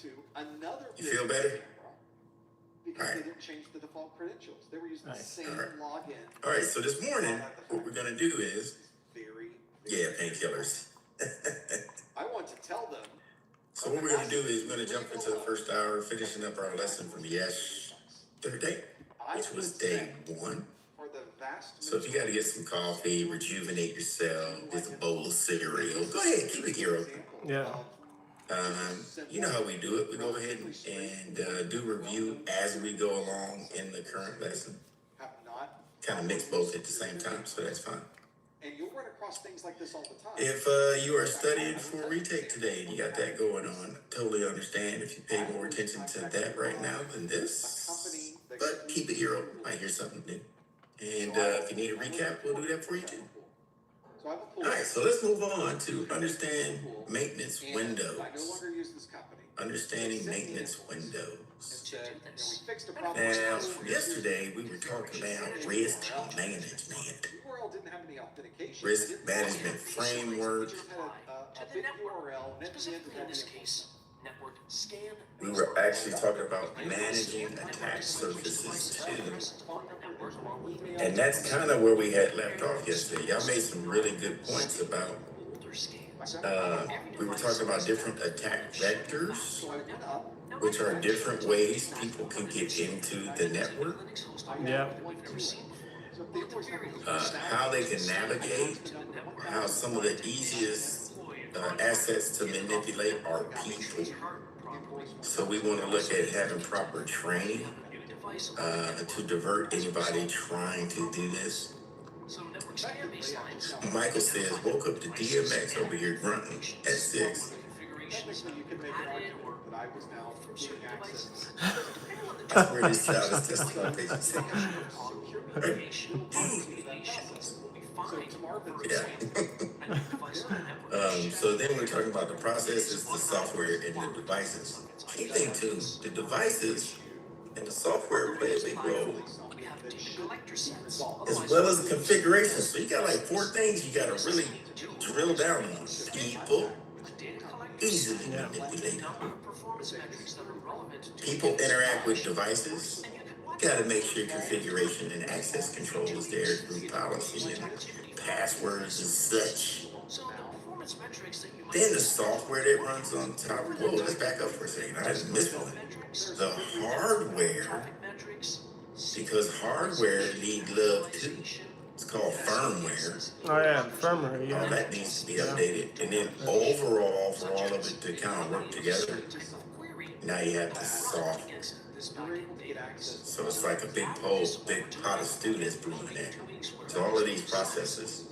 You feel better? Because they didn't change the default credentials. They were using the same login. All right, so this morning, what we're going to do is, painkillers. I want to tell them. So what we're going to do is we're going to jump into the first hour, finishing up our lesson from yesterday, which was day 1. So if you got to get some coffee, rejuvenate yourself, get a bowl of cereal, go ahead, keep it hero. Yeah. You know how we do it. We go ahead and do review as we go along in the current lesson. Kind of mix both at the same time, so that's fine. And you'll run across things like this all the time. If you are studying for a retake today and you got that going on, totally understand if you pay more attention to that right now than this. But keep it hero. I hear something new. And if you need a recap, we'll do that for you too. All right, so let's move on to understand maintenance windows. Understanding maintenance windows. Now, yesterday we were talking about risk management. Risk management framework. We were actually talking about managing attack surfaces too. And that's kind of where we had left off yesterday. Y'all made some really good points about, we were talking about different attack vectors, which are different ways people can get into the network. Yeah. How they can navigate, how some of the easiest assets to manipulate are people. So we want to look at having proper training to divert anybody trying to do this. Michael says, woke up to DMX over here grunting at 6. That's where this child is testing on patients. So then we're talking about the processes, the software, and the devices. Key thing too, the devices and the software play a big role, as well as the configuration. So you got like 4 things you got to really drill down on. People, easily manipulated. People interact with devices. You got to make sure configuration and access control is there through policy and passwords and such. Then the software that runs on top. Whoa, let's back up for a second. I just missed one. The hardware, because hardware needs love too. It's called firmware. Oh yeah, firmware. Yeah. All that needs to be updated, and then overall, for all of it to kind of work together, now you have the software. So it's like a big pot of stew that's brewing there. So all of these processes.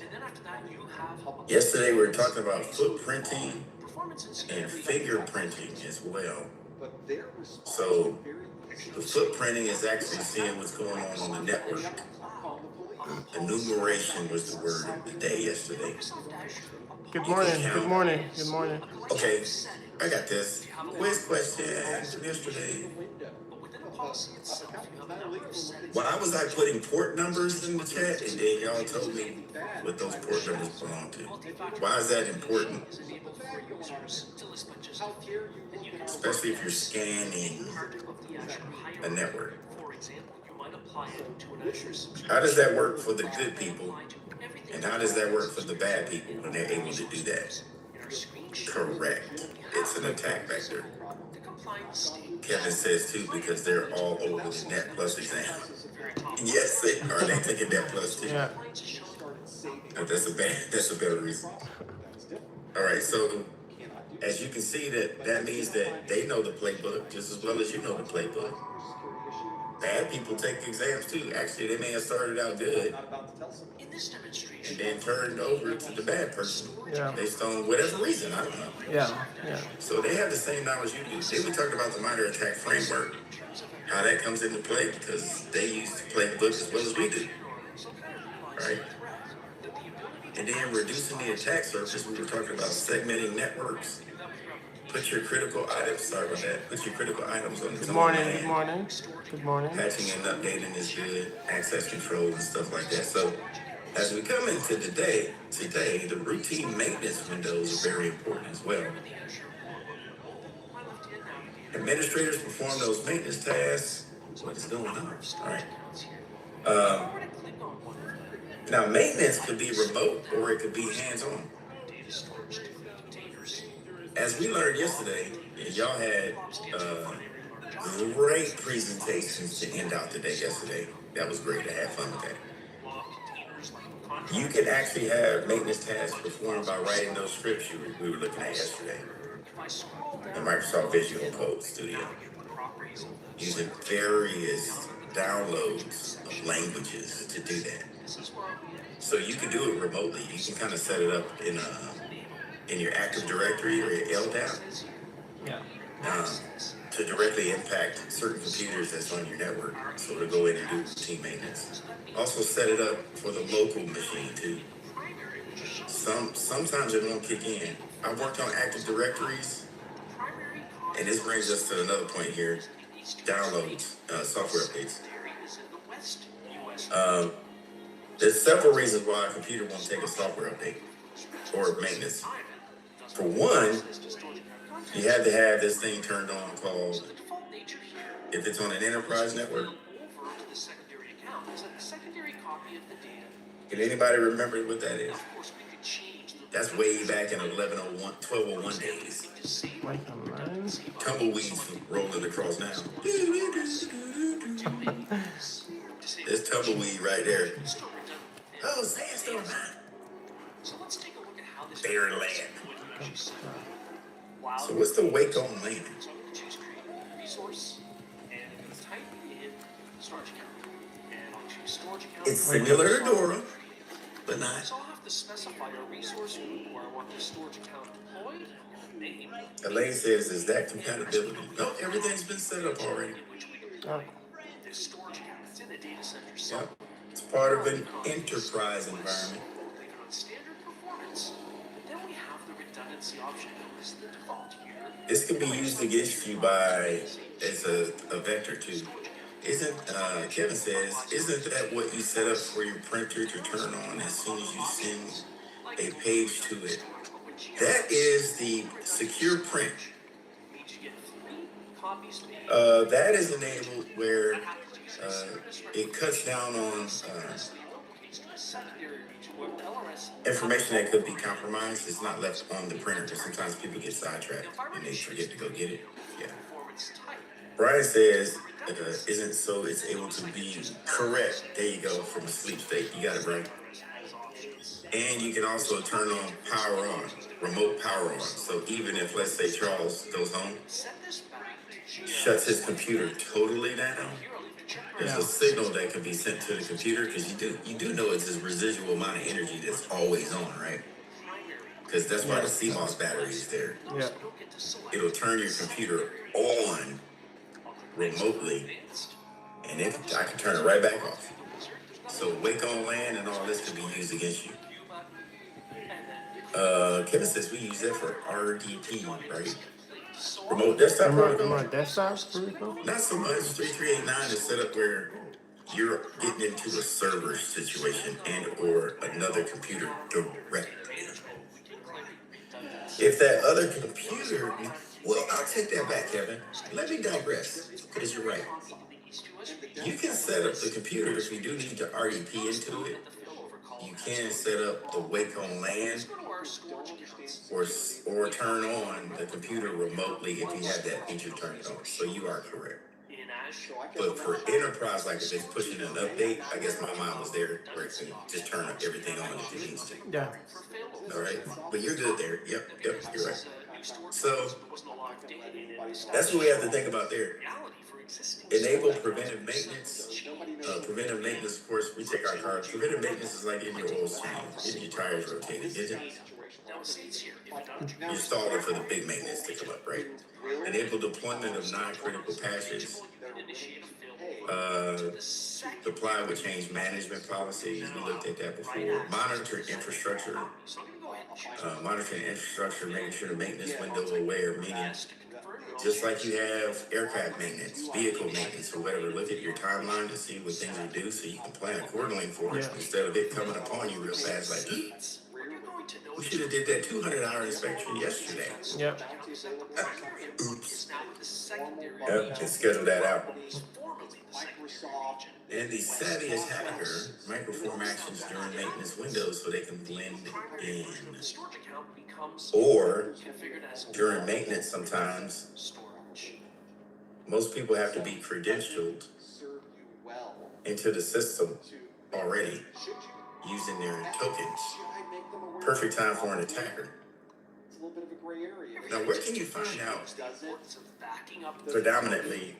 Yesterday we were talking about footprinting and fingerprinting as well. So the footprinting is actually seeing what's going on the network. Enumeration was the word of the day yesterday. Good morning. Good morning. Good morning. Okay, I got this. Quiz question from yesterday. Why was I putting port numbers in the chat and then y'all told me what those port numbers belong to? Why is that important? Especially if you're scanning a network. How does that work for the good people? And how does that work for the bad people when they're able to do that? Correct. It's an attack vector. Kevin says too, because they're all over the Net Plus exam. Yes, they are. They taking Net Plus too. Yeah. That's a better reason. All right, so as you can see, that means that they know the playbook just as well as you know the playbook. Bad people take exams too. Actually, they may have started out good and then turned over to the bad person based on whatever reason. I don't know. Yeah. So they have the same knowledge you do. Then we talked about the minor attack framework, how that comes into play because they use the playbook as well as we do. Right? And then reducing the attack surface, we were talking about segmenting networks. Put your critical items, sorry about that. Put your critical items on the Good morning. Patching and updating is good. Access control and stuff like that. So as we come into today, the routine maintenance windows are very important as well. Administrators perform those maintenance tasks. What is going on? All right. Um, Now, maintenance could be remote or it could be hands-on. As we learned yesterday, and y'all had great presentations to end out the day yesterday. That was great. I had fun with that. You can actually have maintenance tasks performed by writing those scripts we were looking at yesterday in Microsoft Visual Code Studio, using various downloads of languages to do that. So you can do it remotely. You can kind of set it up in your Active Directory or your LDAP to directly impact certain computers that's on your network. So to go in and do routine maintenance. Also set it up for the local machine too. Sometimes it won't kick in. I worked on Active Directories, and this brings us to another point here: downloads, software updates. There's several reasons why a computer won't take a software update or maintenance. For one, you have to have this thing turned on called, if it's on an enterprise network. Can anybody remember what that is? That's way back in 1201 days. Tumbleweeds rolling across now. There's tumbleweed right there. Oh, sandstorm man. Barren land. So what's the wake on land? It's similar to Dora, but not. So I'll have to specify a resource group where I want the storage account deployed. Elaine says, is that compatibility? No, everything's been set up already. Yep. It's part of an enterprise environment. This can be used against you as a vector too. Kevin says, isn't that what you set up for your printer to turn on as soon as you send a page to it? That is the secure print. That is enabled where it cuts down on information that could be compromised. It's not left on the printer because sometimes people get sidetracked and they forget to go get it. Yeah. Brian says, isn't so it's able to be correct. There you go, from a sleep state. You got it, Brian. And you can also turn on power on, remote power on. So even if, let's say, Charles goes home, shuts his computer totally down, there's a signal that can be sent to the computer, because you do know it's this residual amount of energy that's always on, right? Because that's why the CMOS battery is there. Yeah. It'll turn your computer on remotely, and I can turn it right back off. So wake on land and all this could be used against you. Kevin says we use that for RDP, right? Remote desktop protocol. Remote desktop protocol? Not so much. 3389 is set up where you're getting into a server situation and or another computer directly. If that other computer, well, I'll take that back, Kevin. Let me digress, because you're right. You can set up the computer if you do need to RDP into it. You can set up the wake on LAN or turn on the computer remotely if you have that feature turned on. So you are correct. But for enterprise, like if it's pushing an update, I guess my mind was there where it can just turn up everything on if it needs to. Yeah. All right. But you're good there. Yep, you're right. So that's what we have to think about there. Enable preventive maintenance. Preventive maintenance, of course, we take our cars. Preventive maintenance is like getting your oil changed, getting your tires rotated, isn't it? You stall it for the big maintenance to come up, right? Enable deployment of non-critical patches. Comply with change management policies. We looked at that before. Monitor infrastructure. Monitoring infrastructure, making sure the maintenance window aware, meaning just like you have aircraft maintenance, vehicle maintenance, or whatever, look at your timeline to see what things are due so you can plan accordingly for it instead of it coming upon you real fast like, we should have did that 200-hour inspection yesterday. Yep. Oops. Yep, and schedule that out. Microsoft. And the savviest hacker microform actions during maintenance windows so they can blend in. Or during maintenance sometimes, most people have to be credentialed Serve you well. into the system already using their tokens. Should I make them aware? Perfect time for an attacker. It's a little bit of a gray area. Now, where can you find out Does it? predominantly?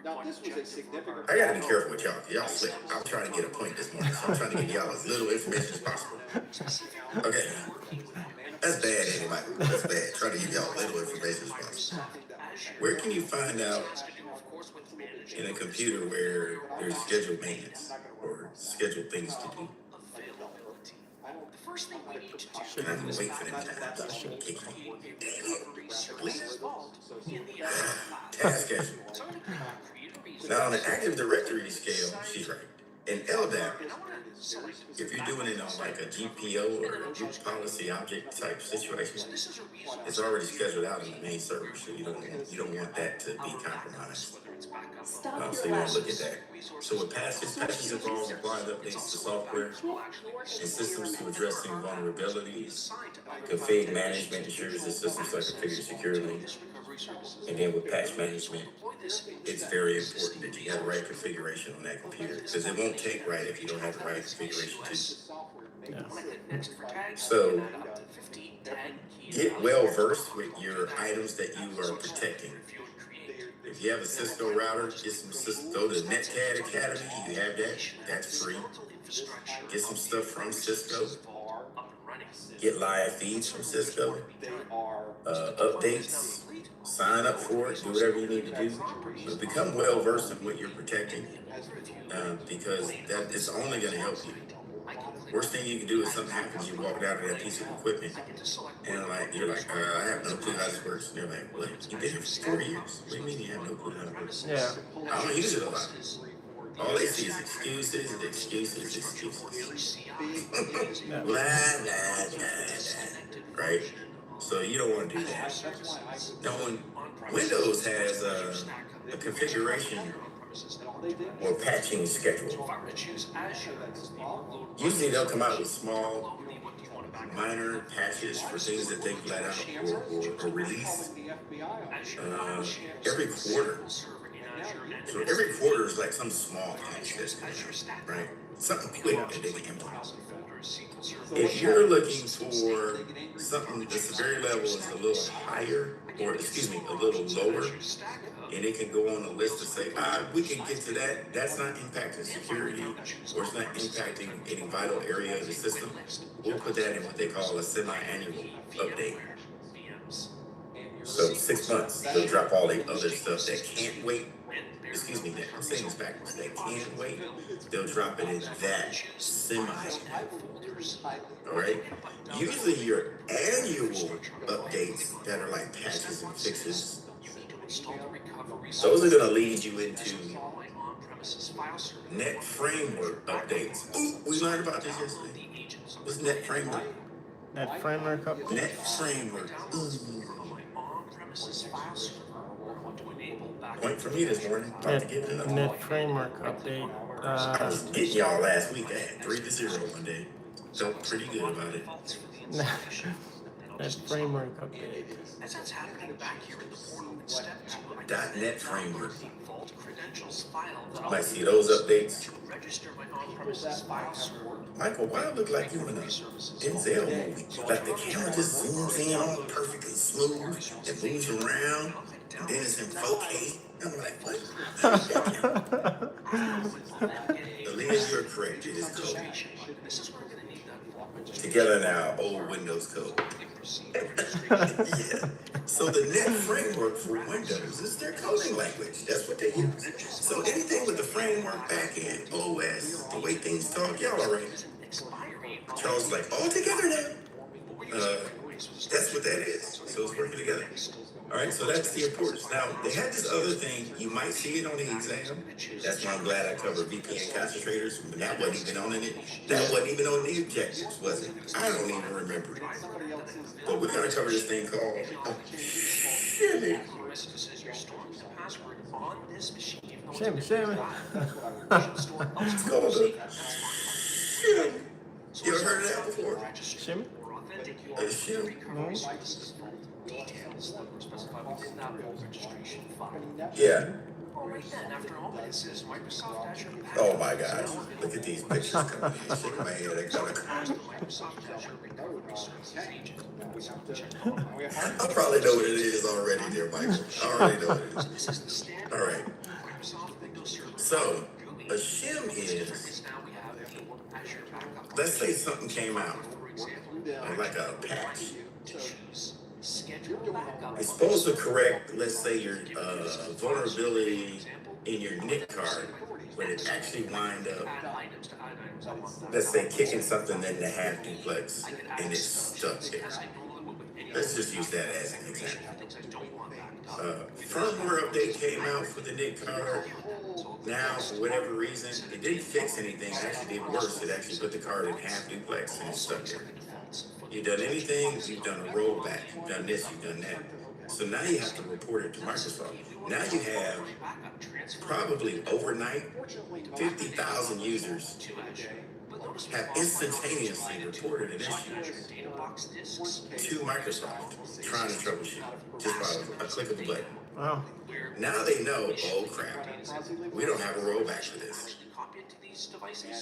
Now, this was a significant. I gotta be careful with y'all. Y'all slip. I'm trying to get a point this morning, so I'm trying to get y'all as little information as possible. Okay. That's bad, ain't it, Michael? That's bad. Trying to give y'all little information as possible. Where can you find out in a computer where there's scheduled maintenance or scheduled things to do? And I'm gonna wait for them to task schedule. Now on the Active Directory scale, she's right. In LDAP, if you're doing it on like a GPO or a group policy object type situation, it's already scheduled out in the main server, so you don't want that to be compromised. So you want to look at that. So with patches involve applied updates to software and systems to addressing vulnerabilities. Config management ensures the systems are configured securely. And then with patch management, it's very important that you have the right configuration on that computer, because it won't take right if you don't have the right configuration too. So get well versed with your items that you are protecting. If you have a Cisco router, get some Cisco, go to NetCAD Academy, you have that, that's free. Get some stuff from Cisco. Get live feeds from Cisco. Updates, sign up for it, do whatever you need to do. But become well versed in what you're protecting, because that is only going to help you. Worst thing you can do is something happens, you walk out of that piece of equipment, and you're like, I have no clue how this works. And they're like, what? You've been here for 4 years. What do you mean you have no clue how it works? Yeah. I don't use it a lot. All they see is excuses. Blah, blah, blah. Right? So you don't want to do that. Now, when Windows has a configuration or patching schedule, usually they'll come out with small, minor patches for things that they let out or release every quarter. So every quarter is like some small patch that's right? Something quick that they can implement. If you're looking for something, the severity level is a little higher, or a little lower, and it can go on the list to say, we can get to that. That's not impacting security, or it's not impacting any vital area of the system. We'll put that in what they call a semi-annual update. So 6 months, they'll drop all the other stuff that can't wait. I'm saying this backwards. That can't wait. They'll drop it in that all right. Usually your annual updates that are like patches and fixes, those are going to lead you into net framework updates. Ooh, we learned about this yesterday. What's net framework? Net framework update. Net framework. Point for me this morning. Net framework update. I was getting y'all last week. I had 3-0 one day. Felt pretty good about it. Net framework update. .NET framework. Might see those updates. Michael, why it look like you in a Denzel movie? Like the camera just zooms in all perfectly smooth and moves around, and then it's in 4K. I'm like, what? Aaliyah, you're correct. It is code. Together now, old Windows code. Yeah. So the net framework for Windows is their coding language. That's what they use. So anything with the framework backend, OS, the way things talk, y'all all right. Charles is like, all together now. That's what that is. So it's working together. All right, so that's the importance. Now, they had this other thing. You might see it on the exam. That's why I'm glad I covered VPN concentrators. But that wasn't even on it. That wasn't even on the objectives, was it? I don't even remember. But we're going to cover this thing called message that says you're storing the password on this machine. Shimmy, shimmy. It's called a shim. You ever heard of that before? Shimmy? A shim. No? Details that were specified within that role registration file. Yeah. All right then, after all, it says Microsoft Azure. Oh my gosh. Look at these pictures coming in. Shake my head. I gotta. Microsoft Azure Recovery Services agent. I probably know what it is already there, Michael. I already know what it is. This is the standard. All right. Microsoft Windows Server. So, a shim is, Now we have the Azure backup. let's say something came out, For example, like a patch. to choose schedule backup. It's supposed to correct, let's say, your vulnerability in your NIC card, but it actually wind up, let's say, kicking something in the half duplex, and it's stuck there. Let's just use that as an example. Firmware update came out for the NIC card. Now, for whatever reason, it didn't fix anything. It actually did worse. It actually put the card in half duplex and it's stuck there. You've done anything, you've done a rollback, you've done this, you've done that. So now you have to report it to Microsoft. Now you have probably overnight 50,000 users have instantaneously reported an issue to Microsoft trying to troubleshoot just by a click of a button. Wow. Now they know, oh crap, we don't have a rollback for this.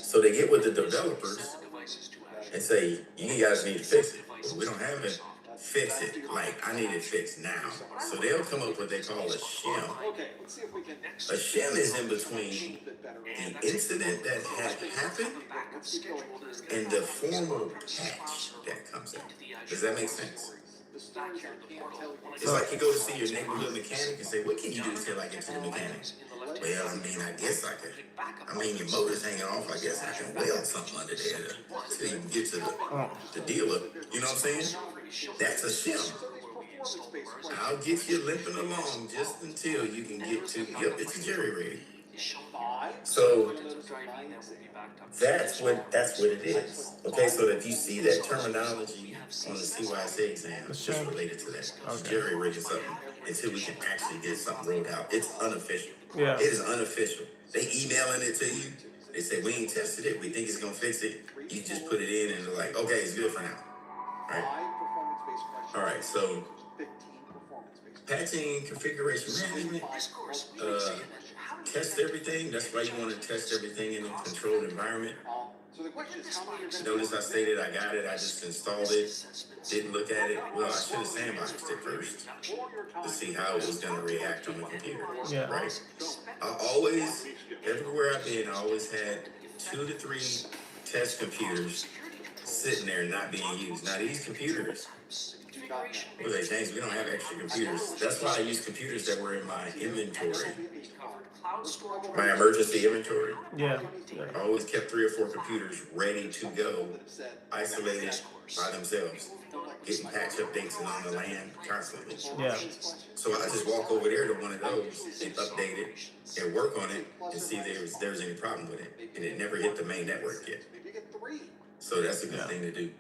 So they get with the developers and say, you guys need to fix it. But we don't have it. Fix it. Like, I need it fixed now. So they'll come up with what they call a shim. A shim is in between the incident that had happened and the formal patch that comes out. Does that make sense? It's like you go to see your neighborhood mechanic and say, what can you do till I get to the mechanic? Well, I mean, I guess I could. I mean, your motor's hanging off. I guess I can weld something under there till you can get to the dealer. You know what I'm saying? That's a shim. I'll get you limping along just until you can get to, yep, it's a jerry rig. So that's what it is. Okay, so if you see that terminology on the CYSA exam, it's just related to that. Okay. Jerry rigging something until we can actually get something rolled out. It's unofficial. Yeah. It is unofficial. They emailing it to you. They say, we ain't tested it. We think it's going to fix it. You just put it in and they're like, okay, it's good for now. All right, so patching, configuration management, test everything. That's why you want to test everything in a controlled environment. Notice I stated I got it, I just installed it, didn't look at it. Well, I should have sandboxed it first to see how it was going to react on the computer, Yeah. right? I always, everywhere I've been, I always had 2 to 3 test computers sitting there not being used. Now these computers, well, they changed, we don't have extra computers. That's why I use computers that were in my inventory. My emergency inventory. Yeah. I always kept 3 or 4 computers ready to go, isolated by themselves, getting patch updates and on the LAN constantly. Yeah. So I just walk over there to one of those and update it and work on it and see if there's any problem with it. And it never hit the main network yet. So that's a good thing to do.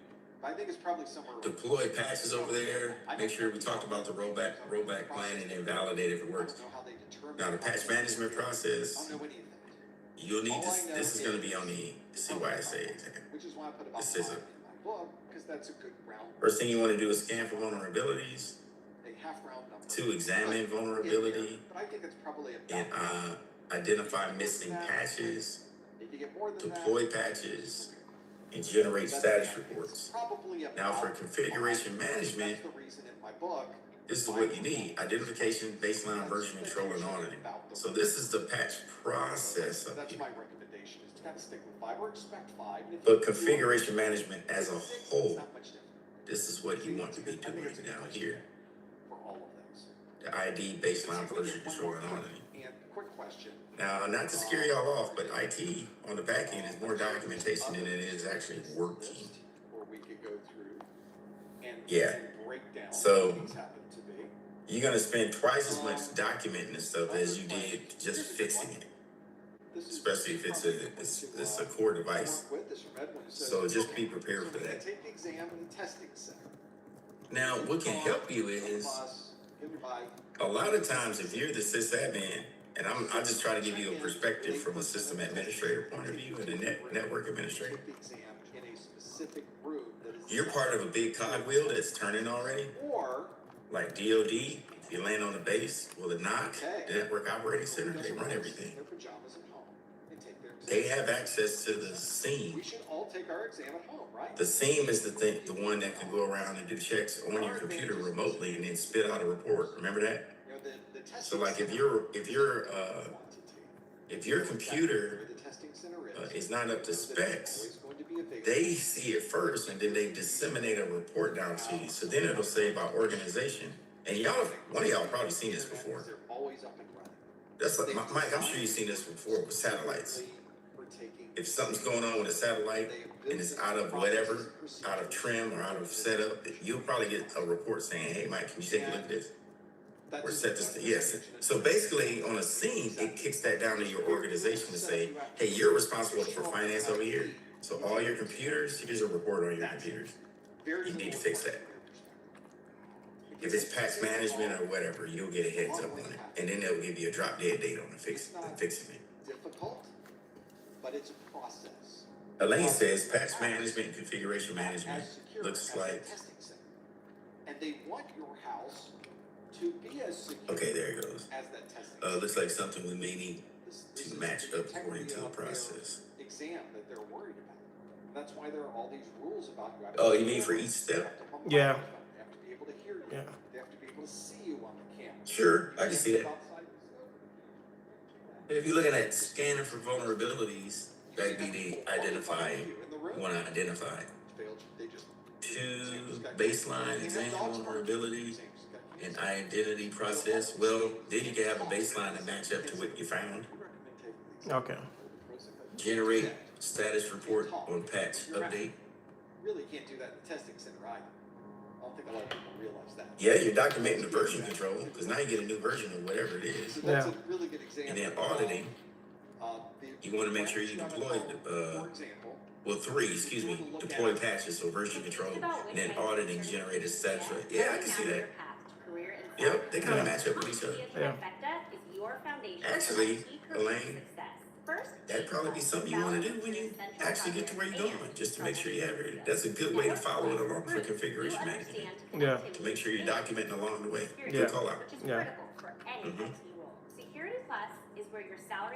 I think it's probably somewhere. Deploy patches over there. Make sure we talked about the rollback plan and then validate if it works. Now the patch management process, you'll need this. This is going to be on the CYSA exam. Which is why I put about This is in my book, because that's a good round. First thing you want to do is scan for vulnerabilities, A half round number. to examine vulnerability, But I think it's probably and identify missing patches, if you get more than deploy patches, and generate status reports. probably Now for configuration management, that's the reason in my book. this is what you need: identification, baseline version control, and auditing. So this is the patch process up That's here. my recommendation, is to kind of stick with 5 or expect 5. And if But you do configuration management as a 6, it's whole, not much different this is what you want to be doing down here. for all of those. The ID, baseline version control, and auditing. And quick question. Now, not to scare y'all off, but IT on the back end is more documentation than it is actually working. Where we could go through and, Yeah. and break down So- what things happen to be. You're gonna spend twice as much documenting this stuff as you did just fixing it, This is especially if it's a core device. So just be prepared for that. Take the exam in the testing center. Now, what can help you is A lot of times, if you're the sysadmin, and I just try to give you a perspective from a system administrator point of view and a network administrator. You're part of a big cogwheel that's turning already. Like DOD, if you land on the base, well, the NOC, the Network Operating Center, they run everything. They have access to the SIEM. We should all take our exam at home, right? The SIEM is the one that can go around and do checks on your computer remotely and then spit out a report. Remember that? So like if your computer is not up to specs, they see it first and then they disseminate a report down to you. So then it'll say about organization. And one of y'all probably seen this before. That's like Mike. I'm sure you've seen this before with satellites. If something's going on with a satellite and it's out of whatever, out of trim or out of setup, you'll probably get a report saying, "Hey, Mike, can you take a look at this?" Or set this to yes. So basically, on a scene, it kicks that down to your organization to say, "Hey, you're responsible for finance over here. So all your computers, here's a report on your computers. You need to fix that." If it's patch management or whatever, you'll get a heads up on it, and then they'll give you a drop dead date on fixing it. Difficult, but it's a process. Elaine says patch management and configuration management looks like. And they want your house to be as secure. Okay, there it goes. As that testing. Looks like something we may need to match up according to the process. Exam that they're worried about. That's why there are all these rules about you. Oh, you mean for each step? Yeah. They have to be able to hear you. Yeah. They have to be able to see you on the camera. Sure, I can see that. If you're looking at scanning for vulnerabilities, that'd be the identifying. You want to identify 2 baseline exam vulnerability and identity process. Well, then you can have a baseline to match up to what you found. Okay. Generate status report on patch update. Really can't do that in the testing center either. I don't think a lot of people realize that. Yeah, you're documenting the version control because now you get a new version of whatever it is. So that's a really good example. And then auditing, you want to make sure you deploy, well, 3, deploy patches, so version control, and then auditing generated status. Yeah, I can see that. Yep, they kind of match up with each other. Yeah. Actually, Elaine, that'd probably be something you want to do when you actually get to where you're going, just to make sure you have it. That's a good way to follow it along for configuration management. Yeah. To make sure you're documenting along the way. Yeah. Good call out. Yeah.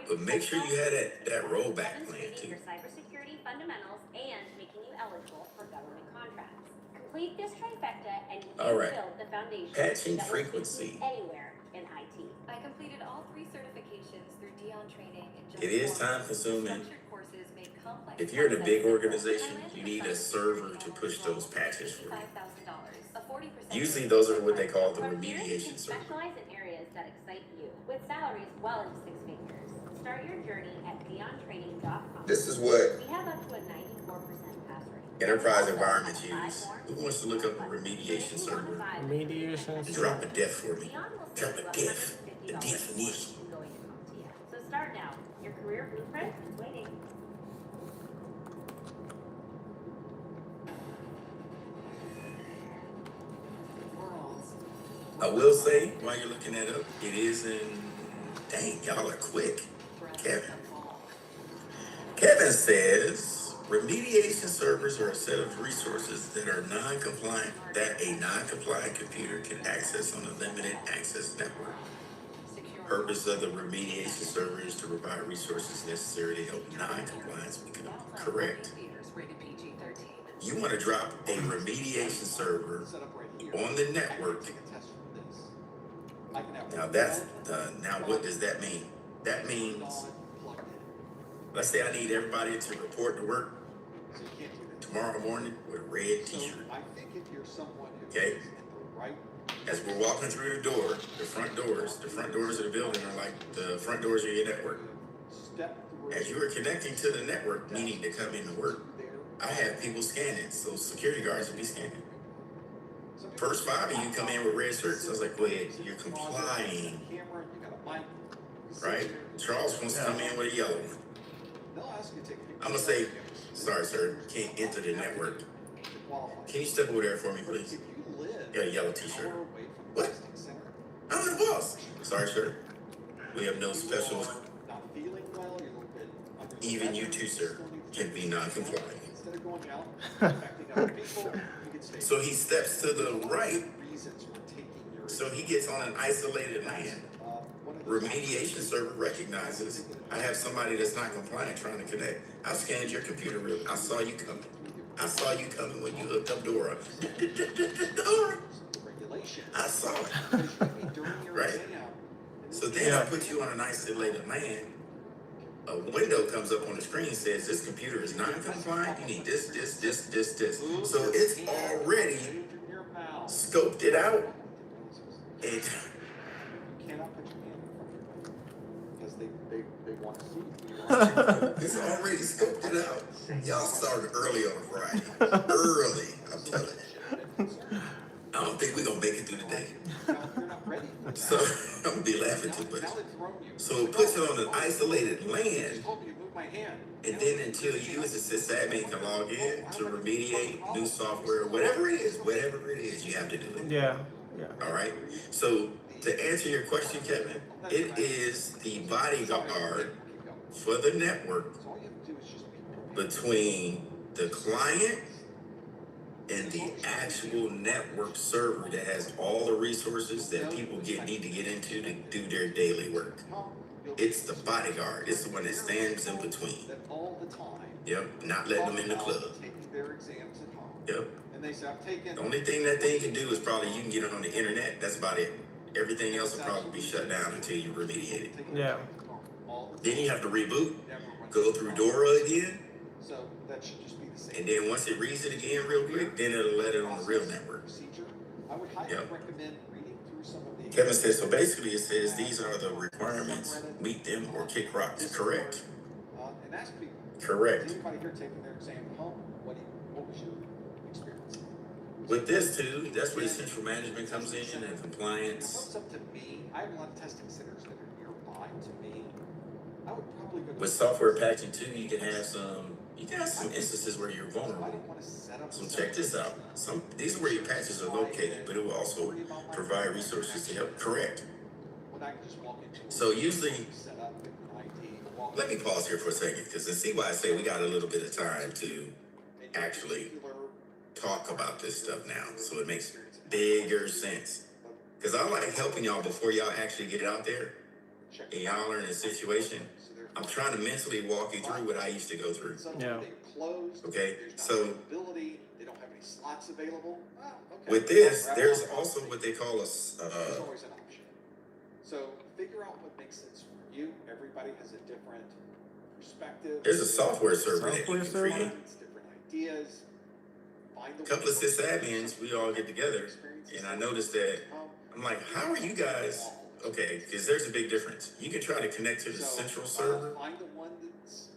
But make sure you had that rollback plan too. Your cybersecurity fundamentals and making you eligible for government contracts. Complete this trifecta and you All right. build the foundation Patching that will take frequency. you anywhere in IT. I completed all 3 certifications through Dion training in just It is 4 time consuming. Structured courses made complex If you're in a big concepts organization, simple. you need a server to push those patches for you. $55,000. A 40% Usually those are what they call the From here, you remediation can server. specialize in areas that excite you, with salaries well into 6 figures. Start your journey at DionTraining.com. This is what We have up to a 94% pass rate. enterprise environments use. Who wants to look up a remediation server? Mediation. Drop a def for me. Dion will Drop save a you def. The $150 definition. going to CompTIA. So start now. Your career blueprint is waiting. I will say, while you're looking that up, it is in. Dang, y'all are quick. Kevin says remediation servers are a set of resources that are non-compliant, that a non-compliant computer can access on a limited access network. Purpose of the remediation server is to provide resources necessary to help non-compliance become correct. You want to drop a remediation server on the network. Now now what does that mean? That means, let's say I need everybody to report to work tomorrow morning with a red t-shirt. Okay? As we're walking through the door, the front doors of the building are like the front doors of your network. As you are connecting to the network, needing to come into work, I have people scanning, so security guards will be scanning. First 5 of you come in with red shirts. I was like, wait, you're complying. Right? Charles wants to come in with a yellow one. I'm going to say, sorry, sir, can't enter the network. Can you step over there for me, please? Got a yellow t-shirt. What? boss. Sorry, sir. We have no special. Not feeling well, you're a little bit under the Even you weather, too, sir, can be non-compliant. Instead of going out affecting other people, you can stay. So he steps to the right. Reasons for taking your So he gets on an isolated land. Remediation server recognizes I have somebody that's not compliant trying to connect. I scanned your computer real. I saw you coming. I saw you coming when you hooked up Dora. Dora. regulation. I saw it. During your Right. exam. So then I put you on an isolated land. A window comes up on the screen and says this computer is non-compliant. You need this. So it's already scoped it out. And You cannot put your hand in front of your because they want to see you. it's already scoped it out. Y'all started early on Friday. Early, I'm telling you. I don't think we're gonna make it through the day. You're not ready for that. So I'm gonna be laughing too much. Now they've thrown you. So it puts it on an isolated land, Just told me to move my hand. and then until you as a sysadmin can log in to remediate new software, whatever it is, you have to do it. Yeah. All right. So to answer your question, Kevin, it is the bodyguard for the network So all you have to do is just be prepared. between the client and the actual network server that has all the resources that people need to get into to do their daily work. It's the bodyguard. It's the one that stands in between. That all the time. Yep. Not letting them in the club. Taking their exams at home. Yep. And they say, I've taken. The only thing that thing can do is probably you can get it on the internet. That's about it. Everything else will probably be shut down until you remediate it. Yeah. Then you have to reboot, go through Dora again, So that should just be the same. and then once it reads it again real quick, then it'll let it on the real network. Procedure. I would highly Yep. recommend reading through some of the. Kevin says, so basically it says these are the requirements, meet them or kick rocks. Correct. And ask people. Correct. Is anybody here taking their exam at home? What was your experience? With this too, that's where the central management comes in and If compliance. it's up to me, I have a lot of testing centers that are nearby to me. I would probably go. With software patching too, you can have some instances where you're So I vulnerable. don't want to set up. So check this out. These are where your patches are located, but it will also provide resources to help correct. When I can just walk into. So usually, Set up with an ID. walk let me in. pause here for a second because to see why I say we got a little bit of time to actually talk about this stuff now, so it makes bigger sense. Because I like helping y'all before y'all actually get it out there and y'all are in a situation. I'm trying to mentally walk you through what I used to go through. Yeah. Okay, There's not so availability, they don't have any slots available. Okay. with this, there's also what they call a There's always an option. So figure out what makes sense for you. Everybody has a different perspective. there's a software server that you Software can server? create. Different ideas. Find the A couple of sysadmins, we all get together, and I noticed that I'm like, how are you guys? Okay, because there's a big difference. You can try to connect to the central server Find the one that's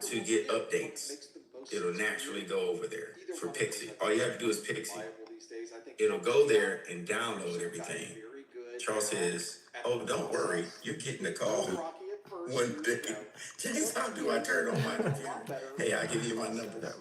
to get updates. It'll naturally go over there for Pixie. All you have to do is Pixie. It'll go there and download everything. Charles says, oh, don't worry, you're getting a call one day. James, how do I turn on my computer? Hey, I'll give you my number.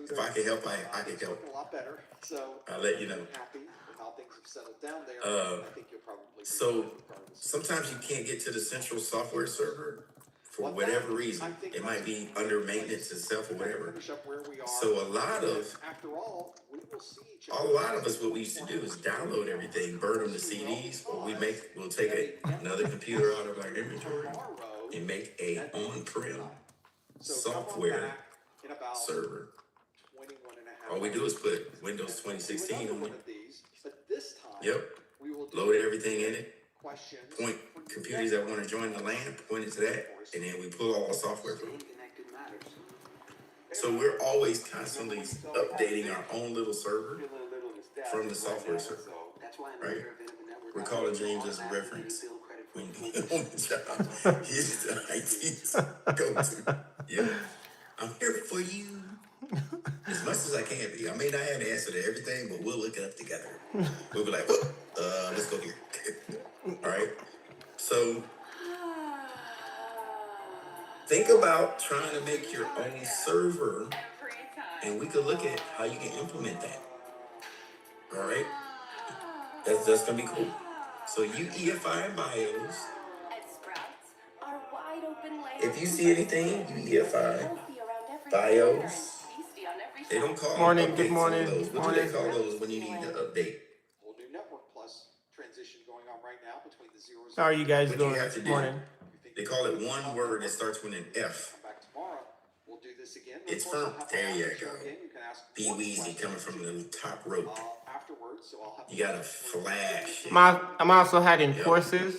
If I can help, I can help. A lot better. So I'll let you know. happy with how things have settled down there. Uh, I think you'll probably be So part of this. sometimes you can't get to the central software server for whatever reason. It might be under maintenance itself or whatever. Finish up where we are. So a lot of After all, we will see each a lot of us, what we used to do is download everything, burn them to CDs, or we'll take another computer out of our inventory and make a on-prem software server. All we do is put Windows 2016 on it. Yep. Load everything in it. Point computers that want to join the LAN, point it to that, and then we pull all the software from it. So we're always constantly updating our own little server from the software server, right? We're calling James as a reference when you get on the job. He's the IT's go-to. Yeah, I'm here for you as much as I can be. I may not have the answer to everything, but we'll look it up together. We'll be like, let's go here. All right. So think about trying to make your own server, and we could look at how you can implement that. All right. That's gonna be cool. So you EFI and BIOS. At Sprouts, our wide open layout If you see anything, you EFI, healthy around every BIOS. corner and tasty on every They don't side. call Morning, them good updates morning, on those. What do morning. they call those when you need to update? Whole new Network Plus transition going on right now between the zeros. How are you guys What do you doing? have to do? Morning. They call it one word that starts with an F. Come back tomorrow. We'll do this again. It's Of course, firm. I'll have There a you live show go. again. You can ask Be one Weezy question coming from the top rope. afterwards. So I'll have You got a flash. I'm also having Yep. courses.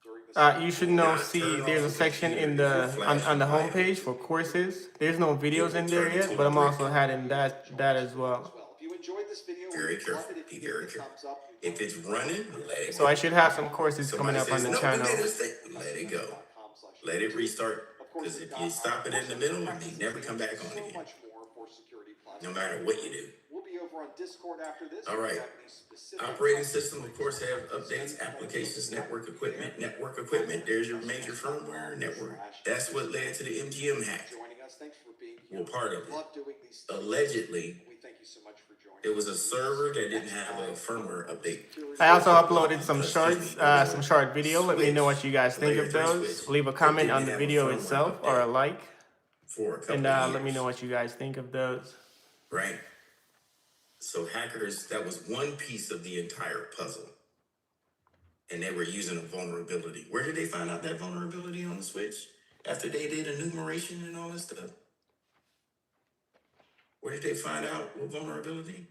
during this. You should know. Now See, turn there's a off the section in computer. the If you're flashing on the live, homepage for courses. There's no videos in there turn yet, into but a I'm brick. also adding that as well. If you enjoyed this video, Very we'd love careful. it if Be you give very it a careful. thumbs up. If it's running, let it So go. I should have some courses coming Somebody up on says, the no, we channel. made a mistake. Let it go. Let it restart. Because if you stop it in the middle, it may never come back on again. No matter what you do. We'll be over on Discord after this. All right. Operating system, of course, have updates, applications, network equipment. Network equipment, there's your major firmware network. That's what led to the MGM hack. Joining us. Thanks for being here. Well, part of it. Love doing these. Allegedly, We thank you so much for joining. it was a server that didn't have a firmware update. I also uploaded some shorts, some short video. Let me know what you guys think of those. Leave a comment on the video itself or a like, For a couple and of years. let me know what you guys think of those. Right? So hackers, that was one piece of the entire puzzle. And they were using a vulnerability. Where did they find out that vulnerability on the switch? After they did enumeration and all this stuff? Where did they find out what vulnerability?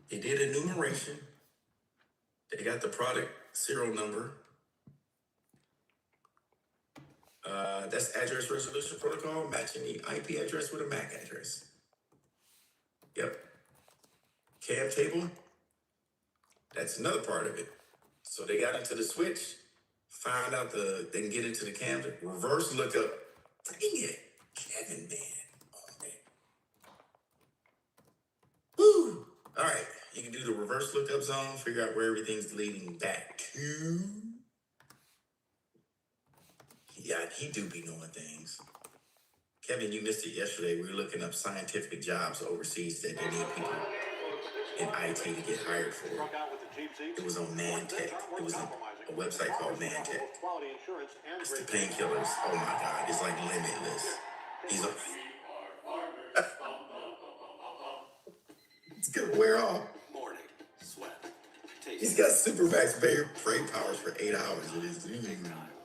They did enumeration. They got the product serial number. That's address resolution protocol, matching the IP address with a MAC address. Yep. CAM table, that's another part of it. So they got into the switch, found out they can get into the CAM, reverse lookup. Dang it, Kevin, man. Oh, man. Woo! All right, you can do the reverse lookup zone, figure out where everything's leading back to. Yeah, he do be knowing things. Kevin, you missed it yesterday. We were looking up scientific jobs overseas that they need people in IT to get hired for. It was on ManTech. It was on a website called ManTech. It's the painkillers. Oh my God, it's like limitless. He's it's gonna wear off. Morning sweat. He's got super max brain powers for 8 hours. It is.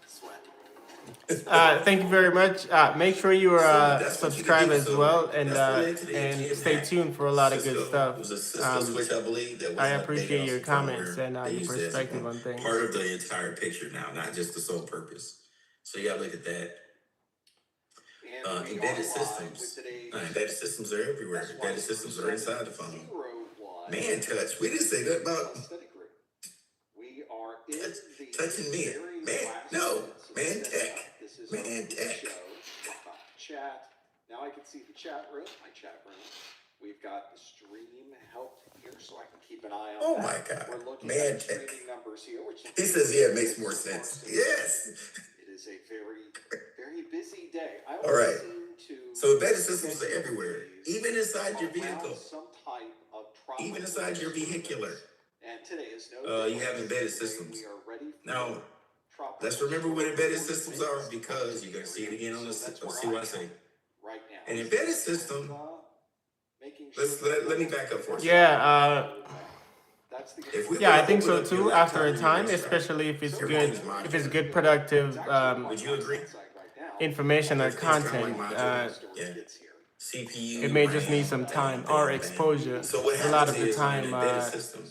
Sweat. Thank you very much. Make sure you are that's what you subscribed can do. as So well, that's related to the and MGM stay hack. tuned for a lot of good Cisco. stuff. It was a Cisco switch, I believe. That was I updated appreciate on your some comments firmware. and They your used it as perspective on things. part of the entire picture now, not just the sole purpose. So you gotta look at that. Embedded systems. Embedded systems are everywhere. Embedded systems are inside the phone. Man touch. We didn't say that about We are in the touching me. very Man, last no. minutes of Man the tech. setup. This is Man our tech. show. Chat. Now I can see the chat room. My chat room. We've got the stream help here, so I can keep an eye on Oh that. my God. We're looking Man at tech. streaming numbers here, which He says, yeah, it makes more sense. Yes. It is a very, very busy day. I All right. seem to So embedded systems are everywhere, even inside your around vehicle, some type of trauma even inside your vehicular. And today is no You have different. embedded Today systems. we are ready for Now, tropical let's remember what embedded storm systems are, because you're going to see it again on the So that's where see what I say. right now. An embedded system, Making let me back up for a second. Yeah, That's the If we yeah, I were to think so open up your too. After a laptop and time, your desktop, especially if it's everything's good, modular. if it's good, productive Would you agree? information or Everything's kinda content. like modular. Yeah. CPU, It may just RAM, need some bang, time bang, or bang. exposure. So what A lot happens of the is on an time, embedded system,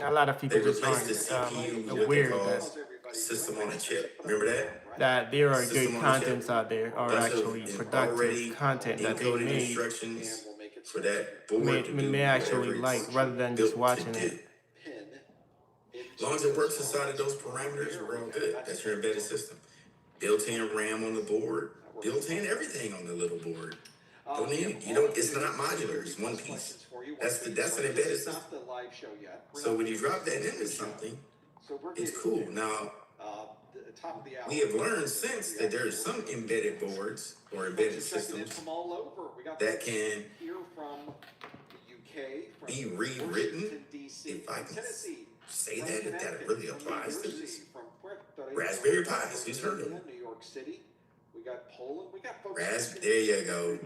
a lot of people they just replace the aren't CPU with what they aware call that system on a chip. Remember that? there are System good on a chip. contents out there, or Bunch actually of productive already content that they encoded may instructions for that board may, to do may actually whatever like it's rather than just built watching to it. do. As long as it works inside of those parameters, we're all good. That's your embedded system. Built-in RAM on the board, built-in everything on the little board. Don't need it's not modular, it's one piece. That's an embedded system. So when you drop that into something, it's cool. Now, we have learned since that there are some embedded boards or embedded systems that can be rewritten, if I can say that, if that really applies to this. Raspberry Pis, who's heard of them? New York City. We got Poland. We got folks. There you go.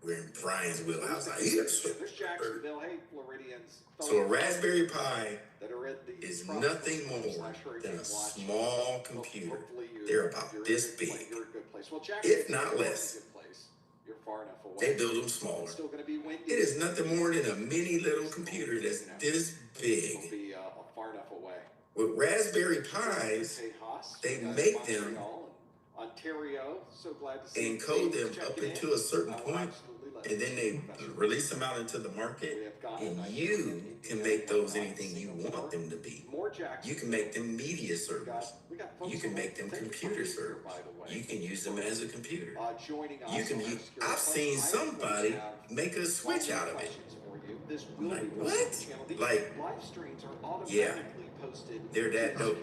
We're in Brian's wheelhouse. There's Jacksonville. Hey, Floridians. So a Raspberry Pi that are in the is nothing more than a small computer. They're about this big, if not less. You're far enough away. They build them smaller. It's still going to be windy. It is nothing more than a mini little computer that's this big. It'll be far enough away. With Raspberry Pis, they make them Ontario, so glad to see encode them up into a certain point, and then they release them out into the market, and you can make those anything you want them to be. You can make them media servers. You can make them computer servers. You can use them as a computer. You can use, I've seen somebody make a switch out of it. Like, what? Like, yeah, they're that dope.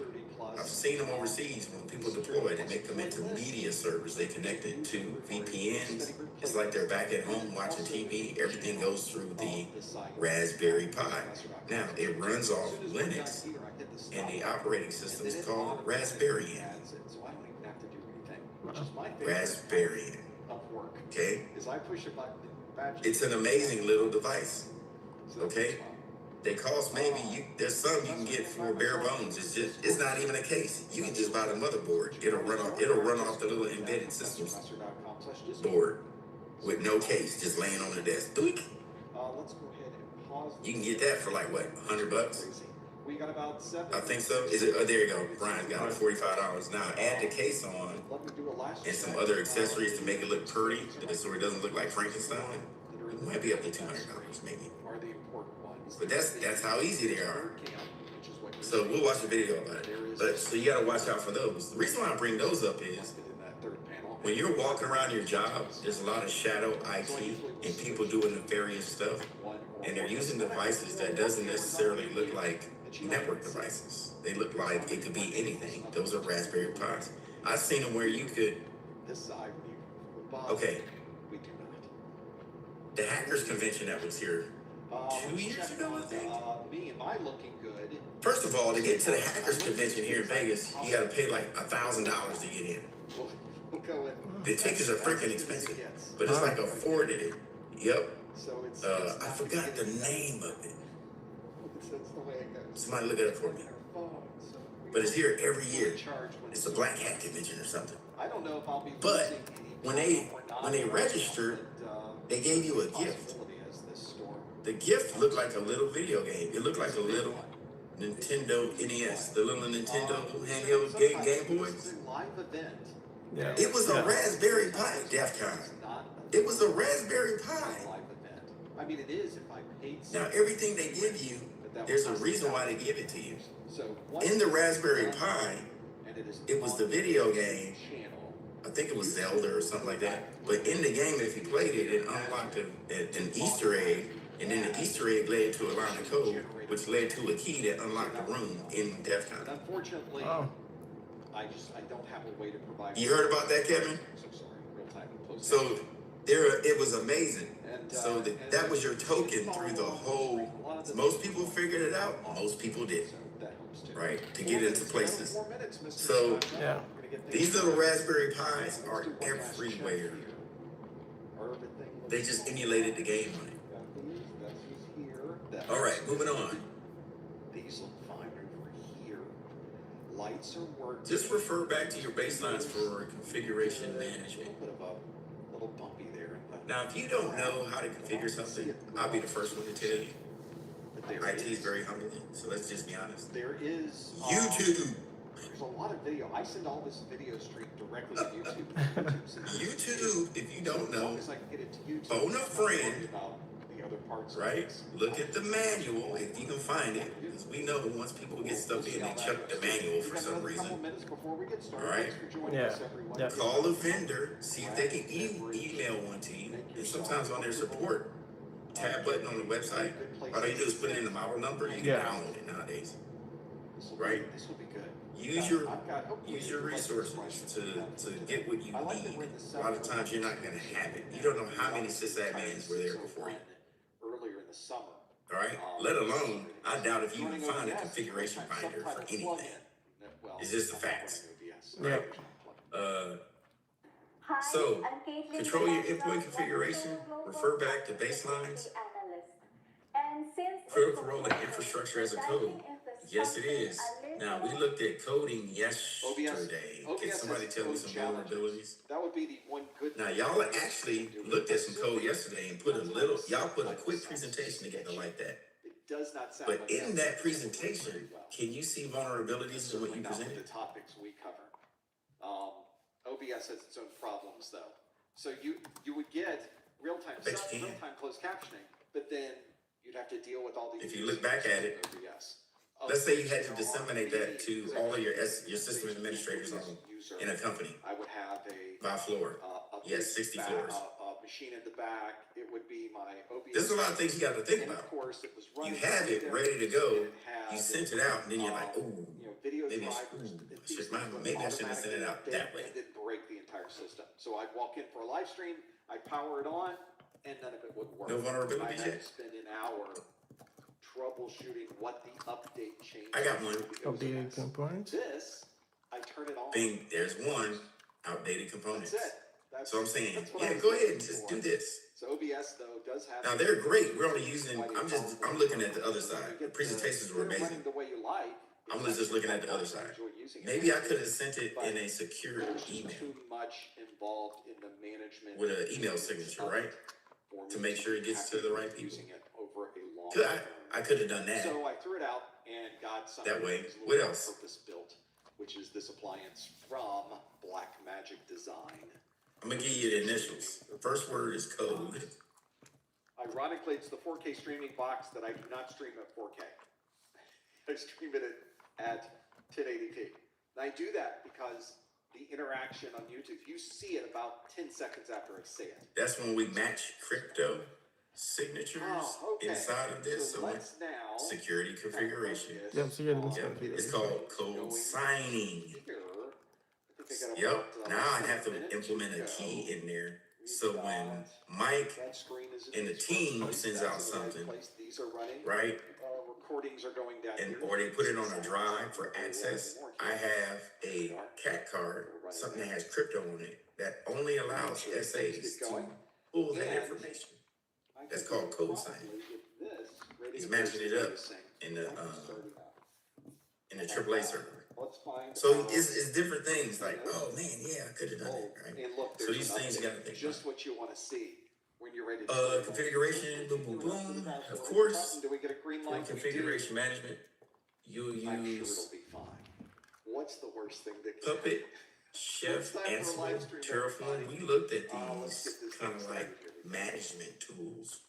I've seen them overseas when people deploy. They make them into media servers. They connect it to VPNs. It's like they're back at home watching TV. Everything goes through the Raspberry Pi. Now, it runs off Linux, and the operating system is called Raspberry. Raspberry. Okay? It's an amazing little device. Okay? They cost maybe, there's some you can get for bare bones. It's not even a case. You can just buy the motherboard. It'll run off the little embedded systems board with no case, just laying on the desk. Doink. You can get that for like what, $100? I think so. Is it? Oh, there you go. Brian's got it, $45. Now add the case on and some other accessories to make it look pretty, so it doesn't look like Frankenstein. It might be up to $200 maybe. But that's how easy they are. So we'll watch a video about it. But so you gotta watch out for those. The reason why I bring those up is when you're walking around your job, there's a lot of shadow IT and people doing nefarious stuff, and they're using devices that doesn't necessarily look like network devices. They look like it could be anything. Those are Raspberry Pis. I've seen them where you could. Okay. The hackers convention that was here 2 years ago, I think. Me, am I looking good? First of all, to get to the hackers convention here in Vegas, you got to pay like $1,000 to get in. The tickets are freaking expensive, but it's like afforded it. Yep. I forgot the name of it. Somebody look it up for me. But it's here every year. It's a black hat convention or something. I don't know if I'll be. But when they registered, they gave you a gift. The gift looked like a little video game. It looked like a little Nintendo NES, the little Nintendo handheld Game Boys. Yeah. It was a Raspberry Pi, DEF CON. It was a Raspberry Pi. I mean, it is if I paid. Now, everything they give you, there's a reason why they give it to you. In the Raspberry Pi, it was the video game. I think it was Zelda or something like that. But in the game, if you played it, it unlocked an Easter egg. And then the Easter egg led to a line of code, which led to a key that unlocked the room in DEF CON. Unfortunately, I don't have a way to provide. You heard about that, Kevin? So it was amazing. So that was your token through the whole. Most people figured it out. Most people didn't. Right? To get into places. So Yeah. these little Raspberry Pis are everywhere. They just emulated the game on it. All right, moving on. These look fine over here. Lights are working. Just refer back to your baselines for configuration management. A little bumpy there. Now, if you don't know how to configure something, I'll be the first one to tell you. IT is very humbling, so let's just be honest. There is YouTube. There's a lot of video. I send all this video stream directly to YouTube. YouTube, if you don't As long know, as I can get it to YouTube, phone a friend. about the other parts of right? this. Look at the manual if you can find it, because we know once people get stuff in, they check the manual for some reason. Minutes before we get started. All right. Thanks for joining Yeah. us, everyone. Yeah. Call a vendor, see if they can email one to you. And sometimes on their support tab button on the website, all they do is put in the model number, you can Yeah. download it nowadays. This will Right. This will be good. Use your resources to get what you I like that we're need. in the A lot of times you're not gonna have it. You don't know how many sysadmins were there before you. Earlier in the summer. All right. Let alone, I doubt if you can find a configuration binder for anything. It's just the facts. Right. So control your endpoint configuration. Refer back to baselines. Critical role in infrastructure as a code. Yes, it is. Now, we looked at coding yesterday. Can somebody tell me some vulnerabilities? That would be the one good. Now, y'all actually looked at some code yesterday and y'all put a quick presentation together like that. It does not sound. But like in that's that presentation, can you see vulnerabilities in what you not presented? the topics we cover. OBS has its own problems though. So you would get real-time Bet you can. real-time closed captioning, but then you'd have to deal with all these. If you look back at it, OBS. let's say you had to disseminate that to all of your system administrators in a company I would have a by floor. Yes, 60 floors. A machine in the back. It would be my OBS. There's a lot of things you got to think And about. of course, it was You running. have it ready to go. It had, You sent it out, and then you're like, ooh, video maybe drivers. maybe I shouldn't have sent it out that way. And then break the entire system. So I'd walk in for a live stream, I'd power it on, and none of it would work. No vulnerabilities I had yet? to spend an hour troubleshooting what the update change. I got one. Updated components. This, I turn it on. Bing, there's one. Outdated components. That's it. That's, So I'm saying, that's what I yeah, was go ahead and looking just for. do this. So OBS though does have. Now they're great. We're only using. I'm looking at the other side. The presentations were amazing. The way you like. I'm just looking at the other side. Maybe I could have sent it in a secure email Too much involved in the management with an email signature, right? To make sure it gets to the right people. Using it over a long Could term. I could have done that. So I threw it out and got something That way. that was a What little else? purpose built, which is this appliance from Blackmagic Design. I'm gonna give you the initials. The first word is code. Ironically, it's the 4K streaming box that I do not stream at 4K. I stream it at 1080p. And I do that because the interaction on YouTube, you see it about 10 seconds after I say it. That's when we match crypto signatures inside of this. So let's now security configuration. Yep, so you're the Yep. It's called code signing. Yep. Now I have to implement a key in there. So when Mike and the team sends out something, right? Recordings are going down And here. or they put it on a drive for access. I have a CAT card, something that has crypto on it, that only allows SAs to pull that information. That's called code signing. He's matching it up in the AAA server. So it's different things like, oh man, yeah, I could have done it, right? And look, So these things you gotta think just about. what you want to see when you're ready to Configuration, boom, boom, boom. Of course, do we get a green for light? configuration management, you'll I'm sure use it'll be fine. What's the worst thing that can Puppet, Chef, Ansible, Terraform. We looked at these kind of like management tools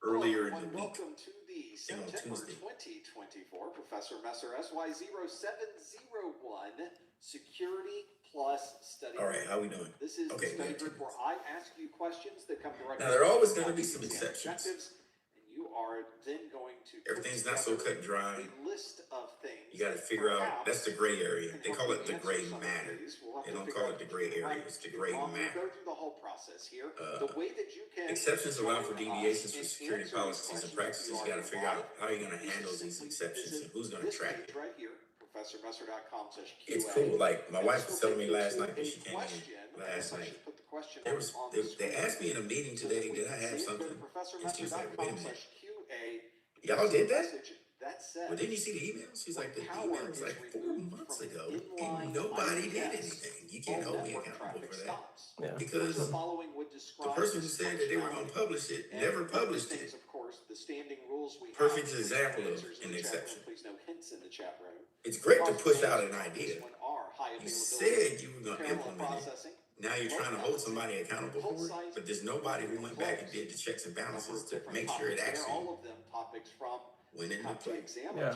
earlier in the week. Welcome to the on September Tuesday. 2024 Professor Messer SY0701 Security Plus Study. All right, how we doing? This is Okay, the study wait, group where I ask you questions that come directly. Now, there are always from gonna be the some exam exceptions. objectives, and you are then going to put Everything's not so together cut and dry. a list of things. You got to that figure out. perhaps That's the gray area. can They help call you it the answer gray some of matter. these. We'll have They to don't figure call out it the gray right. area. It's the gray We'll matter. go through the whole process here. Uh, The way that you can Exceptions allow for join deviations us for and security answer policies these and questions practices. You got to figure out how you're going to handle these exceptions and who's going to this track page it. right here, professormesser.com/QA. It's cool. Like my wife was telling me last night that when she came in last night. They asked me in a meeting today, did I have something? And she was like, wait a minute. Y'all did that? Well, didn't you see the email? She's like, the email was like 4 months ago, and nobody did anything. You can't hold me accountable for that. Yeah. Because the person who said that they were going to publish it never published it. Perfect example of an exception. It's great to push out an idea. You said you were going to implement it. Now you're trying to hold somebody accountable for it, but there's nobody who went back and did the checks and balances to make sure it actually went into place. Yeah.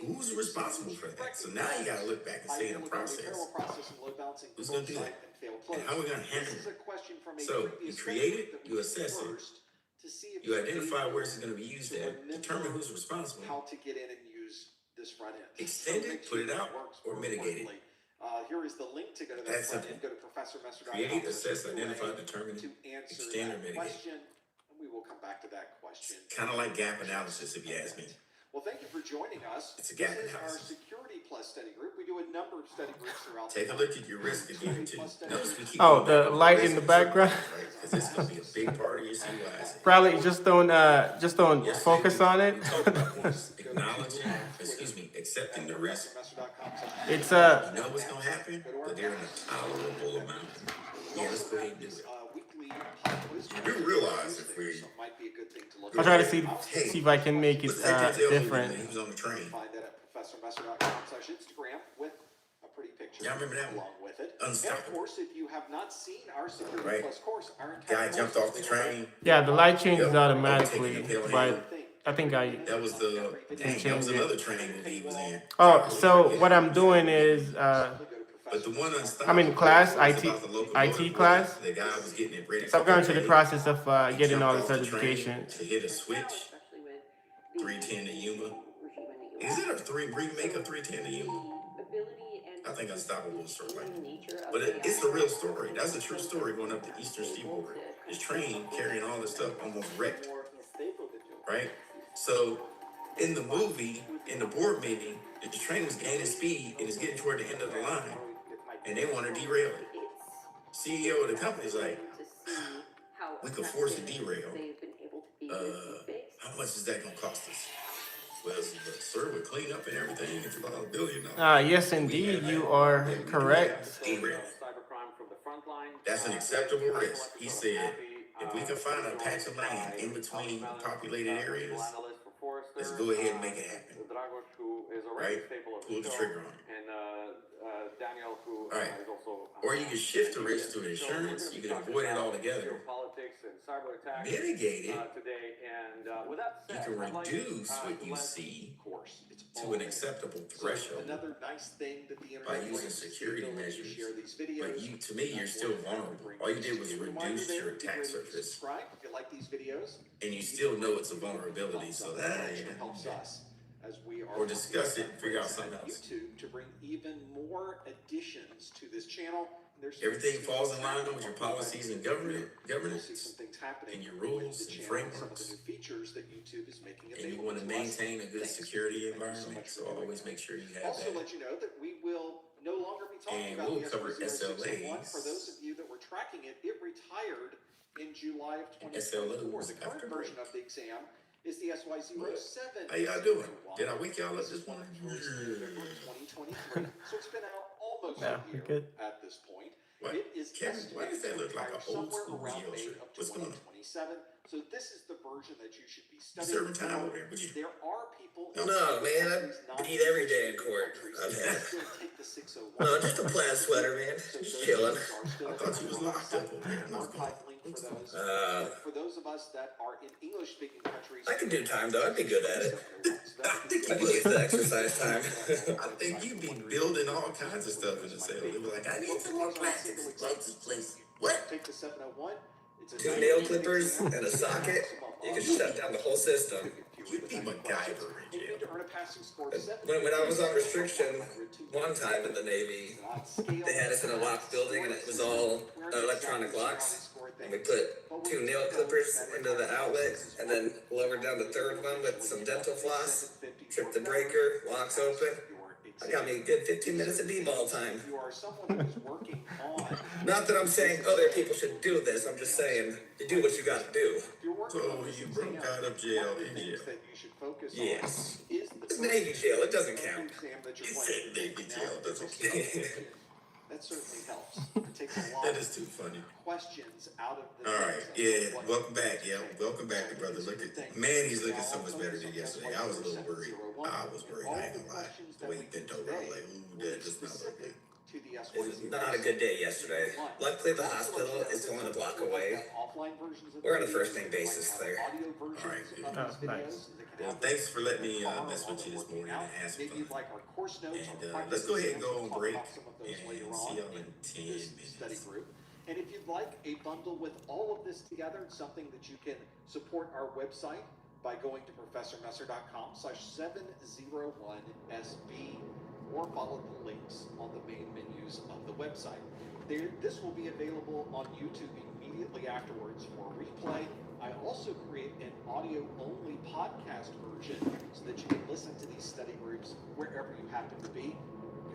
Who's responsible for that? So now you got to look back and say in the process, who's going to do that? And how are we going to handle it? So you create it, you assess it, you identify where it's going to be used at, determine who's responsible, how to get in and use this front end. extend it, put it out, or mitigate it. Here is the link to go to that That's front simple. end. Go to professormesser.com. Create, assess, identify, determine, to answer extend, or that mitigate. question. And We will come back to that question. Kind of like gap analysis, if you ask me. Well, thank you for joining us. It's a gap This is our analysis. Security Plus study group. We do a number of study groups throughout Take the a month. look at your risk again, too. Notice we keep Oh, going the back to light risk in the and background. right? Because this is going to be a big part of your CYS. Probably just don't focus on it. We talked about this, accepting the risk. It's You know what's going to happen? But they're in a tolerable amount. Yeah, let's go ahead and do it. You do realize if we... I'll try to see if I can make it Let's take that different. He was on the train. Find that at professormesser.com/Instagram with a pretty picture. Y'all remember that one? Along with it. Unstoppable. And of course, if you have not seen our Security Right. Plus course, our entire Guy course jumped is off the available. train. Yeah, the light changes Yep. automatically, Taking a pill but I think I. That was the... Dang, that was another train movie he was in. Oh, so what I'm doing is But the one I'm in class, was IT about the locomotive IT where class. The guy was getting it ready. So I'm for going through the train. process of He getting all the jumped off train certifications. to hit a switch. 310 to Yuma. Is it a 3 remake of 310 to Yuma? I think Unstoppable is sort of like it. But it's a real story. That's a true story going up the Eastern Seaboard. This train carrying all this stuff almost wrecked. Right? So in the movie, in the board meeting, the train was gaining speed and it's getting toward the end of the line. And they want to derail it. CEO of the company is like, we could force a derail. How much is that going to cost us? Well, sir, with cleanup and everything, it's about $1 billion. Yes, indeed, you are correct. Derail. That's an acceptable risk. He said, if we can find a patch of land in between populated areas, let's go ahead and make it happen. Right? Pull the trigger on it. All right. Or you can shift the risk to insurance. You can avoid it altogether. Mitigate it. You can reduce what you see to an acceptable threshold Another nice thing that the by internet using brings is security the ability to measures. share these videos. But you, to me, you're still vulnerable. All you did was reduce your attack surface, Subscribe if you like these videos. and you still know it's a vulnerability. So that helps us as we are or discuss it and figure out something else. YouTube to bring even more additions to this channel. There's Everything falls in line with your policies and governance, You'll see some things happening and your with rules the and channel, frameworks. some of the new features that YouTube is making and you available want to to us. maintain a good Thanks. security Thank you so environment. much So for doing always that. make sure you have Also, that. let you know that we will no longer be talking And about we'll the cover SY0601. SLAs. For those of you that were tracking it, it retired in July of And 2024. SLOs The current after version break. of the exam is the SY07. How y'all doing? Did I wake y'all up this morning? 2023. So it's been out almost Yeah, a year good. at this point. What? It is Kevin, why does that look like an estimated old somewhere school around Geo May shirt? of What's going on? 2027. So this is the version that you should be You studying. serving time over there? What you? There are people. No, man, I beat every day in court. I've had. No, just a plaid sweater, man. Just chilling. I thought you was locked up over there. What's going on? For those of us that are in English-speaking countries, I can do time though. I'd be good at it. I think I you can use would. the exercise time. I think you'd be building all kinds of stuff in the cell. They'd be like, I need some more plastics. Please. What? take the 701. It's a 2 nail clippers and a socket. You can shut down the whole system. You'd be MacGyver in jail. When I was on restriction one time in the Navy, they had us in a locked building and it was all electronic locks. And we put 2 nail clippers into the outlet and then lowered down the third one with some dental floss, tripped the breaker, locks open. I got me a good 15 minutes of D-ball time. You are someone who is working on. Not that I'm saying other people should do this, I'm just saying you do what you gotta do. So you broke out of jail in jail. Yes. It's Navy jail, it doesn't count. You said Navy jail doesn't count. That certainly helps. It takes a lot That is too funny. of questions out of the. All right, yeah, welcome back. Yeah, welcome back, brother. Look at man, he's looking so much better than yesterday. I was a little worried. I was worried. I ain't gonna lie. The way he bent over, I was like, ooh, that does not look good. It was not a good day yesterday. Luckily, the hospital is only a block away. We're on a first-name basis there. All right, good. Oh, nice. Well, thanks for letting me mess with you this morning and have some fun. And let's go ahead and go on break and see y'all in 10 minutes. And if you'd like a bundle with all of this together, it's something that you can support our website by going to professormesser.com/701SB or follow the links on the main menus of the website. This will be available on YouTube immediately afterwards for replay I also create an audio-only podcast version so that you can listen to these study groups wherever you happen to be.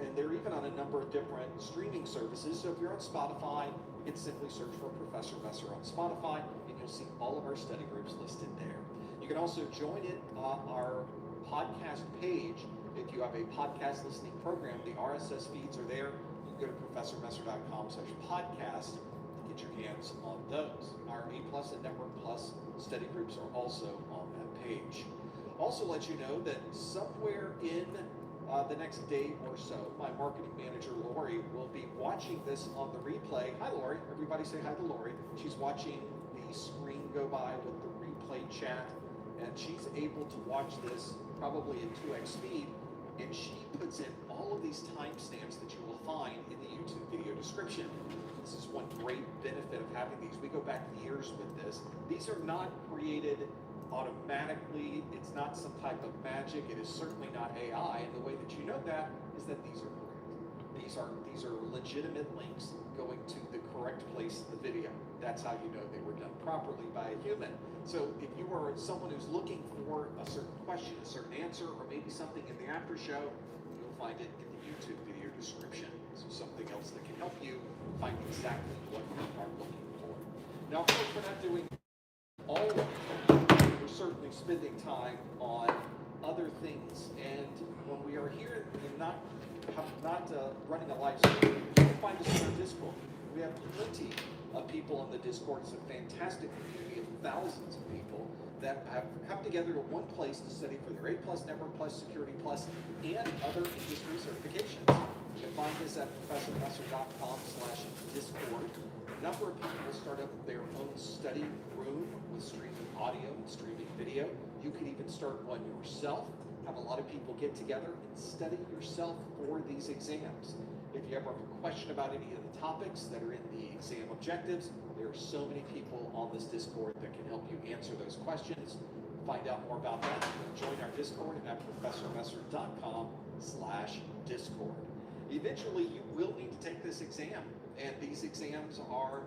And they're even on a number of different streaming services. So if you're on Spotify, you can simply search for Professor Messer on Spotify, and you'll see all of our study groups listed there. You can also join in our podcast page. If you have a podcast listening program, the RSS feeds are there. You can go to professormesser.com/podcast to get your hands on those. Our A+ and Network Plus study groups are also on that page. Also let you know that somewhere in the next day or so, my marketing manager, Lori, will be watching this on the replay. Hi, Lori. Everybody say hi to Lori. She's watching the screen go by with the replay chat, and she's able to watch this probably at 2x speed, and she puts in all of these timestamps that you will find in the YouTube video description. This is one great benefit of having these. We go back years with this. These are not created automatically. It's not some type of magic. It is certainly not AI. And the way that you know that is that these are correct. These are legitimate links going to the correct place in the video. That's how you know they were done properly by a human. So if you are someone who's looking for a certain question, a certain answer, or maybe something in the after show, you'll find it in the YouTube video description. So something else that can help you find exactly what you are looking for. Now, of course, we're not doing all of it. We're certainly spending time on other things. And when we are here and not running a live stream, you can find us on our Discord. We have plenty of people on the Discord. It's a fantastic community of thousands of people that have come together to one place to study for their A+, Network Plus, Security Plus, and other industry certifications. You can find us at professormesser.com/Discord. A number of people start up their own study room with streaming audio and streaming video. You could even start one yourself. Have a lot of people get together and study yourself for these exams. If you ever have a question about any of the topics that are in the exam objectives, there are so many people on this Discord that can help you answer those questions. Find out more about that. Join our Discord at professormesser.com/Discord. Eventually, you will need to take this exam, and these exams are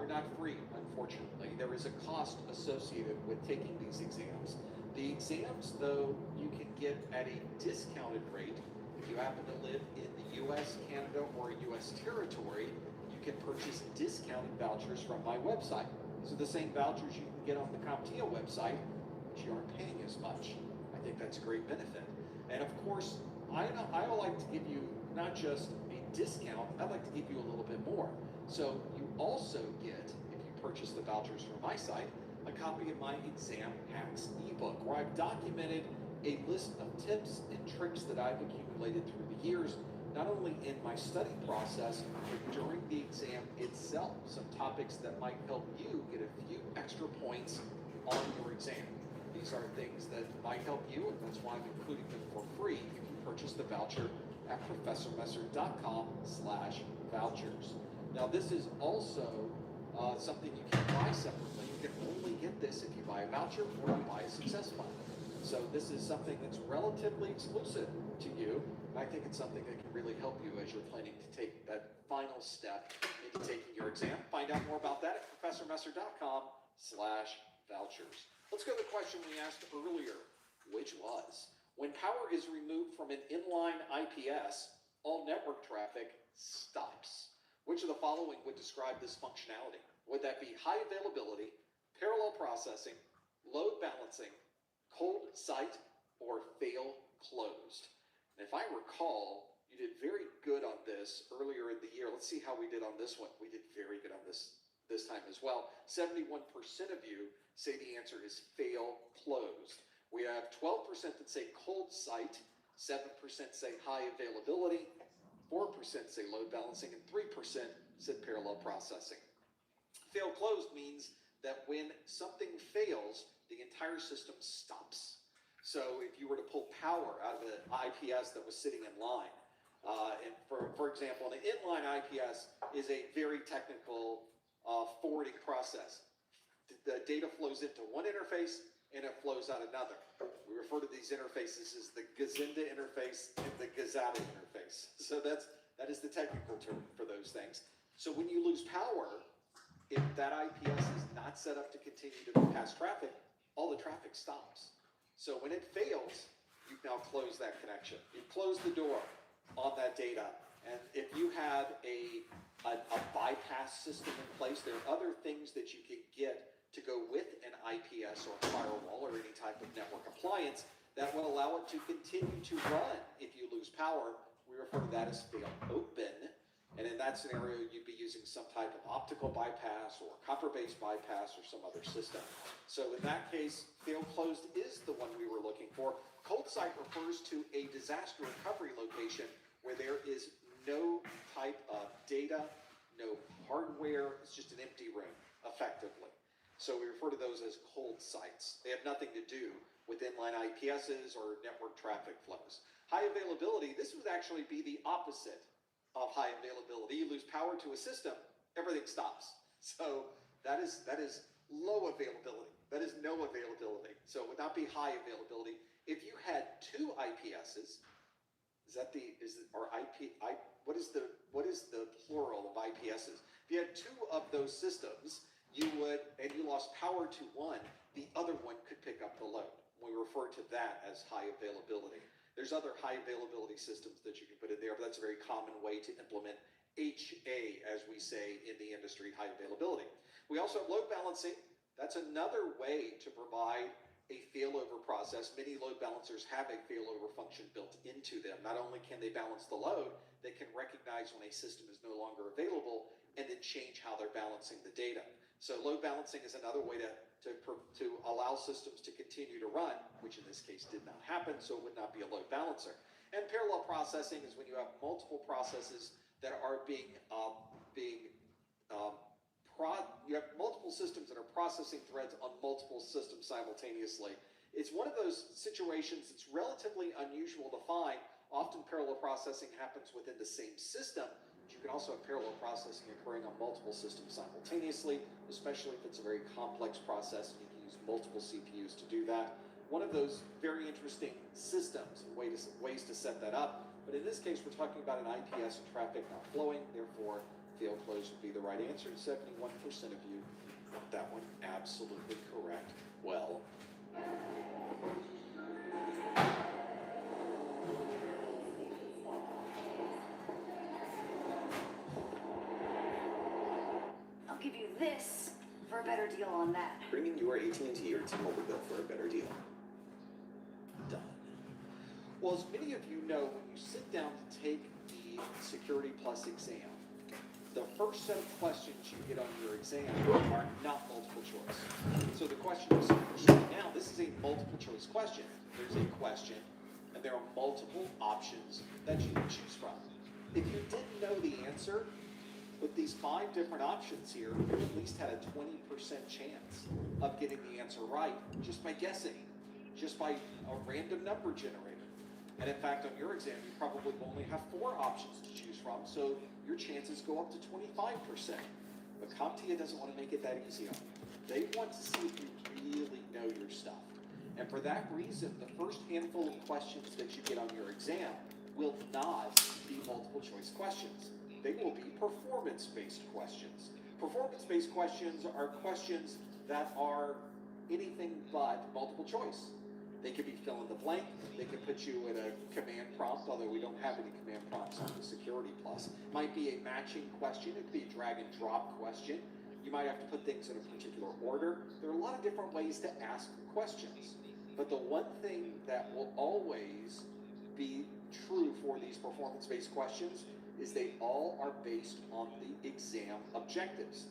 not free, unfortunately. There is a cost associated with taking these exams. The exams, though, you can get at a discounted rate. If you happen to live in the U.S., Canada, or U.S. territory, you can purchase discounted vouchers from my website. These are the same vouchers you can get on the CompTIA website, but you aren't paying as much. I think that's a great benefit. And of course, I like to give you not just a discount, I'd like to give you a little bit more. So you also get, if you purchase the vouchers from my site, a copy of my Exam Hacks ebook, where I've documented a list of tips and tricks that I've accumulated through the years, not only in my study process, but during the exam itself. Some topics that might help you get a few extra points on your exam. These are things that might help you, and that's why I'm including them for free if you purchase the voucher at professormesser.com/vouchers. Now, this is also something you can buy separately. You can only get this if you buy a voucher or you buy a success fund. So this is something that's relatively exclusive to you, and I think it's something that can really help you as you're planning to take that final step into taking your exam. Find out more about that at professormesser.com/vouchers. Let's go to the question we asked earlier, which was, when power is removed from an inline IPS, all network traffic stops. Which of the following would describe this functionality? Would that be high availability, parallel processing, load balancing, cold site, or fail closed? And if I recall, you did very good on this earlier in the year. Let's see how we did on this one. We did very good on this time as well. 71% of you say the answer is fail closed. We have 12% that say cold site, 7% say high availability, 4% say load balancing, and 3% said parallel processing. Fail closed means that when something fails, the entire system stops. So if you were to pull power out of an IPS that was sitting in line, and for example, an inline IPS is a very technical forwarding process. The data flows into one interface and it flows out another. We refer to these interfaces as the Gazinda interface and the Gazada interface. So that is the technical term for those things. So when you lose power, if that IPS is not set up to continue to pass traffic, all the traffic stops. So when it fails, you've now closed that connection. You've closed the door on that data. And if you have a bypass system in place, there are other things that you can get to go with an IPS or firewall or any type of network appliance that will allow it to continue to run if you lose power. We refer to that as fail open. And in that scenario, you'd be using some type of optical bypass or copper-based bypass or some other system. So in that case, fail closed is the one we were looking for. Cold site refers to a disaster recovery location where there is no type of data, no hardware. It's just an empty room, effectively. So we refer to those as cold sites. They have nothing to do with inline IPSs or network traffic flows. High availability, this would actually be the opposite of high availability. You lose power to a system, everything stops. So that is low availability. That is no availability. So it would not be high availability. If you had two IPSs, what is the plural of IPSs? If you had two of those systems, you lost power to one, the other one could pick up the load. We refer to that as high availability. There's other high availability systems that you can put in there, but that's a very common way to implement HA, as we say in the industry, high availability. We also have load balancing. That's another way to provide a failover process. Many load balancers have a failover function built into them. Not only can they balance the load, they can recognize when a system is no longer available and then change how they're balancing the data. So load balancing is another way to allow systems to continue to run, which in this case did not happen, so it would not be a load balancer. And parallel processing is when you have multiple processes that are you have multiple systems that are processing threads on multiple systems simultaneously. It's one of those situations that's relatively unusual to find. Often parallel processing happens within the same system. You can also have parallel processing occurring on multiple systems simultaneously, especially if it's a very complex process and you can use multiple CPUs to do that. One of those very interesting systems and ways to set that up. But in this case, we're talking about an IPS and traffic not flowing, therefore fail close would be the right answer. 71% of you got that one absolutely correct. Well, I'll give you this for a better deal on that. bring in your AT&T or T-Mobile bill for a better deal. Done. Well, as many of you know, when you sit down to take the Security Plus exam, the first set of questions you get on your exam are not multiple choice. So the question is, now this is a multiple choice question. There's a question, and there are multiple options that you can choose from. If you didn't know the answer, with these 5 different options here, you at least had a 20% chance of getting the answer right just by guessing, just by a random number generator. And in fact, on your exam, you probably only have 4 options to choose from, so your chances go up to 25%. But CompTIA doesn't want to make it that easy on you. They want to see if you really know your stuff. And for that reason, the first handful of questions that you get on your exam will not be multiple choice questions. They will be performance-based questions. Performance-based questions are questions that are anything but multiple choice. They could be fill in the blank. They could put you in a command prompt, although we don't have any command prompts on the Security Plus. It might be a matching question. It could be a drag and drop question. You might have to put things in a particular order. There are a lot of different ways to ask questions. But the one thing that will always be true for these performance-based questions is they all are based on the exam objectives.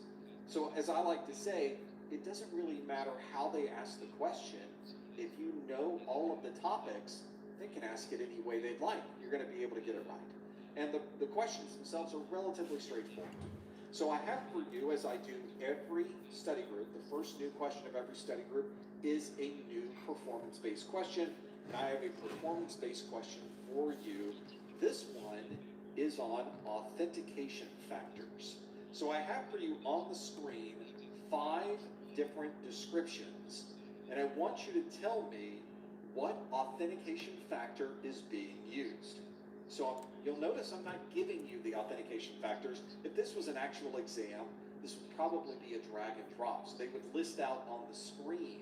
So as I like to say, it doesn't really matter how they ask the question. If you know all of the topics, they can ask it any way they'd like. You're going to be able to get it right. And the questions themselves are relatively straightforward. So I have for you, as I do every study group, the first new question of every study group is a new performance-based question. And I have a performance-based question for you. This one is on authentication factors. So I have for you on the screen 5 different descriptions, and I want you to tell me what authentication factor is being used. So you'll notice I'm not giving you the authentication factors. If this was an actual exam, this would probably be a drag and drop. So they would list out on the screen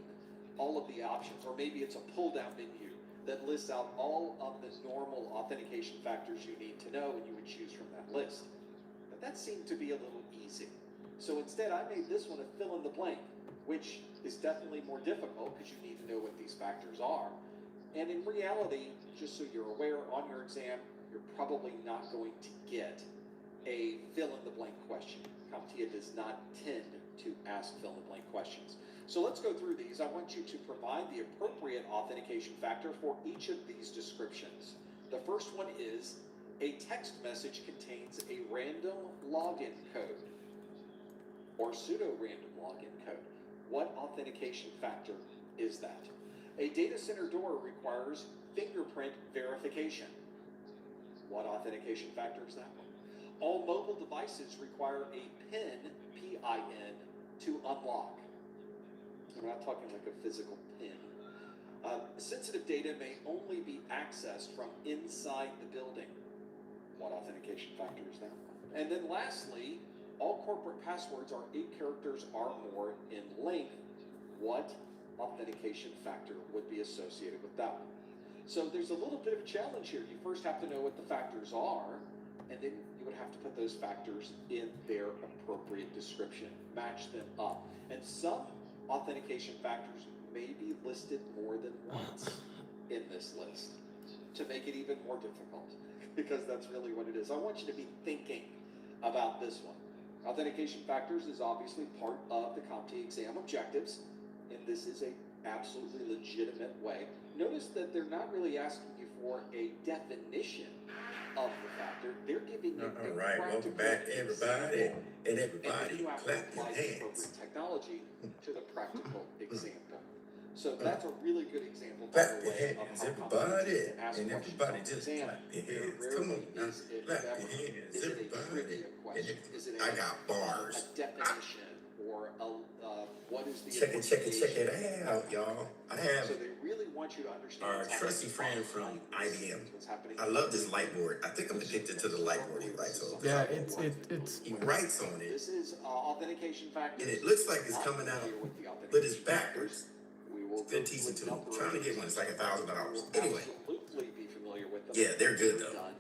all of the options, or maybe it's a pull-down menu that lists out all of the normal authentication factors you need to know, and you would choose from that list. But that seemed to be a little easy. So instead, I made this one a fill in the blank, which is definitely more difficult because you need to know what these factors are. And in reality, just so you're aware, on your exam, you're probably not going to get a fill in the blank question. CompTIA does not tend to ask fill in the blank questions. So let's go through these. I want you to provide the appropriate authentication factor for each of these descriptions. The first one is a text message contains a random login code or pseudo-random login code. What authentication factor is that? A data center door requires fingerprint verification. What authentication factor is that one? All mobile devices require a PIN, P-I-N, to unlock. We're not talking like a physical PIN. Sensitive data may only be accessed from inside the building. What authentication factor is that one? And then lastly, all corporate passwords are 8 characters or more in length. What authentication factor would be associated with that one? So there's a little bit of a challenge here. You first have to know what the factors are, and then you would have to put those factors in their appropriate description, match them up. And some authentication factors may be listed more than once in this list to make it even more difficult, because that's really what it is. I want you to be thinking about this one. Authentication factors is obviously part of the CompTIA exam objectives, and this is a absolutely legitimate way. Notice that they're not really asking you for a definition of the factor. They're giving you All right, welcome back, everybody. And everybody, you have to clap your apply the hands. appropriate technology to the practical example. So that's a really good example, by Clap the your way, of hands, how everybody. CompTIA ask And questions everybody on the just exam. clap your Very hands. Come rarely on now. is it Clap ever- your hands, is it a everybody. trivia question? Is it a, I got bars. a definition or a, what is the Check it abbreviation? out, y'all. I So have they really want you to understand our what's trusty happening friend from behind the scenes, IBM. what's happening I love this light board. I think I'm addicted to the light board he writes on. Yeah, it's He writes on it, This is authentication factors. and it looks like it's Not coming out, familiar with the but it's authentication backwards. factors. We will Good go teaching through a tool. number Trying to of get these. one. It's like $1,000. We'll Anyway, absolutely be familiar with them. yeah, they're good though. Done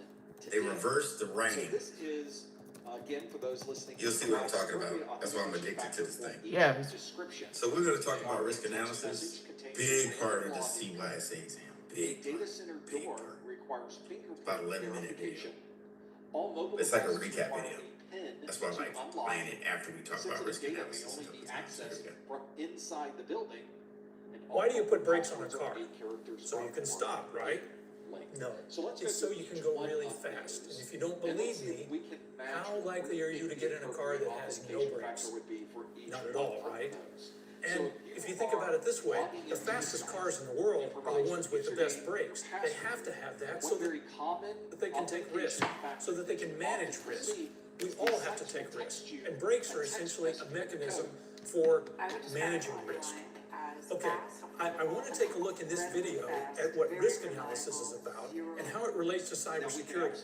They today. reverse the So writing. this is, again, for those listening. You'll see what I'm talking about. That's why I'm addicted to this thing. Yeah. Description. So we're going to talk about risk analysis. Big part of the CYSA exam. A Big data part. center Big door part. requires fingerprint About 11-minute verification. All mobile It's like a devices recap require video. a PIN That's why I to like unlock. playing it after we talk about Sensitive risk data may analysis. only be sometimes. accessed There we go. from inside the building. And Why do you put brakes on a passwords car? are 8 characters So or you can more stop, right? length. No, So let's it's go so through you can each go one really of fast. those. And if you don't And let's believe see if me, we can match how what likely we are you think to get in a car that appropriate has no authentication brakes? factor would be for each Not at one all, of right? those. And So if you think about it this way, the fastest cars in the world are the ones with the best brakes. They have to have that so that they can take risks, so that they can manage risk. We all have to take risks, and brakes are essentially a mechanism for managing risk. Okay, I want to take a look in this video at what risk analysis is about and how it relates to cybersecurity.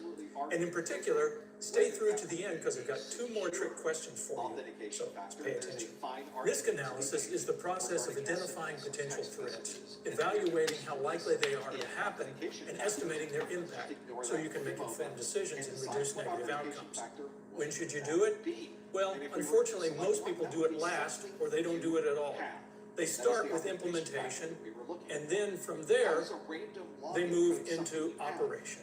And in particular, stay through to the end because I've got 2 more trick questions for you, so pay attention. Risk analysis is the process of identifying potential threats, evaluating how likely they are to happen, and estimating their impact so you can make informed decisions and reduce negative outcomes. When should you do it? Well, unfortunately, most people do it last or they don't do it at all. They start with implementation, and then from there, they move into operation.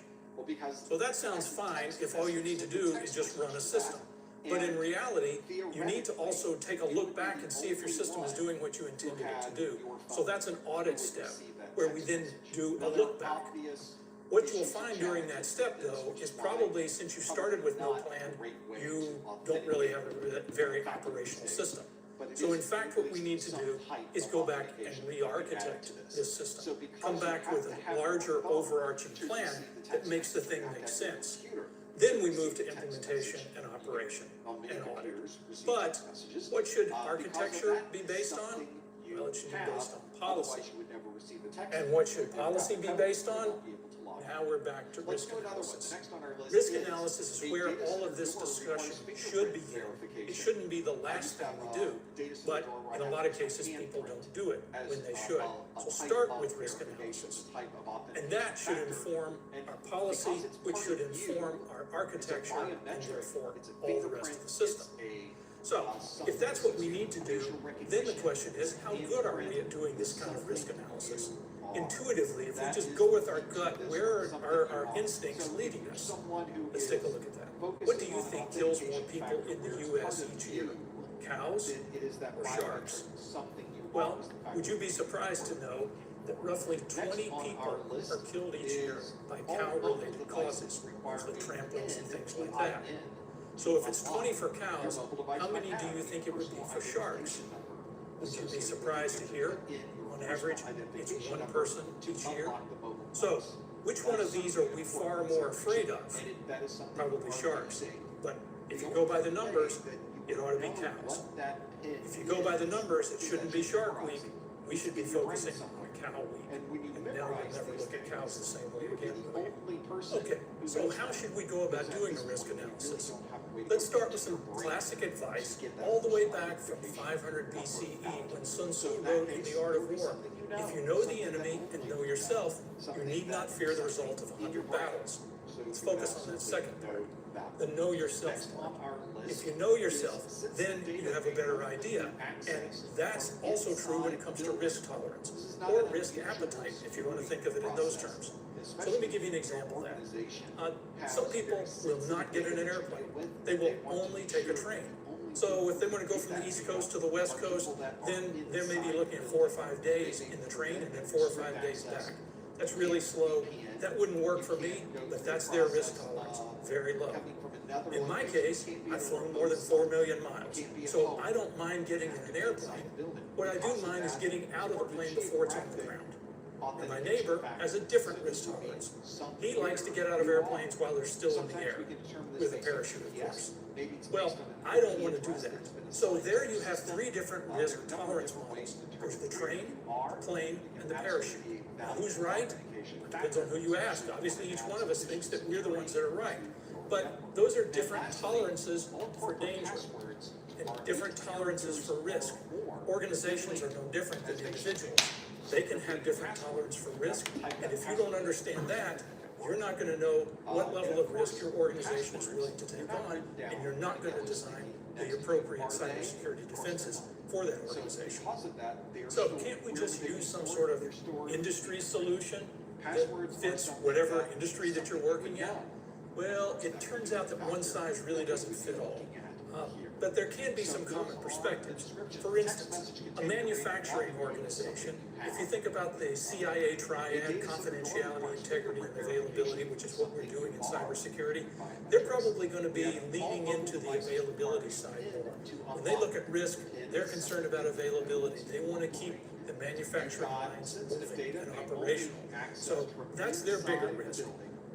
So that sounds fine if all you need to do is just run a system. But in reality, you need to also take a look back and see if your system is doing what you intended it to do. So that's an audit step, where we then do a look back. What you'll find during that step, though, is probably since you started with no plan, you don't really have a very operational system. So in fact, what we need to do is go back and re-architect this system. Come back with a larger overarching plan that makes the thing make sense. Then we move to implementation and operation and audit. But what should architecture be based on? Well, it should be based on policy. And what should policy be based on? now we're back to Let's risk do another one. analysis. The next on our list Risk is analysis a is where data all of center this door discussion requires should fingerprint begin. verification. It shouldn't be the last thing we do, but in a lot of cases, people don't do it when they should. So start with risk analysis. And that should inform our policy, which should inform our architecture, and therefore all the rest of the system. So, if that's what we need to do, then the question is, how good are we at doing this kind of risk analysis? Intuitively, if we just go with our gut, where are our instincts leading us? Let's take a look at that. What do you think kills more people in the US each year? Cows or sharks? Well, would you be surprised to know that roughly 20 people are killed each year by cow-related causes, mostly tramplings and things like that? So if it's 20 for cows, how many do you think it would be for sharks? Would you be surprised to hear, on average, it's one person each year? So, which one of these are we far more afraid of? Probably sharks. But if you go by the numbers, it ought to be cows. If you go by the numbers, it shouldn't be Shark Week. We should be focusing on Cow Week. And now you'll never look at cows the same way again. Okay, so how should we go about doing a risk analysis? Let's start with some classic advice all the way back from 500 BCE when Sun Tzu wrote in The Art of War. If you know the enemy and know yourself, you need not fear the result of 100 battles. Let's focus on that second part, the know yourself part. If you know yourself, then you have a better idea. And that's also true when it comes to risk tolerance, or risk appetite, if you want to think of it in those terms. So let me give you an example of that. Some people will not get in an airplane. They will only take a train. So if they want to go from the East Coast to the West Coast, then they may be looking at 4 or 5 days in the train and then 4 or 5 days back. That's really slow. That wouldn't work for me, but that's their risk tolerance, very low. In my case, I've flown more than 4 million miles, so I don't mind getting in an airplane. What I do mind is getting out of the plane before it's on the ground. And my neighbor has a different risk tolerance. He likes to get out of airplanes while they're still in the air, with a parachute, of course. Well, I don't want to do that. So there you have 3 different risk tolerance models. There's the train, the plane, and the parachute. Now, who's right? It depends on who you ask. Obviously, each one of us thinks that we're the ones that are right. But those are different tolerances for danger and different tolerances for risk. Organizations are no different than individuals. They can have different tolerance for risk, and if you don't understand that, you're not going to know what level of risk your organization is willing to take on, and you're not going to design the appropriate cybersecurity defenses for that organization. So can't we just use some sort of industry solution that fits whatever industry that you're working in? Well, it turns out that one size really doesn't fit all. But there can be some common perspectives. For instance, a manufacturing organization, if you think about the CIA triad, confidentiality, integrity, and availability, which is what we're doing in cybersecurity, they're probably going to be leaning into the availability side more. When they look at risk, they're concerned about availability. They want to keep the manufacturing lines moving and operational. So that's their bigger risk.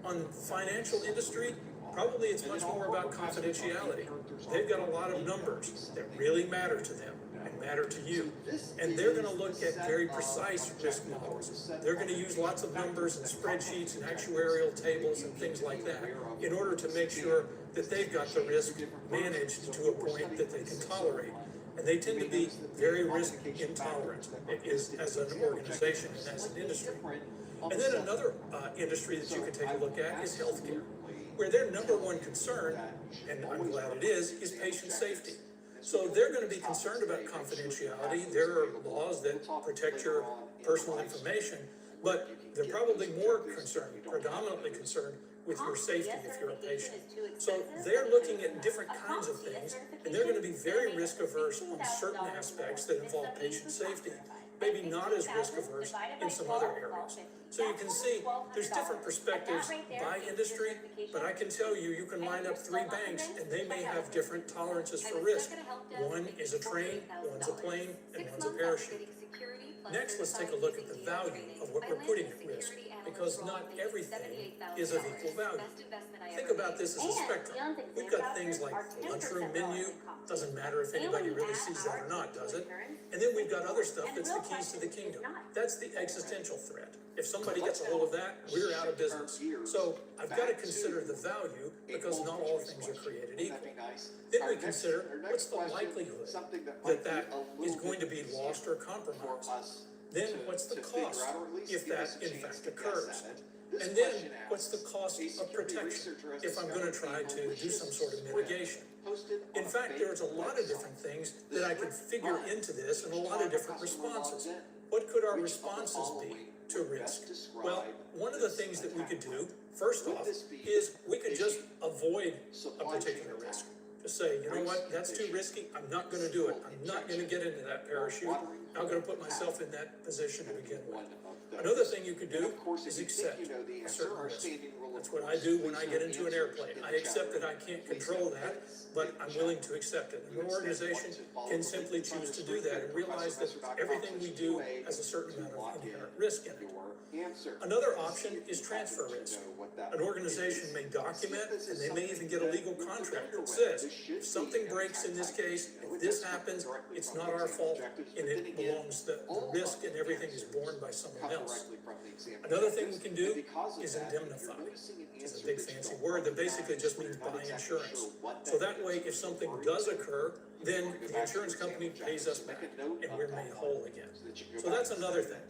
On financial industry, probably it's much more about confidentiality. They've got a lot of numbers that really matter to them and matter to you. And they're going to look at very precise risk models. They're going to use lots of numbers and spreadsheets and actuarial tables and things like that in order to make sure that they've got the risk managed to a point that they can tolerate. And they tend to be very risk intolerant as an organization and as an industry. And then another industry that you can take a look at is healthcare, where their number one concern, and I'm glad it is patient safety. So they're going to be concerned about confidentiality. There are laws that protect your personal information, but they're probably more concerned, predominantly concerned, with your safety if you're a patient. So they're looking at different kinds of things, and they're going to be very risk averse on certain aspects that involve patient safety, maybe not as risk averse in some other areas. So you can see there's different perspectives by industry, but I can tell you, you can line up 3 banks and they may have different tolerances for risk. One is a train, one's a plane, and one's a parachute. Next, let's take a look at the value of what we're putting at risk, because not everything is of equal value. Think about this as a spectrum. We've got things like the lunchroom menu. Doesn't matter if anybody really sees that or not, does it? And then we've got other stuff that's the keys to the kingdom. That's the existential threat. If somebody gets a hold of that, we're out of business. So I've got to consider the value because not all things are created equal. Then we consider what's the likelihood that that is going to be lost or compromised. Then what's the cost if that in fact occurs? And then what's the cost of protection if I'm going to try to do some sort of mitigation? In fact, there's a lot of different things that I could figure into this and a lot of different responses. What could our responses be to risk? Well, one of the things that we could do, first off, is we could just avoid a particular risk. Just say, you know what, that's too risky, I'm not going to do it. I'm not going to get into that parachute. I'm going to put myself in that position to begin with. Another thing you could do is accept a certain risk. That's what I do when I get into an airplane. I accept that I can't control that, but I'm willing to accept it. And an organization can simply choose to do that and realize that everything we do has a certain amount of inherent risk in it. Another option is transfer risk. An organization may document, and they may even get a legal contract that says, if something breaks in this case, if this happens, it's not our fault, and it belongs, the risk and everything is borne by someone else. Another thing we can do is indemnify. It's a big fancy word that basically just means buy insurance. So that way, if something does occur, then the insurance company pays us back, and we're made whole again. So that's another thing.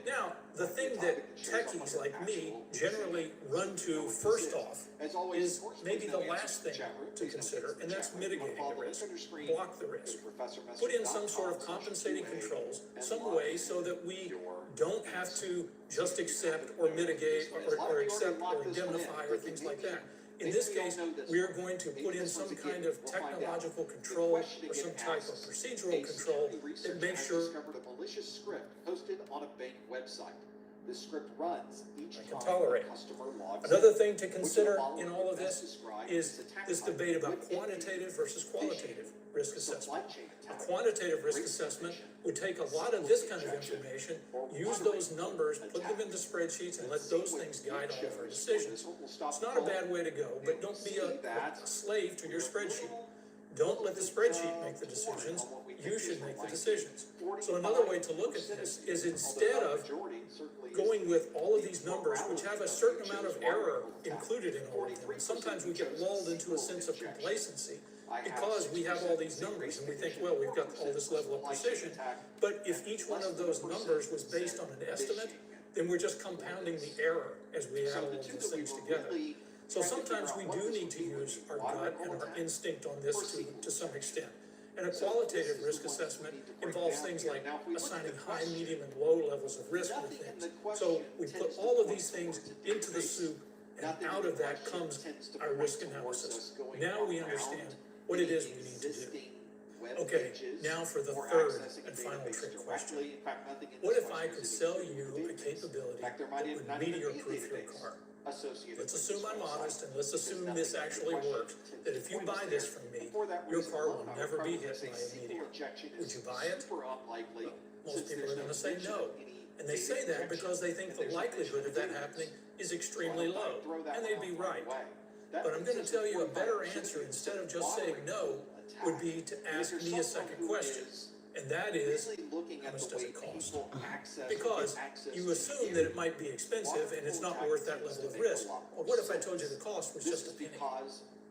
Now, the thing that techies like me generally run to first off is maybe the last thing to consider, and that's mitigating the risk, block the risk. Put in some sort of compensating controls, some way so that we don't have to just accept or mitigate or accept or indemnify or things like that. In this case, we are going to put in some kind of technological control or some type of procedural control that makes sure a malicious script posted on a bank website. This script runs each I can time tolerate. a customer logs Another in. thing to consider in all of this is this debate about quantitative versus qualitative risk assessment. A quantitative risk assessment would take a lot of this kind of information, use those numbers, put them into spreadsheets, and let those things guide all of our decisions. It's not a bad way to go, but don't be a slave to your spreadsheet. Don't let the spreadsheet make the decisions. You should make the decisions. So another way to look at this is instead of going with all of these numbers, which have a certain amount of error included in all of them, and sometimes we get lulled into a sense of complacency because we have all these numbers and we think, well, we've got all this level of precision. But if each one of those numbers was based on an estimate, then we're just compounding the error as we add all of these things together. So sometimes we do need to use our gut and our instinct on this to some extent. And a qualitative risk assessment involves things like assigning high, medium, and low levels of risk with things. So we put all of these things into the soup, and out of that comes our risk analysis. Now we understand what it is we need to do. Okay, now for the third and final trick question. What if I could sell you a capability that would meteor-proof your car? Let's assume I'm honest, and let's assume this actually works, that if you buy this from me, your car will never be hit by a meteor. Would you buy it? Well, most people are going to say no. And they say that because they think the likelihood of that happening is extremely low, and they'd be right. But I'm going to tell you a better answer, instead of just saying no, would be to ask me a second question. And that is, how much does it cost? Because you assume that it might be expensive and it's not worth that level of risk. Well, what if I told you the cost was just a penny?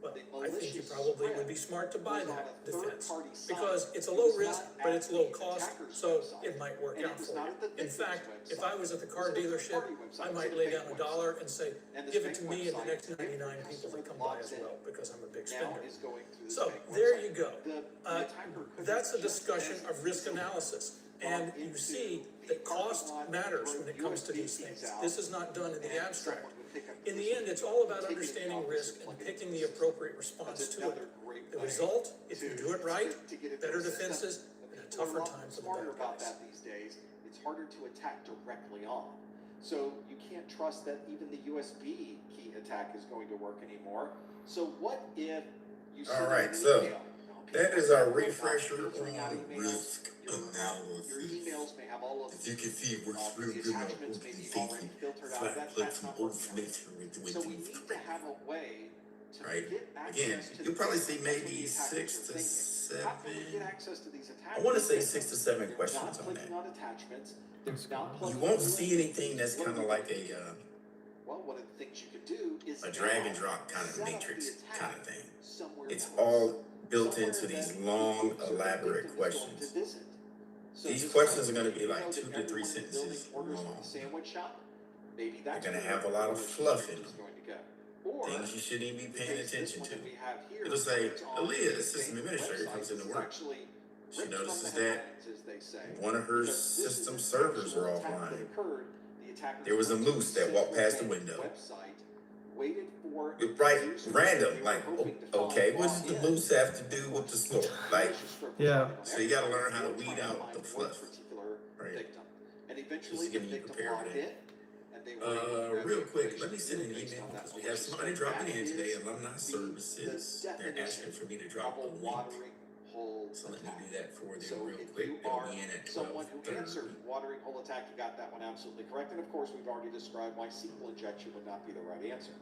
Well, I think you probably would be smart to buy that defense, because it's a low risk, but it's low cost, so it might work out for you. In fact, if I was at the car dealership, I might lay down $1 and say, give it to me and the next 99 people that come by as well, because I'm a big spender. So there you go. That's a discussion of risk analysis. And you see that cost matters when it comes to these things. This is not done in the abstract. In the end, it's all about understanding risk and picking the appropriate response to it. The result, if you do it right, better defenses and a tougher time for the bad guys. These days, it's harder to attack directly on. So you can't trust that even the USB key attack is going to work anymore. So what if you All right, so that is our refresher on risk analysis. As you can see, it works really good on OpenStation. Flat plug some old information with these right? Again, you'll probably see maybe 6 to 7. I want to say 6 to 7 questions on that. They're now You plugging won't into see it. anything that's kind of like Well, one of the things you could do is a drag and now drop kind of set up the matrix attack kind of thing. somewhere It's else. all built Somewhere into these that long, the user, the elaborate victim, is going to questions. visit. So These this questions is are going to be you know like that 2 to 3 everyone in the building sentences orders from long. the sandwich shop. Maybe They're that's going to where have a lot of the fluff in is them. going to go. Or Things you shouldn't even be in the paying case of this attention one to. that we have here, It'll say, it's on Aaliyah, the the system bank administrator, website. comes This into is work. actually She ripped from notices the that headlines, as they say. one of her Because this is system an servers actual are attack that offline. occurred. The attackers There was a went to moose that walked Central past the Bank window. website, waited for Right, users random, they were like, hoping to find okay, what does log the in. moose have to do with the store? Like, Yeah. so you got to learn how to weed out the fluff, particular right? victim. And eventually Just the getting you victim prepared for logged that. in, and they were able to grab Real the quick, let me information send an based email on that because we have malicious somebody code. dropping in That today, is alumni services. They're asking for me to drop of a a link. watering hole So let me attack. do that for them So real if quick. you They'll are be in at someone who 12:30. answered watering hole attack, you got that one absolutely correct. And of course, we've already described why SQL injection would not be the right answer.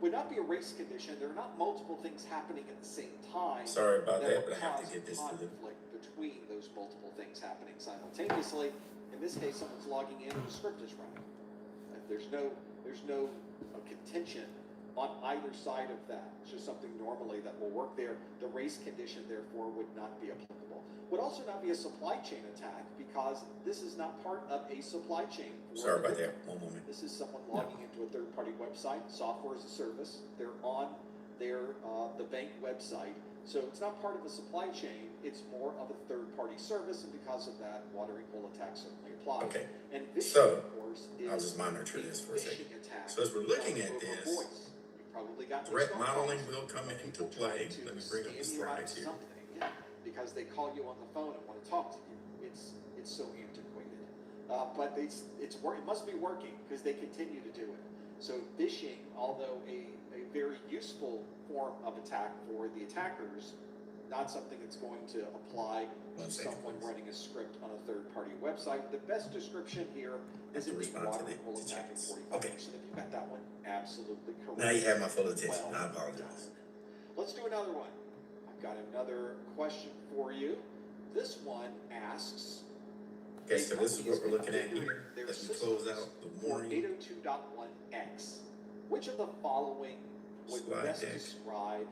Would not be a race condition. There are not multiple things happening at the same time. Sorry about that, will but I have to cause get this to them. conflict between those multiple things happening simultaneously. In this case, someone's logging in and the script is running. There's no contention on either side of that. It's just something normally that will work there. The race condition, therefore, would not be applicable. Would also not be a supply chain attack because this is not part of a supply chain. Sorry about that. One moment. This is someone logging into a third-party website, software as a service. They're on their the bank website. So it's not part of a supply chain. It's more of a third-party service, and because of that, watering hole attack certainly applies. Okay. And phishing, So, of course, is I'll just monitor this for a second. phishing attack So as we're looking at over this, voice. You've probably got threat those phone modeling calls will come where into people try play. to Let me bring up the scam you out of slides here. something because they call you on the phone and want to talk to you. It's so antiquated, but it must be working because they continue to do it. So phishing, although a very useful form of attack for the attackers, not something that's going to apply to someone running a script on a third-party website. The best description here is in the watering hole attack in 45%. Okay. If you got that one, absolutely correct. Now you have my full attention. Well I apologize. Let's do another one. I've got another question for you. This one asks. Okay, so this is what we're looking at here. As we close out the morning 802.1x. Which of the following would slide best deck. describe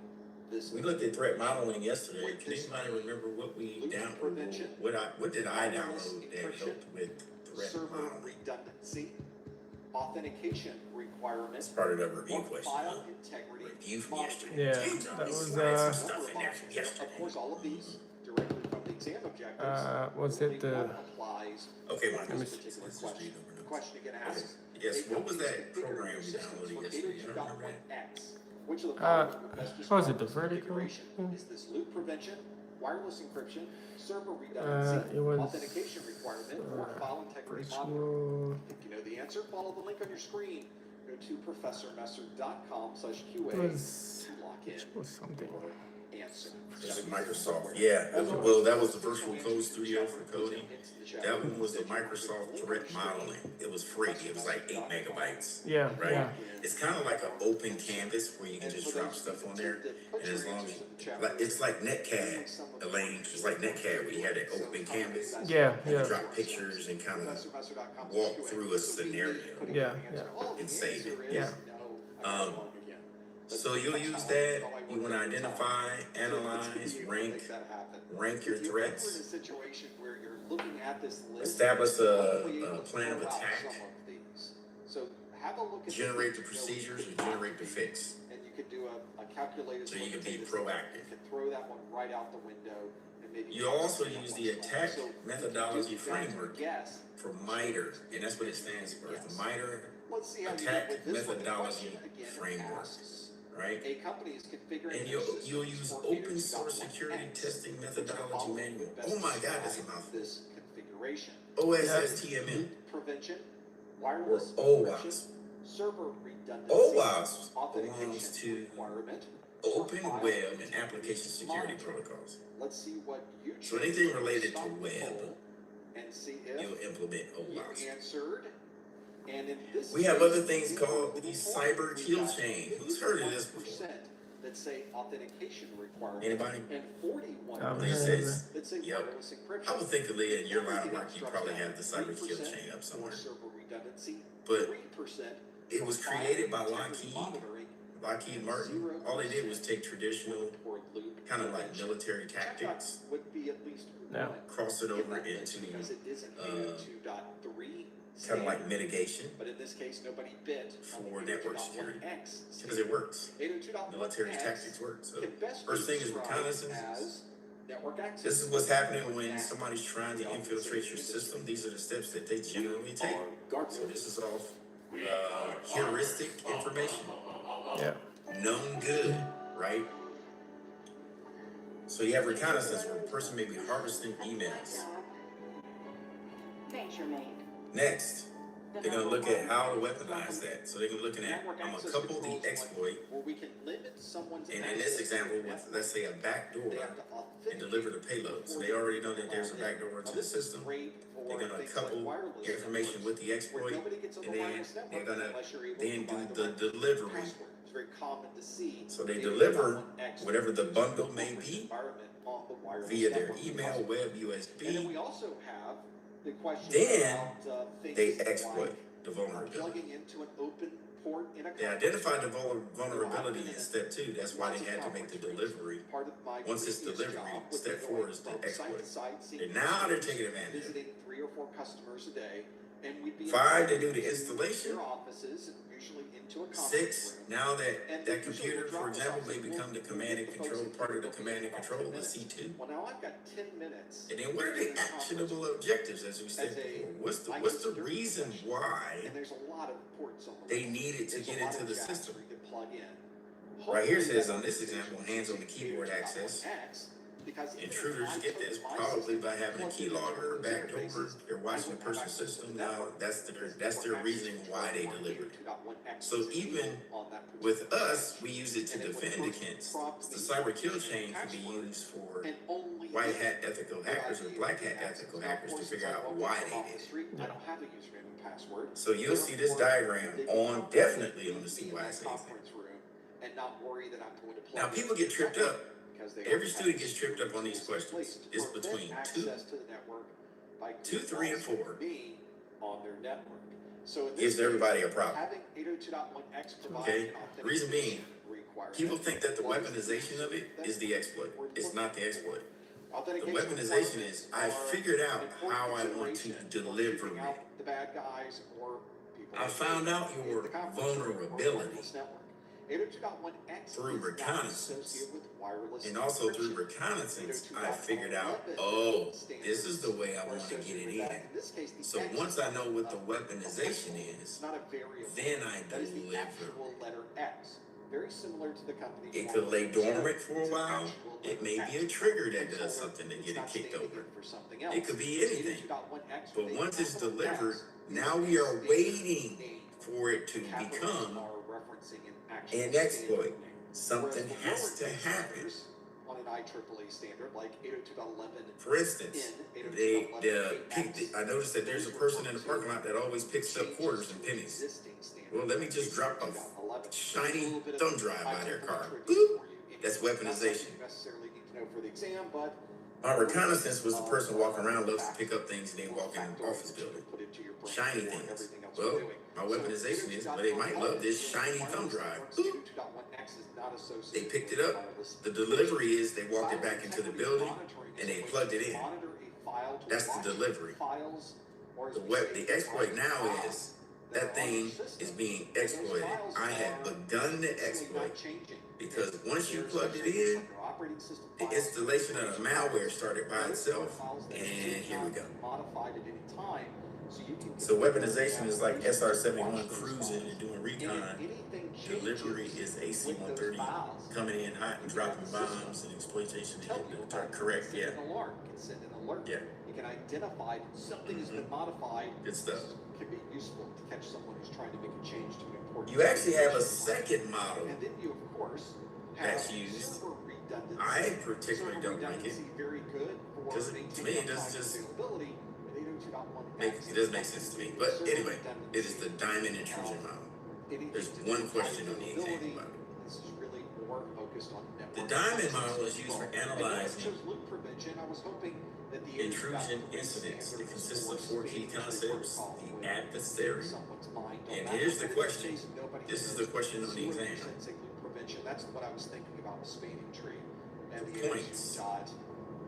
this? We looked at threat modeling yesterday. Can anybody remember what we downloaded? What did I download that helped with threat server modeling? redundancy, authentication requirements, It's part of the review or question. file integrity. Review from monitoring. yesterday. Yeah, that was Some stuff in there from Of yesterday. course, all of these directly from the exam objectives. was only it the- one applies Okay, to Michael. this Let's particular just question. read over The them. question again asks. Yes, a what was company's that configuring program their we systems downloaded for yesterday? I don't remember it. 802.1x. Which of the Uh, following would best was describe it the this vertical configuration? thing? Is this loop prevention, wireless encryption, server redundancy, it was authentication requirement, or file integrity monitoring? virtual. If you know the answer, follow the link on your screen. Go to professormesser.com/QA It was to lock in virtual something. your answer. This is Microsoft. Yeah, well, that was the virtual code studio for coding. That one was the Microsoft threat modeling. It was free. It was like 8 megabytes. Yeah, Right? yeah. It's kind of like an open canvas where you can just drop stuff on there. And as long as it's like Netcad, Elaine. It's like Netcad where you have that open canvas. Yeah, You yeah. drop pictures and kind of walk through a scenario Yeah, yeah. and save it. Yeah. So you'll use that. You want to identify, analyze, rank your threats, establish a plan of attack, generate the procedures, and generate the fix. And you could do a calculated. So you can be You proactive. could throw that one right out the window and maybe. You also use the attack So, methodology if you guys framework guess, for MITRE, and that's what it stands for. The MITRE let's see how you attack did with this one. The methodology question again framework, asks, right? a company is configuring. And their systems you'll use for open source 802.1x, security testing which methodology follow manual. best Oh my God, that's a describe mouthful. This configuration. OSSTMN Prevention, or wireless OWASP. encryption, server redundancy, OWASP belongs authentication to requirement, Open file Web and Application Security monitoring. Protocols. Let's see what you So chose. anything related to Stop the web, poll and see if You'll implement you OWASP. answered. And in this We have case, other things we called were the moving cyber forward. kill We got chain. Who's heard of this before? 51%. that say authentication requirement. Anybody? And 41 This is, that say yep. wireless encryption. I would think, Aaliyah, in your line of Everything work, else you drops probably down. have the cyber kill 3% chain up somewhere. for server redundancy. But 3% it was for created by file integrity Lockheed monitoring, Martin. All they did was take traditional, toward loop kind of like prevention. military tactics, Would be at least Yeah. one cross it in over that list into because it is an 802.3 kind of like standard. mitigation But in this case, nobody bit on for the network security. 802.1x Because it works. 802.1x Military tactics work. So can best first be thing is described reconnaissance. as network access. This is what's happening when somebody's trying to infiltrate your system. These are the steps that they generally take. So this is all heuristic information. Yeah. Known good, right? So you have reconnaissance where a person may be harvesting emails. Next, they're going to look at how to weaponize that. So they're going to be looking at, I'm going to couple the exploit, where we can limit someone's and in this example, with, let's say, a backdoor, and deliver the payload. So they already know that there's a backdoor to the system. They're going to couple information with the exploit, and then they're going to then do the delivery. It's very common to see. So they deliver whatever the bundle may be via their email, web, And then USB. we also have the question Then about things they like exploit the vulnerability. plugging into an open port in a They identified the vulnerability in step 2. That's why they had to make the delivery. part of my Once it's previous delivery, job was step going 4 is the from site exploit. to site, seeing And now they're customers, taking advantage of it. visiting 3 or 4 customers a day, and we'd be 5, they do invited the to installation. their offices, and usually into a conference 6, room. now And that usually computer, we'll drop for us example, off, may so become the we'll command and get the folks control, in part of the about command and 10 control, the minutes. C2. Well, now I've got 10 minutes. And then what are the actionable objectives, as we said before? What's the reason why And there's a lot of ports on the they list. needed to There's get a lot into of the jacks system? where you can plug in. Right here it Hopefully says that on this decision example, was hands on the using keyboard 802.1x, access. because even if Intruders I get took this my probably system by having a plugged it into keylogger or one of those backdoor. interfaces, They're watching the I wouldn't have person's access to system. the Now network. that's their reasoning why they delivered. So even with us, we use it to defend against. The cyber kill chain can be used for white hat ethical hackers or black hat ethical hackers to figure out why they did it. I don't have a username and password. So you'll see this diagram on definitely on the CYSA. And not worry that I'm going to plug Now people get tripped up. because they Every don't student have gets tripped up on these questions. It's or between access to the network by 2, 3, and 4. me on their network. So in this Gives case, everybody a problem. having 802.1x provide Okay? an Reason being, requirement. people think that the weaponization of it is the exploit. It's not the exploit. The Authentication weaponization is I are figured out important how I want to consideration for deliver keeping it. out the bad guys or people I like found me out in your the conference room or vulnerability wireless network. 802.1x through is not reconnaissance. associated with wireless And also through encryption. reconnaissance, I figured out, oh, this is the way I want to get it in. So once I know what the weaponization is, It's not a variable. then I That is the deliver. actual letter X. Very similar to the company. It could lay dormant for a while. It may be a trigger that does something to get it kicked over. It could be anything. But once it's delivered, now we are waiting for it to become an exploit. Something has to happen. On an IEEE standard like 802.11. For instance, I noticed that there's a person in the parking lot that always picks up quarters and pennies. Well, let me just drop a shiny thumb drive by their car. Boop. That's weaponization. My reconnaissance was the person walking around loves to pick up things and then walk in an office building. Shiny things. Well, my weaponization is, well, they might love this shiny thumb drive. Boop. They picked it up. The delivery is they walked it back into the building and they plugged it in. That's the delivery. The exploit now is that thing is being exploited. I have begun the exploit because once you plugged it in, the installation of the malware started by itself, and here we go. So weaponization is like SR-71 cruising and doing recon. Delivery is AC-130 coming in hot and dropping bombs and exploitation. Correct, yeah. Yeah. You can identify something has been modified. Good stuff. Can be useful to catch someone who's trying to make a change to an important. You actually have a second model And then you, of course, that's have used. server redundancy. I particularly don't like it. Very good for Because to me, it doesn't just availability. it doesn't make sense to me. But anyway, it is the diamond intrusion model. There's one question on the example about it. This is really more focused on network. The diamond model is used for analyzing Chose loop prevention. I was hoping that the intrusion incidents. It consists of 4 key concepts: the adversary. And here's the question. This is the question on the exam. That's what I was thinking about with spanning tree. And The the points. dot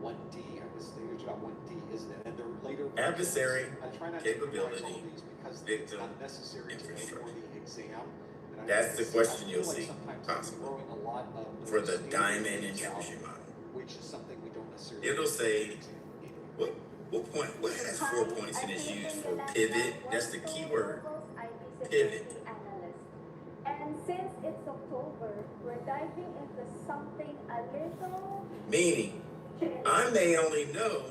1D. I was thinking about 1D, isn't it? And the later Adversary, I try not capability, to memorize all these because victim, it's unnecessary to infrastructure. for the exam. And I That's the feel question like you'll see sometimes possible throwing a lot of for the standard diamond things out, intrusion model. which is something we don't necessarily It'll say, anyway. what has 4 points and is used for pivot? That's the key word. Pivot. And since it's October, we're diving into something a little Meaning, I may only know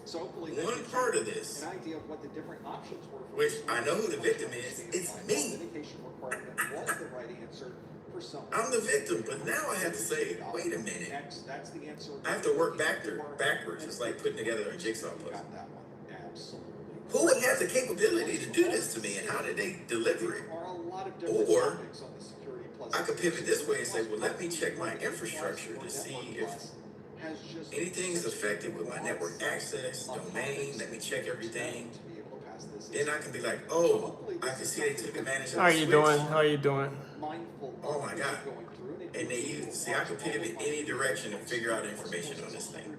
So hopefully that one gives part you of this, an idea of what the different options were for which this I know who the victim is. standard It's by me. authentication requirement was the right answer for someone. I'm the victim, but now I have to say, wait a minute. X, that's the answer. I have to work backwards. It's like putting together a jigsaw puzzle. Got that one. Absolutely. Who has the capability to do this to me, and how did they deliver it? There are a lot of different Or topics on the Security Plus. I could pivot this way and say, well, let me check my infrastructure to see if anything's affected with my network access, domain. Let me check everything. Then I can be like, oh, I can see they took advantage of the How are you switch. doing? How are you doing? Oh my God. And they use, see, I can pivot any direction and figure out information on this thing.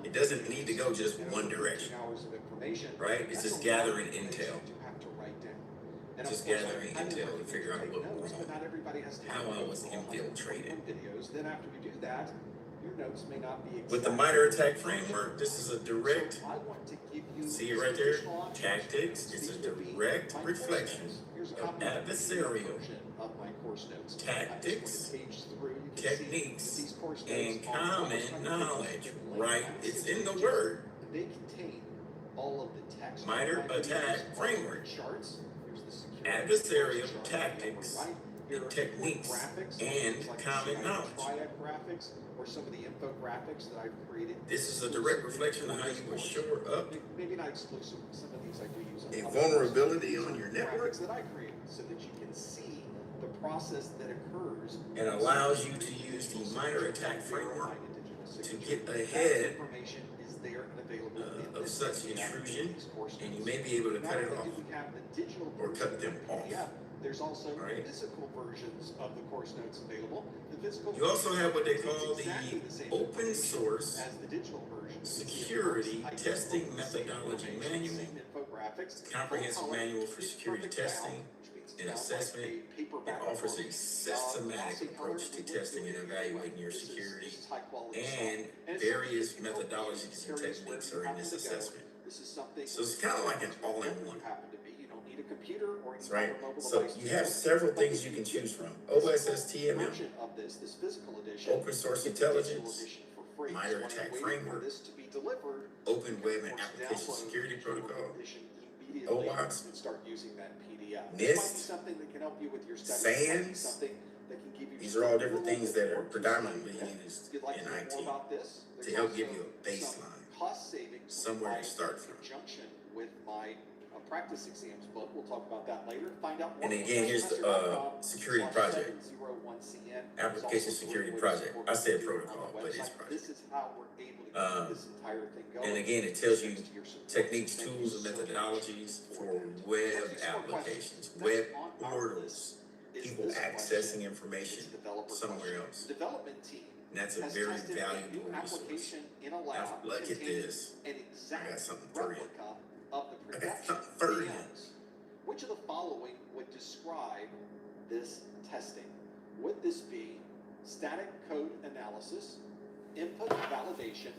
It doesn't need to go just one direction, right? It's just gathering intel. Just gathering intel to figure out what was on, how I was infiltrated. Then after we do that, your notes may not be With the MITRE ATT&CK framework, this is a direct, see it right there? Tactics. It's a direct reflection of adversarial tactics, techniques, and common knowledge, right? It's in the word. They contain all of the text. MITRE ATT&CK framework. Adversarial tactics and techniques and common knowledge. Graphics or some of the infographics that I've created. This is a direct reflection of how you will shore up Maybe not exclusive. Some of these I do use. a vulnerability on your network Graphics that I created so that you can see the process that occurs and allows you to use the MITRE ATT&CK framework to get ahead information is there and available of such intrusion, and you may be able to cut it off or cut them off. There's also Right. physical versions of the course notes available. The physical You also have what they version call is exactly the same the open source as the digital version. security testing methodology manual, Infographics, comprehensive manual for security testing and assessment. It offers a systematic approach to testing and evaluating your security, and various methodologies and techniques are in this assessment. So it's kind of like an all-in-one. That's right. So you have several things you can choose from: OSSTML, open source intelligence, MITRE ATT&CK framework, open web and application security protocol, OWASP, NIST, SANS. These are all different things that are predominantly used in IT to help give you a baseline, somewhere to start from. With my practice exams book, we'll talk about that later. Find out more. And again, here's the security project, application security project. I said protocol, but it's project. This is how we're able to keep this entire thing going. And again, it tells you techniques, tools, and methodologies for web applications, web portals, people accessing information somewhere else. Development team. And that's a very valuable resource. Now, look at this. I got something for you. I got something for you. Which of the following would describe this testing? Would this be static code analysis, input validation,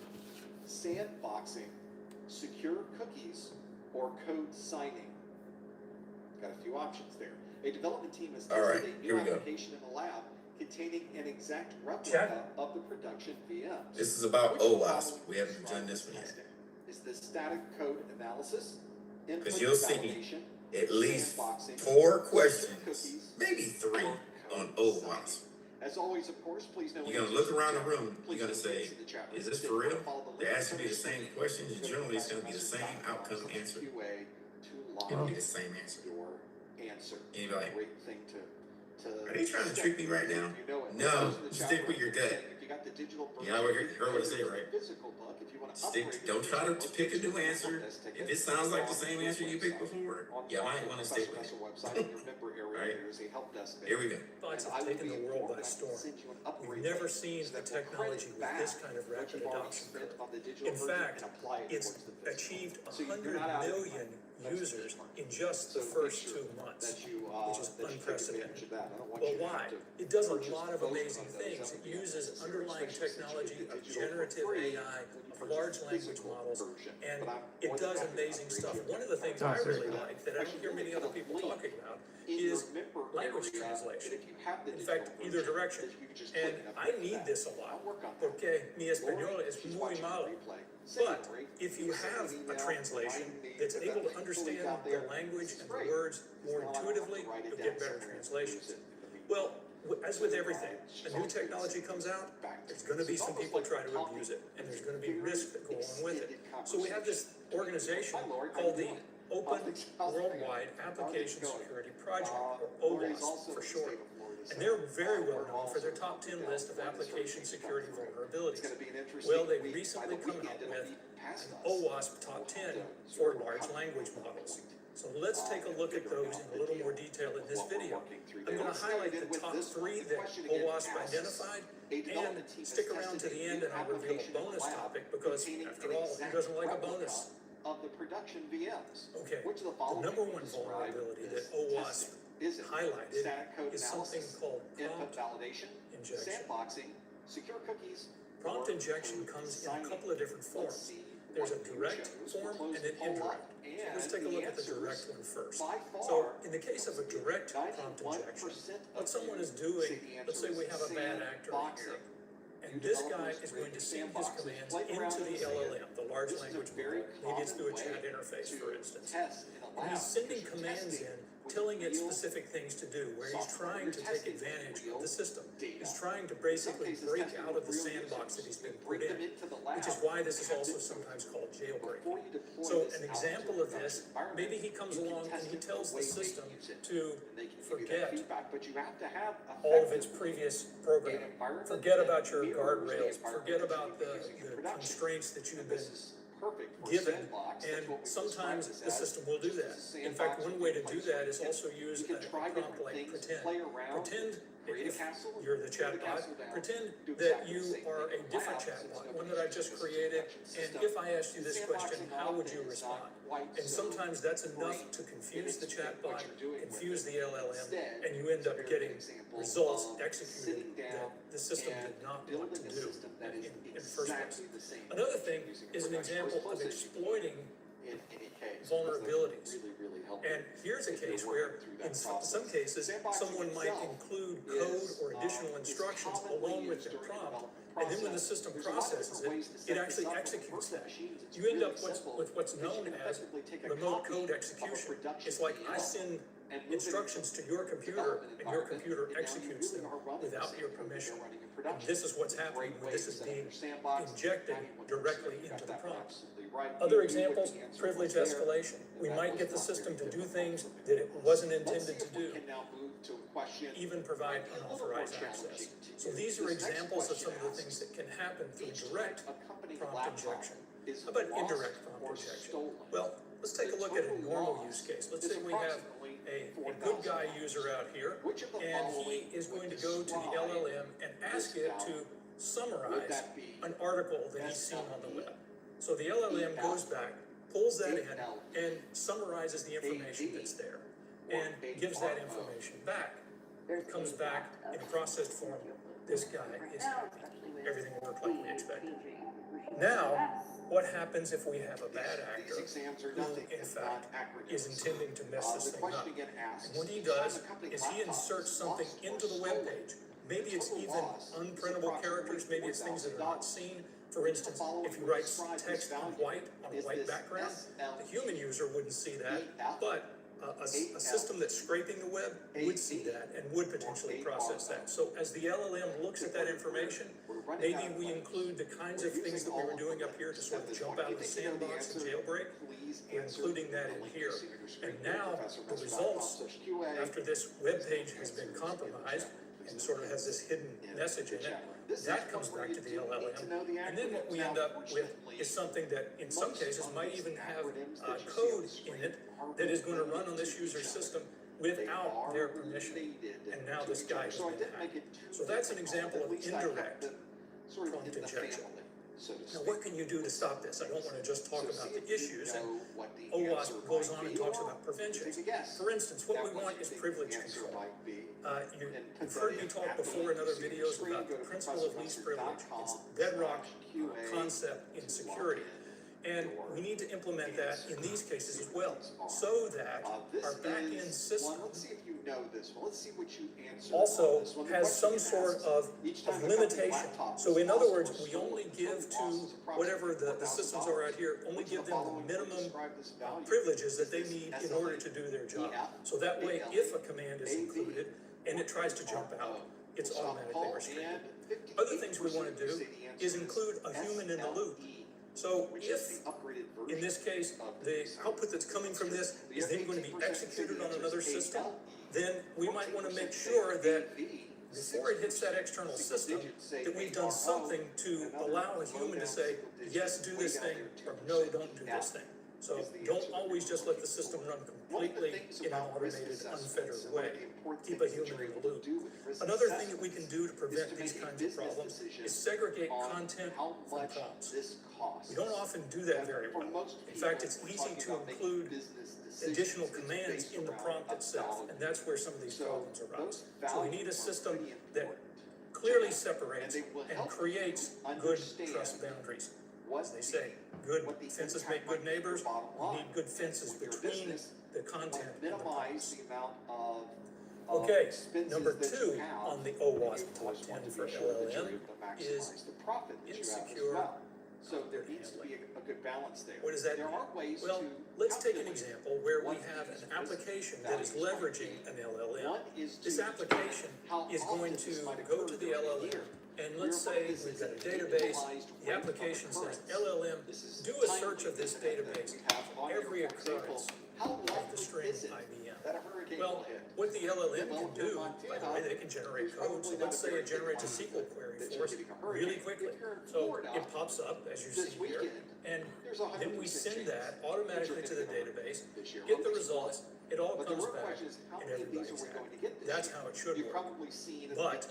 sandboxing, secure cookies, or code signing? Got a few options there. A development team has tested a new application in the lab containing an exact replica of the production VMs. This is about OWASP. We haven't done this one yet. Is this static code analysis? Because you'll see at least 4 questions, maybe 3 on OWASP. As always, of course, please know you're going to look around the room, you're going to say, is this for real? They're asking me the same questions, and generally it's going to be the same outcome answer. It'll be the same answer. And you're like, are they you trying to trick me right now? You know it. No, Those in the chat stick with room your gut. saying if you got the digital version, Yeah, I heard what I said, right? physical book, if you want to Stick. upgrade Don't your try to digital pick a book, new answer. If it sounds like the same answer you picked before, you might want to stick with it. website in your member area. Right. There's a help desk there. Here we go. Thoughts And have I will taken be the world by informed. I can storm. send you an upgrade We've never link seen so a that we'll technology credit with back this kind of what rapid you've already adoption spent curve. on the digital In version fact, and apply it it's towards the physical. achieved So you're 100 not out of million users in just So the make first sure 2 months, that you, which is that you take advantage unprecedented. of that. I don't want Well, you to why? have to It does a purchase lot of both amazing those things. up It again, uses especially underlying since you get technology the of digital for generative free AI, when you of purchase large the language physical models, version. and But I'm it more than does happy to amazing upgrade stuff. you. One of the things I really like that I don't hear many other people talking about is language translation. In fact, either direction. And I need this a lot. Porque mi español es muy malo. But if you have a translation that's able to understand the language and the words more intuitively, you'll get better translations. Well, as with everything, a new technology comes out, there's going to be some people try to abuse it, and there's going to be risks that go along with it. So we have this organization called the Open Worldwide Application Security Project, or OWASP for short. And they're very well known for their top 10 list of application security vulnerabilities. Well, they've recently come out with an OWASP top 10 for large language models. So let's take a look at those in a little more detail in this video. I'm going to highlight the top 3 that OWASP identified, and stick around to the end and I'll reveal a bonus topic because, after all, who doesn't like a bonus? Of the production VMs. Okay, Which of the the following number one describe vulnerability this that OWASP testing? Is it highlighted static code is something analysis, called input prompt validation, injection. sandboxing, secure cookies? Prompt or injection code comes in a designing? couple of different Let's forms. see There's a what you direct chose. form We'll and an close the poll up. indirect. So let's And take a look at the answers direct one first. by So far, in the case of a direct prompt injection, 91% what of someone you is doing, say the let's say answer we is have a bad actor here. sandboxing. And this guy is going to send his commands into the LLM, the large language model. Maybe it's through a chat interface, for instance. And he's sending commands in, telling it specific things to do, where he's trying to take advantage of the system. He's trying to basically break out of the sandbox that he's been put in, which is why this is also sometimes called jailbreaking. So an example of this, maybe he comes along and he tells the system to forget all of its previous programming. Forget about your guardrails, forget about the constraints that you've been given, and sometimes the system will do that. In fact, one way to do that is also use a prompt like pretend. Pretend, if you're the chatbot, pretend that you are a different chatbot, one that I've just created, and if I asked you this question, how would you respond? And sometimes that's enough to confuse the chatbot, confuse the LLM, and you end up getting results executed that the system did not want to do in the first place. Another thing is an example of exploiting vulnerabilities. And here's a case where, in some cases, someone might include code or additional instructions along with their prompt, and then when the system processes it, it actually executes that. You end up with what's known as remote code execution. It's like I send instructions to your computer, and your computer executes them without your permission. And this is what's happening when this is being injected directly into the prompt. Other examples, privilege escalation. We might get the system to do things that it wasn't intended to do, even provide unauthorized access. So these are examples of some of the things that can happen through direct prompt injection. How about indirect prompt injection? Well, let's take a look at a normal use case. Let's say we have a good guy user out here, and he is going to go to the LLM and ask it to summarize an article that he's seen on the web. So the LLM goes back, pulls that in, and summarizes the information that's there, and gives that information back. It comes back in processed form. This guy is happy. Everything worked like we expected. Now, what happens if we have a bad actor who, in fact, is intending to mess this thing up? And what he does is he inserts something into the web page. Maybe it's even unprintable characters, maybe it's things that are not seen. For instance, if you write text in white on a white background, the human user wouldn't see that, but a system that's scraping the web would see that and would potentially process that. So as the LLM looks at that information, maybe we include the kinds of things that we were doing up here to sort of jump out of the sandbox and jailbreak. We're including that in here. And now the results, after this web page has been compromised and sort of has this hidden message in it, that comes back to the LLM. And then what we end up with is something that in some cases might even have code in it that is going to run on this user system without their permission. And now this guy has been hacked. So that's an example of indirect prompt injection. Now, what can you do to stop this? I don't want to just talk about the issues, and OWASP goes on and talks about prevention. For instance, what we want is privilege control. You've heard me talk before in other videos about the principle of least privilege. It's a bedrock concept in security. And we need to implement that in these cases as well, so that our back-end system also has some sort of limitation. So in other words, we only give to whatever the systems are out here, only give them the minimum privileges that they need in order to do their job. So that way, if a command is included and it tries to jump out, it's automatically restricted. Other things we want to do is include a human in the loop. So if, in this case, the output that's coming from this is then going to be executed on another system, then we might want to make sure that before it hits that external system, that we've done something to allow a human to say, yes, do this thing, or no, don't do this thing. So don't always just let the system run completely in an automated, unfettered way. Keep a human in the loop. Another thing that we can do to prevent these kinds of problems is segregate content from prompts. We don't often do that very well. In fact, it's easy to include additional commands in the prompt itself, and that's where some of these problems arise. So we need a system that clearly separates and creates good trust boundaries. As they say, good fences make good neighbors. We need good fences between the content and the prompts. Okay, number 2 on the OWASP top 10 for LLM is insecure. So there needs to be a good balance there. What does that mean? Well, let's take an example where we have an application that is leveraging an LLM. This application is going to go to the LLM, and let's say we've got a database. The application says, LLM, do a search of this database for every occurrence of the string IBM. Well, what the LLM can do, by the way, they can generate code. So let's say it generates a SQL query for us really quickly. So it pops up, as you see here, and then we send that automatically to the database, get the results, it all comes back, and everybody's happy. That's how it should work. But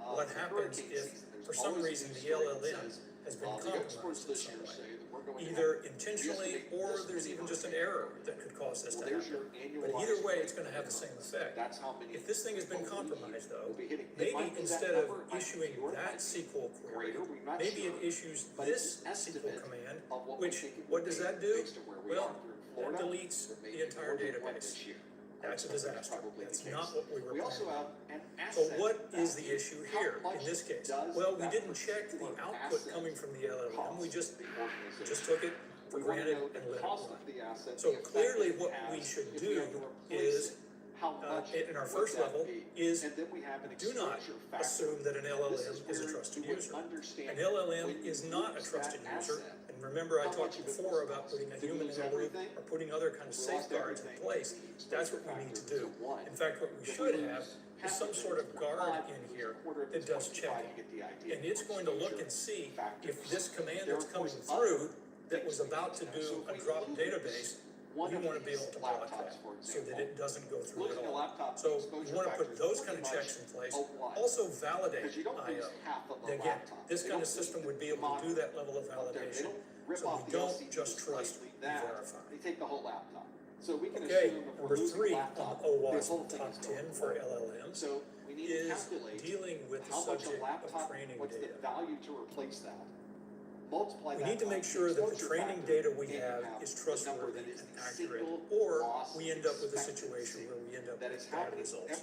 what happens if, for some reason, the LLM has been compromised in some way? Either intentionally, or there's even just an error that could cause this to happen. But either way, it's going to have the same effect. If this thing has been compromised, though, maybe instead of issuing that SQL query, maybe it issues this SQL command, which, what does that do? Well, that deletes the entire database. That's a disaster. That's not what we were planning. So what is the issue here in this case? Well, we didn't check the output coming from the LLM. We just took it for granted and let it run. So clearly what we should do is, in our first level, is do not assume that an LLM is a trusted user. An LLM is not a trusted user. And remember, I talked before about putting a human in the loop or putting other kind of safeguards in place. That's what we need to do. In fact, what we should have is some sort of guard in here that does checking. And it's going to look and see if this command that's coming through that was about to do a drop database, you want to be able to block that so that it doesn't go through at all. So you want to put those kind of checks in place. Also validate I/O. Again, this kind of system would be able to do that level of validation. So we don't just trust, we verify. Okay, number 3 on OWASP top 10 for LLMs is dealing with the subject of training data. We need to make sure that the training data we have is trustworthy and accurate, or we end up with a situation where we end up with bad results.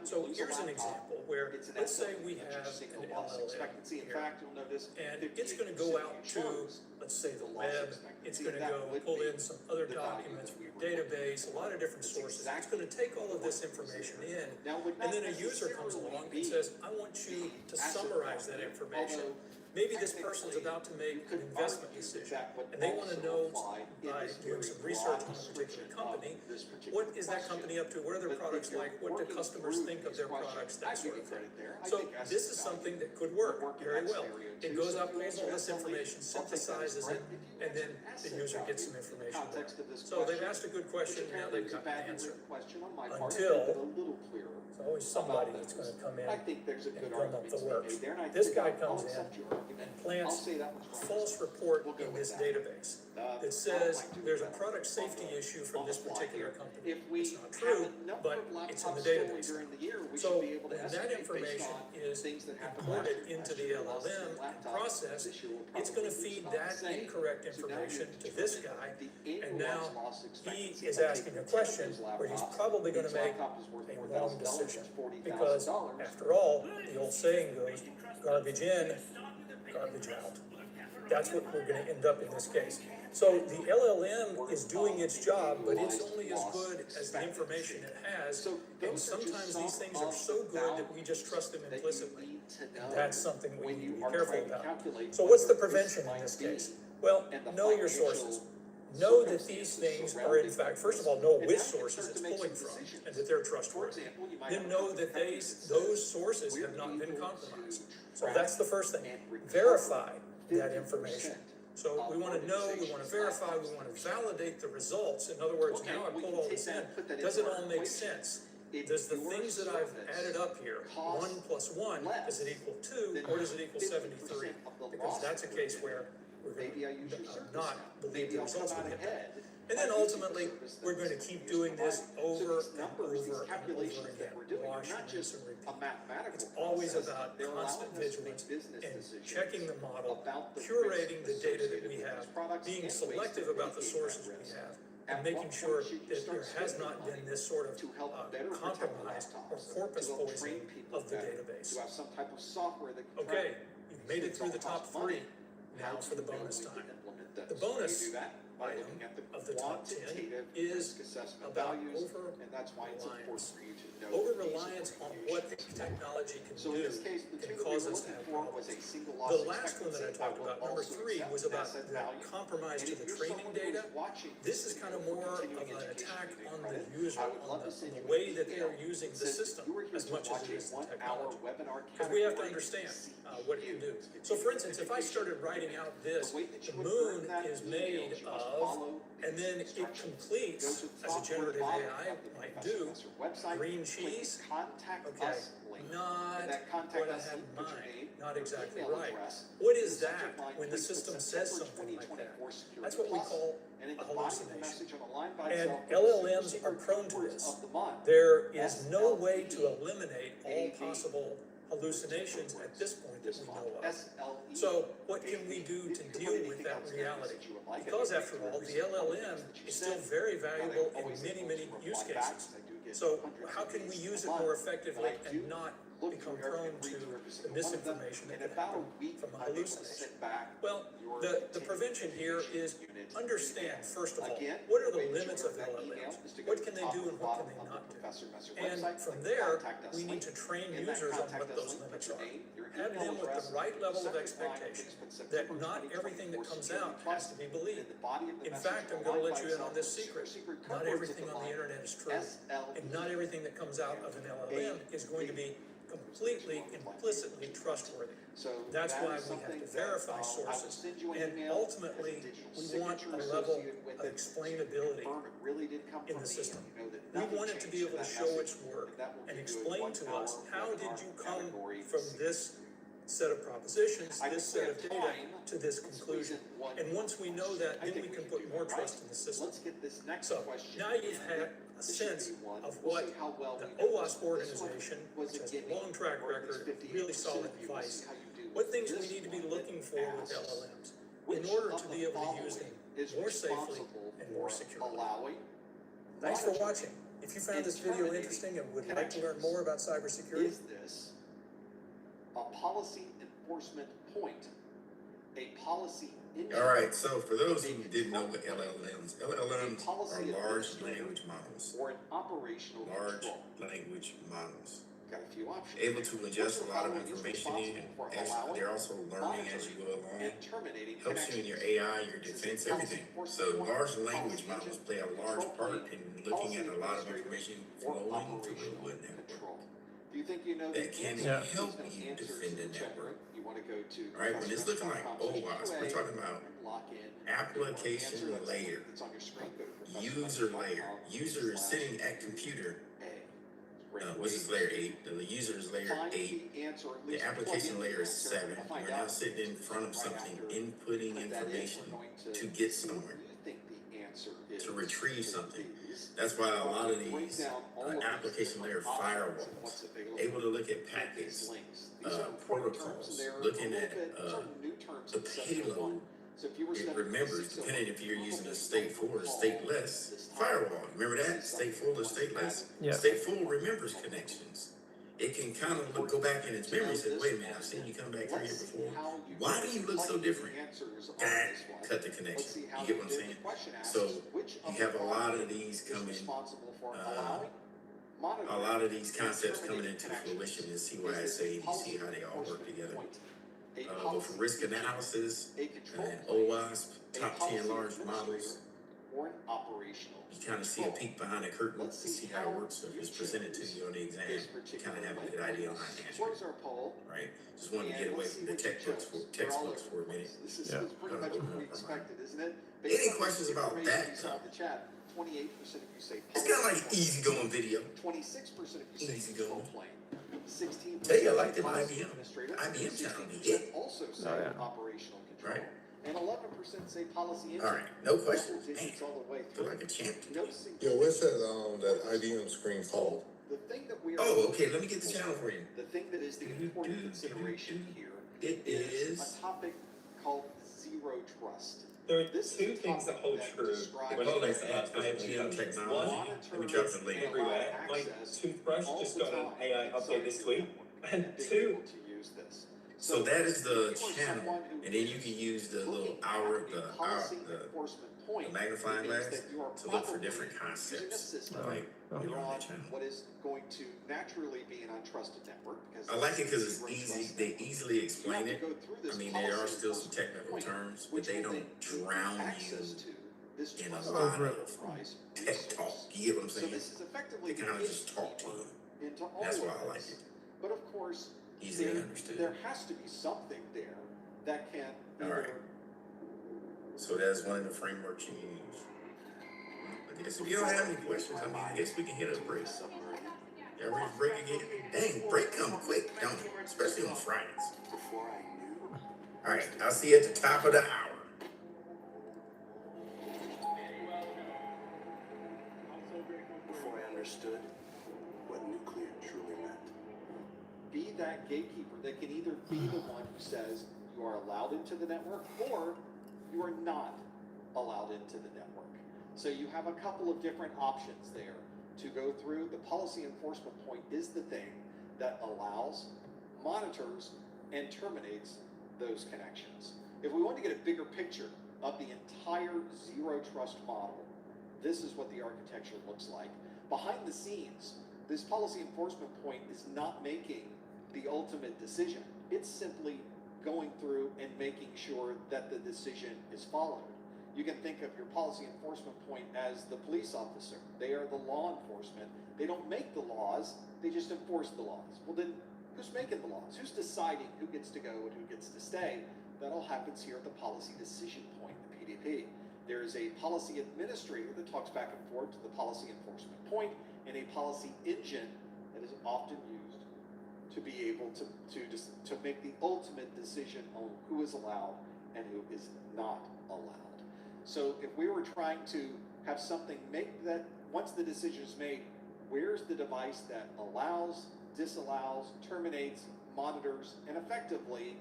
So here's an example where where, It's an let's say SLE, we which have is an single loss LLM expectancy. In here, fact, you'll notice and 58% it's going to go out to, shows let's say, the the loss web. expectancy, It's going to and that go would pull be in some other the value documents that from we your were looking database, a lot of different It's sources. It's exactly going to take all of this what information this is. in, Now, would and not then a user comes necessarily along be and says, I want you to asset summarize that value, information. although Maybe this person's about to make an investment decision, and they want to know by doing some research on a particular company, what is that company up to? What are their products like? What do customers think of their products? That sort of thing. So this is something that could work very well. It goes out, pulls all this information, synthesizes it, and then the user gets some information back. So they've asked a good question, now they've got an answer. Until there's always somebody that's going to come in I think there's a and good drum up argument the to be works. made there, and I This think guy I'll comes in accept your argument. and I'll plants say that was a wrong. false report We'll go in with this that. database that says there's a product safety issue from this particular company. It's not true, but it's in the database. So when that information is imported into the LLM and processed, it's going to feed that incorrect information to this guy, and now he is asking a question where he's probably going to make a wrong decision. Because after all, the old saying goes, garbage in, garbage out. That's what we're going to end up in this case. So the LLM is doing its job, but it's only as good as the information it has. And sometimes these things are so good that we just trust them implicitly. And that's something we need to be careful about. So what's the prevention in this case? Well, know your sources. Know that these things are, in fact, first of all, know which sources it's pulling from and that they're trustworthy. Then know that those sources have not been compromised. So that's the first thing. Verify that information. So we want to know, we want to verify, we want to validate the results. In other words, now I pulled all this in. Does it all make sense? Does the things that I've added up here, 1 plus 1, does it equal 2 or does it equal 73? Because that's a case where we're going to not believe the results we get back. And then ultimately, we're going to keep doing this over and over and over again. Wash, rinse, and repeat. It's always about constant vigilance and checking the model, curating the data that we have, being selective about the sources we have, and making sure that there has not been this sort of compromise or porpoise poisoning of the database. Okay, you've made it through the top 3. Now for the bonus time. The bonus item of the top 10 is about over-reliance. Over-reliance on what technology can do can cause us to have problems. The last one that I talked about, number 3, was about the compromise to the training data. This is kind of more of an attack on the user, on the way that they are using the system as much as it is the technology. Because we have to understand what it can do. So for instance, if I started writing out this, the moon is made of, and then it completes, as a generative AI might do, green cheese. Okay, not what I had in mind, not exactly right. What is that when the system says something like that? That's what we call a hallucination. And LLMs are prone to this. There is no way to eliminate all possible hallucinations at this point that we know of. So what can we do to deal with that reality? Because after all, the LLM is still very valuable in many, many use cases. So how can we use it more effectively and not become prone to the misinformation that can happen from a hallucination? Well, the prevention here is understand, first of all, what are the limits of LLMs? What can they do and what can they not do? And from there, we need to train users on what those limits are. Have them with the right level of expectation that not everything that comes out has to be believed. In fact, I'm going to let you in on this secret. Not everything on the internet is true. And not everything that comes out of an LLM is going to be completely implicitly trustworthy. That's why we have to verify sources, and ultimately we want a level of explainability in the system. We want it to be able to show its work and explain to us, how did you come from this set of propositions, this set of data, to this conclusion? And once we know that, then we can put more trust in the system. So now you've had a sense of what the OWASP organization, which has a long track record of really solid advice, what things we need to be looking for with LLMs in order to be able to use them more safely and more securely. Thanks for watching. If you found this video interesting and would like to learn more about cybersecurity, a policy enforcement point, a policy engine. All right, so for those who didn't know what LLMs are large language models. Or an operational Large control. language models. Got a few options. Able to ingest a lot of information in. They're also learning as you go along. And terminating Helps you in your AI, your defense, everything. So large language models play a large part in looking at a lot of information flowing through a network. Do you think you know That can help you defend a network. You want to go to All right, when it's looking like OWASP, we're talking about application layer, user layer. User is sitting at computer. Which is layer 8. The user is layer 8. The application layer is 7. You're now sitting in front of something, inputting information to get somewhere, to retrieve something. That's why a lot of these application layer firewalls, able to look at packets, protocols, looking at the payload. It remembers, depending if you're using a stateful or stateless firewall. Remember that? Stateful or stateless? Yeah. Stateful remembers connections. It can kind of go back in its memory and say, wait a minute, I've seen you come back through here before. Why do you look so different? Cut the connection. You get what I'm saying? So you have a lot of these coming, a lot of these concepts coming into fruition in CYSA, and you see how they all work together. But for risk analysis and OWASP, top 10 large models, you kind of see a peek behind the curtain to see how it works. So if it's presented to you on the exam, you kind of have a good idea on how to answer it. Right? Just wanted to get away from the textbooks for a minute. This is pretty much what we expected, isn't it? Any questions about that? 28% of you say It's kind of like an easygoing video. 26% of you say Easygoing. plane. 16% Tell you I like them policy IBM administrator. channel. 16% Yeah. also say operational control. Right. And 11% say policy engine. All right. No questions. Double digits Man, all the way feel through. like a champ. No Yeah, what's that IBM screen called? The thing that we are Oh, okay. Let me get the channel for you. The thing that is the important consideration here It is. a topic called zero trust. There are two things that hold true when it comes to IBM technology. Let me drop the link. everywhere. My toothbrush just got an AI update this week. And two, So that is the channel, and then you can use the little the magnifying glass to look for different concepts. Like you're on the channel. What is going to naturally be an untrusted network? Because I like it because it's easy. They easily explain it. I mean, there are still some technical terms, but they don't drown you in a lot of tech talk. You get what I'm saying? They kind of just talk to you. That's why I like it. But of course, Easily understood. there has to be something there that can. All right. So that's one of the frameworks you use. I guess if you don't have any questions, I mean, I guess we can hit a break. Yeah, ready to break again? Dang, break come quick, don't it? Especially on Fridays. All right, I'll see you at the top of the hour. Before I understood what nuclear truly meant. Be that gatekeeper that can either be the one who says you are allowed into the network or you are not allowed into the network. So you have a couple of different options there to go through. The policy enforcement point is the thing that allows, monitors, and terminates those connections. If we want to get a bigger picture of the entire zero trust model, this is what the architecture looks like. Behind the scenes, this policy enforcement point is not making the ultimate decision. It's simply going through and making sure that the decision is followed. You can think of your policy enforcement point as the police officer. They are the law enforcement. They don't make the laws, they just enforce the laws. Well then, who's making the laws? Who's deciding who gets to go and who gets to stay? That all happens here at the policy decision point, the PDP. There is a policy administrator that talks back and forth to the policy enforcement point, and a policy engine that is often used to be able to make the ultimate decision on who is allowed and who is not allowed. So if we were trying to have something make that, once the decision is made, where's the device that allows, disallows, terminates, monitors, and effectively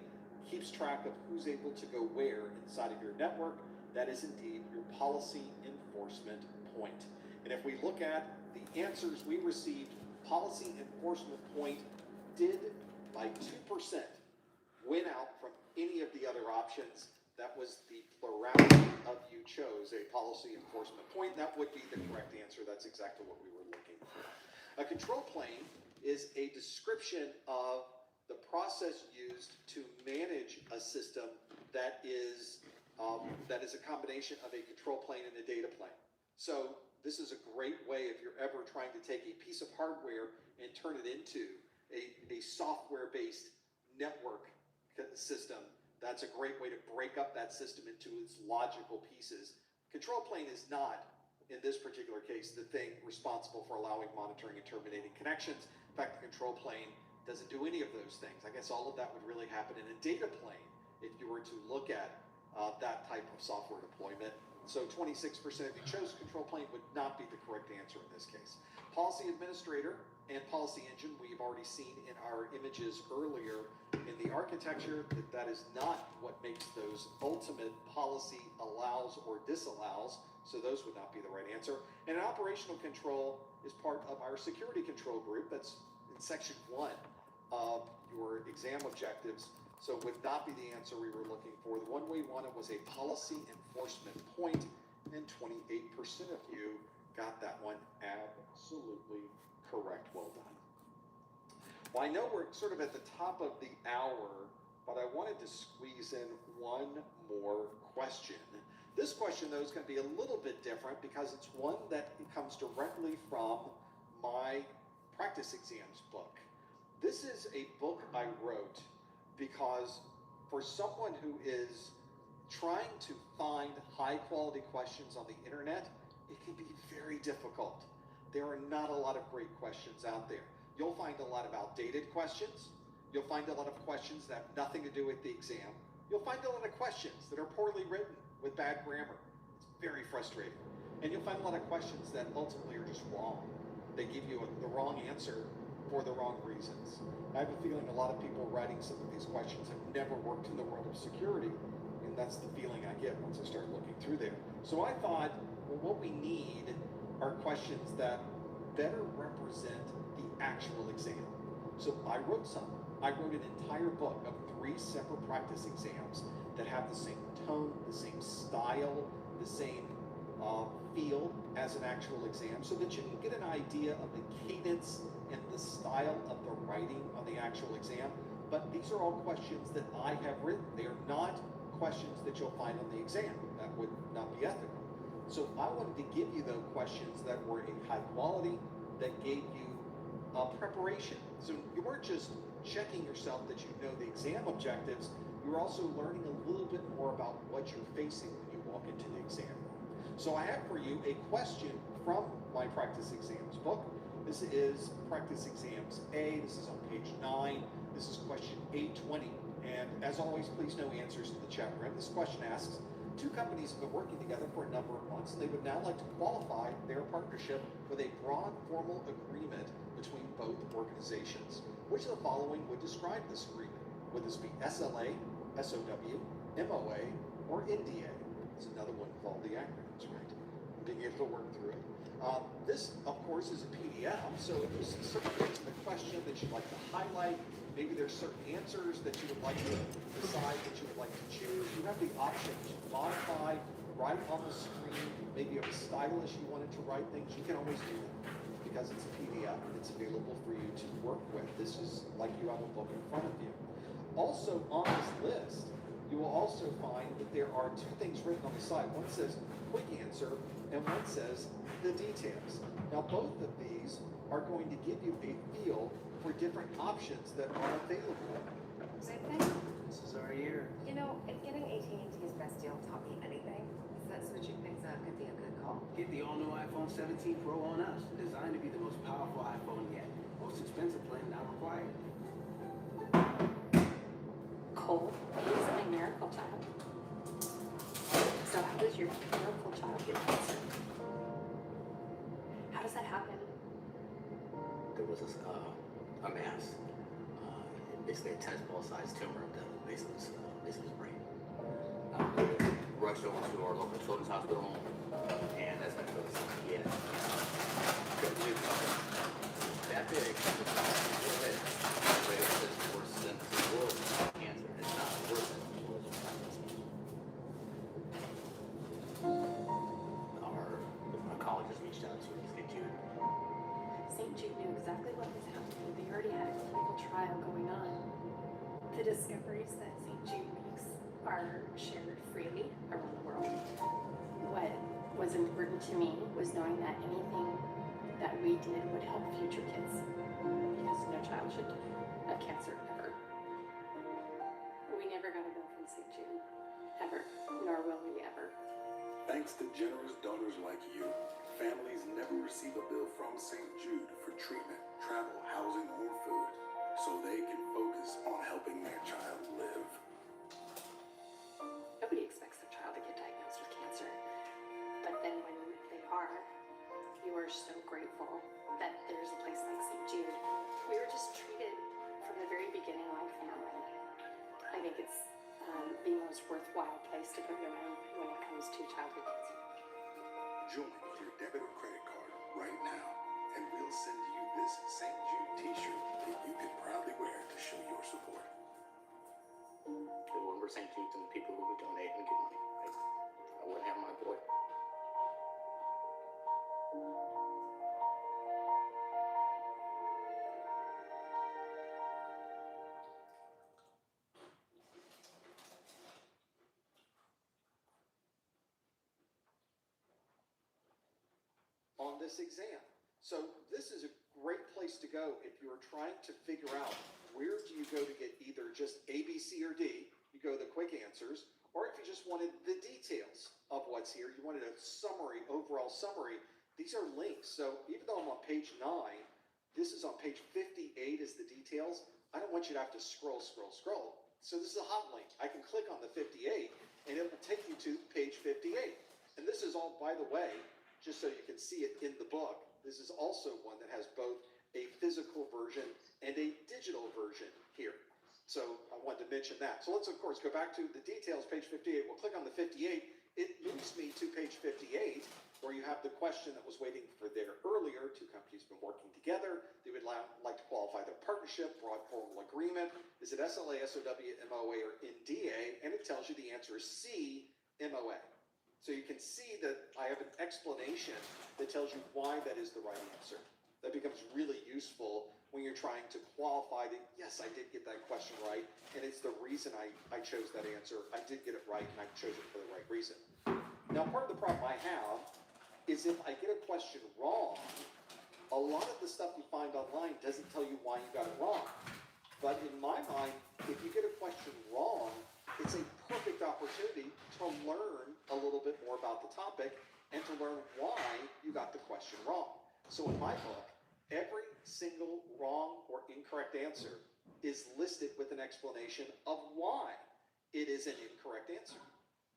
keeps track of who's able to go where inside of your network? That is indeed your policy enforcement point. And if we look at the answers we received, policy enforcement point did by 2% win out from any of the other options. That was the plurality of you chose a policy enforcement point. That would be the correct answer. That's exactly what we were looking for. A control plane is a description of the process used to manage a system that is a combination of a control plane and a data plane. So this is a great way if you're ever trying to take a piece of hardware and turn it into a software-based network system. That's a great way to break up that system into its logical pieces. Control plane is not, in this particular case, the thing responsible for allowing, monitoring, and terminating connections. In fact, the control plane doesn't do any of those things. I guess all of that would really happen in a data plane if you were to look at that type of software deployment. So 26% of you chose control plane would not be the correct answer in this case. Policy administrator and policy engine, we've already seen in our images earlier in the architecture that is not what makes those ultimate policy allows or disallows. So those would not be the right answer. And an operational control is part of our security control group. That's in section 1 of your exam objectives. So would not be the answer we were looking for. The one we wanted was a policy enforcement point, and 28% of you got that one absolutely correct. Well done. Well, I know we're sort of at the top of the hour, but I wanted to squeeze in one more question. This question, though, is going to be a little bit different because it's one that comes directly from my practice exams book. This is a book I wrote because for someone who is trying to find high-quality questions on the internet, it can be very difficult. There are not a lot of great questions out there. You'll find a lot of outdated questions. You'll find a lot of questions that have nothing to do with the exam. You'll find a lot of questions that are poorly written with bad grammar. It's very frustrating. And you'll find a lot of questions that ultimately are just wrong. They give you the wrong answer for the wrong reasons. I have a feeling a lot of people writing some of these questions have never worked in the world of security, and that's the feeling I get once I start looking through there. So I thought, well, what we need are questions that better represent the actual exam. So I wrote some. I wrote an entire book of 3 separate practice exams that have the same tone, the same style, the same feel as an actual exam, so that you can get an idea of the cadence and the style of the writing on the actual exam. But these are all questions that I have written. They are not questions that you'll find on the exam. That would not be ethical. So I wanted to give you the questions that were in high quality, that gave you preparation. So you weren't just checking yourself that you know the exam objectives, you were also learning a little bit more about what you're facing when you walk into the exam. So I have for you a question from my practice exams book. This is practice exams A. This is on page 9. This is question 820. And as always, please no answers in the chat room. This question asks, 2 companies have been working together for a number of months, and they would now like to qualify their partnership with a broad formal agreement between both organizations. Which of the following would describe this agreement? Would this be SLA, SOW, MOA, or NDA? There's another one with all the acronyms, right? Being able to work through it. This, of course, is a PDF, so if there's certain things in the question that you'd like to highlight, maybe there's certain answers that you would like to decide that you would like to choose, you have the option to modify, write on the screen. Maybe you have a stylus you wanted to write things, you can always do that because it's a PDF and it's available for you to work with. This is like you have a book in front of you. Also on this list, you will also find that there are 2 things written on the side. One says quick answer and one says the details. Now both of these are going to give you a feel for different options that are available. Same thing. This is our year. You know, if getting AT&T's best deal taught me anything, it's that switching things up could be a good call. Get the all-new iPhone 17 Pro on us. Designed to be the most powerful iPhone yet. Most expensive plan not required. Cole, he's my miracle child. So how does your miracle child get cancer? How does that happen? There was a mass, basically a tennis ball sized tumor of the base of his brain. Rushed over to our local children's hospital, and that's when it was, yeah, couldn't believe it. That big. discoveries that St. Jude makes are shared freely around the world. What was important to me was knowing that anything that we did would help future kids, because no child should have cancer ever. We never got a bill from St. Jude, ever, nor will we ever. Thanks to generous donors like you, families never receive a bill from St. Jude for treatment, travel, housing, or food, so they can focus on helping their child live. Nobody expects their child to get diagnosed with cancer, but then when they are, you are so grateful that there's a place like St. Jude. We were just treated from the very beginning like family. I think it's the most worthwhile place to put your money when it comes to childhood cancer. Join with your debit or credit card right now, and we'll send you this St. Jude t-shirt that you can proudly wear to show your support. If it wasn't for St. Jude's and the people who would donate and give money, I wouldn't have my boy. On this exam. So this is a great place to go if you're trying to figure out where do you go to get either just A, B, C, or D, you go the quick answers, or if you just wanted the details of what's here, you wanted a summary, overall summary, these are links. So even though I'm on page 9, this is on page 58 is the details. I don't want you to have to scroll. So this is a hot link. I can click on the 58 and it will take you to page 58. And this is all, by the way, just so you can see it in the book, this is also one that has both a physical version and a digital version here. So I wanted to mention that. So let's, of course, go back to the details, page 58. We'll click on the 58. It moves me to page 58, where you have the question that was waiting for there earlier. Two companies have been working together. They would like to qualify their partnership, broad formal agreement. Is it SLA, SOW, MOA, or NDA? And it tells you the answer is C, MOA. So you can see that I have an explanation that tells you why that is the right answer. That becomes really useful when you're trying to qualify that, yes, I did get that question right, and it's the reason I chose that answer. I did get it right, and I chose it for the right reason. Now, part of the problem I have is if I get a question wrong, a lot of the stuff you find online doesn't tell you why you got it wrong. But in my mind, if you get a question wrong, it's a perfect opportunity to learn a little bit more about the topic and to learn why you got the question wrong. So in my book, every single wrong or incorrect answer is listed with an explanation of why it is an incorrect answer.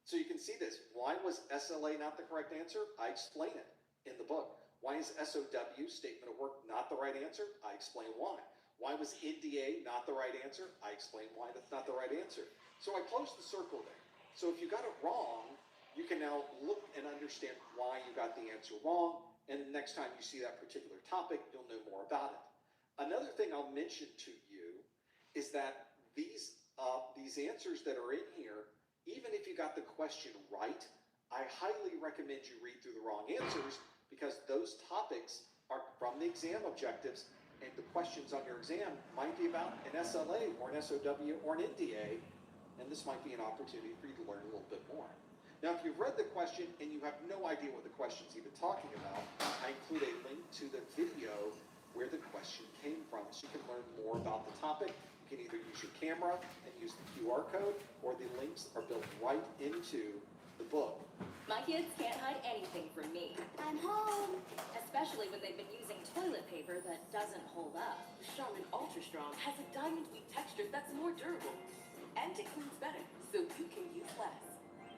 So you can see this. Why was SLA not the correct answer? I explain it in the book. Why is SOW, statement of work, not the right answer? I explain why. Why was NDA not the right answer? I explain why that's not the right answer. So I closed the circle there. So if you got it wrong, you can now look and understand why you got the answer wrong, and the next time you see that particular topic, you'll know more about it. Another thing I'll mention to you is that these answers that are in here, even if you got the question right, I highly recommend you read through the wrong answers, because those topics are from the exam objectives, and the questions on your exam might be about an SLA or an SOW or an NDA, and this might be an opportunity for you to learn a little bit more. Now, if you've read the question and you have no idea what the question's even talking about, I include a link to the video where the question came from, so you can learn more about the topic. You can either use your camera and use the QR code, or the links are built right into the book. My kids can't hide anything from me. I'm home. Especially when they've been using toilet paper that doesn't hold up. Charmin Ultra Strong has a diamond weave texture that's more durable. And it cleans better, so you can use less.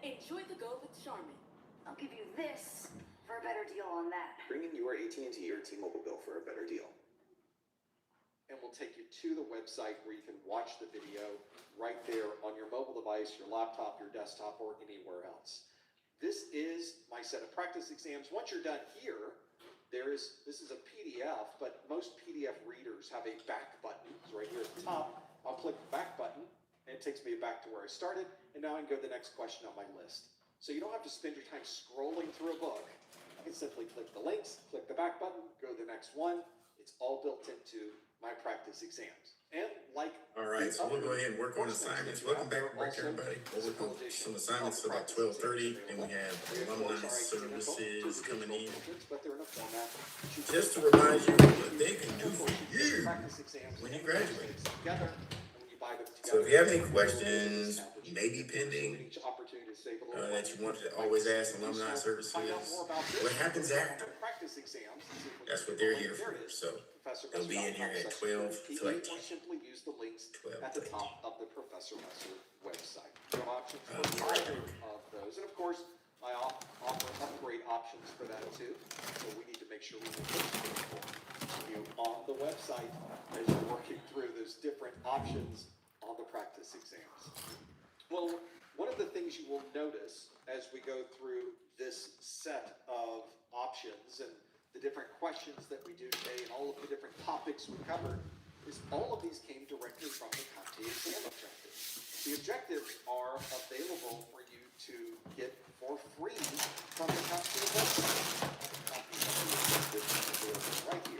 Enjoy the go with Charmin. I'll give you this for a better deal on that. Bring in your AT&T or T-Mobile bill for a better deal. And we'll take you to the website where you can watch the video right there on your mobile device, your laptop, your desktop, or anywhere else. This is my set of practice exams. Once you're done here, this is a PDF, but most PDF readers have a back button. It's right here at the top. I'll click the back button, and it takes me back to where I started, and now I can go to the next question on my list. So you don't have to spend your time scrolling through a book. I can simply click the links, click the back button, go to the next one. It's all built into my practice exams. And like all right. right, so we'll go ahead and work on assignments. Welcome back to break, everybody. We'll work on some assignments till about 12:30. Then we have alumni services coming in. Just to remind you what they can do for you when you graduate. So if you have any questions, maybe pending, that you want to always ask alumni services, what happens after? That's what they're here for. So they'll be in here at 12 to like 10. Simply use the links at the top of the Professor Messer website. There are options for either of those, and of course, I offer upgrade options for that too. So we need to make sure we put you on the website as you're working through those different options on the practice exams. Well, one of the things you will notice as we go through this set of options and the different questions that we do today and all of the different topics we covered is all of these came directly from the CompTIA exam objectives. The objectives are available for you to get for free from the CompTIA website. Right here.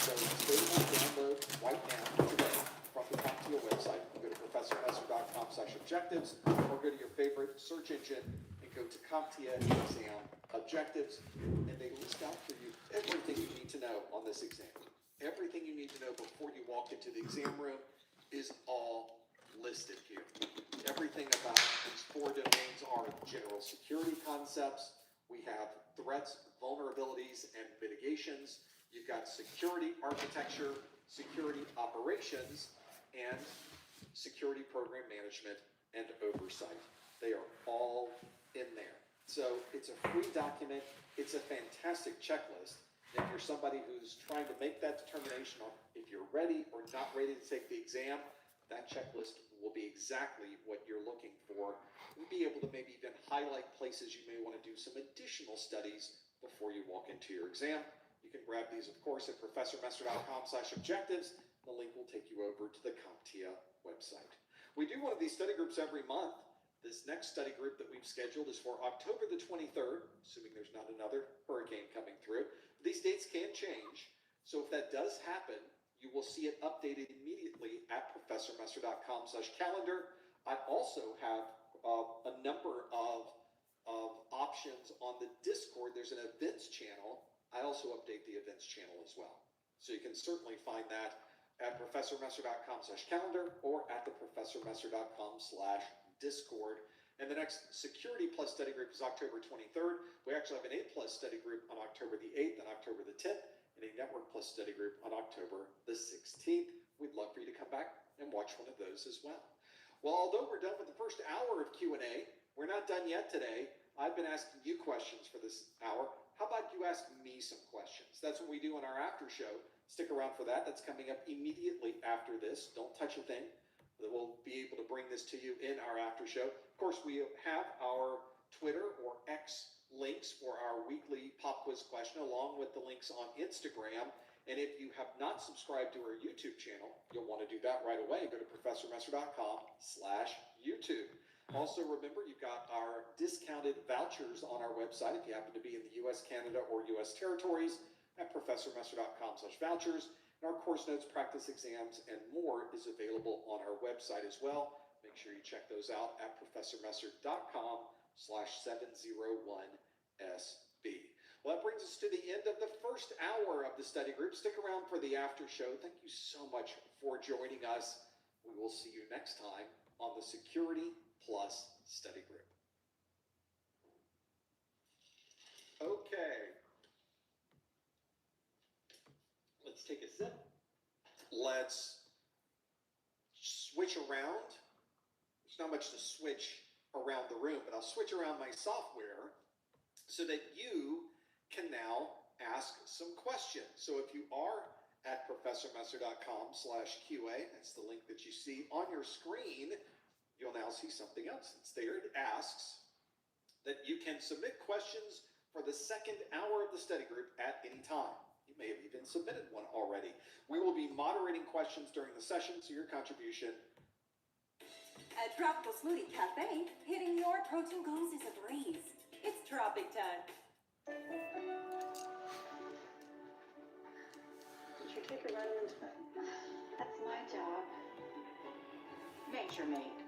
So it's available to download right now today from the CompTIA website. You go to professormesser.com/objectives or go to your favorite search engine and go to CompTIA exam objectives, and they list out for you everything you need to know on this exam. Everything you need to know before you walk into the exam room is all listed here. Everything about these 4 domains are general security concepts. We have threats, vulnerabilities, and mitigations. You've got security architecture, security operations, and security program management and oversight. They are all in there. So it's a free document. It's a fantastic checklist. If you're somebody who's trying to make that determination on if you're ready or not ready to take the exam, that checklist will be exactly what you're looking for. You'll be able to maybe even highlight places you may want to do some additional studies before you walk into your exam. You can grab these, of course, at professormesser.com/objectives. The link will take you over to the CompTIA website. We do one of these study groups every month. This next study group that we've scheduled is for October the 23rd, assuming there's not another hurricane coming through. These dates can change, so if that does happen, you will see it updated immediately at professormesser.com/calendar. I also have a number of options on the Discord. There's an events channel. I also update the events channel as well. So you can certainly find that at professormesser.com/calendar or at the professormesser.com/Discord. And the next Security Plus study group is October 23rd. We actually have an A Plus study group on October the 8th and October the 10th, and a Network Plus study group on October the 16th. We'd love for you to come back and watch one of those as well. Well, although we're done with the first hour of Q&A, we're not done yet today. I've been asking you questions for this hour. How about you ask me some questions? That's what we do on our after show. Stick around for that. That's coming up immediately after this. Don't touch a thing. We'll be able to bring this to you in our after show. Of course, we have our Twitter or X links for our weekly pop quiz question, along with the links on Instagram. And if you have not subscribed to our YouTube channel, you'll want to do that right away. Go to professormesser.com/YouTube. Also, remember, you've got our discounted vouchers on our website if you happen to be in the U.S., Canada, or U.S. territories at professormesser.com/vouchers. And our course notes, practice exams, and more is available on our website as well. Make sure you check those out at professormesser.com/701SB. Well, that brings us to the end of the first hour of the study group. Stick around for the after show. Thank you so much for joining us. We will see you next time on the Security Plus study group. Okay. Let's take a sip. Let's switch around. There's not much to switch around the room, but I'll switch around my software so that you can now ask some questions. So if you are at professormesser.com/QA, that's the link that you see on your screen, you'll now see something else. It's there. It asks that you can submit questions for the second hour of the study group at any time. You may have even submitted one already. We will be moderating questions during the session, so your contribution. At Tropical Smoothie Cafe, hitting your protein goals is a breeze. It's tropic time. Did you take a run in? That's my job. nature made.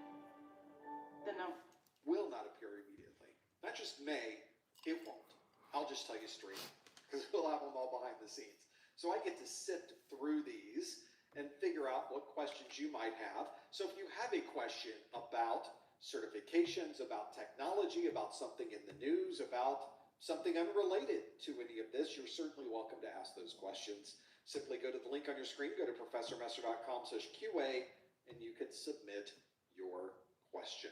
The number will not appear immediately. Not just may, it won't. I'll just tell you straight, because we'll have them all behind the scenes. So I get to sift through these and figure out what questions you might have. So if you have a question about certifications, about technology, about something in the news, about something unrelated to any of this, you're certainly welcome to ask those questions. Simply go to the link on your screen, go to professormesser.com/QA, and you can submit your question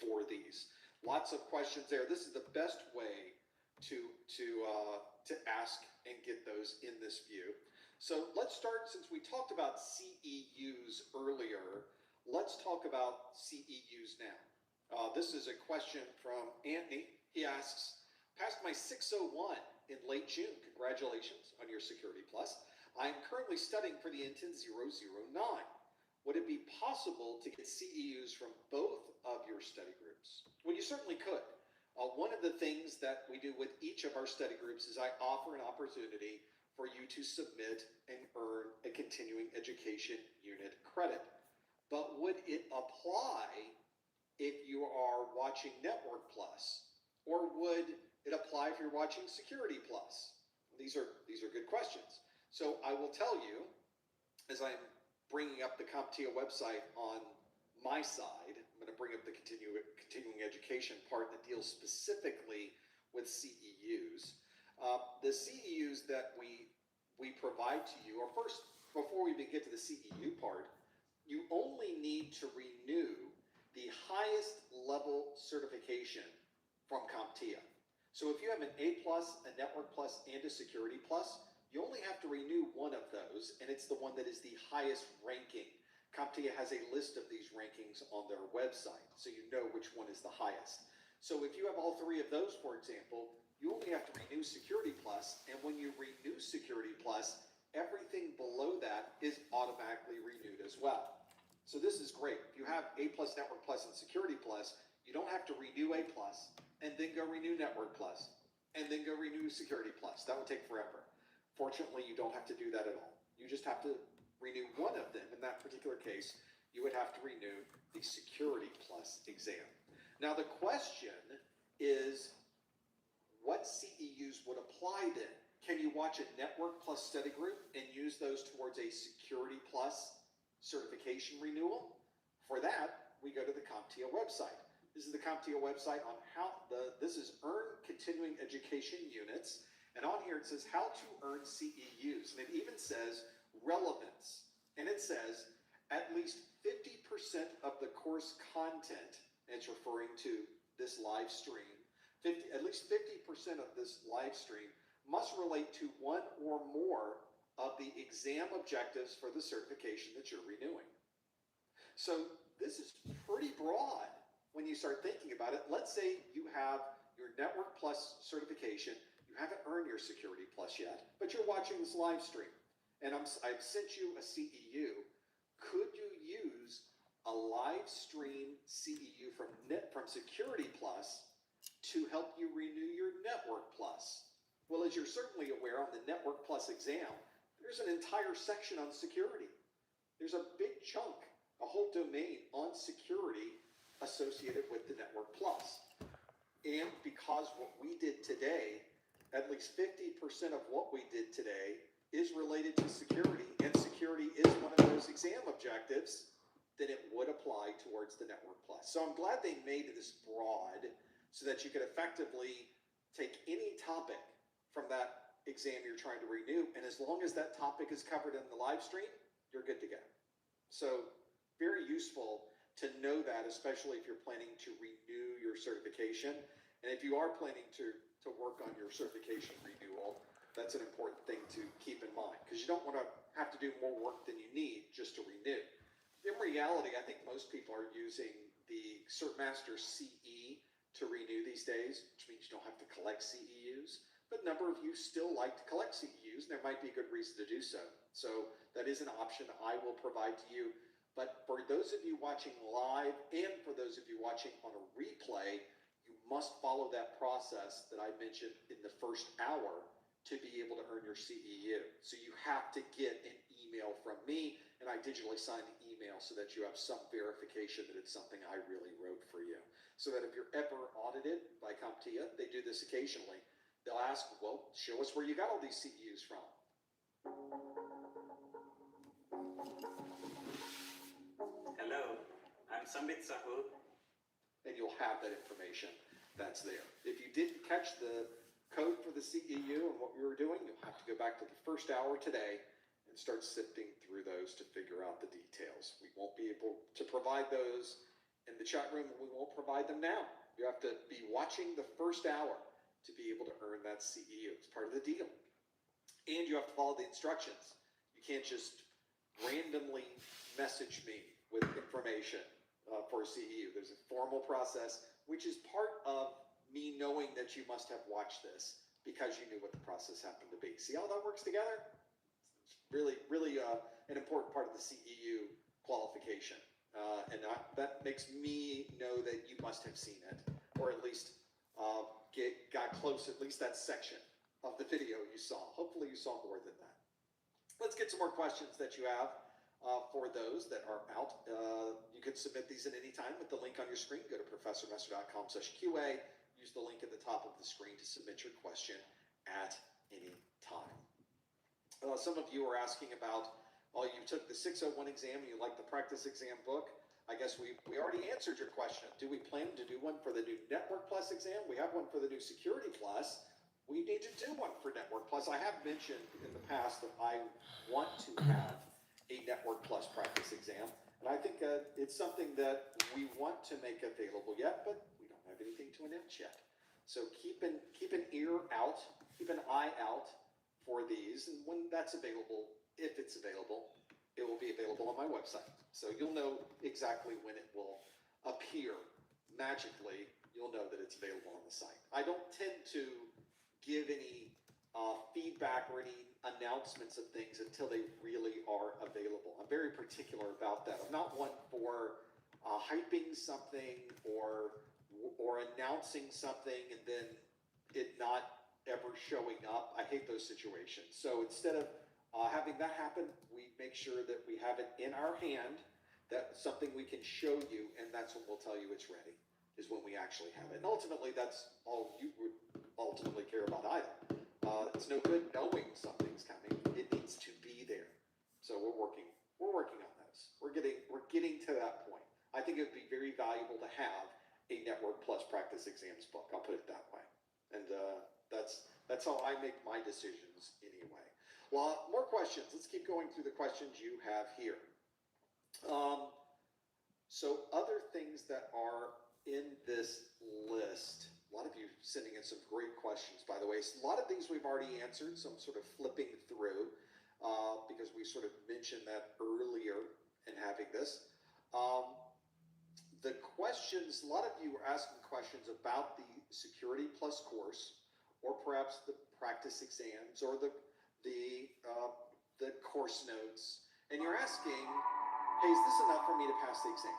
for these. Lots of questions there. This is the best way to ask and get those in this view. So let's start, since we talked about CEUs earlier, let's talk about CEUs now. This is a question from Anthony. He asks, passed my 601 in late June. Congratulations on your Security Plus. I am currently studying for the Intent 009. Would it be possible to get CEUs from both of your study groups? Well, you certainly could. One of the things that we do with each of our study groups is I offer an opportunity for you to submit and earn a continuing education unit credit. But would it apply if you are watching Network Plus? Or would it apply if you're watching Security Plus? These are good questions. So I will tell you, as I'm bringing up the CompTIA website on my side, I'm going to bring up the continuing education part that deals specifically with CEUs. The CEUs that we provide to you, or first, before we even get to the CEU part, you only need to renew the highest level certification from CompTIA. So if you have an A+, a Network Plus, and a Security Plus, you only have to renew one of those, and it's the one that is the highest ranking. CompTIA has a list of these rankings on their website, so you know which one is the highest. So if you have all three of those, for example, you only have to renew Security Plus, and when you renew Security Plus, everything below that is automatically renewed as well. So this is great. If you have A+, Network Plus, and Security Plus, you don't have to renew A+, and then go renew Network Plus, and then go renew Security Plus. That would take forever. Fortunately, you don't have to do that at all. You just have to renew one of them. In that particular case, you would have to renew the Security Plus exam. Now the question is, what CEUs would apply then? Can you watch a Network Plus study group and use those towards a Security Plus certification renewal? For that, we go to the CompTIA website. This is the CompTIA website on this is Earn Continuing Education Units. And on here it says how to earn CEUs. And it even says relevance. And it says at least 50% of the course content, and it's referring to this live stream, at least 50% of this live stream must relate to one or more of the exam objectives for the certification that you're renewing. So this is pretty broad when you start thinking about it. Let's say you have your Network Plus certification. You haven't earned your Security Plus yet, but you're watching this live stream. And I've sent you a CEU. Could you use a live stream CEU from Security Plus to help you renew your Network Plus? Well, as you're certainly aware, on the Network Plus exam, there's an entire section on security. There's a big chunk, a whole domain on security associated with the Network Plus. And because what we did today, at least 50% of what we did today is related to security, and security is one of those exam objectives, then it would apply towards the Network Plus. So I'm glad they made this broad so that you could effectively take any topic from that exam you're trying to renew, and as long as that topic is covered in the live stream, you're good to go. So very useful to know that, especially if you're planning to renew your certification. And if you are planning to work on your certification renewal, that's an important thing to keep in mind, because you don't want to have to do more work than you need just to renew. In reality, I think most people are using the CertMaster CE to renew these days, which means you don't have to collect CEUs. But a number of you still like to collect CEUs, and there might be a good reason to do so. So that is an option I will provide to you. But for those of you watching live and for those of you watching on a replay, you must follow that process that I mentioned in the first hour to be able to earn your CEU. So you have to get an email from me and I digitally sign the email so that you have some verification that it's something I really wrote for you. So that if you're ever audited by CompTIA, they do this occasionally, they'll ask, well, show us where you got all these CEUs from. Hello, I'm Sambit Sahu. And you'll have that information that's there. If you didn't catch the code for the CEU and what we were doing, you'll have to go back to the first hour today and start sifting through those to figure out the details. We won't be able to provide those in the chat room, and we won't provide them now. You have to be watching the first hour to be able to earn that CEU. It's part of the deal. And you have to follow the instructions. You can't just randomly message me with information for a CEU. There's a formal process, which is part of me knowing that you must have watched this because you knew what the process happened to be. See how that works together? It's really an important part of the CEU qualification. And that makes me know that you must have seen it, or at least got close, at least that section of the video you saw. Hopefully you saw more than that. Let's get some more questions that you have. For those that are out, you can submit these at any time with the link on your screen. Go to professormesser.com/QA. Use the link at the top of the screen to submit your question at any time. Some of you are asking about, you took the 601 exam and you like the practice exam book. I guess we already answered your question. Do we plan to do one for the new Network Plus exam? We have one for the new Security Plus. We need to do one for Network Plus. I have mentioned in the past that I want to have a Network Plus practice exam. And I think it's something that we want to make available yet, but we don't have anything to announce yet. So keep an ear out, keep an eye out for these. And when that's available, if it's available, it will be available on my website. So you'll know exactly when it will appear magically. You'll know that it's available on the site. I don't tend to give any feedback or any announcements of things until they really are available. I'm very particular about that. I'm not one for hyping something or announcing something and then it not ever showing up. I hate those situations. So instead of having that happen, we make sure that we have it in our hand, that's something we can show you, and that's when we'll tell you it's ready, is when we actually have it. And ultimately, that's all you would ultimately care about either. It's no good knowing something's coming. It needs to be there. So we're working on those. We're getting to that point. I think it would be very valuable to have a Network Plus practice exams book. I'll put it that way. And that's how I make my decisions anyway. Well, more questions. Let's keep going through the questions you have here. So other things that are in this list. A lot of you sending in some great questions, by the way. So a lot of these we've already answered, so I'm sort of flipping through because we sort of mentioned that earlier in having this. The questions, a lot of you were asking questions about the Security Plus course, or perhaps the practice exams, or the course notes, and you're asking, hey, is this enough for me to pass the exam?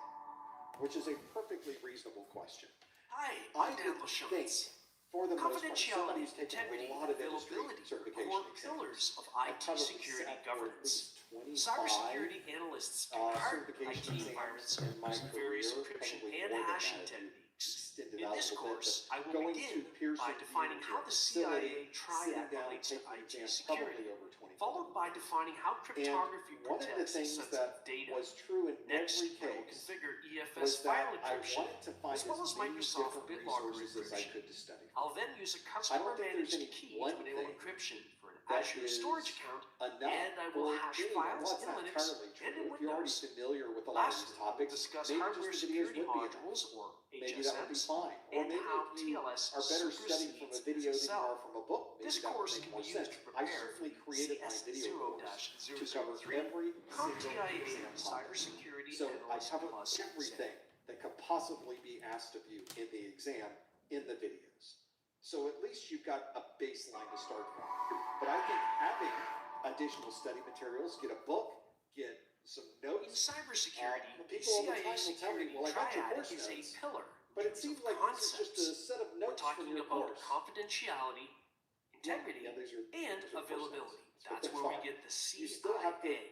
Which is a perfectly reasonable question. Hi, I I'm Dan think, Lashonitz. for the most part, Confidentiality, somebody who's taken integrity, a lot of industry availability, certification core exams, pillars of I've IT probably security sat for at governance. least 25 Cybersecurity analysts can harden certification IT exams environments in my using various career, encryption probably and more than hashing that. techniques. Extended In out this a little bit, course, but I will going begin to Pearson by defining how the CIA triad relates to IT security, followed by defining how cryptography one of the protects things sensitive that data. was true in Next, every I will case configure was EFS file that I encryption, wanted to find as well as many Microsoft different BitLocker resources as I encryption. could to study. I'll then use a I don't think there's customer-managed any key one to enable thing encryption for an that Azure is storage account, enough and I will for hash anyone. files Well, it's in not Linux entirely and in true. If you're already Windows. familiar with a lot of Lastly, these we'll topics, discuss maybe hardware just the videos security would be enough. modules, or Maybe that would be HSMs, fine. Or and maybe how if you TLS are better studying from a supersedes video than you SSL. are from a book, maybe This that would course make can more be used sense. to I prepare certainly for created my video course to cover every single CompTIA exam topic. cybersecurity So I analyst cover plus everything that could possibly be asked of you in the exam in the videos. So at least you've got a baseline to start from. But I think having additional study materials, get a book, get some notes. In cybersecurity, the people all the CIA time will tell me, security well, I got your triad course is a notes. pillar. But it seems like this is just a set of We're notes from talking your about course. confidentiality, integrity, Yeah, and those are course availability. notes. That's But where we fine. get the You still have to CIA.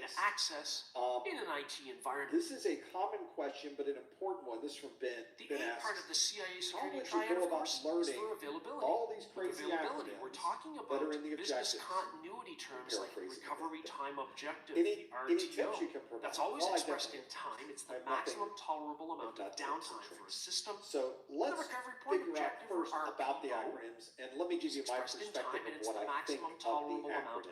data this. access in an IT environment. This is a common question, but an important one. This is from Ben. The Ben A asks, part of the CIA how security would you triad, go of about course, is learning for availability. all these With crazy availability, we're acronyms talking that about are in the business objectives? continuity terms like Paraphrasing recovery a bit. time objective, Any the tips RTO. you can provide? That's always Well, I expressed in definitely- time. It's I the have nothing maximum tolerable amount of about tips and downtime for a tricks. system. So let's recovery point figure out objective, or first about the RPO, acronyms, and let me give you my expressed in perspective time, and of it's what the I think maximum of the tolerable amount acronyms.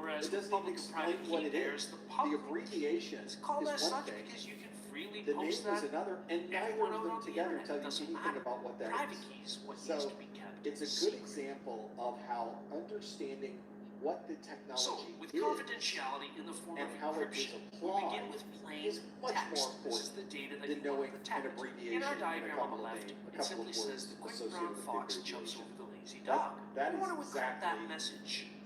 Whereas It with doesn't public even and private explain what key it pairs, is. the The public abbreviation is called is as one such thing. because you can freely The name post is that. another, and neither Everyone of out them on the together internet tell you doesn't anything matter. about what that Private is. key is what So needs to be kept it's a secret. good example of how understanding what the technology So, with is confidentiality in the form and of how it is encryption, we applied begin with plain is much text. more This is important the data that than you want knowing to an protect. abbreviation In our and a diagram on couple the of left, names, a it couple simply of words says the quick associated brown with the fox jumps abbreviation. over the lazy That's- dog. that We is want to encrypt that exactly message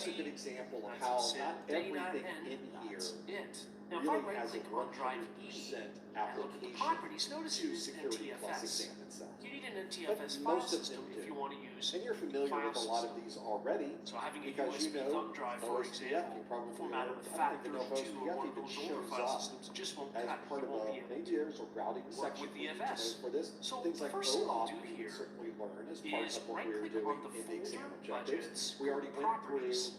that's a good example of how not everything in here Now, if I really right has a click on Drive E 100% and look at the application properties, notice to it is Security Plus NTFS. exam itself. You need an But NTFS file most of system them if you do. want to use And you're familiar file with a lot of system. these already So having a because USB you know thumb drive, for OSPF, example, you probably formatted with I don't even know if FAT32 OSPF or one of even those older shows file up systems just won't as cut. part You of won't a be able maybe to there's a routing work section with the you need to FS. know for this. So Things the like first thing I'll OAuth do we here can certainly learn as part is of what right we're click doing on the in the exam folder objectives. budgets We already went through properties.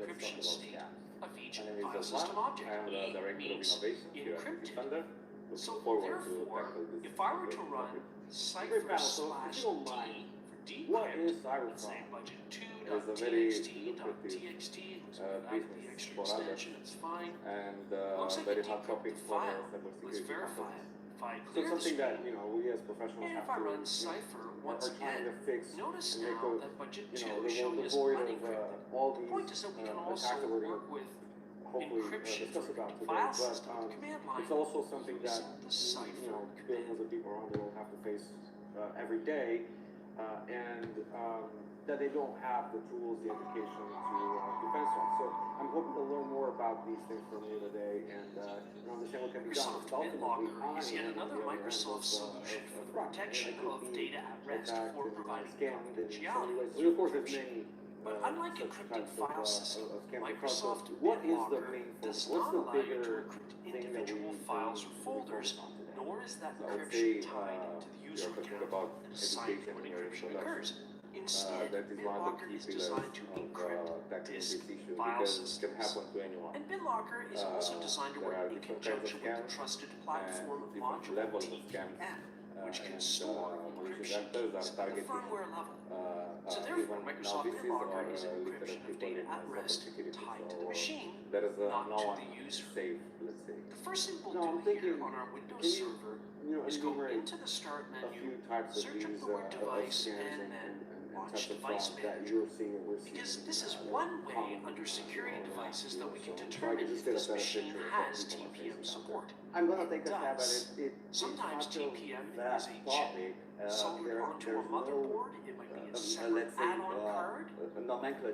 encryption state of each file system object, means encrypted. So therefore, if I were to run cipher/d for decrypt, let's say budget2.txt.txt, without the extra extension, it's fine. Looks like it decrypted the file. Let's verify it. If I clear the screen, and if I run cipher once again, notice now that budget 2 is showing as unencrypted. The point is that we can also work with encryption for the file system with command line also something that using the cipher billions of people around the world have to face every day. and that they don't have the tools, the education to defend themselves. So I'm hoping to learn more about these things from you today and understand what can be done. Microsoft BitLocker is yet another Microsoft solution for the protection of data at rest for providing confidentiality. Of course, there's many. But unlike encrypted file system, Microsoft What is the BitLocker main does focus? not What's the allow you to bigger encrypt thing that individual we files or folders, nor is that encryption tied to the user account and assigned when encryption occurs. Instead, BitLocker is designed to encrypt disk file systems. And BitLocker is also designed to work in conjunction with the trusted platform module TPM, which can store encryption keys at the firmware level. So therefore, Microsoft BitLocker is an encryption of data at rest tied to the machine, not to the user. The first thing we'll do here on our Windows server is go into the Start menu, search up the word device, and then launch device manager. Because this is one way under security devices that we can determine if this machine has TPM support. I'm going to take a stab at it. Sometimes TPM is a chip soldered onto a motherboard. It might be a separate add-on card.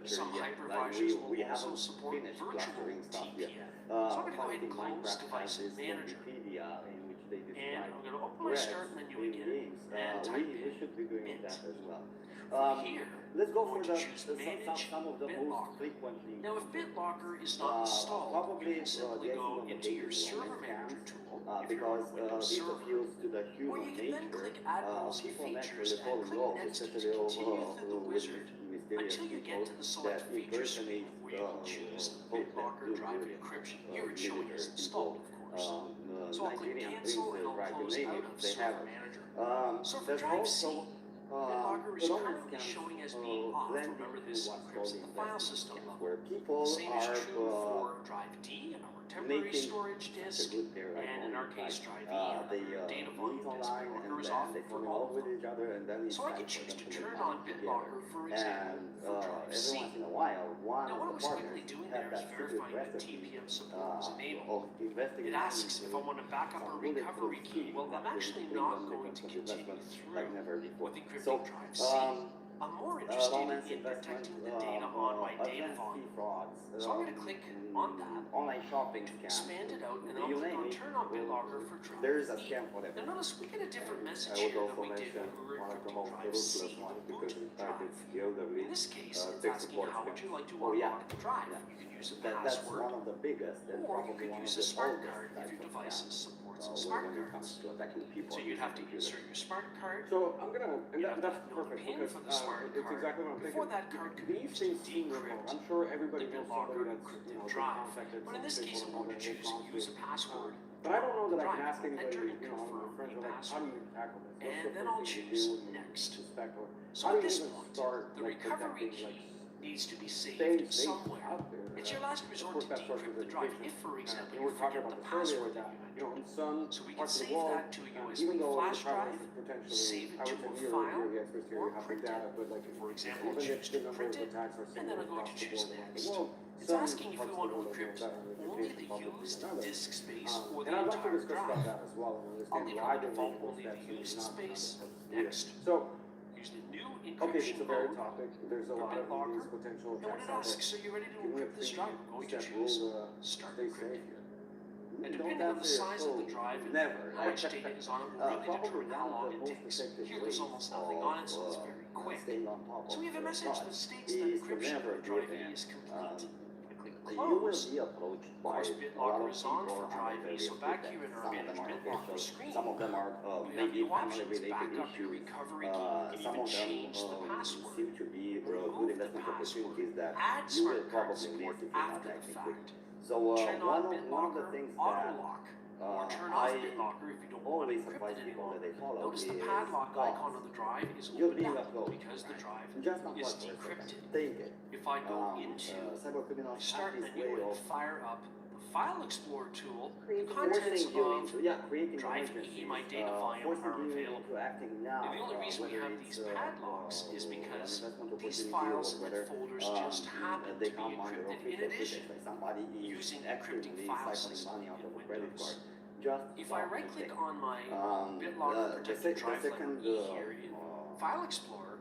Some hypervisors will also support virtual TPM. So I'm going to go ahead and close Device Manager. And I'm going to open my Start menu again and type in Bit. From here, let's go I'm for going to choose Manage BitLocker. Now, if BitLocker is not installed, you can simply go into your Server Manager tool if you're on a Windows server, or you can then click Add Policy Features and click Next to continue through the wizard until you get to the Select Features screen where you can choose BitLocker Drive Encryption. Here it's showing as installed, of course. So I'll click Cancel and I'll close out of Server Manager. So for Drive C, BitLocker is currently showing as being off. Remember, this encrypts at the file system level. The same is true for Drive D, our temporary storage disk, and in our case, Drive E, our data volume disk. BitLocker is off for all of them. So I can choose to turn on BitLocker, for example, for Drive C. Now, what I was quickly doing there is verifying that TPM support was enabled. It asks if I want to back up a recovery key. Well, I'm actually not going to continue through with encrypting Drive C. I'm more interested in protecting the data on my data volume. So I'm going to click on that to expand it out, and then I'll click on Turn on BitLocker for Drive E. Now notice we get a different message here than we did when we were encrypting Drive C with Ubuntu Drive. In this case, it's asking how would you like to unlock the drive. You can use a password, or you could use a smart card if your device supports smart cards. So you'd have to insert your smart card. So I'm gonna, and that's No perfect pin because for the smart it's card. exactly what I'm Before thinking. that card could be These used to things seem remote. decrypt I'm sure everybody the knows BitLocker somebody that's encrypted drive. But in this case, I'm going to choose use a password. But I don't know that I can Drive. ask anybody, Enter and you know, confirm my friends a are like, how password. do you tackle this? What's And the then first I'll thing you choose do when you Next. suspect or So how at do you this even point, start, the like, recovery protecting, key like, needs to be saved saved somewhere. out there? It's your last resort to Of course, that's decrypt the drive if, for example, you we're talking forget about the this earlier password that that, you in some So we can parts of the save world, that to a USB even though flash the travel drive, is potentially, save it I to would a say file, you're the experts here, or you have print big data, it. but like, For example, even choose if to the number print of it, attacks are and then I'm similar going to across the choose board, Next. well, It's some asking if we parts want of to the world encrypt are better only than the public used than others. disk space or the And I'd like to entire discuss about drive. that as well and I'll understand leave why on they're default making those only steps the and used not space. either. Next. So, Use the new okay, it's encryption a very mode topic. There's a for lot of BitLocker. these potential And when attacks it out asks, there. are you ready to Give me a encrypt this drive? I'm going to three-step choose rule Start stay Encrypting. safe here. And Don't depending on the answer your size of the phone. drive and Never. how much data is on it will really determine how long it takes. Here there's almost nothing on it, so it's very quick. So we have a message that states that encryption for Drive E is complete. Close. Of course, BitLocker is on for Drive E, so back here in our Manage BitLocker screen, Some of them are you have maybe new options. family-related Back up your issues. recovery key. You can Some even of them change the password. seem to be Remove good the investment password. opportunities that Add you will smart card probably miss support if you're not after the acting fact. So Turn one on of the BitLocker things auto that lock. Or turn off I BitLocker if you don't want to always encrypt advise it people anymore. that they follow Notice the is padlock pause. icon on the drive is You're opened being up uploaded, because the drive just not is pause for a second. decrypted. Take it. If I go into cyber criminals the Start have this menu way and of fire up the File Explorer tool, the forcing contents you of into creating Drive emergencies, E, my data volume, forcing are you available. into acting now. And the only reason we whether have it's, these padlocks is because investment these opportunity files or and whether, folders just happen they to be come under encrypted. In official addition, pretext, like somebody is using actively encrypting file siphoning system money out in of a credit Windows. card. Just If I right click on my the BitLocker protected drive second, like E here in File Explorer,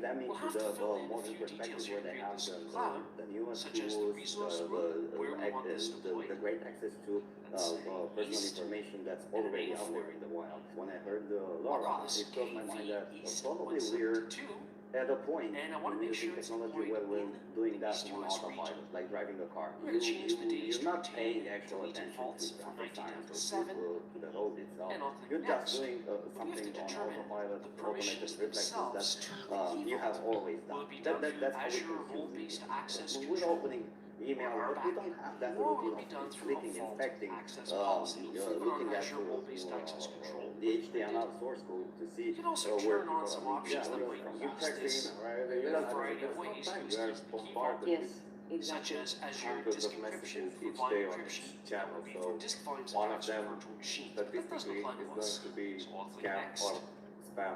bringing them into the modern perspective where they have the newest tools, the great access to personal information that's already out there in the wild. When I heard Laura, it crossed my mind that probably we're at a point in using technology where we're doing that on autopilot, like driving a car. You're not paying actual attention to the science or to the road itself. You're just doing something on autopilot, automated reflexes that you have always done. That's how we consume. We're opening email, but we don't have that routine of clicking, inspecting, looking at the HTML source code to see where people are from. You check in, a variety of ways you are bombarded with such as Azure hundreds disk of messages encryption, each line day on encryption, each channel, for disk volumes one and of them virtual machine. That statistically doesn't apply is to going us. to be So I'll click scammed next. or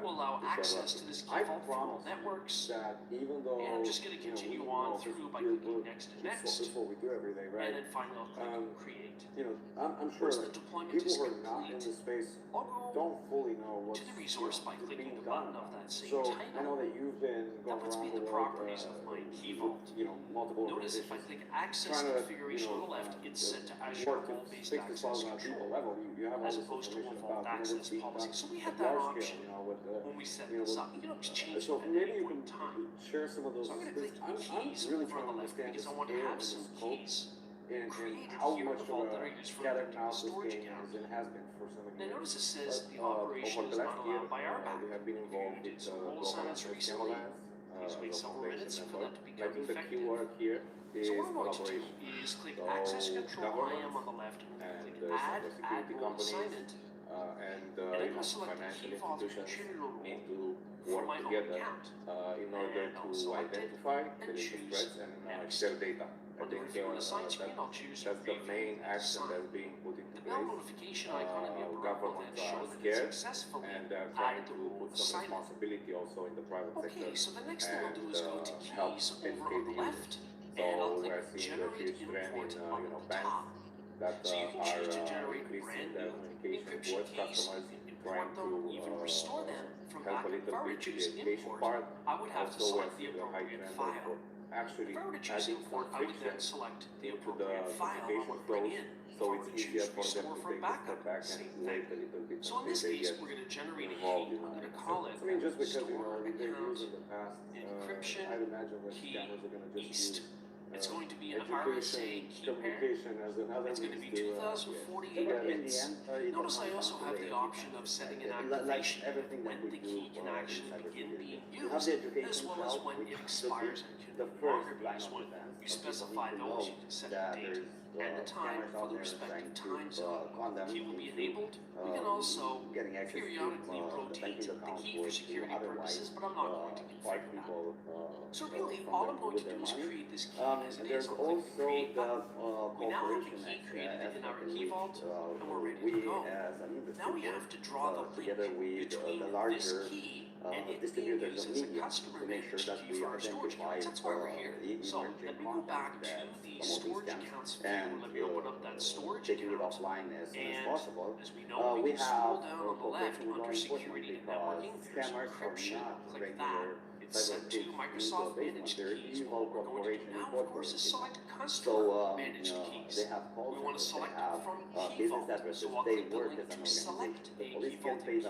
will allow access to this key vault for all networks. Even though, And I'm just going to continue on through by clicking next and next. That's what we do every day, right? And then finally I'll click create. I'm sure Once the deployment people is who are not in complete, the space I'll go don't fully know what's to the resource by clicking the done. button of that same So title. I know that you've been That going puts me around in the world, properties of my key vault. multiple Notice if I organizations, click access trying to, configuration on the left, it's set to Azure work to role-based fix this access problem at people control, level. You have all as this opposed to information default about access what's being policy. done So we had at that large option scale, with the, when we set this up. You can always change so it at maybe any you point in can time. share some of those. So I'm going to click I'm keys really over trying on to the left understand because this I want to scale have and some the scope keys and created how here in much the of vault a that are used for scatter the house this storage game account. is and has been for some of Now you. notice it says the Over operation the is last not year, allowed by our back. we have been involved We did with some role global assignments recently. Please wait several minutes for that to I become think the effective. keyword here is So what I'm going to do collaboration. is click So access control I government am on the left and and click add cybersecurity role companies assignment. and And I'm going to select the financial key vault institutions contributor need role to for work my own together account. in order And I'll to select it identify and the choose threats and next. share data. I On the think review and assign screen, I'll choose that's the review main and action assign. that's being put into The bell place. notification icon in the upper right will then Governments show are that it's scared successfully and they're trying added the to role put some assignment. responsibility also in the private sector. Okay, so the next thing I'll do and is go to help keys over educate on the the left, users. and I'll So click we're seeing a generate huge trend import in on the banks top. that So you can choose to are generate increasing brand their new communication encryption towards keys, customers, import trying them, to even restore them from help a backup. If I little were to bit with choose the education import, part. I would have to Also, select we're the seeing a high appropriate trend file. for actually If I were to choose adding import, some I would then friction select the into the appropriate file I communication want to bring flows, in. If so I were it's to choose easier for them restore to from take a backup, step back same and wait a thing. little bit So in until this they case, get we're going to generate a involved key. in I'm going it. to call it I mean, just because store we've been account using the past, encryption I'd imagine that key scammers are going to just east. use It's going to be an RSA education, key pair. communication as another It's going to be means 2048 get it. bits. Notice I also have the option of setting an activation of when the key can actually begin being used, as well as when it expires and can no longer be used. When you specify those, you can set the date and the time for the respective time zone. The key will be enabled. We can also periodically rotate the key for security purposes, but I'm not going to configure that. So really, all I'm going to do is create this key as it is. I'll click the create button. We now have the key created in our key vault, and we're ready to go. Now we have to draw the link between this key and it being used as a customer managed key for our storage accounts. That's why we're here. So let me go back to the storage accounts view. Let me open up that storage account. And as we know, we can scroll down on the left under security and networking. There's encryption. Click that. It's set to Microsoft managed keys. What we're going to do now, of course, is select customer managed keys. We want to select them from key vault. So I'll click the link to select a key vault key.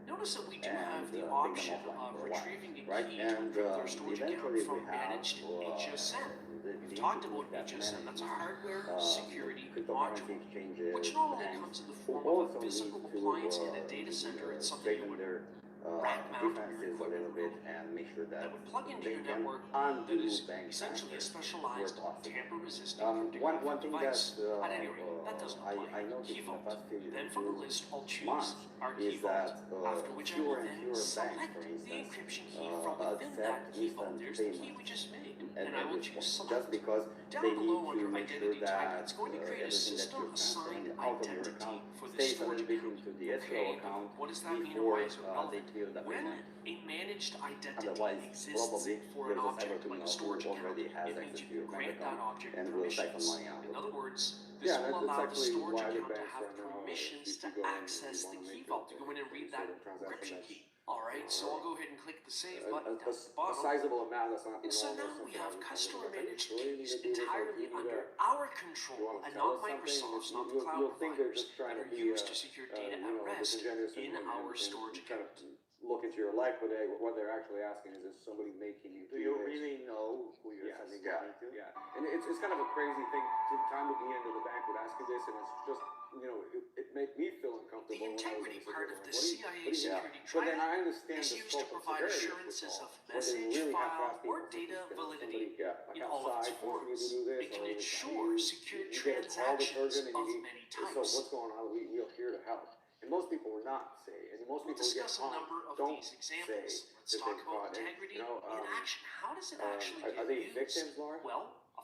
Notice that we do have the option of retrieving a key to encrypt our storage account from managed HSM. We've talked about HSM. That's a hardware security module, which normally comes in the form of a physical appliance in a data center. It's something you would rack mount on your equipment room that would plug into your network that is essentially a specialized tamper-resistant cryptographic device. At any rate, that doesn't apply to key vault. Then from the list, I'll choose our key vault, after which I will then select the encryption key from within that key vault. There's the key we just made, and I will choose select. Down below under identity type, it's going to create a system assigned identity for the storage account. Okay, what does that mean and why is it relevant? When a managed identity exists for an object like a storage account, it means you can grant that object permissions. In other words, this will allow the storage account to have permissions to access the key vault, to go in and read that encryption key. Alright, so I'll go ahead and click the save button down at the bottom. Sizable amount, that's not. And so now we have customer managed keys entirely under our control and not Microsoft's, not the cloud providers, that are used to secure data at rest in our storage account. Look into your life, but what they're actually asking is somebody making you Do you really know who you're sending money to? Yeah, and it's kind of a crazy thing. Time at the end of the bank would ask you this, and it's just, it made me feel uncomfortable. The integrity part of the CIA security But then I triad understand is the used to scope of provide severity assurances of what they message, really have to file, ask people or data validity like in all of its outside, forcing you forms. to do this, It can or ensure secure you get a call transactions detergent and of you many So types. what's going on? We're here to help. And most people are not say, and most We'll people who get discuss a harmed number of don't these examples. Let's say talk that about they're integrity caught. in action. How does it actually Are get they used? victims, Laura? Well, a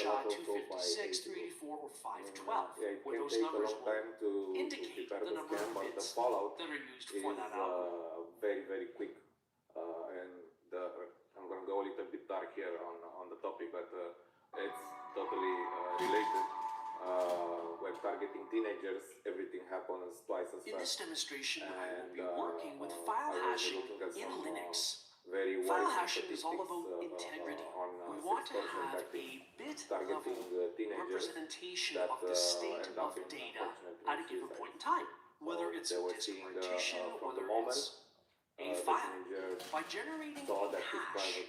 SHA 256, 384, or 512, where those numbers will indicate the number of bits that are used for that algorithm. Very, very quick. I'm going to go a little bit dark here on the topic, but it's totally related. We're targeting teenagers. Everything happens twice as fast. In this demonstration, I will be working with file hashing in Linux. Very File hashing is all about integrity. We want to have a bit-level representation of the state of data at a given point in time, whether it's a disk partition, whether it's a file. By generating a hash,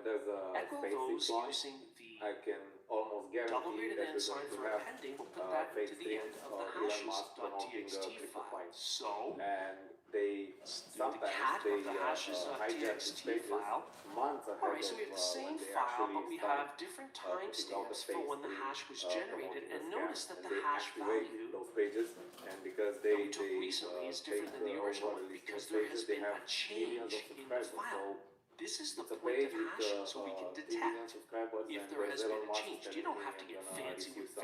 when there's a Echo space those deploy, using the I can almost double guarantee greater that than we're sign going to for have appending. We'll put that fake to the end streams of the or Elon Musk promoting hashes.txt crypto file. coins. So And they the sometimes cat they of the hijack these hashes.txt pages file. months ahead Alright, so we of have the same when they file, actually but we start have different putting out the timestamps for phase when the 3 hash was generated. promoting the And scam, notice that and the they hash activate value those pages, and because that we took they recently is take different than the original over one these because there has pages, they been have a change millions of in the subscribers. file. So This is the it's a point page of with hashing, so we can 3 million detect subscribers, if and there there's has been Elon a Musk change. You telling don't me have to I'm get gonna fancy receive with some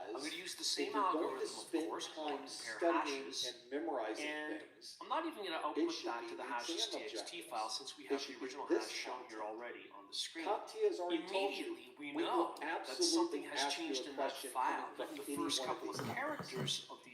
was, I'm going to use the if same you're going to algorithm, of spend course, time compare studying hashes, and memorizing and things, I'm not even going to it output should that be to the the hashes exam txt objectives. file since we It have should the be original this hash shown here content. already on the screen. CompTIA has already told you, Immediately, we we know will that absolutely something has ask you changed a in that question file. coming from Even the any first one of couple of these topics. characters of the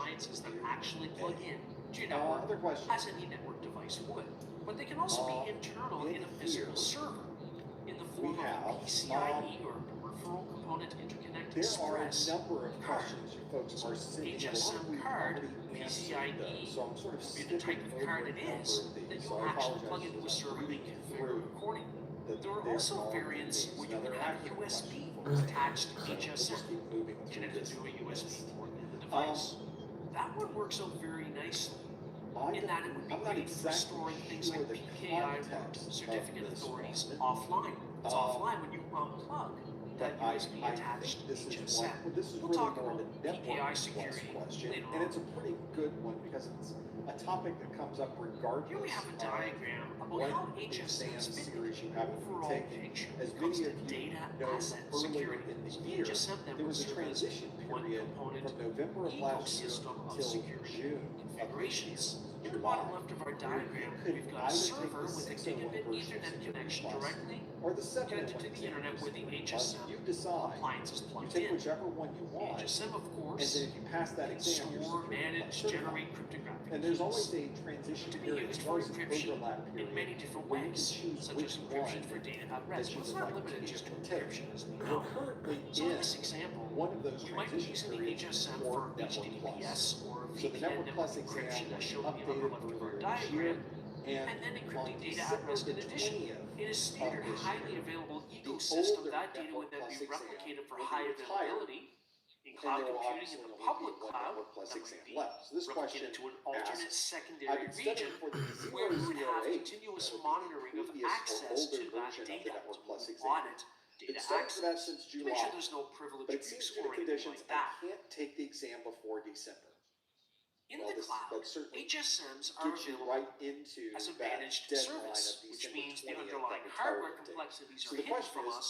appliances that actually plug in to your network Other questions? as any network device would. But they can also be internal in a physical server in the form of a PCIe or peripheral component interconnect There are a express number of card. questions you folks are sending. HSM card, PCIe, So I'm sort of will be the type of card it is that you'll actually plug into a server and configure accordingly. There are also variants where you can have USB attached to HSM connected to a USB port in the device. That one works out very nicely in that it would be great for storing things like PKI certificate authorities offline. It's offline when you unplug that USB attached this is HSM. this is We'll really talk more about of a network PKI plus security question, later and on. it's a pretty good one because it's a topic that comes up regardless. Here we have a diagram about how HSMs fit series you into have the overall picture as when it comes many to of you data know asset earlier security. in the The year, HSM there network was a serves as transition one period component from November of last year ecosystem of till security June configurations. of In the bottom left of our diagram, we've got a server with a gigabit Ethernet connection directly or the 701 connected to the internet where the HSM you decide. appliance is You plugged take in. whichever one you The want, HSM, of and course, then if you pass that can exam, you're store, secure, manage, certified. generate cryptographic And there's keys always a transition to be period, used as for well as an encryption overlap period, in many different where you can ways, choose such which as encryption one for data at that rest. you But it's would not like limited to just to take. encryption, as we We're know. currently So in in this example, one of those we might be transition using the periods HSM for for Network HTTPS Plus. or So the VPN Network Plus network exam encryption as shown was in the upper updated left of our earlier this year, diagram, and then encrypting on data at December rest in the addition. 20th In a standard, of this highly year, available the ecosystem, older that data Network would then Plus be exam replicated for will be high retired, availability in and cloud there will computing in obviously the only be public one cloud. Network Plus That might exam be left. So this question replicated to an alternate asks, secondary I've been region studying for the where we would have 008, continuous that would be the monitoring of previous or access older to that version of the data. Network Plus We exam. audit data Been studying for that access since to make sure July, there's no privilege but it seems abuse due to or anything conditions like that. I can't take the exam before December. In Well, the cloud, that certainly HSMs are gets you available right into as a that managed deadline service, of which December means the 20th, underlying that hardware retirement date. complexities So are the hidden question from is, us.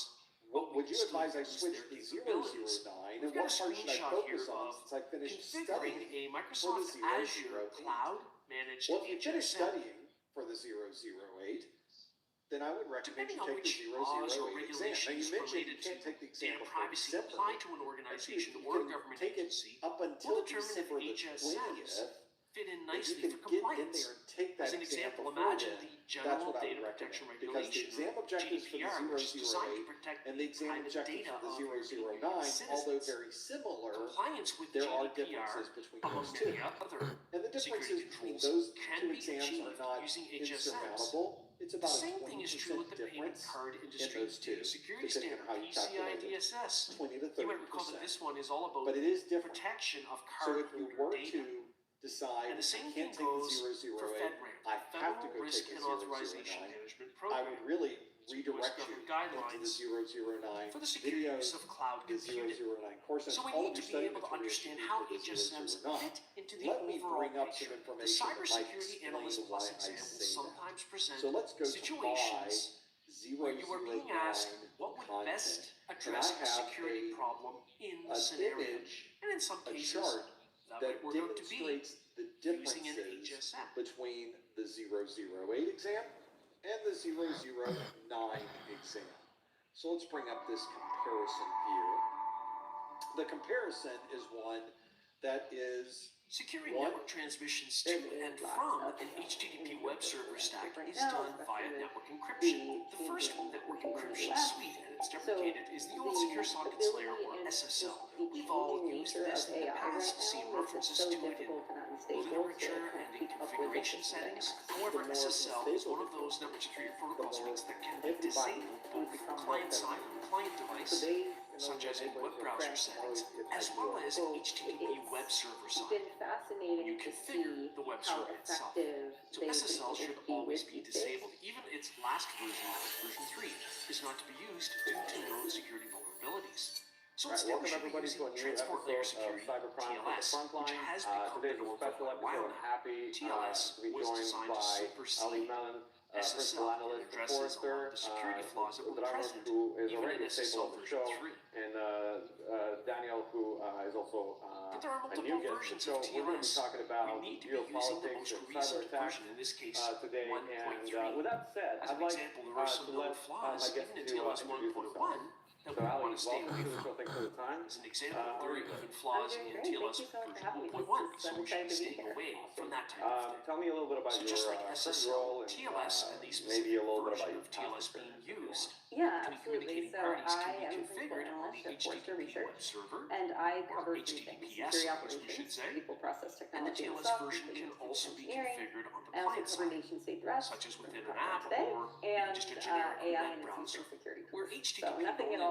would you still advise I use switch their to capabilities. 009, We've and got what a part should I screenshot here focus on of since I finished configuring studying a for the Microsoft 008? Azure cloud managed Well, if you finish HSM. studying for the 008, then I would recommend Depending you on take which the laws or 008 exam. Now, regulations you mentioned you related can't to take the exam data before privacy December. apply to an organization You or a can government take it agency, up we'll until determine December if the HSMs 20th. fit in If nicely you for can get in compliance. there and take that As an exam example, before imagine then, the that's General what I Data would Protection recommend. Because the Regulation, exam or objectives for GDPR, which is the designed to 008 protect and the exam private objectives data for of the European 009, citizens. although very similar, Compliance with there are GDPR, differences between among those two. many other And the differences security between controls, those can two be exams are achieved not using HSMs. insurmountable. It's The about same a thing is true with 20% the payment difference card in industry those two, data security depending standard, on how you calculate it. PCI DSS. 20 to 30%. You might recall that this one is all about But it is different. protection of So if you were cardholder data. to decide And the same I can't thing take goes the for 008, FedRAMP, I have to Federal go Risk take and the Authorization 009, Management I Program. would really Some redirect US you government into the guidelines 009 for the security videos, use of cloud the computing. 009 course, and So we all need of to your be study able to materials understand should be how for the HSMs 009. fit into the Let me overall bring up some picture. The information that might Cybersecurity explain Analyst why Plus I exam will say that. sometimes present So let's go to situations where you are being asked what would content. best And address I a have security problem in the an scenario. image, And in some a cases, chart that that might work out to be demonstrates the using an differences HSM. between the 008 exam and the 009 exam. So let's bring up this comparison view. The comparison is one that is Securing network transmissions to and from an HTTP web server stack is done via network encryption. The first network encryption suite, and it's deprecated, is the old Secure Sockets Layer, or SSL. We've all used this in the past, seen references to it in literature and in configuration settings. However, SSL is one of those network security protocol suites that can be disabled both client-side and client device, such as in web browser settings, as well as HTTP web server side. You configure the web server itself. So SSL should always be disabled. Even its last version, version 3, is not to be used due to known security vulnerabilities. So instead we should be using Transport Layer Security, TLS, which has become the norm for quite a while now. TLS was designed to supersede SSL and addresses a lot of the security flaws that were present even in SSL version 3. And Daniel, who is also But there are a new multiple guest. versions So of we're going to be TLS. talking about We need to be using the most geopolitics and recent cyber attacks version, in this case today. 1.3. And with that said, As I'd an like example, there are some to known let flaws my guest even in to TLS introduce 1.1 himself. that So we want Ali, to stay welcome away to the from. show. Thanks for the time. As an example, there are even flaws in TLS version 1.1, so we should be staying away from that type of thing. Tell me a little bit about So your just like current SSL, role and TLS, and the maybe a specific little bit about version your of TLS past being used Yeah, between absolutely. communicating So parties can I be am a configured on the principal analyst at Forrester HTTP web Research, server, and I or cover three things: HTTPS, security I guess we should operations, say. people process And the technology, and TLS software, version can including also be engineering. configured on the I also client cover side, nation state threats, such as within an talking app about today, or and just a generic AI web and browser, security where tools. HTTP So nothing at only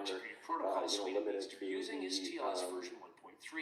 longer, protocol suite limited needs to be using is TLS version 1.3.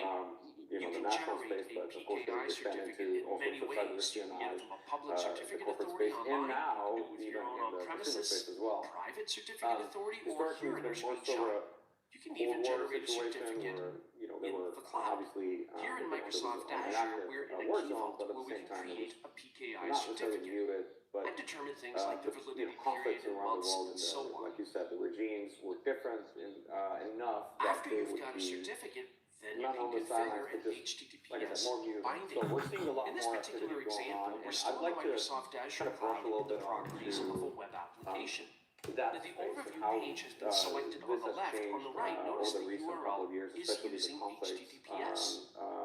You the can national generate space, but a of course PKI they expand certificate into in all many sorts of cyber ways. You can get it espionage, from a public the certificate corporate authority space, and online. now You can do it with even your own in the consumer on-premises space as well. private certificate authority, or Historically, here in our it's been more screenshot. You can even Cold War generate a situation certificate where there in were the cloud. obviously Here in Microsoft there was Azure, an we're in a war key zone, vault but at where the we same can time it create was a PKI not necessarily certificate muted, but and determine things like the validity conflicts period in around the months world, and so on. like you said, the regimes were different enough that After they you've would got a be certificate, then you not can only configure silenced, an but just, like I HTTPS said, more muted. binding. So we're seeing a lot In this more particular activity going example, on, we're and still I'd in like to Microsoft Azure kind of brush Cloud a little in the bit properties onto of a web application. that The space, overview how page has been this selected on has the left. changed On the right, over notice the the recent couple of URL years, is especially using the conflicts HTTPS.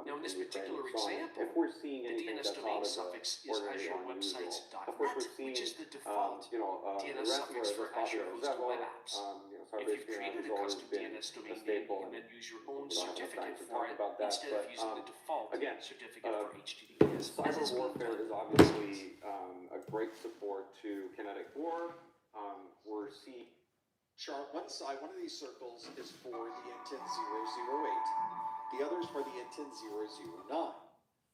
Now, in this in Ukraine particular and so on. example, If we're seeing the anything DNS that's domain out of the suffix is ordinary or unusual, of course AzureWebsites.net, we've seen which is the default DNS suffix ransomware for is Azure popular as hosted ever. web apps. Cyber If you've espionage created has a always custom been DNS a domain name, you staple, can and then use your own we don't have enough time certificate to for talk it about that, instead of but, using the default again, certificate for HTTPS. cyber As it's being warfare done. is obviously a great support to kinetic war. We're seeing Chart, one side, one of these circles is for the intent 008. The other is for the intent 009.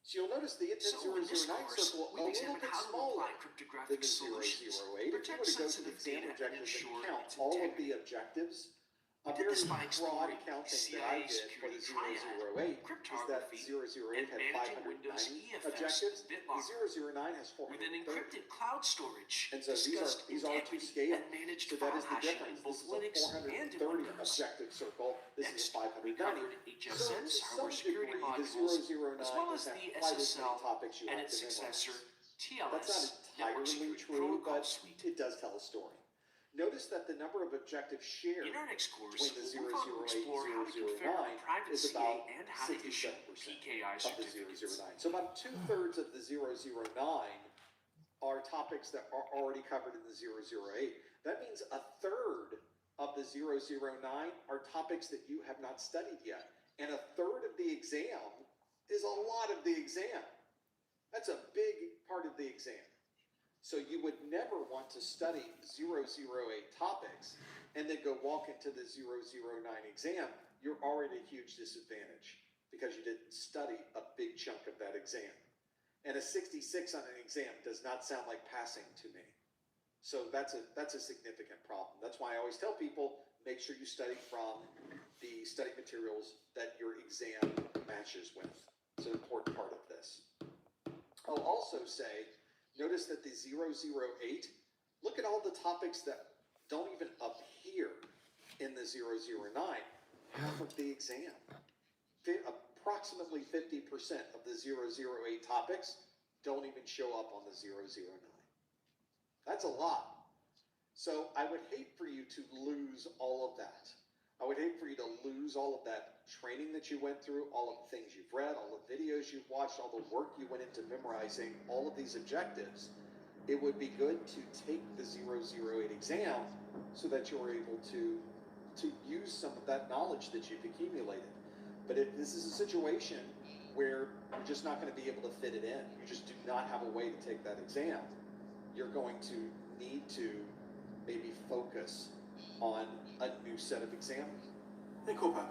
So you'll notice the intent So in this 009 course, circle a we've little examined bit how to smaller apply than cryptographic the solutions, 008. If you protect were to go to the sensitive exam data, and objectives and ensure count its all of integrity. the objectives, We a did very this by broad exploring counting that CIA I did for security the triad, 008 is that cryptography, 008 and had managing Windows 590 EFS objectives. and BitLocker. The 009 has We 430. then encrypted cloud storage, And so discussed these are to integrity, scale. and managed So file that is the hashing in difference. both This is Linux a and in 430 Windows. objective circle. This is Next, a we 590. covered So HSN, to some hardware security degree, the modules, 009 as well as does have the quite as many SSL topics you and have its to successor, memorize. That's TLS, not Network entirely Security true, Protocol but Suite. it does tell a story. Notice that the number of objectives shared In our next course, between the we'll move on to 008 explore how to configure a 009 private is CA about and how to issue 67% PKI of the certificates. 009. So about 2/3 of the 009 are topics that are already covered in the 008. That means a third of the 009 are topics that you have not studied yet. And a third of the exam is a lot of the exam. That's a big part of the exam. So you would never want to study 008 topics and then go walk into the 009 exam. You're already at a huge disadvantage because you didn't study a big chunk of that exam. And a 66 on an exam does not sound like passing to me. So that's a significant problem. That's why I always tell people, make sure you study from the study materials that your exam matches with. It's an important part of this. I'll also say, notice that the 008, look at all the topics that don't even appear in the 009 of the exam. Approximately 50% of the 008 topics don't even show up on the 009. That's a lot. So I would hate for you to lose all of that. I would hate for you to lose all of that training that you went through, all of the things you've read, all the videos you've watched, all the work you went into memorizing, all of these objectives. It would be good to take the 008 exam so that you're able to use some of that knowledge that you've accumulated. But if this is a situation where you're just not going to be able to fit it in, you just do not have a way to take that exam, you're going to need to maybe focus on a new set of exams. Hey, Copilot,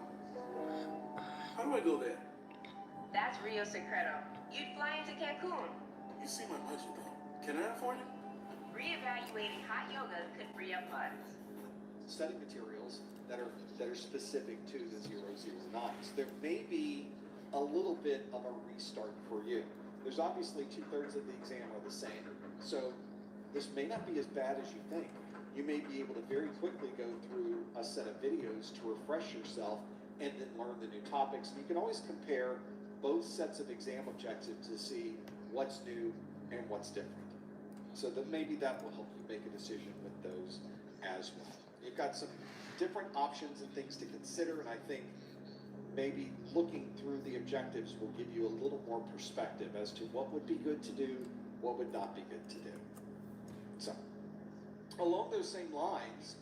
how do I go there? That's Rio Secreto. You'd fly into Cancun. You see my budget, though. Can I afford it? Reevaluating hot yoga could free up funds. Study materials that are specific to the 009s. There may be a little bit of a restart for you. There's obviously 2/3 of the exam are the same, so this may not be as bad as you think. You may be able to very quickly go through a set of videos to refresh yourself and then learn the new topics. And you can always compare both sets of exam objectives to see what's new and what's different. So that maybe that will help you make a decision with those as well. You've got some different options and things to consider, and I think maybe looking through the objectives will give you a little more perspective as to what would be good to do, what would not be good to do. So, along those same lines,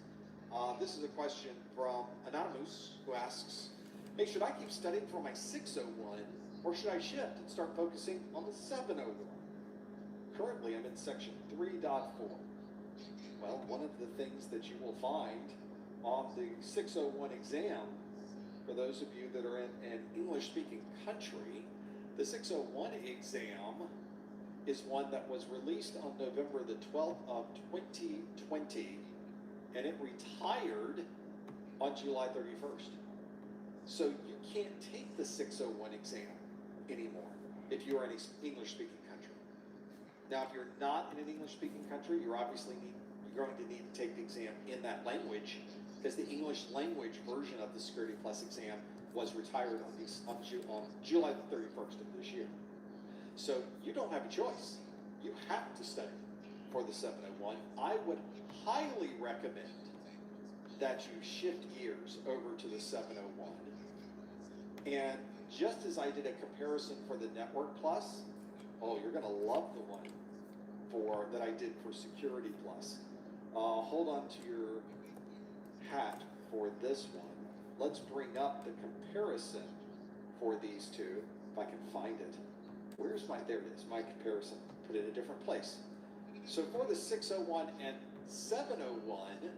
this is a question from Anonymous who asks, hey, should I keep studying for my 601 or should I shift and start focusing on the 701? Currently, I'm in section 3.4. Well, one of the things that you will find on the 601 exam, for those of you that are in an English-speaking country, the 601 exam is one that was released on November the 12th of 2020, and it retired on July 31st. So you can't take the 601 exam anymore if you are in an English-speaking country. Now, if you're not in an English-speaking country, you're going to need to take the exam in that language, because the English language version of the Security Plus exam was retired on July the 31st of this year. So you don't have a choice. You have to study. for the 701. I would highly recommend that you shift gears over to the 701. And just as I did a comparison for the Network Plus, oh, you're gonna love the one that I did for Security Plus. Hold on to your hat for this one. Let's bring up the comparison for these two, if I can find it. There it is, my comparison. Put it in a different place. So for the 601 and 701,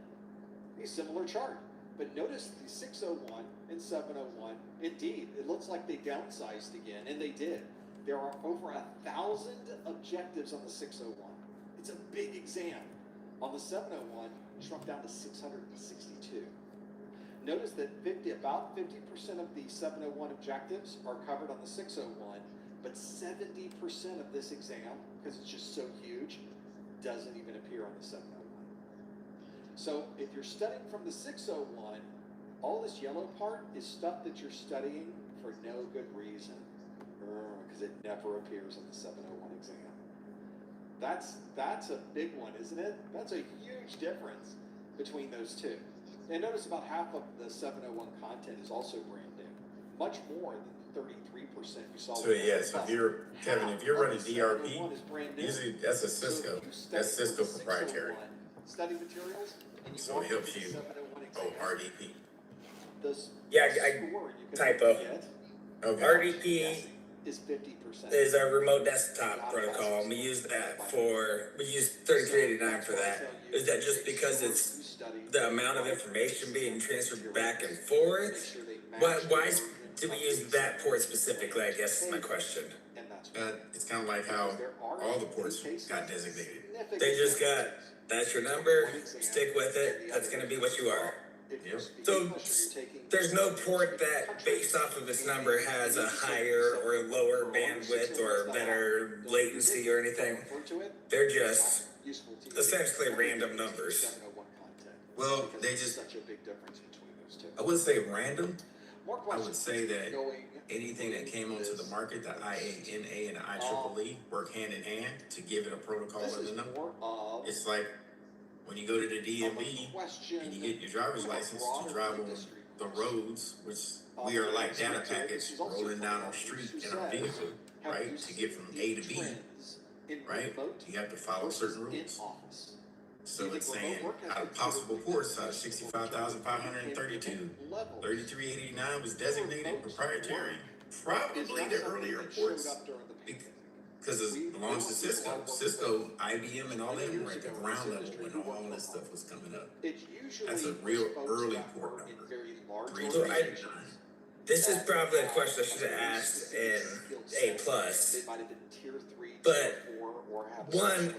a similar chart. But notice the 601 and 701, indeed, it looks like they downsized again, and they did. There are over 1,000 objectives on the 601. It's a big exam. On the 701, shrunk down to 662. Notice that about 50% of the 701 objectives are covered on the 601, but 70% of this exam, because it's just so huge, doesn't even appear on the 701. So if you're studying from the 601, all this yellow part is stuff that you're studying for no good reason, because it never appears on the 701 exam. That's a big one, isn't it? That's a huge difference between those two. And notice about half of the 701 content is also brand new, much more than 33% you saw. So yes, if you're Kevin, if you're running DRP, usually that's a Cisco. That's Cisco proprietary. Study materials. So it helps you. Oh, RDP. Yeah, typo. Okay. RDP is 50%. Is our remote desktop protocol. We use 3389 for that. Is that just because it's the amount of information being transferred back and forth? Why do we use that port specifically, I guess is my question. It's kind of like how all the ports got designated. They just got, that's your number, stick with it, that's going to be what you are. Yep. So there's no port that based off of its number has a higher or lower bandwidth or better latency or anything. They're just essentially random numbers. Well, they just, I wouldn't say random. I would say that anything that came onto the market, the IANA and the IEEE work hand in hand to give it a protocol and a number. It's like when you go to the DMV and you get your driver's license to drive on the roads, which we are like data packets rolling down our street in our vehicle, right? To get from A to B, right? You have to follow certain rules. So it's saying out of possible ports, out of 65,532, 3389 was designated proprietary. Probably the earlier ports, because it belongs to Cisco. Cisco, IBM, and all them were at the ground level when all this stuff was coming up. That's a real early port number. 3389. This is probably a question I should have asked in A+. But one,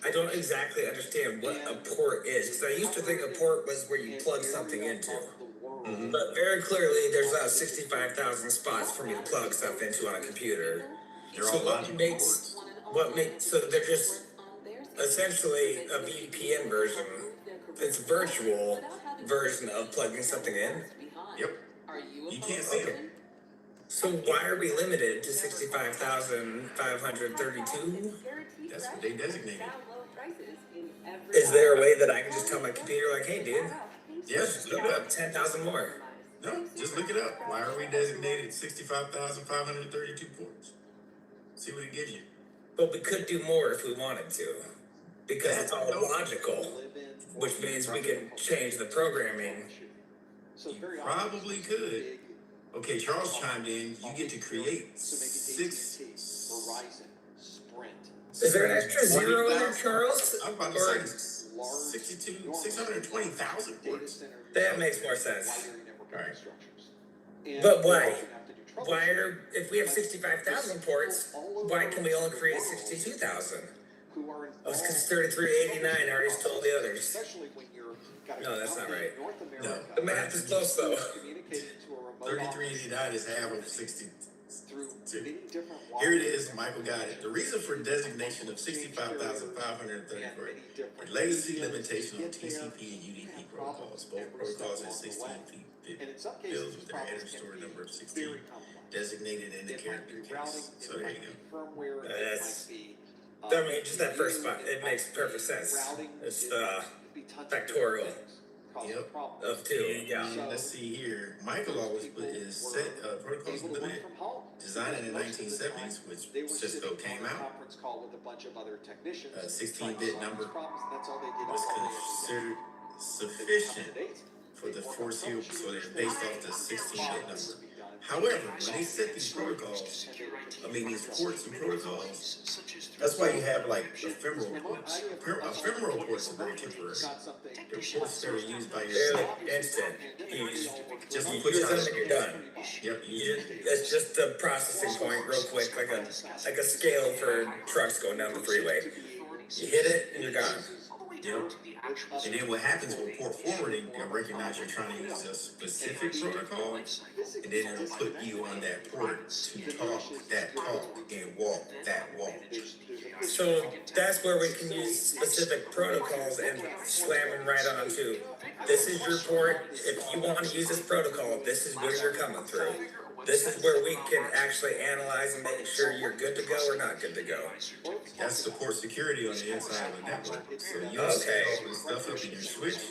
I don't exactly understand what a port is, because I used to think a port was where you plug something into. Mm-hmm. But very clearly, there's 65,000 spots for me to plug stuff into on a computer. So so they're just essentially a VPN version. It's a virtual version of plugging something in. Yep. You can't see them. So why are we limited to 65,532? That's what they designated. Is there a way that I can just tell my computer, like, hey, dude, yes, look up 10,000 more? No, just look it up. Why are we designated 65,532 ports? See what it gives you. But we could do more if we wanted to, because it's all logical, which means we can change the programming. You probably could. Okay, Charles chimed in. You get to create 6. Is there an extra zero in there, Charles? I'm about to say 620,000 ports. That makes more sense. All right. But why? If we have 65,000 ports, why can we only create 62,000? Oh, it's because 3389 already stole the others. No, that's not right. No. The math is close, though. 3389 is half of 62. Here it is, Michael got it. The reason for designation of 65,534 is legacy limitation on TCP and UDP protocols. Both protocols have 16 fields with their header stored number of 16 designated in the character case. So there you go. I mean, just that first spot, it makes perfect sense. It's the factorial. Yep. Of 2, yeah. Let's see here. Michael always put his set protocols limited, designed in the 1970s, which Cisco came out. 16-bit number was considered sufficient for the foreseeable, so they're based off the 16-bit number. However, when they set these protocols, these ports and protocols, that's why you have like ephemeral ports. Ephemeral ports are very temporary. They're ports that are used by your instant. You just push push it and you're done. Yep. It's just a processing point, real quick, like a scale for trucks going down the freeway. You hit it and you're gone. Yep. And then what happens with port forwarding, they'll recognize you're trying to use a specific protocol, and then it'll put you on that port to talk that talk and walk that walk. So that's where we can use specific protocols and slam them right onto. This is your port. If you want to use this protocol, this is where you're coming through. This is where we can actually analyze and make sure you're good to go or not good to go. That's the port security on the inside of the network. So you'll set all this stuff up in your switch.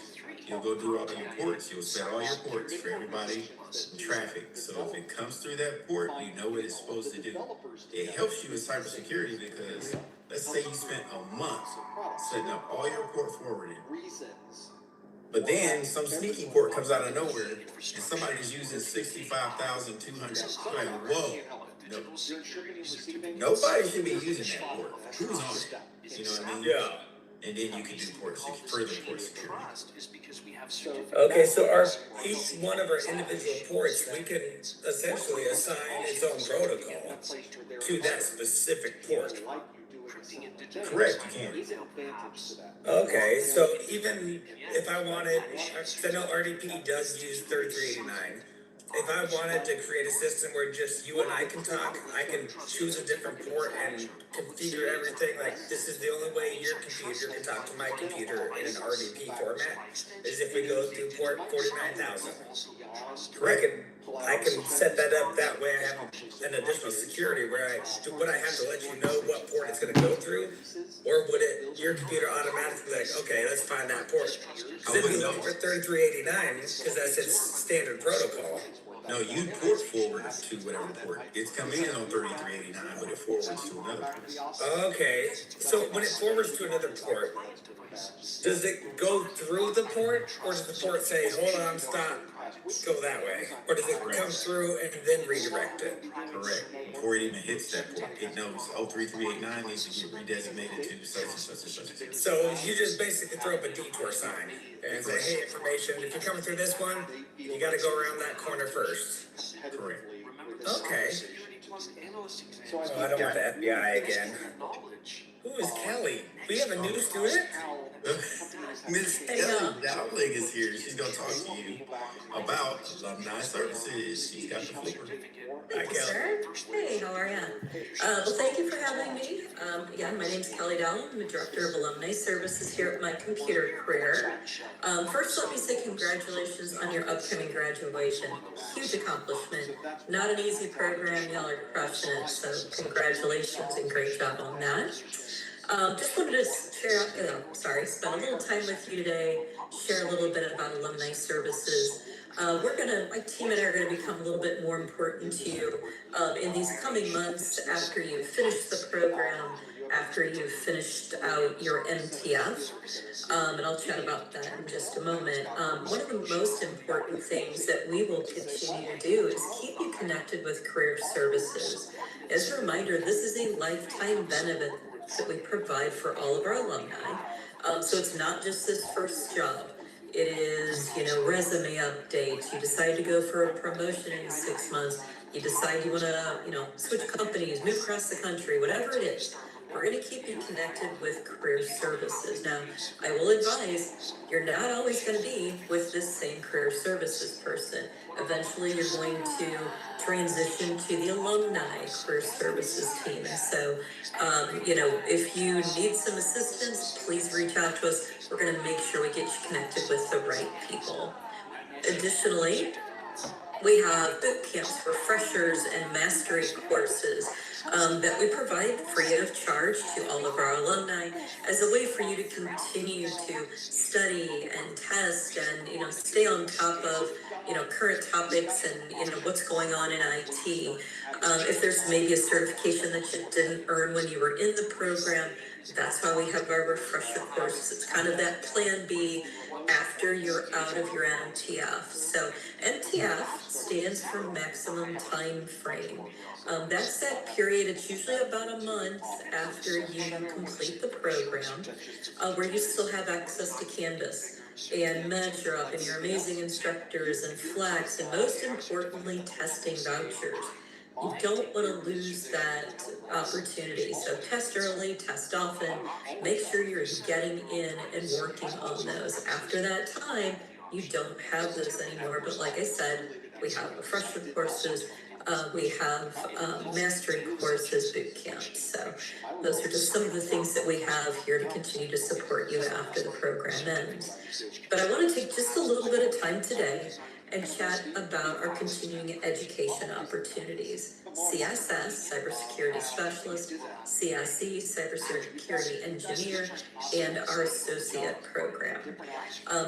You'll go do all your ports. You'll set all your ports for everybody in traffic. So if it comes through that port, you know what it's supposed to do. It helps you with cybersecurity because let's say you spent a month setting up all your port forwarding. But then some sneaky port comes out of nowhere and somebody's using 65,200. Like, whoa. No. Nobody should be using that port. Who's on it? You know what I mean? Yeah. And then you can do further port security. Okay, so each one of our individual ports, we can essentially assign its own protocol to that specific port. Correct, you can. Okay, so even if I wanted, I know RDP does use 3389. If I wanted to create a system where just you and I can talk, I can choose a different port and configure everything. Like, this is the only way your computer can talk to my computer in an RDP format, is if we go through port 49,000. I can set that up that way. I have an additional security where would I have to let you know what port it's going to go through? Or would your computer automatically like, okay, let's find that port? Because if you look for 3389, because that's its standard protocol. No, you port forward to whatever port. It's coming in on 3389, but it forwards to another port. Okay, so when it forwards to another port, does it go through the port, or does the port say, hold on, stop, go that way? Or does it come through and then redirect it? Correct. Before it even hits that port, it knows, 3389 needs to get redesignated to such and such and such and such. So you just basically throw up a detour sign and say, hey, information, if you're coming through this one, you got to go around that corner first. Correct. Okay. Oh, I don't want the FBI again. Who is Kelly? We have a new student? Miss Kelly Dowling is here. She's going to talk to you about alumni services. She's got the flipper. Hi, Kelly. Sure. Hey, how are you? Well, thank you for having me. Again, my name is Kelly Dowling. I'm the Director of Alumni Services here at my computer career. First, let me say congratulations on your upcoming graduation. Huge accomplishment. Not an easy program. Y'all are crushing it. So congratulations and great job on that. Just wanted to spend a little time with you today, share a little bit about alumni services. My team and I are going to become a little bit more important to you in these coming months after you've finished the program, after you've finished out your MTF. And I'll chat about that in just a moment. One of the most important things that we will continue to do is keep you connected with career services. As a reminder, this is a lifetime benefit that we provide for all of our alumni. So it's not just this first job. It is, resume updates. You decide to go for a promotion in 6 months. You decide you want to, switch companies, move across the country, whatever it is. We're going to keep you connected with career services. Now, I will advise, you're not always going to be with this same career services person. Eventually, you're going to transition to the alumni career services team. And so, if you need some assistance, please reach out to us. We're going to make sure we get you connected with the right people. Additionally, we have boot camps, refreshers, and mastery courses. that we provide free of charge to all of our alumni as a way for you to continue to study and test and, stay on top of, current topics and, what's going on in IT. If there's maybe a certification that you didn't earn when you were in the program, that's why we have our refresher courses. It's kind of that plan B after you're out of your MTF. So MTF stands for maximum time frame. That's that period. It's usually about a month after you complete the program, where you still have access to Canvas and Measure Up and your amazing instructors and Flex, and most importantly, testing vouchers. You don't want to lose that opportunity. So test early, test often, make sure you're getting in and working on those. After that time, you don't have those anymore. But like I said, we have refresher courses, we have mastery courses, boot camps. So those are just some of the things that we have here to continue to support you after the program ends. But I want to take just a little bit of time today and chat about our continuing education opportunities. CSS, Cybersecurity Specialist, CSE, Cybersecurity Engineer, and our Associate Program.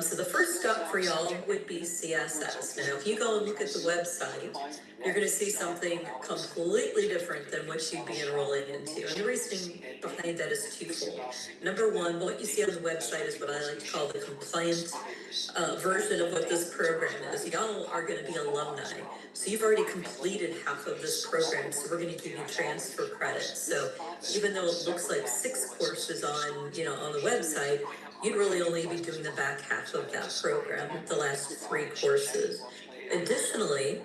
So the first stop for y'all would be CSS. Now, if you go and look at the website, you're going to see something completely different than what you'd be enrolling into. And the reasoning behind that is twofold. Number one, what you see on the website is what I like to call the compliant version of what this program is. Y'all are going to be alumni. So you've already completed half of this program, so we're going to give you transfer credits. So even though it looks like 6 courses on, on the website, you'd really only be doing the back half of that program, the last 3 courses. Additionally,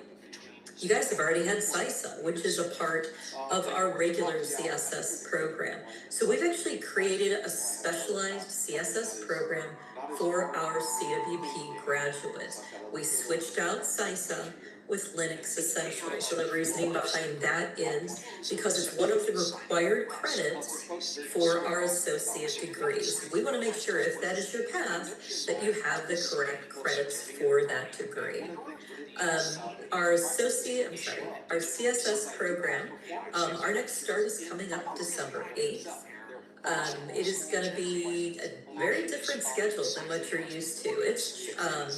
you guys have already had CISA, which is a part of our regular CSS program. So we've actually created a specialized CSS program for our CWP graduates. We switched out CISA with Linux Essentials. So the reasoning behind that is because it's one of the required credits for our associate degrees. We want to make sure if that is your path, that you have the correct credits for that degree. Our CSS program, our next start is coming up December 8th. It is going to be a very different schedule than what you're used to. It's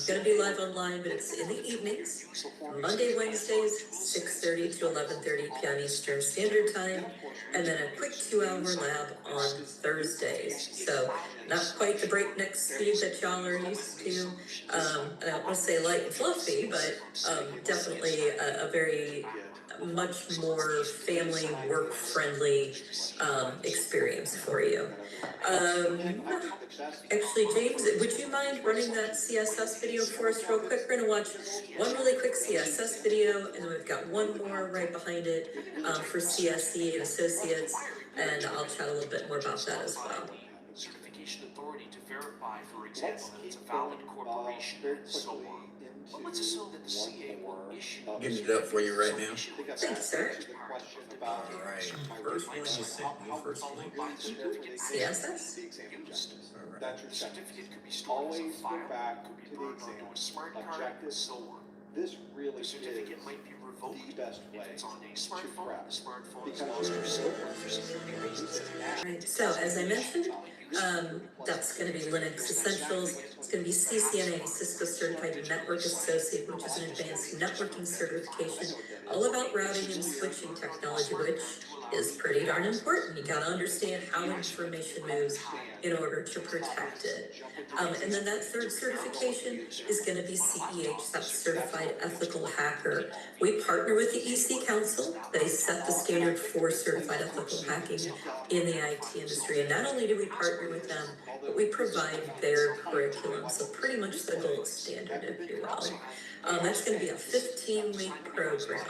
going to be live online, but it's in the evenings, Monday, Wednesdays, 6:30 to 11:30 p.m. Eastern Standard Time, and then a quick 2-hour lab on Thursdays. So not quite the breakneck speed that y'all are used to. I don't want to say light and fluffy, but definitely a very much more family work friendly experience for you. Actually, James, would you mind running that CSS video for us real quick? We're going to watch one really quick CSS video, and then we've got one more right behind it for CSE and Associates, and I'll chat a little bit more about that as well. Certification authority to verify, for example, that it's a valid corporation and so on. Well, let's assume that the CA will issue. Getting it up for you right now. Thank you, sir. All right. First one you sent me, first link. CSS? The certificate could be stored as a file, could be burned onto a smart card, and so on. This really The certificate is might be revoked the best way if it's on a smartphone. The smartphone is because lost or stolen for security reasons. Right, so as I mentioned, that's going to be Linux Essentials. It's going to be CCNA, Cisco Certified Network Associate, which is an advanced networking certification, all about routing and switching technology, which is pretty darn important. You got to understand how information moves in order to protect it. And then that third certification is going to be CEH, that's Certified Ethical Hacker. We partner with the EC Council. They set the standard for certified ethical hacking in the IT industry. And not only do we partner with them, but we provide their curriculum. So pretty much the gold standard, if you will. That's going to be a 15-week program.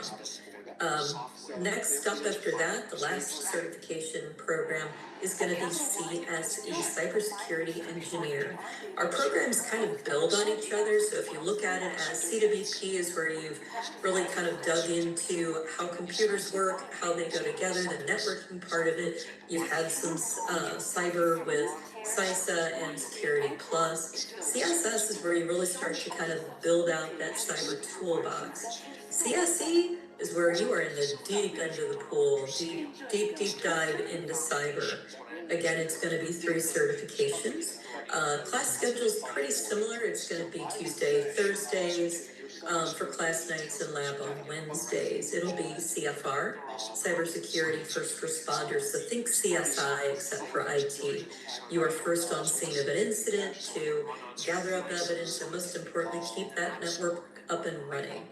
Next up after that, the last certification program is going to be CSE, Cybersecurity Engineer. Our programs kind of build on each other, so if you look at it as CWP is where you've really kind of dug into how computers work, how they go together, the networking part of it. You've had some cyber with CISA and Security Plus. CSS is where you really start to kind of build out that cyber toolbox. CSE is where you are in the deep end of the pool, deep dive into cyber. Again, it's going to be 3 certifications. Class schedule is pretty similar. It's going to be Tuesday, Thursdays for class nights and lab on Wednesdays. It'll be CFR, cybersecurity, first responders. So think CSI except for IT. You are first on scene of an incident to gather up evidence and most importantly, keep that network up and running.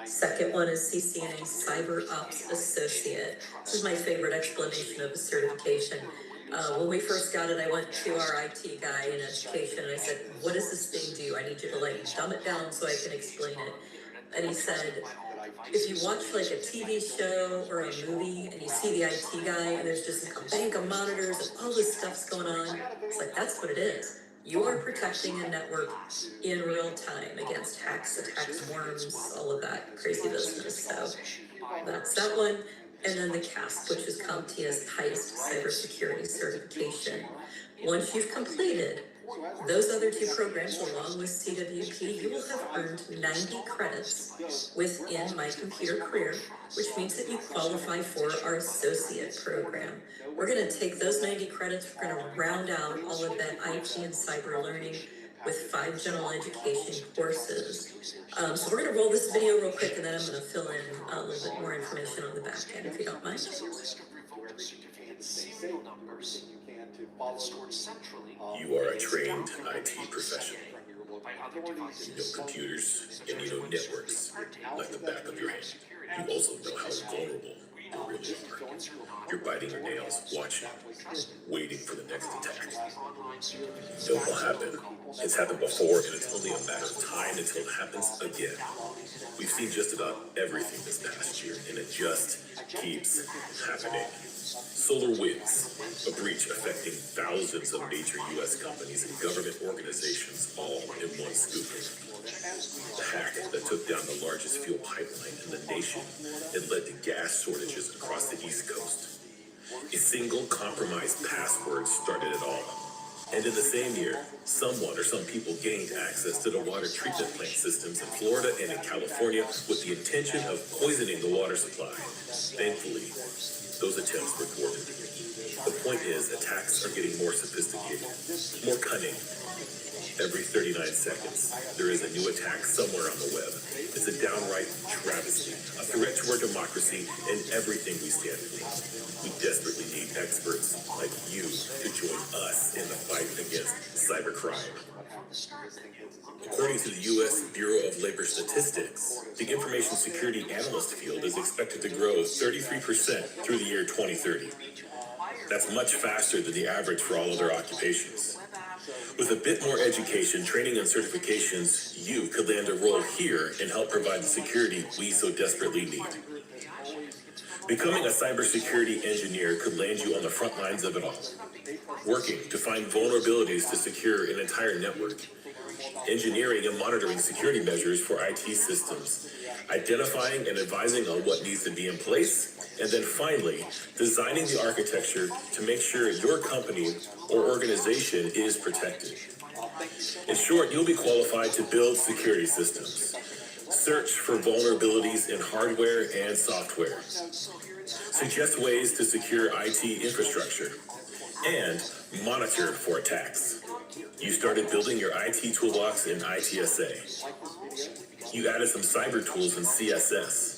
Second one is CCNA Cyber Ops Associate. This is my favorite explanation of a certification. When we first got it, I went to our IT guy in education and I said, what does this thing do? I need you to dumb it down so I can explain it. And he said, if you watch like a TV show or a movie and you see the IT guy and there's just like a bank of monitors and all this stuff's going on, it's like, that's what it is. You are protecting a network in real time against hacks, attacks, worms, all of that crazy business. So that's that one. And then the CASP, which is CompTIA's highest cybersecurity certification. Once you've completed those other 2 programs along with CWP, you will have earned 90 credits within My Computer Career, which means that you qualify for our associate program. We're going to take those 90 credits, we're going to round out all of that IT and cyber learning with 5 general education courses. So we're going to roll this video real quick and then I'm going to fill in a little bit more information on the back end if you don't mind. You are a trained IT professional. You know computers and you know networks like the back of your hand. You also know how vulnerable you really are. You're biting your nails, watching, waiting for the next attack. It will happen. It's happened before, and it's only a matter of time until it happens again. We've seen just about everything this past year, and it just keeps happening. SolarWinds, a breach affecting thousands of major U.S. companies and government organizations all in one scoop. The hack that took down the largest fuel pipeline in the nation and led to gas shortages across the East Coast. A single compromised password started it all. And in the same year, someone or some people gained access to the water treatment plant systems in Florida and in California with the intention of poisoning the water supply. Thankfully, those attempts were thwarted. The point is, attacks are getting more sophisticated, more cunning. Every 39 seconds, there is a new attack somewhere on the web. It's a downright travesty, a threat to our democracy and everything we stand for. We desperately need experts like you to join us in the fight against cybercrime. According to the U.S. Bureau of Labor Statistics, the information security analyst field is expected to grow 33% through the year 2030. That's much faster than the average for all other occupations. With a bit more education, training, and certifications, you could land a role here and help provide the security we so desperately need. Becoming a cybersecurity engineer could land you on the front lines of it all, working to find vulnerabilities to secure an entire network, engineering and monitoring security measures for IT systems, identifying and advising on what needs to be in place, and then finally, designing the architecture to make sure your company or organization is protected. In short, you'll be qualified to build security systems, search for vulnerabilities in hardware and software, suggest ways to secure IT infrastructure, and monitor for attacks. You started building your IT toolbox in ITSA. You added some cyber tools in CSS.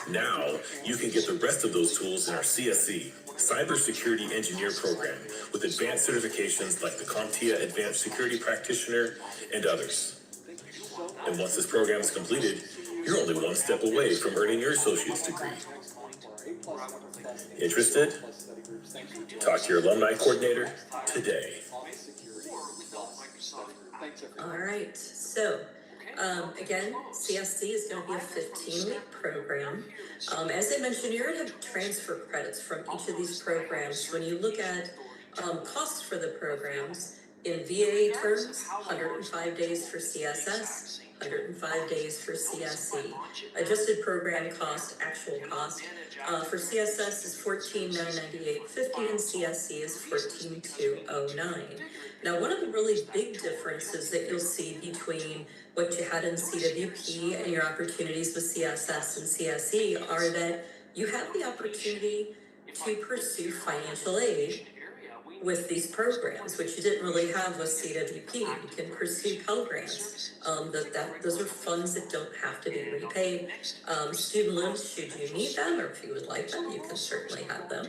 Now, you can get the rest of those tools in our CSE, Cybersecurity Engineer Program, with advanced certifications like the CompTIA Advanced Security Practitioner and others. And once this program is completed, you're only one step away from earning your associate's degree. Interested? Talk to your alumni coordinator today. All right, so again, CSC is going to be a 15-week program. As I mentioned, you're going to have transfer credits from each of these programs. When you look at costs for the programs, in VA terms, 105 days for CSS, 105 days for CSE. Adjusted program cost, actual cost, for CSS is $14,998.50 and CSE is $14,209. Now, one of the really big differences that you'll see between what you had in CWP and your opportunities with CSS and CSE are that you have the opportunity to pursue financial aid with these programs, which you didn't really have with CWP. You can pursue Pell Grants. Those are funds that don't have to be repaid. Student loans, should you need them, or if you would like them, you can certainly have them.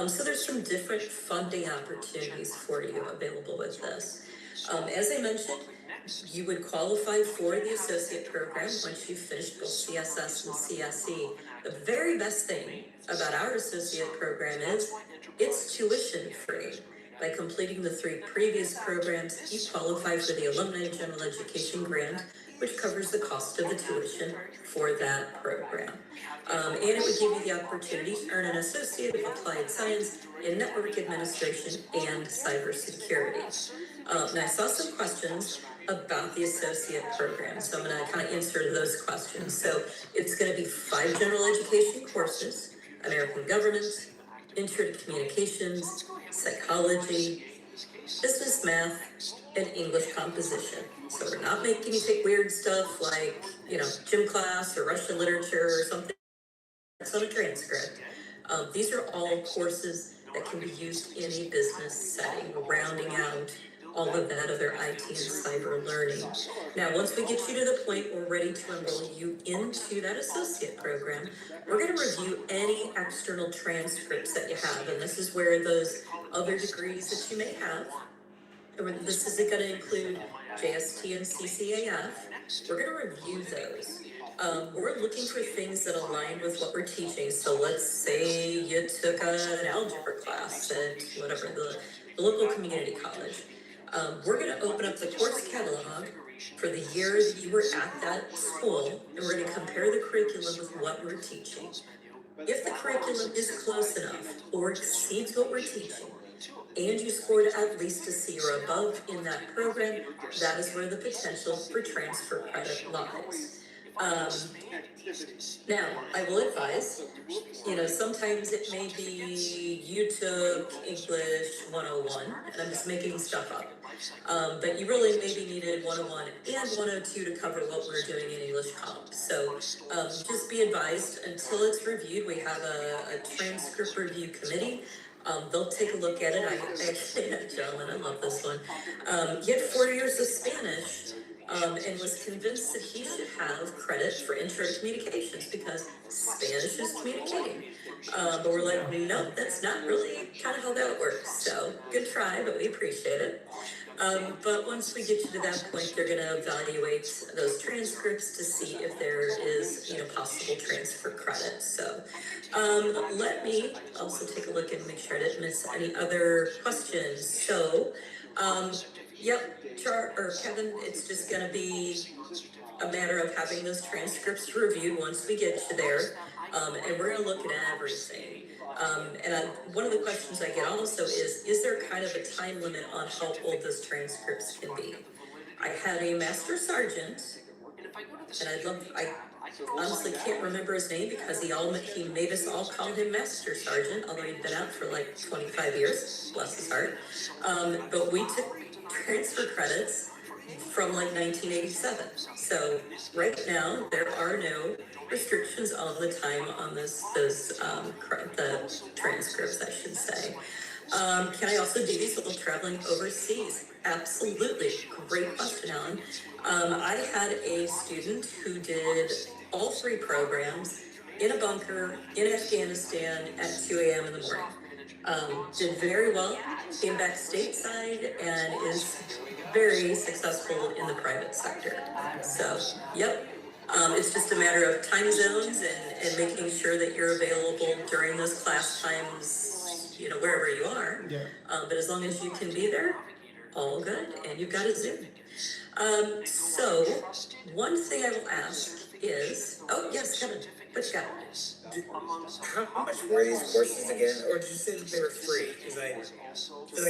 So there's some different funding opportunities for you available with this. As I mentioned, you would qualify for the associate program once you've finished both CSS and CSE. The very best thing about our associate program is it's tuition free. By completing the 3 previous programs, you qualify for the Alumni General Education Grant, which covers the cost of the tuition for that program. And it would give you the opportunity to earn an Associate of Applied Science in Network Administration and Cybersecurity. Now, I saw some questions about the associate program, so I'm going to kind of answer those questions. So it's going to be 5 general education courses: American Government, Intro to Communications, Psychology, Business Math, and English Composition. So we're not making you take weird stuff like, gym class or Russian literature or something that's on a transcript. These are all courses that can be used in a business setting, rounding out all of that other IT and cyber learning. Now, once we get you to the point we're ready to enroll you into that associate program, we're going to review any external transcripts that you have, and this is where those other degrees that you may have, this isn't going to include JST and CCAF, we're going to review those. We're looking for things that align with what we're teaching. So let's say you took an algebra class at whatever, the local community college. We're going to open up the course catalog for the year that you were at that school, and we're going to compare the curriculum with what we're teaching. If the curriculum is close enough or exceeds what we're teaching, and you scored at least a C or above in that program, that is where the potential for transfer credit lies. Now, I will advise, sometimes it may be you took English 101, and I'm just making stuff up, but you really maybe needed 101 and 102 to cover what we're doing in English Comp. So just be advised, until it's reviewed, we have a transcript review committee. They'll take a look at it. I actually had a gentleman, I love this one. He had 4 years of Spanish, and was convinced that he should have credit for Intro to Communications because Spanish is communicating. But we're like, no, that's not really kind of how that works. So good try, but we appreciate it. But once we get you to that point, they're going to evaluate those transcripts to see if there is, possible transfer credit. So let me also take a look and make sure I didn't miss any other questions. So, yep, Kevin, it's just going to be a matter of having those transcripts reviewed once we get you there, and we're going to look at everything. One of the questions I get also is there kind of a time limit on how old those transcripts can be? I had a master sergeant, and I honestly can't remember his name because he made us all call him Master Sergeant, although he'd been out for like 25 years, bless his heart. But we took transfer credits from like 1987. So right now there are no restrictions on the time on the transcripts, I should say. Can I also do these while traveling overseas? Absolutely. Great question, Alan. I had a student who did all 3 programs in a bunker in Afghanistan at 2 a.m. in the morning. Did very well, came back stateside, and is very successful in the private sector. So, yep. It's just a matter of time zones and making sure that you're available during those class times, wherever you are. Yeah. But as long as you can be there, all good, and you've got a Zoom. So, one thing I will ask is, oh, yes, Kevin. What you got? How much were these courses again, or did you say that they were free? Because I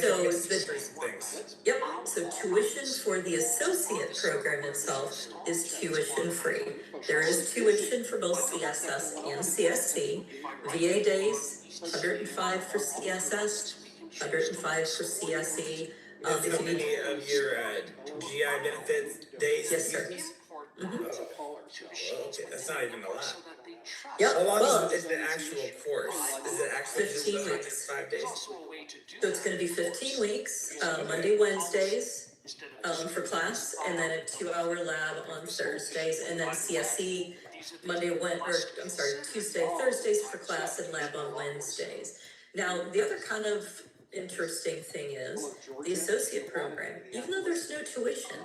feel like I mixed things. Yep, so tuition for the associate program itself is tuition free. There is tuition for both CSS and CSC. VA days, 105 for CSS, 105 for CSE. How many of your GI benefits days? Yes, sir. Okay, that's not even a lot. Yep. How long is the actual course? Is it actually 15 weeks. 5 days? So it's going to be 15 weeks, Monday, Wednesdays for class, and then a 2-hour lab on Thursdays, and then CSE Tuesday, Thursdays for class and lab on Wednesdays. Now, the other kind of interesting thing is the associate program, even though there's no tuition,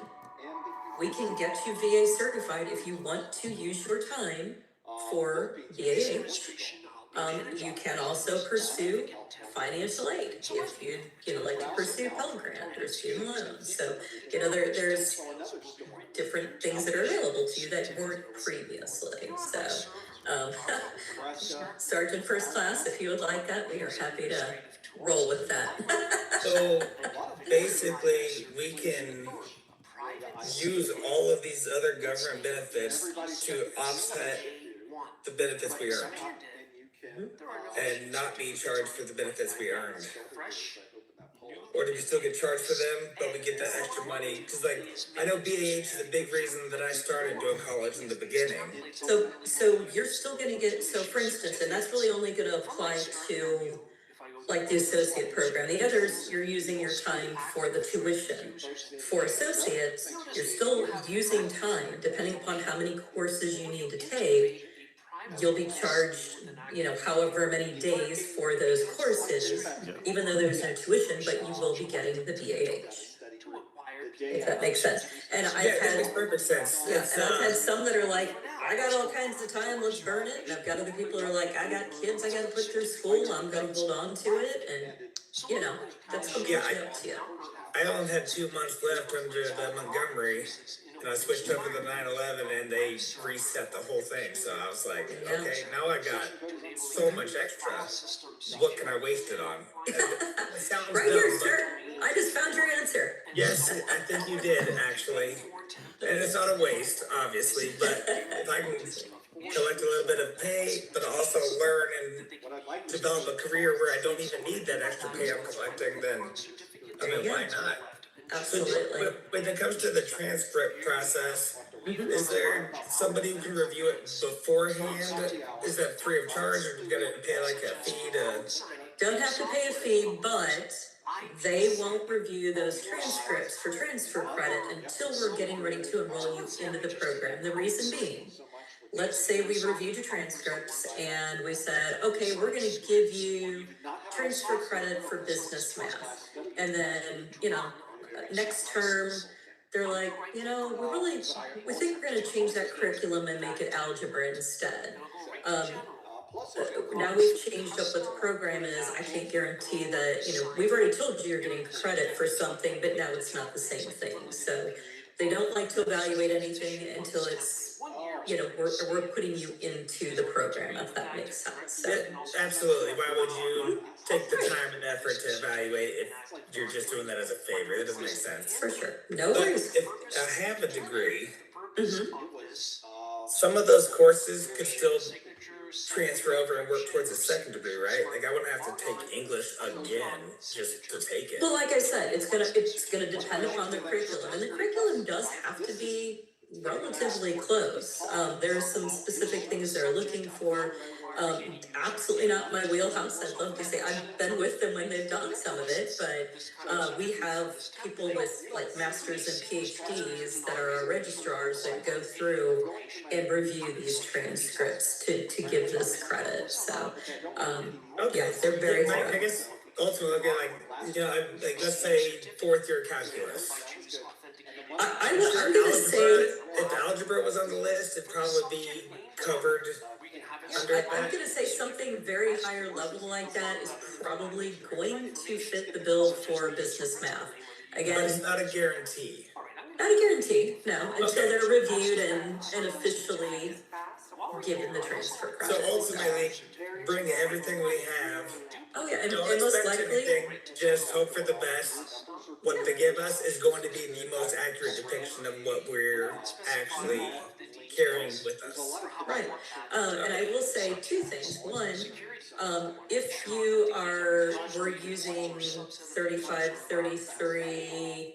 we can get you VA certified if you want to use your time for VAH. You can also pursue financial aid if you'd like to pursue Pell Grant or student loans. So, there's different things that are available to you that weren't previously. So, Sergeant First Class, if you would like that, we are happy to roll with that. So, basically, we can use all of these other government benefits to offset the benefits we earned and not be charged for the benefits we earned. Or do we still get charged for them, but we get that extra money? Because, I know BAH is a big reason that I started doing college in the beginning. So you're still going to get, for instance, and that's really only going to apply to the associate program. The others, you're using your time for the tuition. For associates, you're still using time, depending upon how many courses you need to take. You'll be charged, however many days for those courses, even though there's no tuition, but you will be getting the BAH. If that makes sense. And that makes perfect sense. Yeah, and I've had some that are like, I got all kinds of time, let's burn it. And I've got other people who are like, I got kids I got to put through school, I'm going to hold on to it. And, that's completely up to you. I only had 2 months left under the Montgomery, and I switched up to the 9/11, and they reset the whole thing. So I was like, okay, now I got so much extra. What can I waste it on? Right here, sir. I just found your answer. Yes, I think you did, actually. And it's not a waste, obviously, but if I can collect a little bit of pay, but also learn and develop a career where I don't even need that extra pay I'm collecting, then, why not? Absolutely. So, when it comes to the transcript process, is there somebody who can review it beforehand? Is that free of charge, or do you gotta pay a fee to? Don't have to pay a fee, but they won't review those transcripts for transfer credit until we're getting ready to enroll you into the program. The reason being, let's say we reviewed your transcripts and we said, okay, we're going to give you transfer credit for business math. And then, next term, they're like, we think we're going to change that curriculum and make it algebra instead. Now we've changed up what the program is. I can't guarantee that, we've already told you you're getting credit for something, but now it's not the same thing. So they don't like to evaluate anything until it's, we're putting you into the program, if that makes sense. So. Absolutely. Why would you take the time and effort to evaluate if you're just doing that as a favor? That doesn't make sense. For sure. No worries. If I have a degree, some of those courses could still transfer over and work towards a second degree, right? I wouldn't have to take English again just to take it. Well, like I said, it's gonna depend upon the curriculum, and the curriculum does have to be relatively close. There's some specific things they're looking for. Absolutely not my wheelhouse. I'd love to say I've been with them when they've done some of it, but we have people with masters and PhDs that are our registrars that go through and review these transcripts to give this credit. So, they're very thorough. I guess ultimately, let's say 4th year calculus. I'm gonna say if algebra was on the list, it'd probably be covered. I'm going to say something very higher level like that is probably going to fit the bill for business math. Again, but it's not a guarantee. Not a guarantee, no, until they're reviewed and officially given the transfer So process. ultimately, bring everything we have. Oh yeah, and Don't most expect likely, anything, just hope for the best. What they give us is going to be the most accurate depiction of what we're actually carrying with us. right. And I will say two things. One, if you were using 35, 33,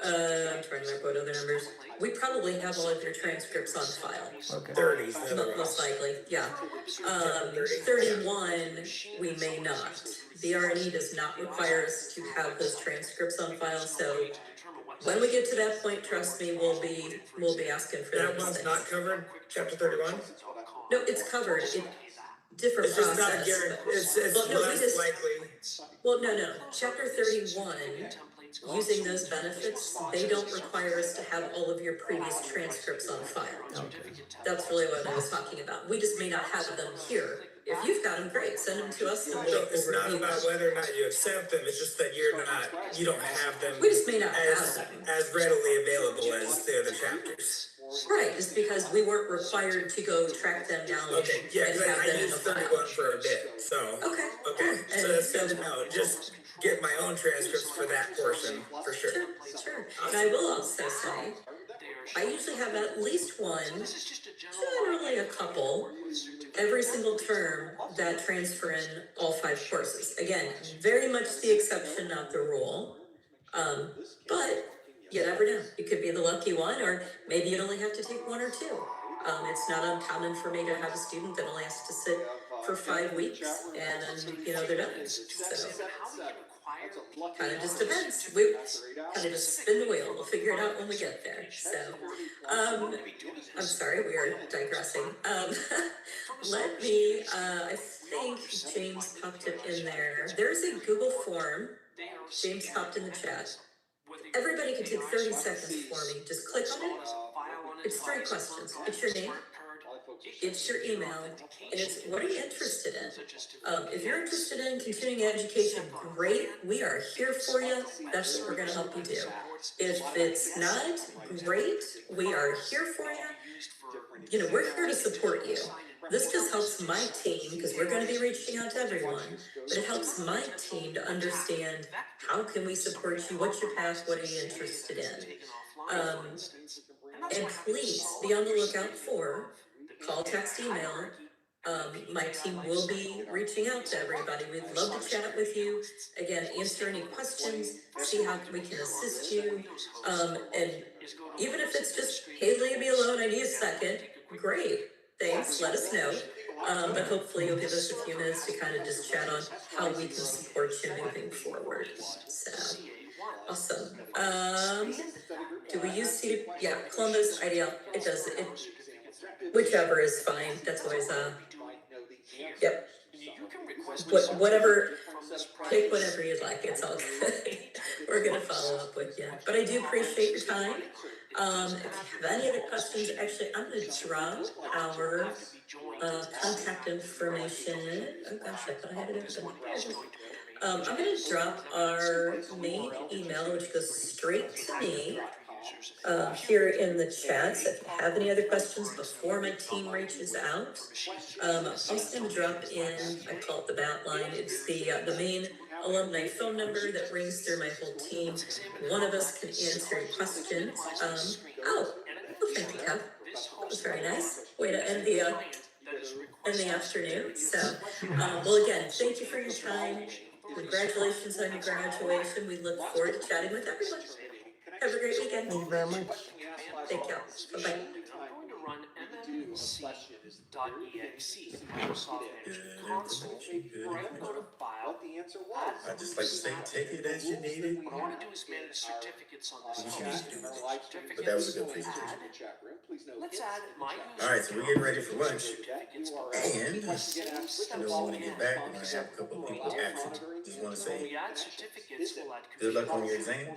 I'm trying to remember what other numbers. We probably have all of your transcripts on file. Okay. 30s, Most likely, yeah. 31, we may not. The R&E does not require us to have those transcripts on file, so when we get to that point, trust me, we'll be asking for That those one's things. not covered, chapter 31? No, it's covered. Different It's just process. not guaranteed. It's Well, no, less likely. Well, no. Chapter 31, using those benefits, they don't require us to have all of your previous transcripts on file. Okay. That's really what I was talking about. We just may not have them here. If you've got them, great, send them to us and we'll It's not review about them. whether or not you accept them, it's just that you don't have them We just may not have as, them. as readily available as the other chapters. Right, just because we weren't required to go track them down Okay, yeah, and because have I them in used the file. 31 for a bit, so. Okay. Okay, And so that's good to know. Just get my own transcripts for that portion, for sure. Sure. And I will also say, I usually have at least one, generally a couple, every single term that transfer in all 5 courses. Again, very much the exception, not the rule. But you never know. You could be the lucky one, or maybe you'd only have to take 1 or 2. It's not uncommon for me to have a student that only has to sit for 5 weeks, and then, they're done. So, kind of just depends. We kind of just spin the wheel. We'll figure it out when we get there. So, I'm sorry, we are digressing. Let me, I think James popped it in there. There's a Google form. James popped in the chat. Everybody can take 30 seconds for me. Just click on it. It's 3 questions. It's your name, it's your email, and it's what are you interested in? If you're interested in continuing education, great. We are here for you. That's what we're going to help you do. If it's not, great. We are here for you. We're here to support you. This just helps my team, because we're going to be reaching out to everyone, but it helps my team to understand how can we support you, what's your path, what are you interested in. And please be on the lookout for call, text, email. My team will be reaching out to everybody. We'd love to chat with you. Again, answer any questions, see how we can assist you. And even if it's just, hey, leave me alone, I need a second, great. Thanks, let us know. But hopefully you'll give us a few minutes to kind of just chat on how we can support you moving forward. So, awesome. Do we use C? Yeah, Columbus, IDL, it does, whichever is fine, that's always, yep. Whatever, pick whatever you'd like, it's all good. We're gonna follow up with you, but I do appreciate your time. If you have any other questions, actually, I'm gonna drop our contact information. Oh gosh, I thought I had it open. I'm gonna drop our main email, which goes straight to me, here in the chat. So if you have any other questions before my team reaches out, I'm also going to drop in, I call it the bat line. It's the main alumni phone number that rings through my whole team. One of us can answer your questions. Thank you, Kev. That was very nice. Way to end the afternoon. So, well, again, thank you for your time. Congratulations on your graduation. We look forward to chatting with everyone. Have a great weekend. Thank you very much. Take care. Bye-bye. I'm going to run mmc.exe, Microsoft Management Console, where I'm going to file. I just like to say, take it as you need it. What I want to do is manage certificates on this host. But that was a good presentation. Let's add my user. All right, so we're getting ready for lunch. Certificates. And, when we get back, we're gonna have a couple of people absent. Just wanna When say, we add certificates, we'll add good luck on your exam.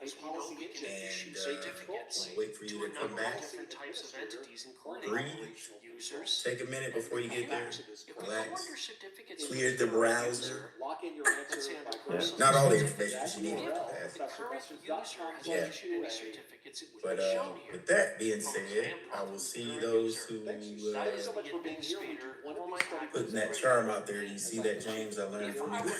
As we know, we can issue And, certificates wait for you to a to come number back. of different types of entities, including Breathe. users. Take a minute before you get there. If we go Relax. under certificates, Clear the browser. lock in your answer by going Not all the to information she needed to pass. The current user has Yeah. not issued any certificates. It would But be shown here. with that being said, I will see those who That is the administrator for my putting that charm out there. You see that, James? I learned from you.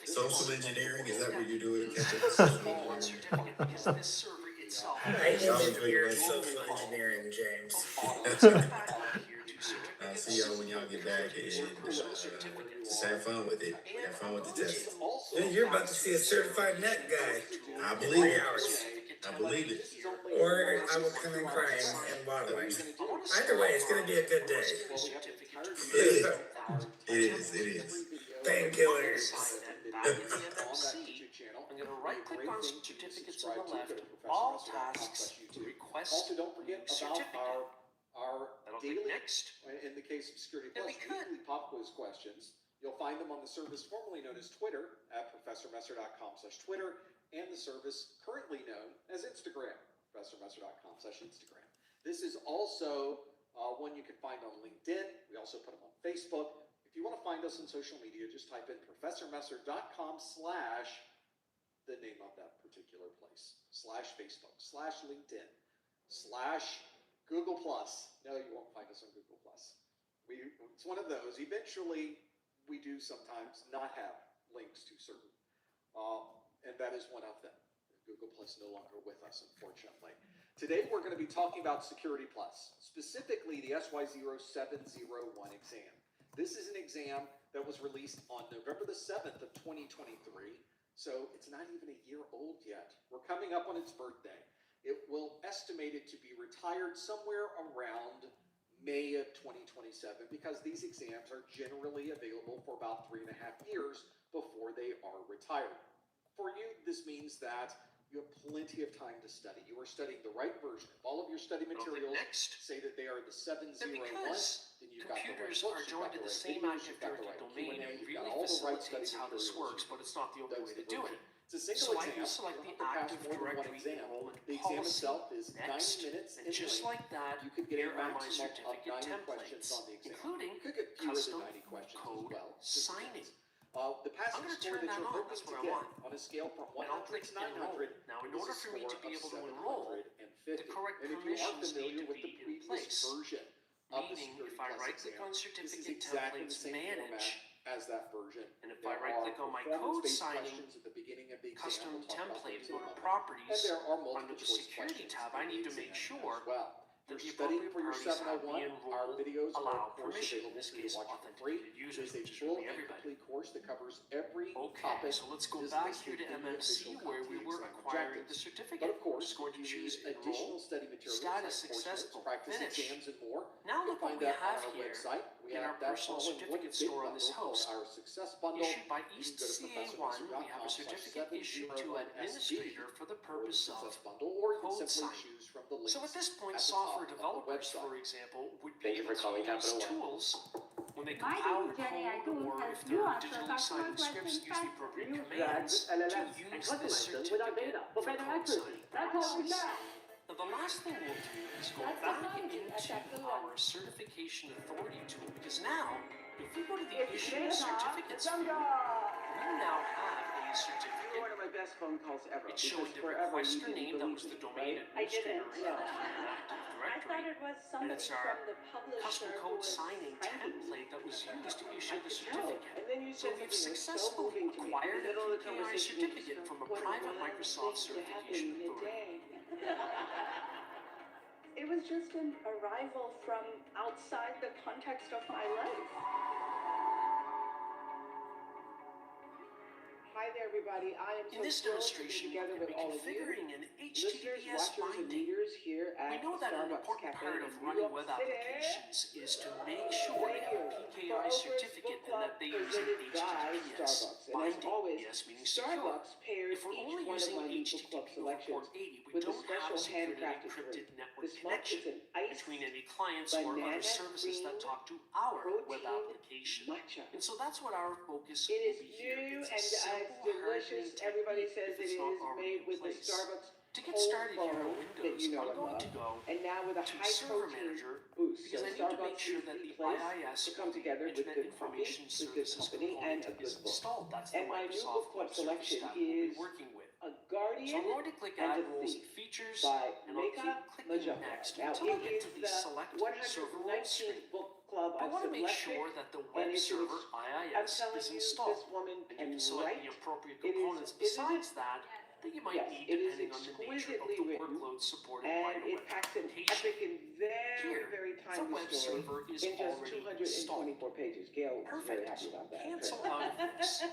Social engineering, is that what you're doing? Certificate because this server itself. I engineer social engineering, James. I'll see y'all when y'all get back and just have fun with it. Have fun with the test. Dude, you're about to see a certified net guy. I In believe 3 it. hours. I believe it. Or I will come in crying and waddling. Either way, it's going to be a good day. It is. It is. It is. Painkillers. I'm going to right click on certificates on the left, all tasks, request Also, don't forget about certificate. our That'll daily, click next. in the case of Security Then Plus, we could. weekly pop quiz questions. You'll find them on the service formerly known as Twitter at professormesser.com/Twitter and the service currently known as Instagram, professormesser.com/Instagram. This is also one you can find on LinkedIn. We also put them on Facebook. If you want to find us on social media, just type in professormesser.com/ the name of that particular place, /Facebook, /LinkedIn, /Google Plus. No, you won't find us on Google Plus. It's one of those. Eventually, we do sometimes not have links to certain, and that is one of them. Google Plus no longer with us, unfortunately. Today, we're going to be talking about Security Plus, specifically the SY0701 exam. This is an exam that was released on November the 7th of 2023, so it's not even a year old yet. We're coming up on its birthday. It will estimate it to be retired somewhere around May of 2027 because these exams are generally available for about 3.5 years before they are retired. For you, this means that you have plenty of time to study. You are studying the right version. If all of your study materials say that they are the 701, then you've got the right Computers books, are you've joined got in the the right same videos, Active you've got the Directory right domain. Q&A, It you've got really all the right study facilitates how this materials. works, but it's not the only way to do it. It's a single So I exam. will select You the don't have to Active pass more than one Directory exam. enrollment The exam policy. itself is 90 Next, minutes and in just length. like that, You could get here a are my maximum of certificate 90 questions templates, on the exam. including You could get fewer than custom 90 questions code as well. signing. The passing gonna score turn that that you're on. hoping That's to what I get want. on a scale from And I'll 100 click to 900 enroll. Now, in is order a for me to score be of able to enroll, 750. the correct And if you are permissions familiar need to with the be in previous place. version of the Meaning, Security if I Plus right-click exam, on this is certificate exactly the templates, same format manage, as that version. and if There I right-click are on my code performance-based signing, questions at the beginning of the exam. custom We'll talk about template, those in go a to moment. properties, And there are under multiple the choice security questions tab, in I need the to make exam sure as well. that You're the studying appropriate for your parties have the 701. Our videos are allow of course permission, in available this for you case, to watch for free. authenticated It users, is a which is full gonna be and everybody. complete course that covers every Okay, topic. so let's go It is back listed here to in the MMC official where we CompTIA were exam acquiring the objectives. certificate. But of course, Just going to you choose need additional enroll, study materials status like course notes, successful, practice finish. exams, and more. Now You look can what find we that have on our here website. We in have our that personal all in one certificate big store on this bundle called host. our Success Bundle. Issued by You East can go to CA1, we have a certificate issued to administrator for the purpose of Bundle, or you can code simply signing. choose from the links. So at this point, at the software top of the developers, website. for example, would Thank be you able for to calling use Capital One. tools when they My compile name is their Jenny. I code, do or help if you they're answer digitally customer signing scripts, questions use the appropriate Use commands RAGs, to LLMs, use and this customize them without certificate data for for better code accuracy. signing That's all we purposes. got. Now, the last thing we'll do is go That's back technology. That's into absolutely our certification authority tool, because now, if we go to the It's issue data, certificates it's view, we now have a You were certificate. one of my best phone calls ever. It's showing the forever you requester didn't name, that believe was the me, domain right? administrator I didn't, referred yeah. to in the Active I Directory. thought it was And somebody it's our from the publisher custom who code was signing pranking me. template that was used to issue the No. certificate. And then you So said we've something that was so successfully moving to me. acquired In the a middle of the PKI conversation, certificate you from a what private one Microsoft thing to happen certification in a authority. day. It was just an arrival from outside the context of my life. Hi there, everybody. I am In so this thrilled to be demonstration, together we're with going all to of be you. configuring an Listeners, HTTPS watchers, and binding. readers here We at know that an Starbucks important Cafe part in of New running York web City. applications is to make sure they have a PKI certificate and that they use an presented by HTTPS Starbucks. And as binding. always, Yes, meaning secure. Starbucks pairs If we're each only one of using my Mutual Club HTTP over selections port 80, we with a don't have special a securely handcrafted encrypted drink. network This month is connection an iced between any clients or other banana services that cream talk to our web protein application. matcha. And so that's what our focus It will is be here. new It's a and simple, delicious. hardening Everybody technique says if it it's not is already made in with the place. Starbucks To get started here on phone that Windows, you know I'm and going love, to go and now with a to high Server protein Manager boost. because So I need to make Starbucks sure is that the the place IIS, to come together with Internet good coffee, Information with good Services company, and component a is good book. installed. That's the And my new Microsoft book club Web Service selection stack we'll be is working with. A So Guardian I'm going to click and Add a Roles Thief and Features, by and I'll keep Meka clicking Majumdar. Next Now until I it get is to the the Select Server Roles screen. 119th book club I I've want to make selected, sure that the and web it's server I'm IIS telling is you, installed. this woman And you can can select write. the appropriate It is- components it is besides that you might Yes, need it is depending on the nature of exquisitely the written, workload supported by and the it web packs an application. epic and very, Here, very the timely web story server is in just already 224 pages. Gail was very happy about that. Cancel out of this.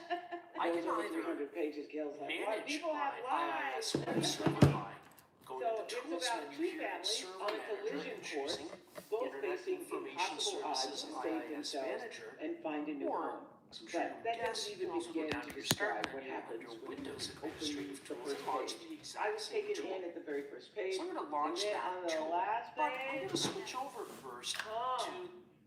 I Those can over either 300 pages, Gail's like, well, manage people have my lives. IIS web server by going So to the it's Tools about menu two here in families Server on a Manager collision and course, choosing both Internet facing Information impossible odds Services to save IIS themselves Manager, and find a new or home. I'm sure But you that guess doesn't you even can also go begin down to to your Start describe what menu happens under when you Windows open Administrative the Tools first and launch page. the I exact was same taken tool. in at the very first page, So I'm going to launch and then that on the tool. last But I'm going page, to switch over first to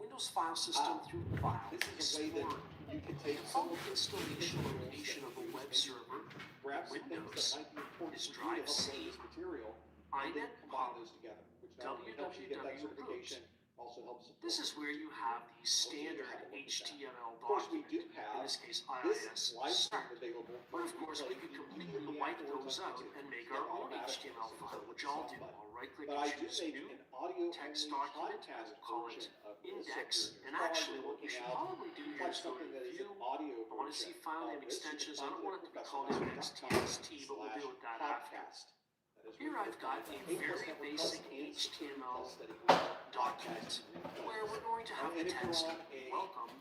Windows File System through File This is a way that Explorer. you can take The some default installation location of a web server grab some things Windows that might be important is for you to Drive help C, build this material, and then iNet combine those together, which not only helps you get that www certification, also helps support. This is where you have the standard HTML Of course, we document, do have in this case this IIS live stream start. available. But of course, we could completely wipe those out and make our own HTML file, which I'll do. I'll right click But I and do choose make New an audio Text only Document, podcast we'll call it version of this. Index, So and you're actually what you working should out probably do here like is go to something that is View. an audio I want to see version file of name this. extensions. You I can don't want it to be called index.txt, but we'll deal with that after. Here I've got a very basic HTML document where we're going to have the text, welcome to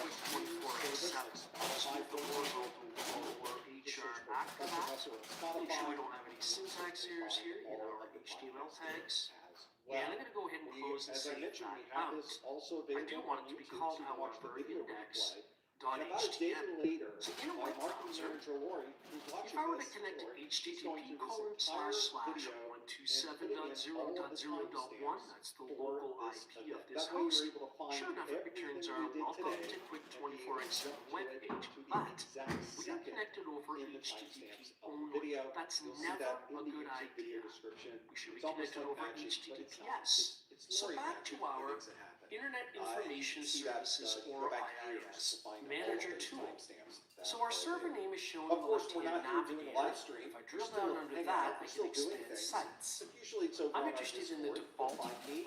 Quick 24/7. Smooth the world or HR after that. Make sure we don't have any syntax errors here in our HTML tags. And I'm going to go ahead and close and save that out. I do want it to be called, however, index.html. So in a web browser, if I were to connect to http://127.0.0.1, that's the local IP of this host, sure enough it returns our welcome to Quick 24/7 webpage. But we got connected over HTTP only. That's never a good idea. We should be connected over HTTPS. So back to our Internet Information Services, or IIS, Manager tool. So our server name is shown in the left-hand navigator. If I drill down under that, I can expand sites. I'm interested in the default website.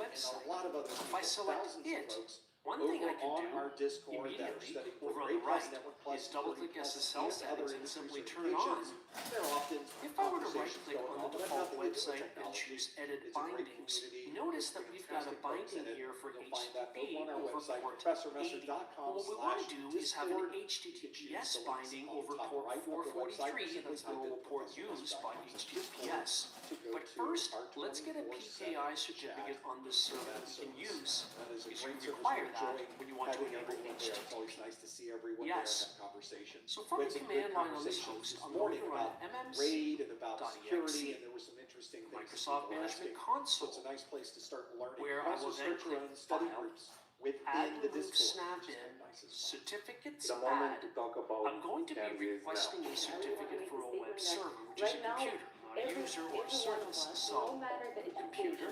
If I select it, one thing I can do immediately over on the right is double-click SSL settings and simply turn it on. If I were to right-click on the default website and choose Edit Bindings, notice that we've got a binding here for HTTP over port 80. Well, what we want to do is have an HTTPS binding over port 443, that's the normal port used by HTTPS. But first, let's get a PKI certificate on this server that we can use, because you require that when you want to enable HTTP. Yes. So from the command line on this host, I'm going to run mmc.exe, Microsoft Management Console, where I will then click File, Add Remove Snap-in, Certificates Add. I'm going to be requesting a certificate for a web server, which is a computer, not a user or service. So, computer,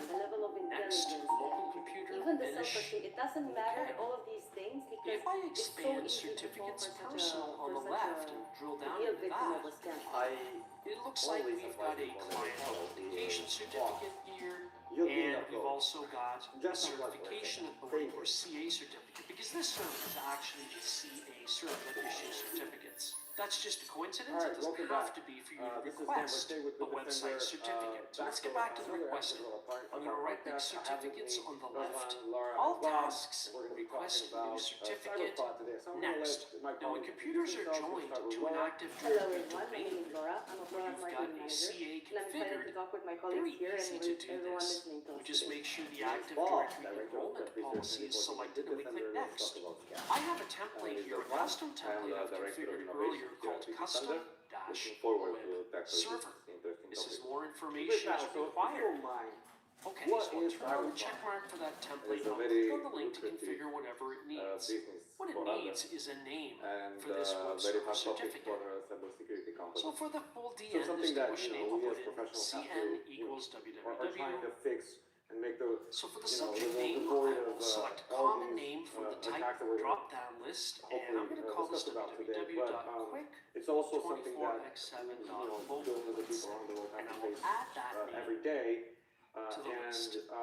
next, local computer, finish. It doesn't matter all of these things because if I expand Certificates Personal on the left and drill down into that, it looks like we've got a client authentication certificate here, and we've also got a certification authority, or CA certificate, because this server is actually a CA server that issues certificates. That's just a coincidence. It doesn't have to be for you to request a website certificate. So let's get back to the requesting. I'm going to right-click Certificates on the left. All tasks, request a new certificate. Next. Now when computers are joined to an active directory domain, where you've got a CA configured, very easy to do this. We just make sure the active directory enrollment policy is selected and we click Next. I have a template here, a custom template I've configured earlier called Custom Web Server. This is more information as required. Okay, so I'll turn on the check mark for that template and I'll click on the link to configure whatever it needs. What it needs is a name for this web server certificate. company. So for the full So DN something that, distinguished you name, know, we I'll as put in professionals have CN to, equals are trying to www. fix and make the, So for the you know, subject the name, devoid I will of select a all common these name from the type attacks that we're drop-down list, and I'm going to call this discuss about today. But www.quick it's also something that, you know, billions of people around the world have to face add that name every day, to the list. that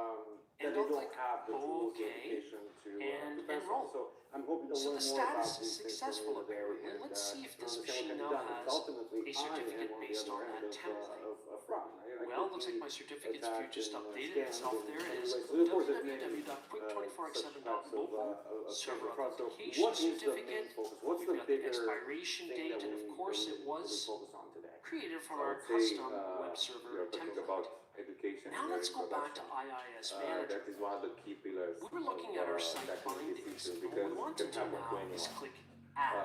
And they I'll don't click have the tools, the OK education to and defend enroll. themselves. So I'm hoping to So learn the more about status is these things from successful you today, apparently. and Let's see if this understand machine what now can be done. has Because ultimately, a I am certificate on the based other on end that template. of fraud. Right? Well, looks like my certificate's view just updated itself. There it is. So of course, there's many www.quick24x7.local server fraud. So authentication what is the main certificate. focus? What's We've the got the bigger expiration thing date, that and of course it was focus on today? created from So our I would say, custom web server you're talking template. about education. Now and let's go back to introduction. IIS Manager. That is one of the key pillars. We were looking at our site findings, and what we want to do now is click Add.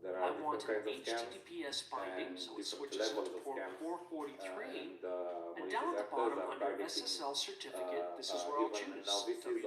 There I are want different an kinds of scams HTTPS binding, and so it different switches to levels of port scams. 443. And And down at the malicious bottom actors are under targeting, SSL certificate, this is where I'll even choose now this is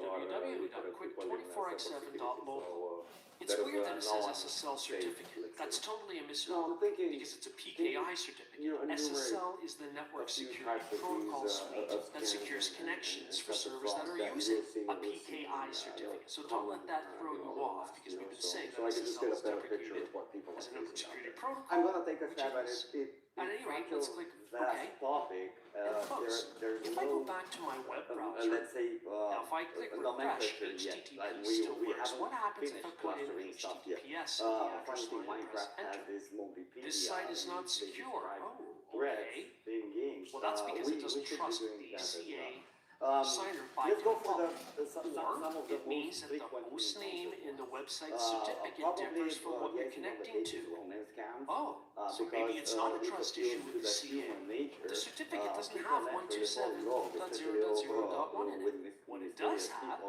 www.quick24x7.local. It's there is weird that it no says one SSL safe, certificate. let's That's say. totally a No, misnomer I'm thinking, because it's a PKI certificate. SSL is the network security protocol suite that secures connections for servers that are using a PKI certificate. So don't let that throw you off because we've been saying that so I can just SSL get is a better picture deprecated of what people as are a network facing out security there. protocol. I'm gonna take a which stab at is- it. At any rate, let's click That OK. topic, And close. there's If no, I go back to my web browser, let's say, now if I click refresh, nomenclature yet. HTTP Like still we works. haven't What happens if I finished put in clustering stuff yet. HTTPS in the address Funny thing, line and press Minecraft has enter? this Multipedia. This site is not they secure. describe Oh, threats okay. in games. Well, that's because we it doesn't should be trust doing the that as CA well. signer by Let's go for default. some Or of the it means most that the frequent host name in the website probably certificate differs from what you're liaising on the connecting pages to. romance scams, Oh, so maybe it's not a trust issue with the CA. The certificate doesn't have 127.0.0.1 in it. What it does have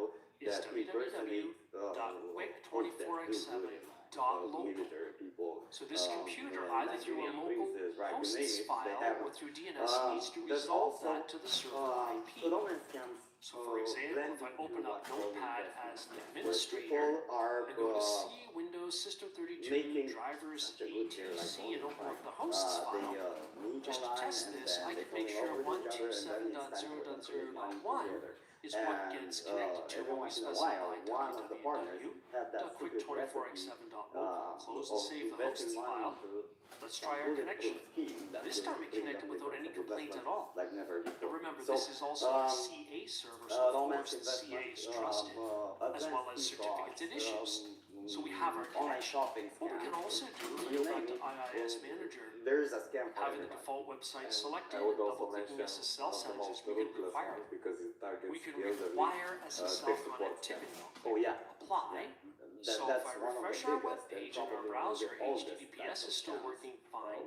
is www.quick24x7.local. So this computer, either through a local hosts file or through DNS, needs to resolve that to the server IP. So for example, if I open up Notepad as an administrator and go to C, Windows, System32, drivers, ATC, and open up the hosts file, just to test this, I can make sure 127.0.0.1 is what gets connected to when we specify www.quick24x7.local. Close and save the hosts file. Let's try our connection. This time it connected without any complaint at all. Now remember, this is also a CA server, so of course the CA is trusted, as well as certificates and issues. So we have our connection. What we can also do, when we go back to IIS Manager, there's a scam for having the default website selected, double-clicking SSL settings, we can require it. We can require SSL connectivity. Oh yeah. Apply. So if I refresh our web page in our browser, HTTPS is still working fine.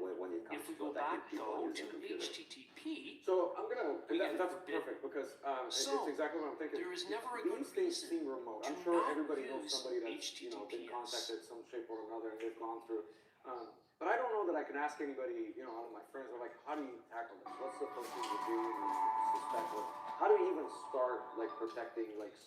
If we go back though to HTTP, so I'm gonna. we get That's forbidden. perfect because So, it's exactly what I'm thinking. there is never a good These things reason seem remote. to I'm sure not everybody knows use somebody that's been HTTPS. contacted some shape or another and they've gone through. But I don't know that I can ask anybody, out of my friends, or like, how do you tackle this? What's the first thing to do when you suspect it? How do we even start like protecting like?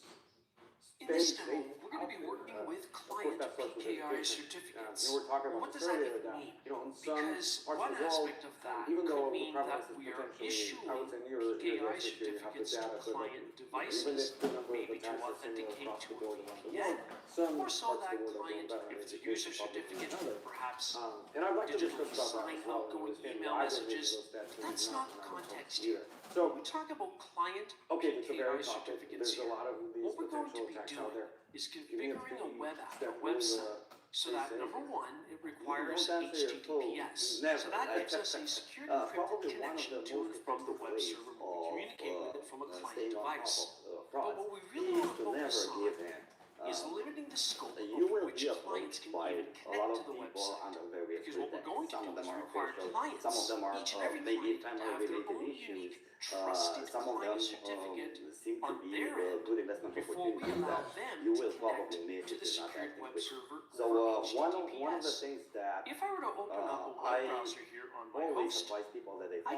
In this demo, we're going to be working with client PKI certificates. We're talking about What does that even mean? Because one aspect of that could mean that we are issuing PKI certificates to client devices, maybe to authenticate to a VPN, or so that client, if it's a user certificate, perhaps digitally sign outgoing email messages. That's not the context here. So we talk about client okay, it's a very PKI topic. certificates There's a here. lot of these What we're going to potential be attacks out doing there. is configuring a web app, a website, so that number one, it requires HTTPS. So that gives us a secure encrypted connection to and from the web server when we communicate with it from a client device. But what we really want to focus on is limiting the scope of which clients can even connect to the website. Because what we're going to do is require clients, each and every client, to have their own unique trusted client certificate on their end before we allow them to connect to the secured web server over HTTPS. If I were to open up a web browser here on my host, I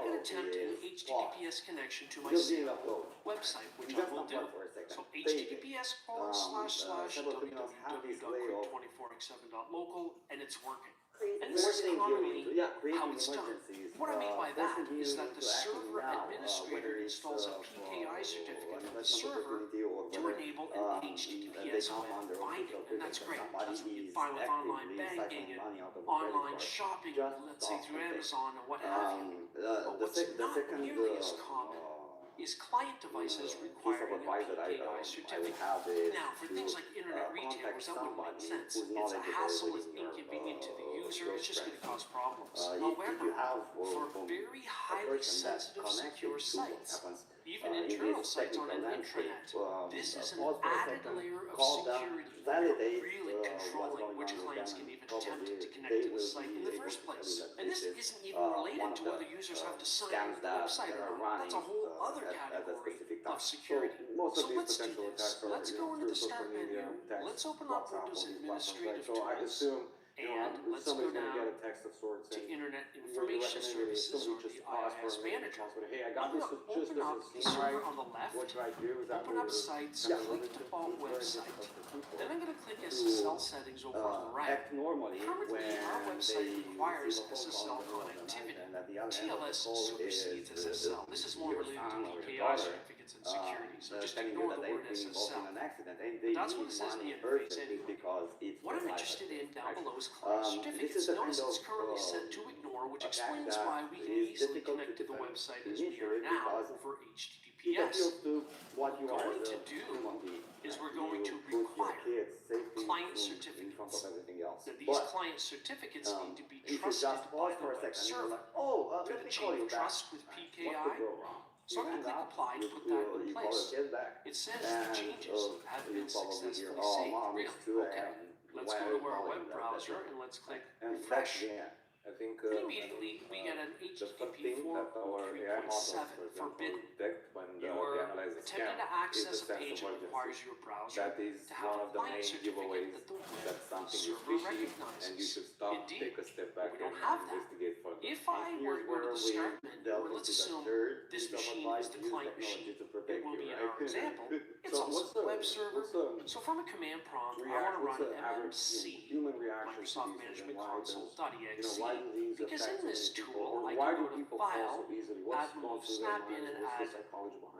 could attempt an HTTPS connection to my CA website, which I will do. So HTTPS:// www.quick24x7.local, and it's working. And this is commonly creating how it's done. emergencies. What I mean by First that thing you is that need the to actually server know, administrator whether it's installs a PKI certificate for the server to enable an HTTPS web binding, and that's great. That's what you find with online banking and online shopping, let's say through Amazon or what have you. But what's not nearly as common is client devices requiring a PKI certificate. Now, for things like internet retailers, that wouldn't make sense. It's a hassle, it's inconvenient to the user, it's just going to cause problems. However, for very highly sensitive, secure sites, even internal sites on an intranet, this is an added layer of security for really controlling which clients can even attempt to connect to the site in the first place. And this isn't even related to whether users have to sign into the website or not. That's a whole other category of security. So let's do this. Let's go into the Start menu. Let's open up Windows Administrative Tools. And let's go down to Internet Information Services or the IIS Manager. I'm going to open up the server on the left, open up Sites, click Default Website. Then I'm going to click SSL Settings over on the right. Currently, our website requires SSL connectivity. TLS supersedes SSL. This is more related to PKI certificates and security, so just ignore the word SSL. But that's what it says in the interface anyway. What I'm interested in down below is client certificates. Notice it's currently set to ignore, which explains why we can easily connect to the website as we are now over HTTPS. What we're going to do is we're going to require client certificates. Now, these client certificates need to be trusted by the web server. To achieve trust with PKI, so I'm going to click Apply to put that in place. It says the changes have been successfully saved. Really? Okay. Let's go to our web browser and let's click Refresh. I think And immediately we get an HTTP 4.3.7 forbidden. You're attempting to access a page that requires your browser to have a client certificate that the web server recognizes. Indeed, we don't have that. If I were to go to the Start menu, or let's assume this machine is the client machine, it will be in our example, it's also the web server. So from a command prompt, I want to run MMC, Microsoft Management Console.exe, because in this tool, I can go to File, add Move Snap-in, and add the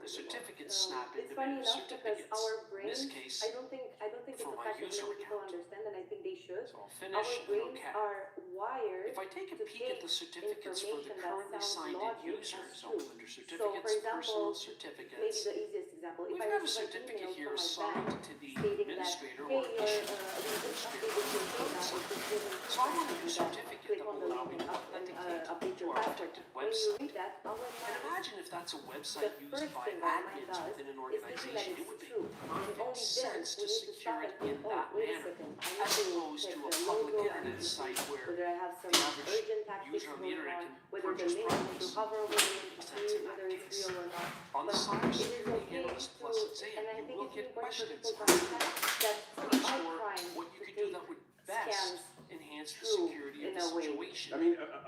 certificate snap-in to manage certificates. In this case, I don't think for it's a my fact that user many people account. understand, and I think they should. So I'll finish and brains OK. are wired If I take a to peek at the take certificates for the information that currently sounds signed in logic users, as so true. under So, certificates, for example, personal maybe certificates, the easiest example, if we've I got a receive an certificate email here from my assigned bank to the stating that, administrator hey, or you're issuer we just administrator updated of your the data, website. which is given So I want a new that certificate click that on will the allow link me and to authenticate update to your our password. protected When you website. read that, our And mind, imagine if that's a the website used first by thing our mind admins does within an is thinking that organization. It it's would make true. And perfect only then sense we to need to secure stop it and in think, oh, that wait a manner, second, I as need opposed check to a the public logo, I internet need to see site where whether I have some the average urgent tactics user on the going internet on, can whether the purchase link products. to hover over the link to That's see in that whether it's case. real or not. On the But it is Cybersecurity okay Analyst Plus exam, and I you think will it's get important for questions people to on understand that I'm we not are sure trying what to you could do take that would scams best enhance the true security in of the a way. situation. I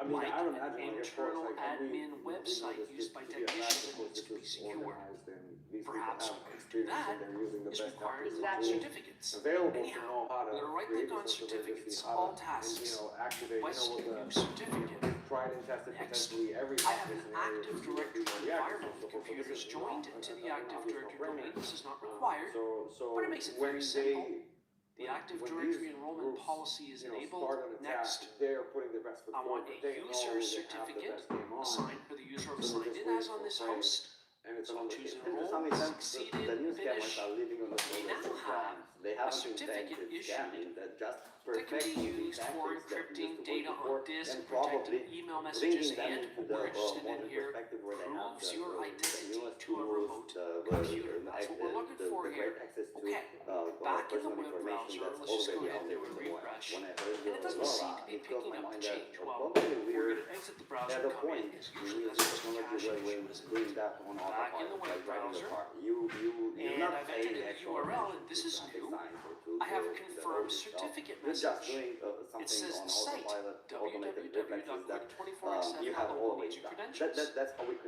Like I would an imagine, internal admin website used by technicians that needs to be secure. Perhaps we could do that is requiring client certificates. Anyhow, we're going to right-click on certificates, all tasks, request a new certificate. Next, I have an Active Directory environment with computers joined into the Active Directory domain. This is not required, but it makes it very simple. The Active Directory enrollment policy is enabled. Next, I want a user certificate assigned for the user I'm signed in as on this host. So I'll choose enroll, succeeded, finish. We now have a certificate issued that can be used for encrypting data on disk, protecting email messages, and we're interested in here, proves your identity to a remote computer. That's what we're looking for here. Okay, back in the web browser, let's just go ahead and do a refresh. And it doesn't seem to be picking up the change. Well, we're going to exit the browser and come in, because usually that's just a cache issue, isn't it? Back in the web browser, and I've entered in the URL, and this is new. I have a confirmed certificate message. It says the site, www.quick24x7.com needs your credentials.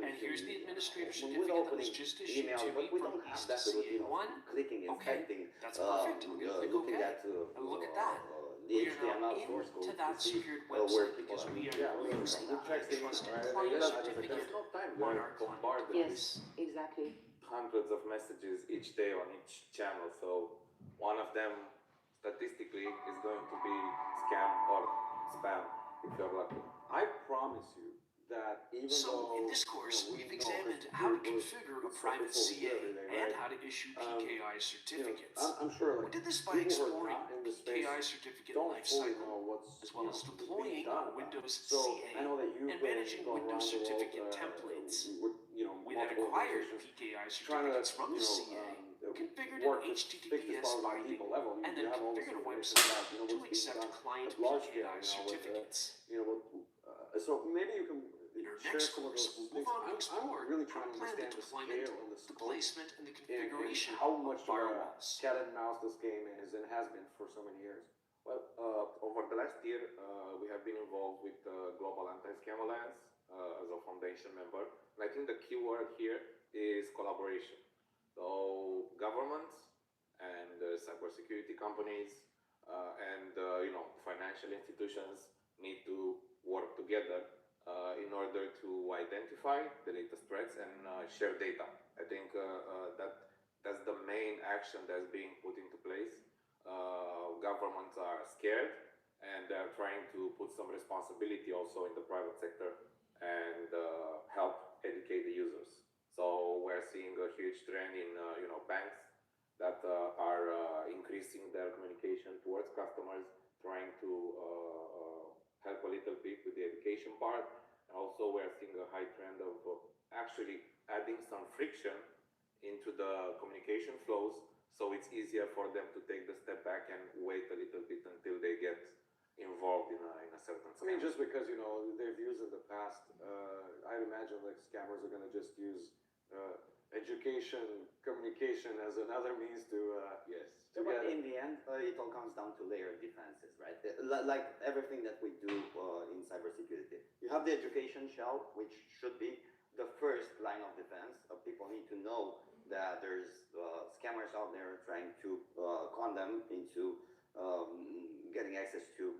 And here's the administrator certificate that was just issued to me from East CA1. Okay, that's perfect. I'm going to click OK. And look at that. We are HTML now source code into that to see secured where website people because are. we Yeah, are using who checks the the trusted email, right? client There's certificate no time. on our client device. Yes, exactly. Hundreds of messages each day on each channel, so one of them statistically is going to be scam or spam if you're lucky. I promise you that even though In this course, we we've know, examined 'cause how to we're- configure a it's private what we do CA every day, and right? how to issue PKI certificates. I'm sure We like did this by people who are exploring not in the the space PKI certificate don't fully know lifecycle, what's as well as being deploying done about it. Windows So CA I know that you've and been managing going Windows around the world, certificate templates. with We then multiple acquired organizations PKI trying to certificates from the CA, configured an work to fix this HTTPS problem on a binding, deeper level. and You then have all this configured a information website about, to what's being accept done client at large scale, PKI certificates. So maybe you can In our share next some of course, those we'll move things. on to explore I'm really how trying to to plan the understand the deployment, scale and the the scope placement, and the and configuration how of much firewalls. cat and mouse this game is and has been for so many years. Well, over the last year, we have been involved with Global Anti-Scam Alliance as a foundation member. And I think the key word here is collaboration. So governments and cybersecurity companies and financial institutions need to work together in order to identify the latest threats and share data. I think that's the main action that's being put into place. Governments are scared and they're trying to put some responsibility also in the private sector and help educate the users. So we're seeing a huge trend in banks that are increasing their communication towards customers, trying to help a little bit with the education part. And also we're seeing a high trend of actually adding some friction into the communication flows, so it's easier for them to take the step back and wait a little bit until they get involved in a certain scam. I mean, just because they've used in the past, I'd imagine like scammers are going to just use education, communication as another means to yes. So, but in the end, it all comes down to layered defenses, right? Like everything that we do in cybersecurity. You have the education shell, which should be the first line of defense. People need to know that there's scammers out there trying to con them into getting access to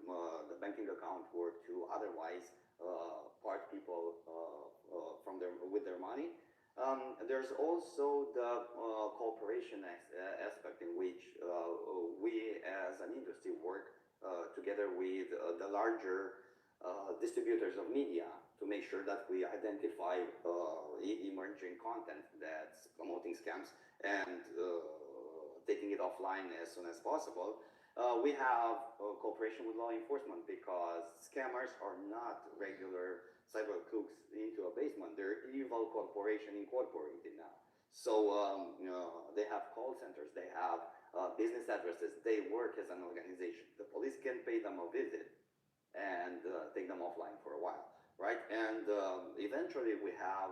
the banking account or to otherwise part people with their money. There's also the cooperation aspect in which we as an industry work together with the larger distributors of media to make sure that we identify emerging content that's promoting scams and taking it offline as soon as possible. We have cooperation with law enforcement because scammers are not regular cyber crooks into a basement. They're evil corporation incorporated now. So they have call centers, they have business addresses, they work as an organization. The police can pay them a visit and take them offline for a while, right? And eventually we have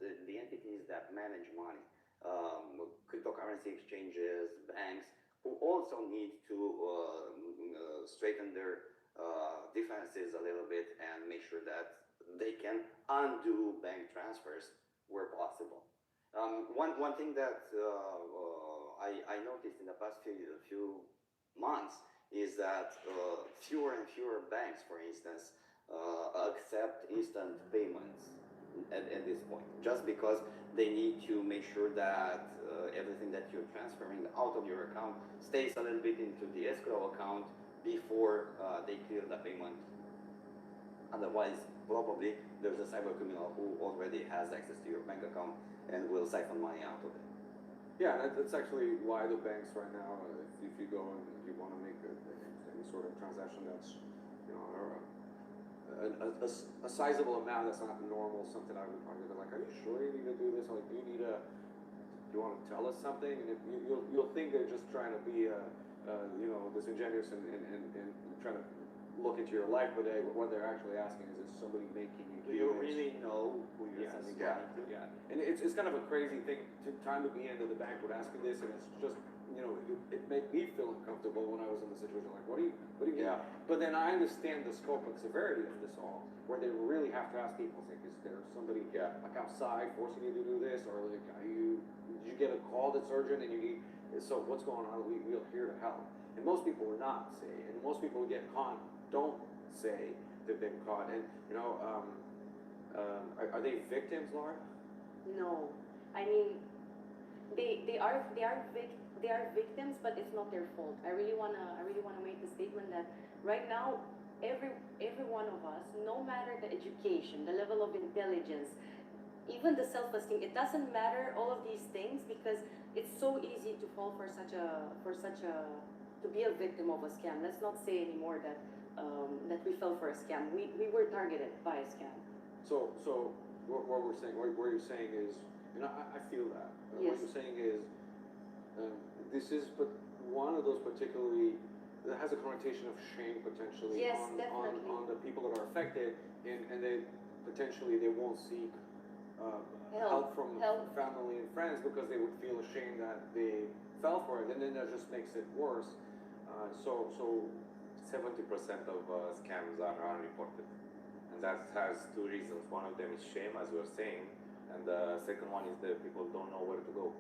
the entities that manage money, cryptocurrency exchanges, banks, who also need to straighten their defenses a little bit and make sure that they can undo bank transfers where possible. One thing that I noticed in the past few months is that fewer and fewer banks, for instance, accept instant payments at this point, just because they need to make sure that everything that you're transferring out of your account stays a little bit into the escrow account before they clear the payment. Otherwise, probably there's a cyber criminal who already has access to your bank account and will siphon money out of it. Yeah, that's actually why the banks right now, if you go and you want to make any sort of transaction that's, a sizable amount that's not normal, something I would probably be like, are you sure you need to do this? Like, do you want to tell us something? And if you'll think they're just trying to be, disingenuous and trying to look into your life, but what they're actually asking is somebody making you do you this? really know who you're sending money to? Yeah, and it's kind of a crazy thing. Time to be into the bank would ask me this, and it's just, it made me feel uncomfortable when I was in the situation. Like, what do you mean? Yeah. But then I understand the scope and severity of this all, where they really have to ask people, like, is there somebody like outside forcing you to do this, or like, did you get a call that's urgent and you need So what's going on? We're here to help. And most people are not say, and most people who get caught don't say they've been caught. And are they victims, Laura? No, I mean, they are victims, but it's not their fault. I really wanna make the statement that right now, every one of us, no matter the education, the level of intelligence, even the self-esteem, it doesn't matter all of these things because it's so easy to fall for such a to be a victim of a scam. Let's not say anymore that that we fell for a scam. We were targeted by a scam. So what we're saying, what you're saying is, and I feel that. Yes. What you're saying is, this is but one of those particularly that has a connotation of shame potentially Yes, on definitely. the people that are affected, and they potentially they won't seek help from family and friends because they would feel ashamed that they fell for it, and then that just makes it worse. So 70% of scams are unreported, and that has two reasons. One of them is shame, as we were saying, and the second one is that people don't know where to go.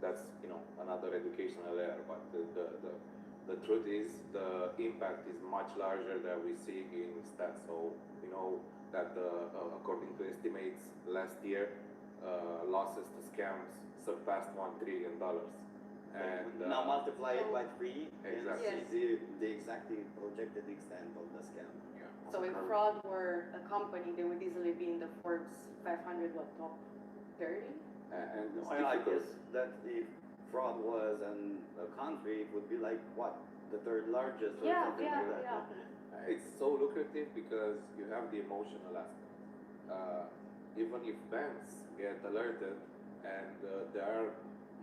That's another educational layer. But the truth is the impact is much larger than we see in stats. So we know that according to estimates last year, losses to scams surpassed $1 trillion. And now multiply it by 3 exactly. and see the exactly projected extent of the scam. Yeah. So if fraud were a company, they would easily be in the Forbes 500 top 30. And I guess that if fraud was a country, it would be like what, the third largest or something like that. It's so lucrative because you have the emotional aspect. Even if banks get alerted, and there are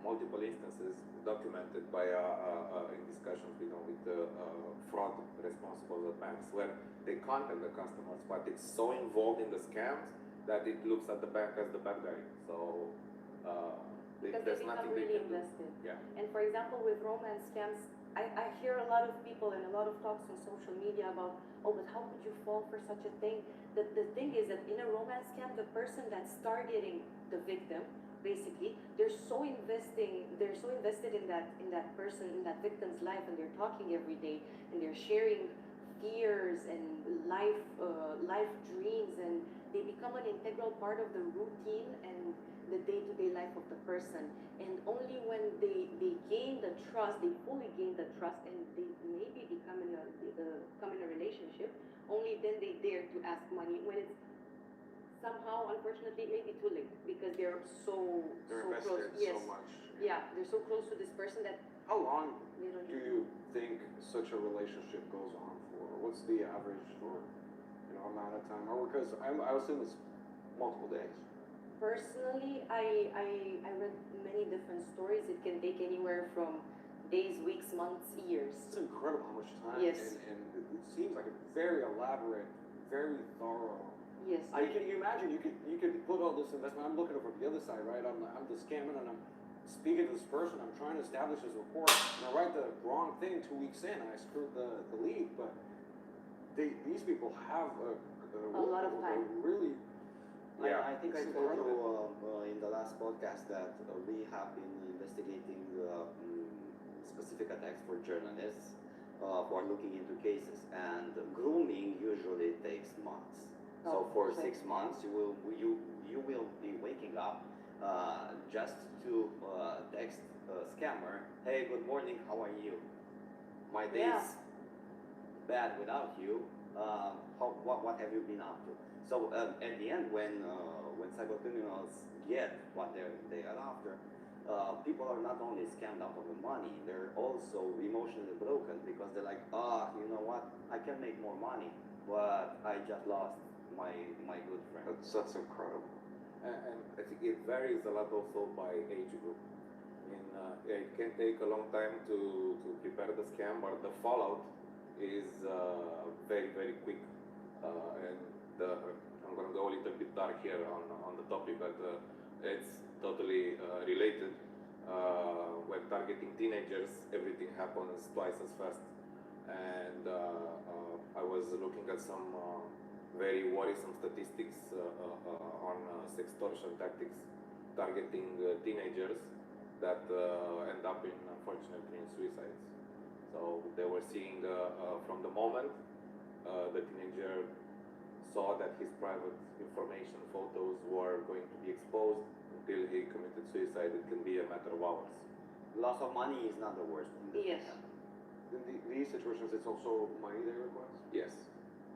multiple instances documented by in discussions with fraud responsible at banks where they contact the customers, but it's so involved in the scams that it looks at the bank as the bad guy. So Because there's they become nothing they really can do. invested. Yeah. And for example, with romance scams, I hear a lot of people and a lot of talks on social media about, oh, but how could you fall for such a thing? The thing is that in a romance scam, the person that's targeting the victim, basically, they're so invested in that person, in that victim's life, and they're talking every day, and they're sharing fears and life dreams, and they become an integral part of the routine and the day-to-day life of the person. And only when they gain the trust, they fully gain the trust, and they maybe come in a relationship, only then they dare to ask money when it's somehow, unfortunately, maybe too late because they're so close. Yes. so much. Yeah, they're so close to this person that. How long they don't do you think such a relationship goes on for? What's the average for amount of time? Or because I assume it's multiple days. Personally, I read many different stories. It can take anywhere from days, weeks, months, years. It's incredible how much time. Yes. And it seems like a very elaborate, very thorough. Yes. Can you imagine you could put all this investment? I'm looking over the other side, right? I'm the scamming, and I'm speaking to this person. I'm trying to establish this rapport, and I write the wrong thing 2 weeks in, and I screwed the lead. But these people have a lot of time. Really. I think I told you in the last podcast that we have been investigating specific attacks for journalists who are looking into cases, and grooming usually takes months. So for 6 months, you will be waking up just to text a scammer, "Hey, good morning, how are you? My day's bad without you. What have you been up to?" So at the end, when cybercriminals get what they are after, people are not only scammed out of the money, they're also emotionally broken because they're like, you know what? I can make more money, but I just lost my good friend. That's incredible. And I think it varies a lot also by age group. It can take a long time to prepare the scam, but the fallout is very, very quick. I'm going to go a little bit dark here on the topic, but it's totally related. When targeting teenagers, everything happens twice as fast. And I was looking at some very worrisome statistics on sextortion tactics targeting teenagers. that end up in, unfortunately, in suicides. So they were seeing from the moment the teenager saw that his private information, photos were going to be exposed until he committed suicide. It can be a matter of hours. Loss of money is not the worst thing. Yes. In these situations, it's also money they request? Yes.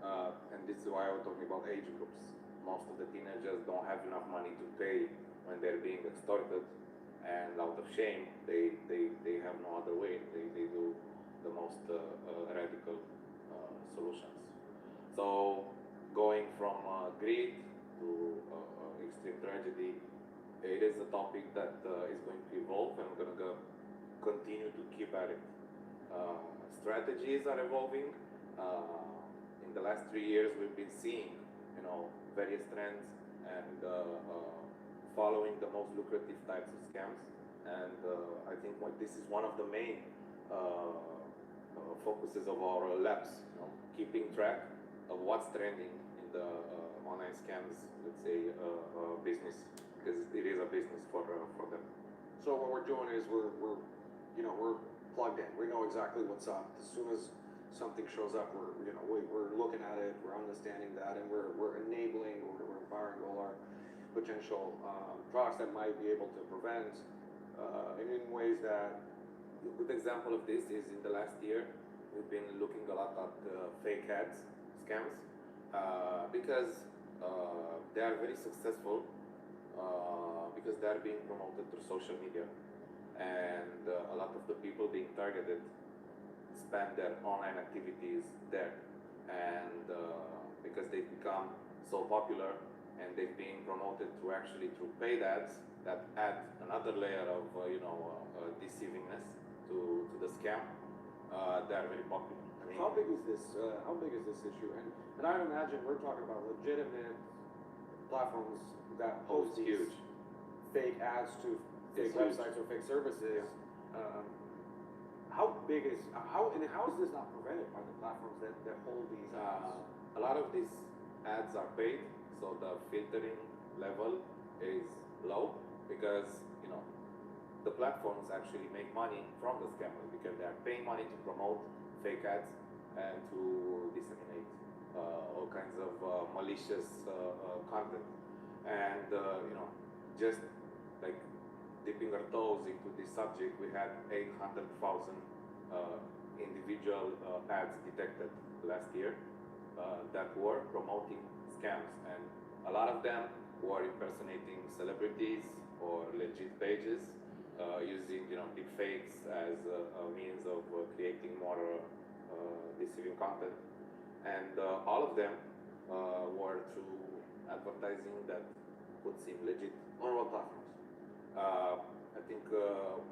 And this is why I was talking about age groups. Most of the teenagers don't have enough money to pay when they're being extorted, and out of shame, they have no other way. They do the most radical solutions. So, going from greed to extreme tragedy, it is a topic that is going to evolve, and we're going to continue to keep at it. Strategies are evolving. In the last 3 years, we've been seeing, various trends and following the most lucrative types of scams. And I think this is one of the main focuses of our labs, keeping track of what's trending in the online scams, let's say, business, because it is a business for them. So what we're doing is we're plugged in. We know exactly what's up. As soon as something shows up, we're looking at it, we're understanding that, and we're enabling, we're empowering all our potential products that might be able to prevent in ways that. A good example of this is in the last year, we've been looking a lot at fake ads scams because they are very successful because they are being promoted through social media, and a lot of the people being targeted spend their online activities there, and because they've become so popular and they've been promoted through paid ads that add another layer of deceivingness to the scam, they are very popular. I mean, How big is this issue? And I imagine we're talking about legitimate platforms that host these huge fake ads to fake websites or fake services. How is this not prevented by the platforms that hold these ads? A lot of these ads are paid, so the filtering level is low because the platforms actually make money from the scammers because they are paying money to promote fake ads and to disseminate all kinds of malicious content. And just like dipping our toes into this subject, we had 800,000 individual ads detected last year that were promoting scams, and a lot of them were impersonating celebrities or legit pages, using deep fakes as a means of creating more deceiving content, and all of them were through advertising that would seem legit. On what platforms? I think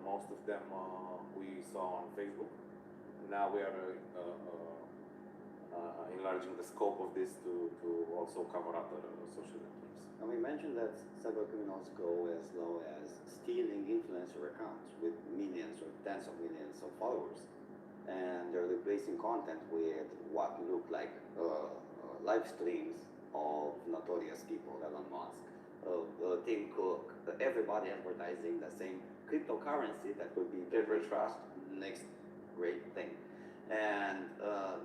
most of them we saw on Facebook. Now we are enlarging the scope of this to also cover other social networks. And we mentioned that cyber criminals go as low as stealing influencer accounts with millions or tens of millions of followers, and they're replacing content with what look like live streams of notorious people, Elon Musk, Tim Cook, everybody advertising the same cryptocurrency that could be never trust, next great thing. And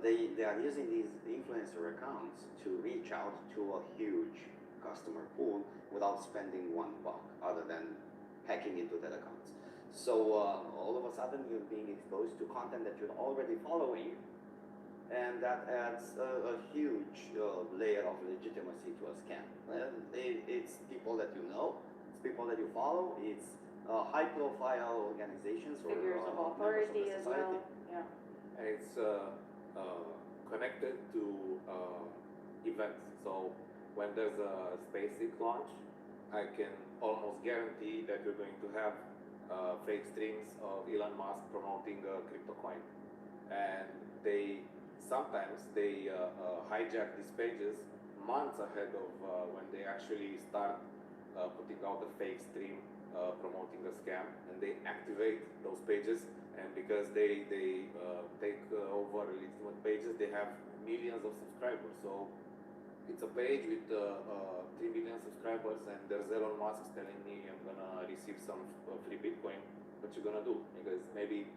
they are using these influencer accounts to reach out to a huge customer pool without spending $1 other than hacking into their accounts. So all of a sudden you're being exposed to content that you're already following, and that adds a huge layer of legitimacy to a scam. It's people that you know, it's people that you follow, it's high-profile organizations or figures of authority as well. Yeah. And it's connected to events. So when there's a SpaceX launch, I can almost guarantee that you're going to have fake streams of Elon Musk promoting a crypto coin, and sometimes they hijack these pages months ahead of when they actually start putting out a fake stream promoting a scam, and they activate those pages. And because they take over legitimate pages, they have millions of subscribers. So it's a page with 3 million subscribers, and there's Elon Musk telling me I'm gonna receive some free Bitcoin. What you gonna do? Because maybe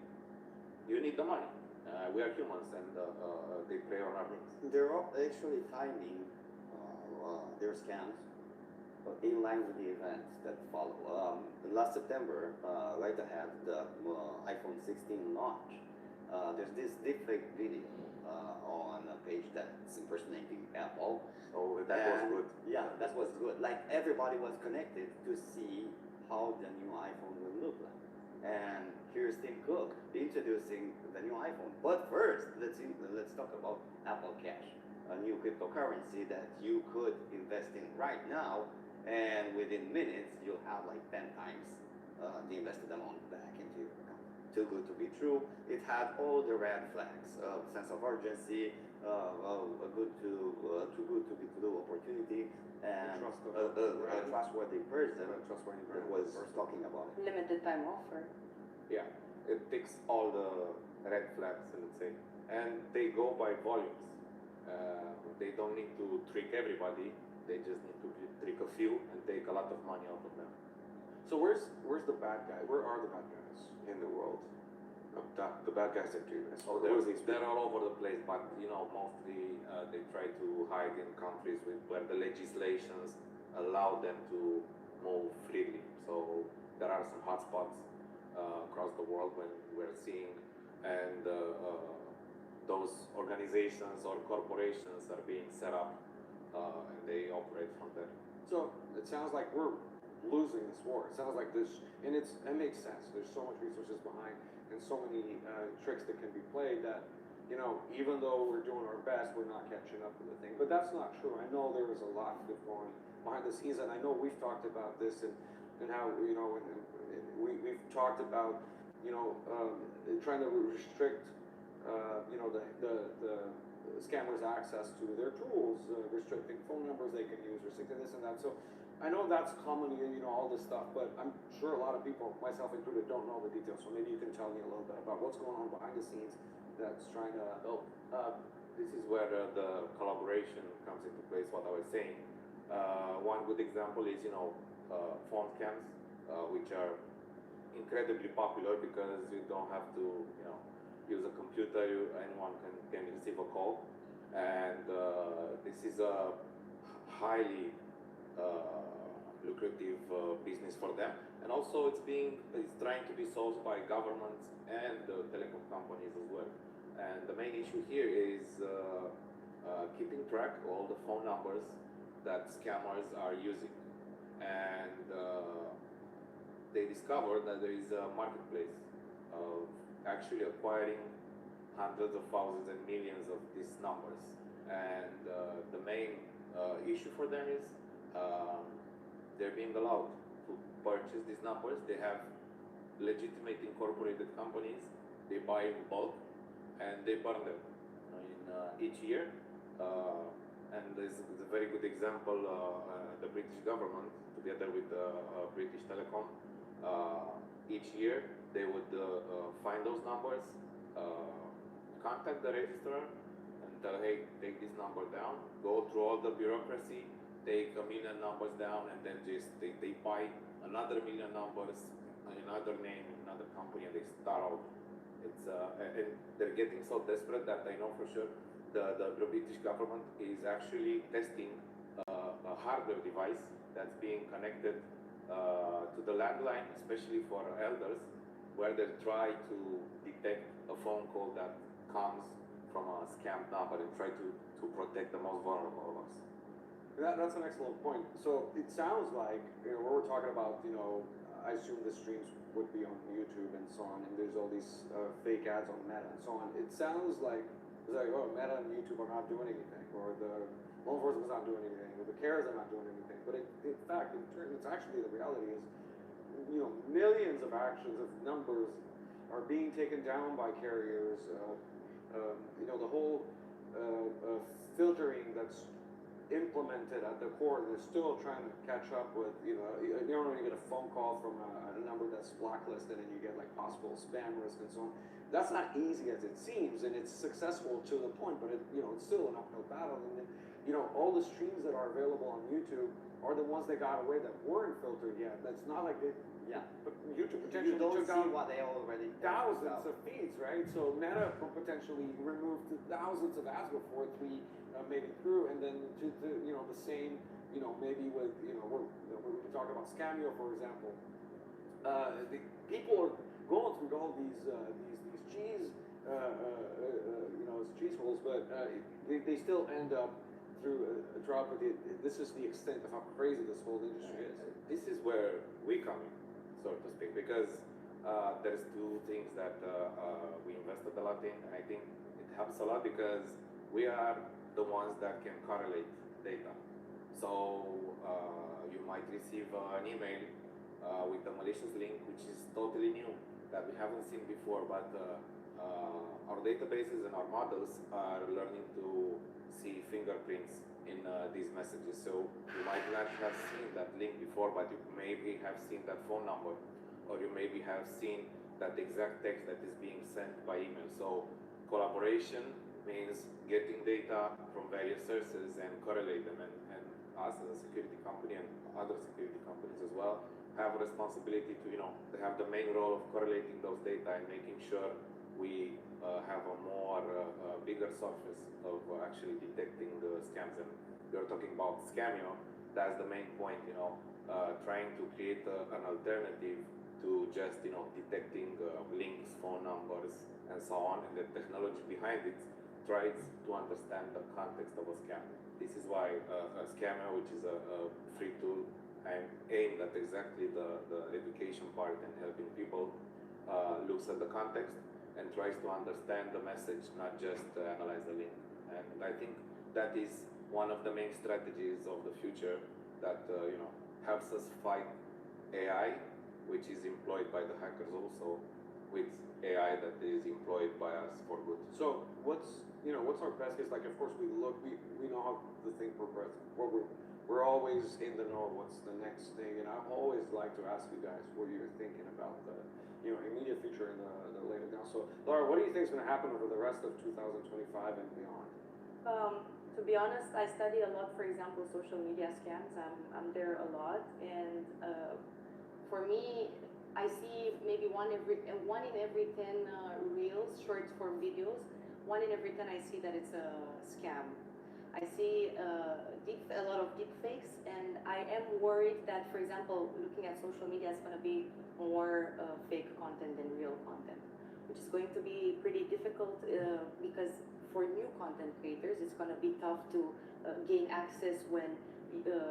you need the money. We are humans, and they prey on our needs. They're all actually timing their scams in line with the events that follow. Last September, right ahead the iPhone 16 launch, there's this deepfake video on a page that's impersonating Apple. Oh, that was good. Yeah, that was good. Like everybody was connected to see how the new iPhone will look like. And here's Tim Cook introducing the new iPhone. But first, let's talk about Apple Cash, a new cryptocurrency that you could invest in right now, and within minutes you'll have like 10 times the invested amount back into your account. Too good to be true. It had all the red flags: sense of urgency, a good to too good to be true opportunity, and a trustworthy person that was talking about it. Limited time offer. Yeah, it ticks all the red flags, let's say, and they go by volumes. They don't need to trick everybody. They just need to trick a few and take a lot of money out of them. So where's the bad guy? Where are the bad guys in the world? The bad guys that do this. Oh, they're all over the place, but mostly they try to hide in countries where the legislations allow them to move freely. So there are some hotspots across the world when we're seeing, and those organizations or corporations are being set up, and they operate from there. So it sounds like we're losing this war. It sounds like this, and it makes sense. There's so much resources behind, and so many tricks that can be played that, even though we're doing our best, we're not catching up with the thing. But that's not true. I know there is a lot going behind the scenes, and I know we've talked about this and how we've talked about trying to restrict the scammers' access to their tools, restricting phone numbers they can use, restricting this and that. So I know that's common, all this stuff, but I'm sure a lot of people, myself included, don't know the details. So maybe you can tell me a little bit about what's going on behind the scenes that's trying to help. This is where the collaboration comes into place, what I was saying. One good example is, phone scams, which are incredibly popular because you don't have to, use a computer, anyone can receive a call. And this is a highly lucrative business for them. And also it's trying to be solved by governments and telecom companies as well. And the main issue here is keeping track of all the phone numbers that scammers are using. And they discovered that there is a marketplace of actually acquiring hundreds of thousands and millions of these numbers. And the main issue for them is they're being allowed to purchase these numbers. They have legitimate incorporated companies. They buy in bulk and they burn them each year. And there's a very good example, the British government, together with British Telecom, each year they would find those numbers, contact the registrar and tell, hey, take this number down, go through all the bureaucracy, take 1 million numbers down, and then just they buy another 1 million numbers, another name, another company, and they start out. It's and they're getting so desperate that I know for sure the British government is actually testing a hardware device that's being connected to the landline, especially for elders, where they try to detect a phone call that comes from a scam number and try to protect the most vulnerable of us. That's an excellent point. So it sounds like, what we're talking about, I assume the streams would be on YouTube and so on, and there's all these fake ads on Meta and so on. It sounds like, Meta and YouTube are not doing anything, or the law enforcement's not doing anything, or the carriers are not doing anything. But in fact, it's actually, the reality is, millions of actions of numbers are being taken down by carriers. The whole filtering that's implemented at the core. They're still trying to catch up with, you don't really get a phone call from a number that's blacklisted and you get like possible spam risk and so on. That's not easy as it seems, and it's successful to the point, but it's still an uphill battle. And then, all the streams that are available on YouTube are the ones that got away that weren't filtered yet. That's not like but YouTube potentially took out what they already thousands of feeds, right? So Meta potentially removed thousands of ads before it made it through, and then to the same, maybe with we're talking about Scamio, for example. The people are going through all these cheese cheese holes, but they still end up through a drop. This is the extent of how crazy this whole industry is. This is where we come in, so to speak, because there's two things that we invested a lot in, and I think it helps a lot because we are the ones that can correlate data. So you might receive an email with a malicious link, which is totally new, that we haven't seen before, but our databases and our models are learning to see fingerprints in these messages. So you might not have seen that link before, but you maybe have seen that phone number, or you maybe have seen that exact text that is being sent by email. So collaboration means getting data from various sources and correlate them, and us as a security company and other security companies as well have a responsibility to, they have the main role of correlating those data and making sure we have a more bigger surface of actually detecting the scams. And we are talking about Scamio. That's the main point, trying to create an alternative to just, detecting links, phone numbers, and so on. And the technology behind it tries to understand the context of a scam. This is why Scamio, which is a free tool, and aimed at exactly the education part and helping people, looks at the context and tries to understand the message, not just analyze the link. And I think that is one of the main strategies of the future that helps us fight AI, which is employed by the hackers also, with AI that is employed by us for good. So what's our best case? Like, of course, we know how the thing progresses. We're always in the know what's the next thing, and I always like to ask you guys what you're thinking about the immediate future and the later down. So Laura, what do you think is going to happen over the rest of 2025 and beyond? To be honest, I study a lot, for example, social media scams. I'm there a lot, and for me, I see maybe one in every 10 reels, short form videos, 1 in every 10 I see that it's a scam. I see a lot of deep fakes, and I am worried that, for example, looking at social media, it's going to be more fake content than real content, which is going to be pretty difficult because for new content creators, it's going to be tough to gain access when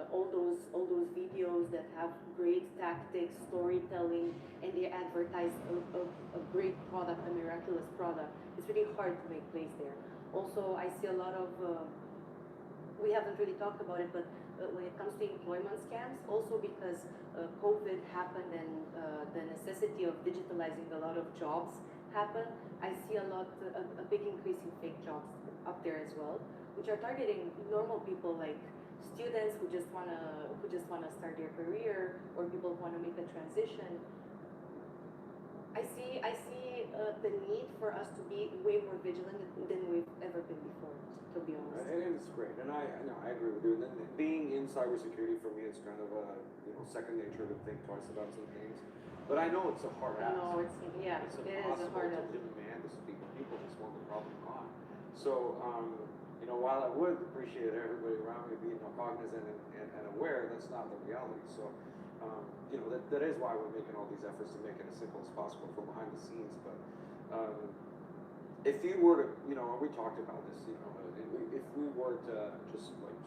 all those videos that have great tactics, storytelling, and they advertise a great product, a miraculous product. It's really hard to make place there. Also, I see a lot of we haven't really talked about it, but when it comes to employment scams, also because COVID happened and the necessity of digitalizing a lot of jobs happened, I see a big increase in fake jobs up there as well, which are targeting normal people like students who just wanna start their career, or people who wanna make a transition. I see the need for us to be way more vigilant than we've ever been before, to be honest. And it's great, and I agree with you. And then being in cybersecurity, for me, it's kind of second nature to think twice about some things. But I know it's a hard ask. No, it's impossible to demand this. People just want the problem gone. So while I would appreciate everybody around me being cognizant and aware, that's not the reality. So that is why we're making all these efforts to make it as simple as possible from behind the scenes. But if you were to, we talked about this, if we were to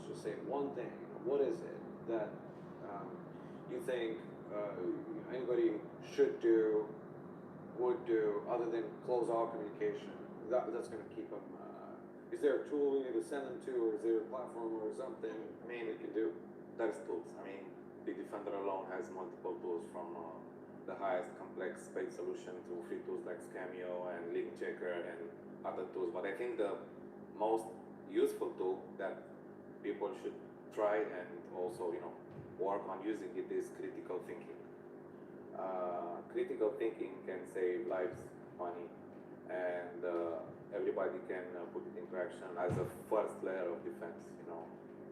just say one thing, what is it that you think anybody should do, would do, other than close all communication, that's going to keep them? Is there a tool we need to send them to, or is there a platform or something Mainly can do. There's tools. I mean, Big Defender alone has multiple tools, from the highest complex paid solution to free tools like Scamio and Link Checker and other tools. But I think the most useful tool that people should try and also, work on using it is critical thinking. Critical thinking can save lives, money, and everybody can put it into action as a first layer of defense,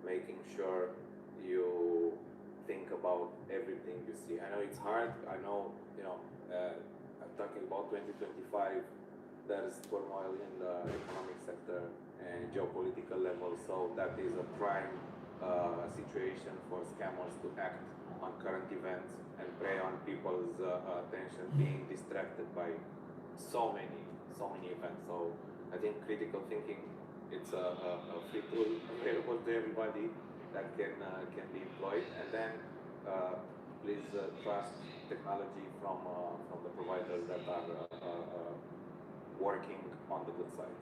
making sure you think about everything you see. I know it's hard, I know, I'm talking about 2025, there's turmoil in the economic sector and geopolitical level, so that is a prime situation for scammers to act on current events and prey on people's attention, being distracted by so many events. So I think critical thinking, it's a free tool available to everybody that can be employed. And then please trust technology from the providers that are working on the good side.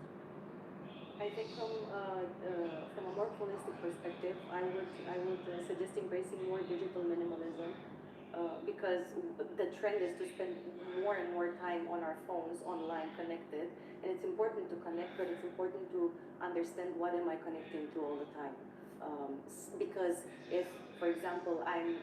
I think from a more holistic perspective, I would suggest embracing more digital minimalism, because the trend is to spend more and more time on our phones, online, connected, and it's important to connect, but it's important to understand what am I connecting to all the time. Because if, for example, I'm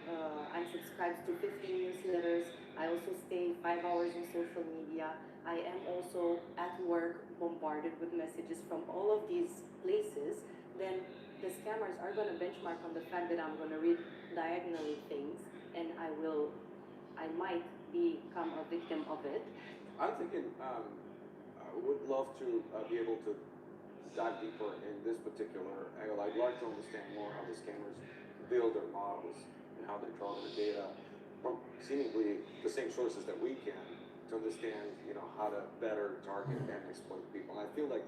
subscribed to 15 newsletters, I also stay 5 hours on social media, I am also at work bombarded with messages from all of these places, then the scammers are going to benchmark on the fact that I'm going to read diagonally things, and I might become a victim of it. I'm thinking, I would love to be able to dive deeper in this particular angle. I'd like to understand more how the scammers build their models and how they draw their data from seemingly the same sources that we can to understand, how to better target and exploit people. And I feel like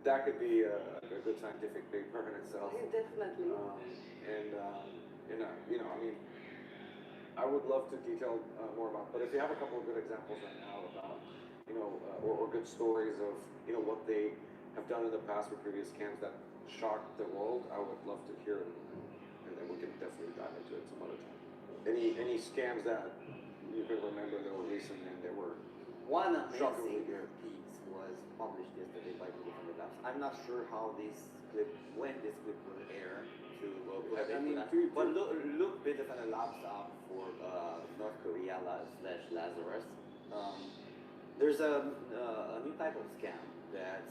that could be a good scientific paper in itself. Definitely. I would love to detail more about it. But if you have a couple of good examples right now about, or good stories of, what they have done in the past with previous scams that shocked the world, I would love to hear it. And then we can definitely dive into it some other time. Any scams that you can remember that were recent and they were one shockingly amazing good piece was published yesterday by Google Labs. I'm not sure when this clip will air to but look bit of an labs up for North Korea / Lazarus. There's a new type of scam that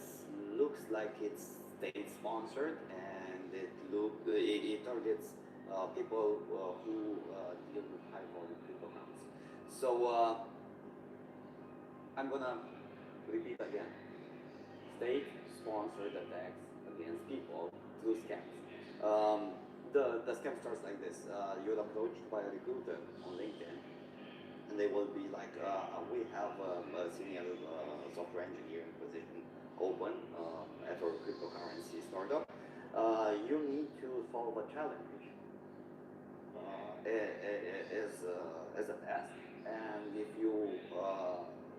looks like it's state sponsored, and it targets people who deal with high volume cryptocurrency. So I'm gonna repeat again. State-sponsored attacks against people through scams. The scam starts like this. You're approached by a recruiter on LinkedIn, and they will be like, we have a senior software engineering position open at our cryptocurrency startup. You need to solve a challenge as a task, and if you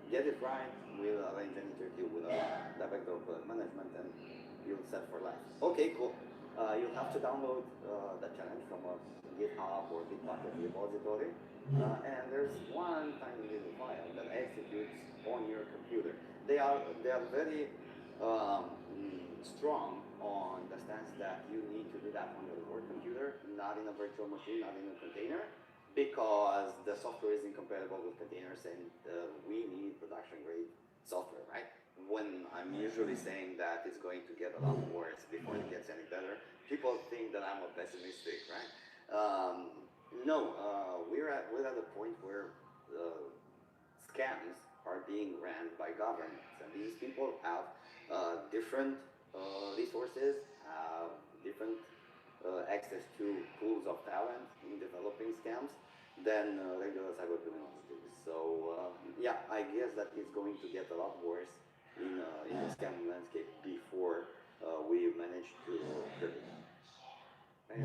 get it right, we'll arrange an interview with a director of management, and you'll set for life. Okay, cool. You'll have to download the challenge from a GitHub or Bitbucket repository, and there's one tiny little file that executes on your computer. They are very strong on the stance that you need to do that on your work computer, not in a virtual machine, not in a container, because the software is incompatible with containers, and we need production grade software, right? When I'm usually saying that it's going to get a lot worse before it gets any better, people think that I'm a pessimistic, right? No, we're at a point where scams are being ran by governments, and these people have different resources, have different access to pools of talent in developing scams than regular cyber criminals do. So yeah, I guess that it's going to get a lot worse in the scam landscape before we manage to curb it. I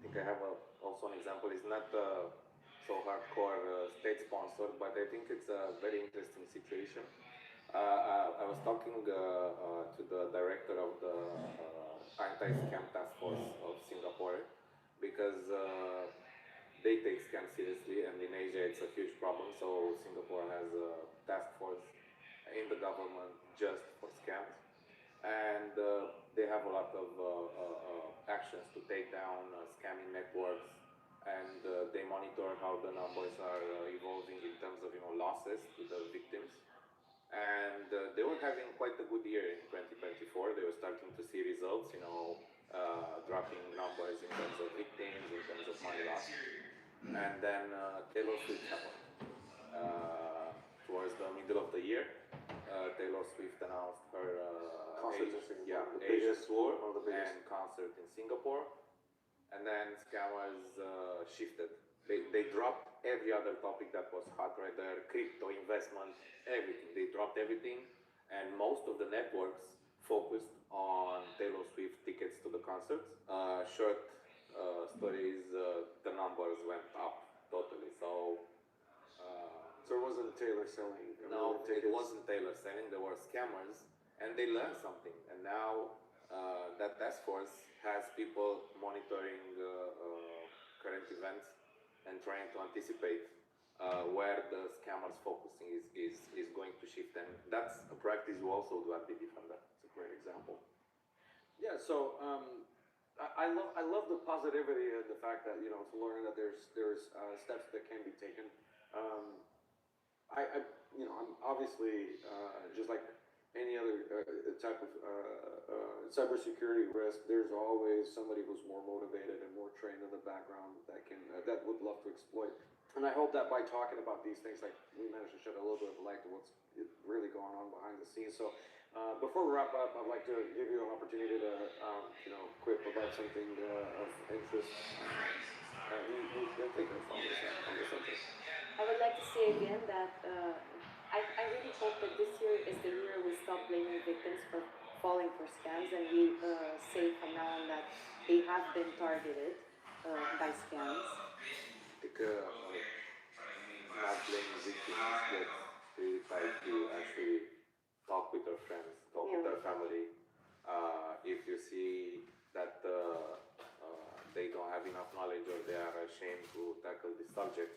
think I have also an example. It's not so hardcore state-sponsored, but I think it's a very interesting situation. I was talking to the director of the anti-scam task force of Singapore, because they take scams seriously, and in Asia it's a huge problem. So Singapore has a task force in the government just for scams, and they have a lot of actions to take down scamming networks, and they monitor how the numbers are evolving in terms of losses to the victims. And they were having quite a good year in 2024. They were starting to see results, dropping numbers in terms of victims, in terms of money lost. And then Taylor Swift happened. Towards the middle of the year, Taylor Swift announced her Asia tour and concert in Singapore. And then scammers shifted. They dropped every other topic that was hot right there, crypto, investment, everything. They dropped everything, and most of the networks focused on Taylor Swift tickets to the concerts. Short stories, the numbers went up totally. So it wasn't Taylor selling. No, it wasn't Taylor selling. There were scammers, and they learned something. And now that task force has people monitoring current events and trying to anticipate where the scammers focusing is going to shift. And that's a practice you also do at the Defender. It's a great example. Yeah, so I love the positivity and the fact that to learn that there's steps that can be taken. I'm obviously just like any other type of cybersecurity risk. There's always somebody who's more motivated and more trained in the background that would love to exploit. And I hope that by talking about these things, like we managed to shed a little bit of light to what's really going on behind the scenes. So before we wrap up, I'd like to give you an opportunity to quip about something of interest. Take us on this subject. I would like to say again that I really hope that this year is the year we stop blaming victims for falling for scams, and we say from now on that they have been targeted by scams. I think not blaming victims, but really try to actually talk with their friends, talk with their family. If you see that they don't have enough knowledge or they are ashamed to tackle this subject,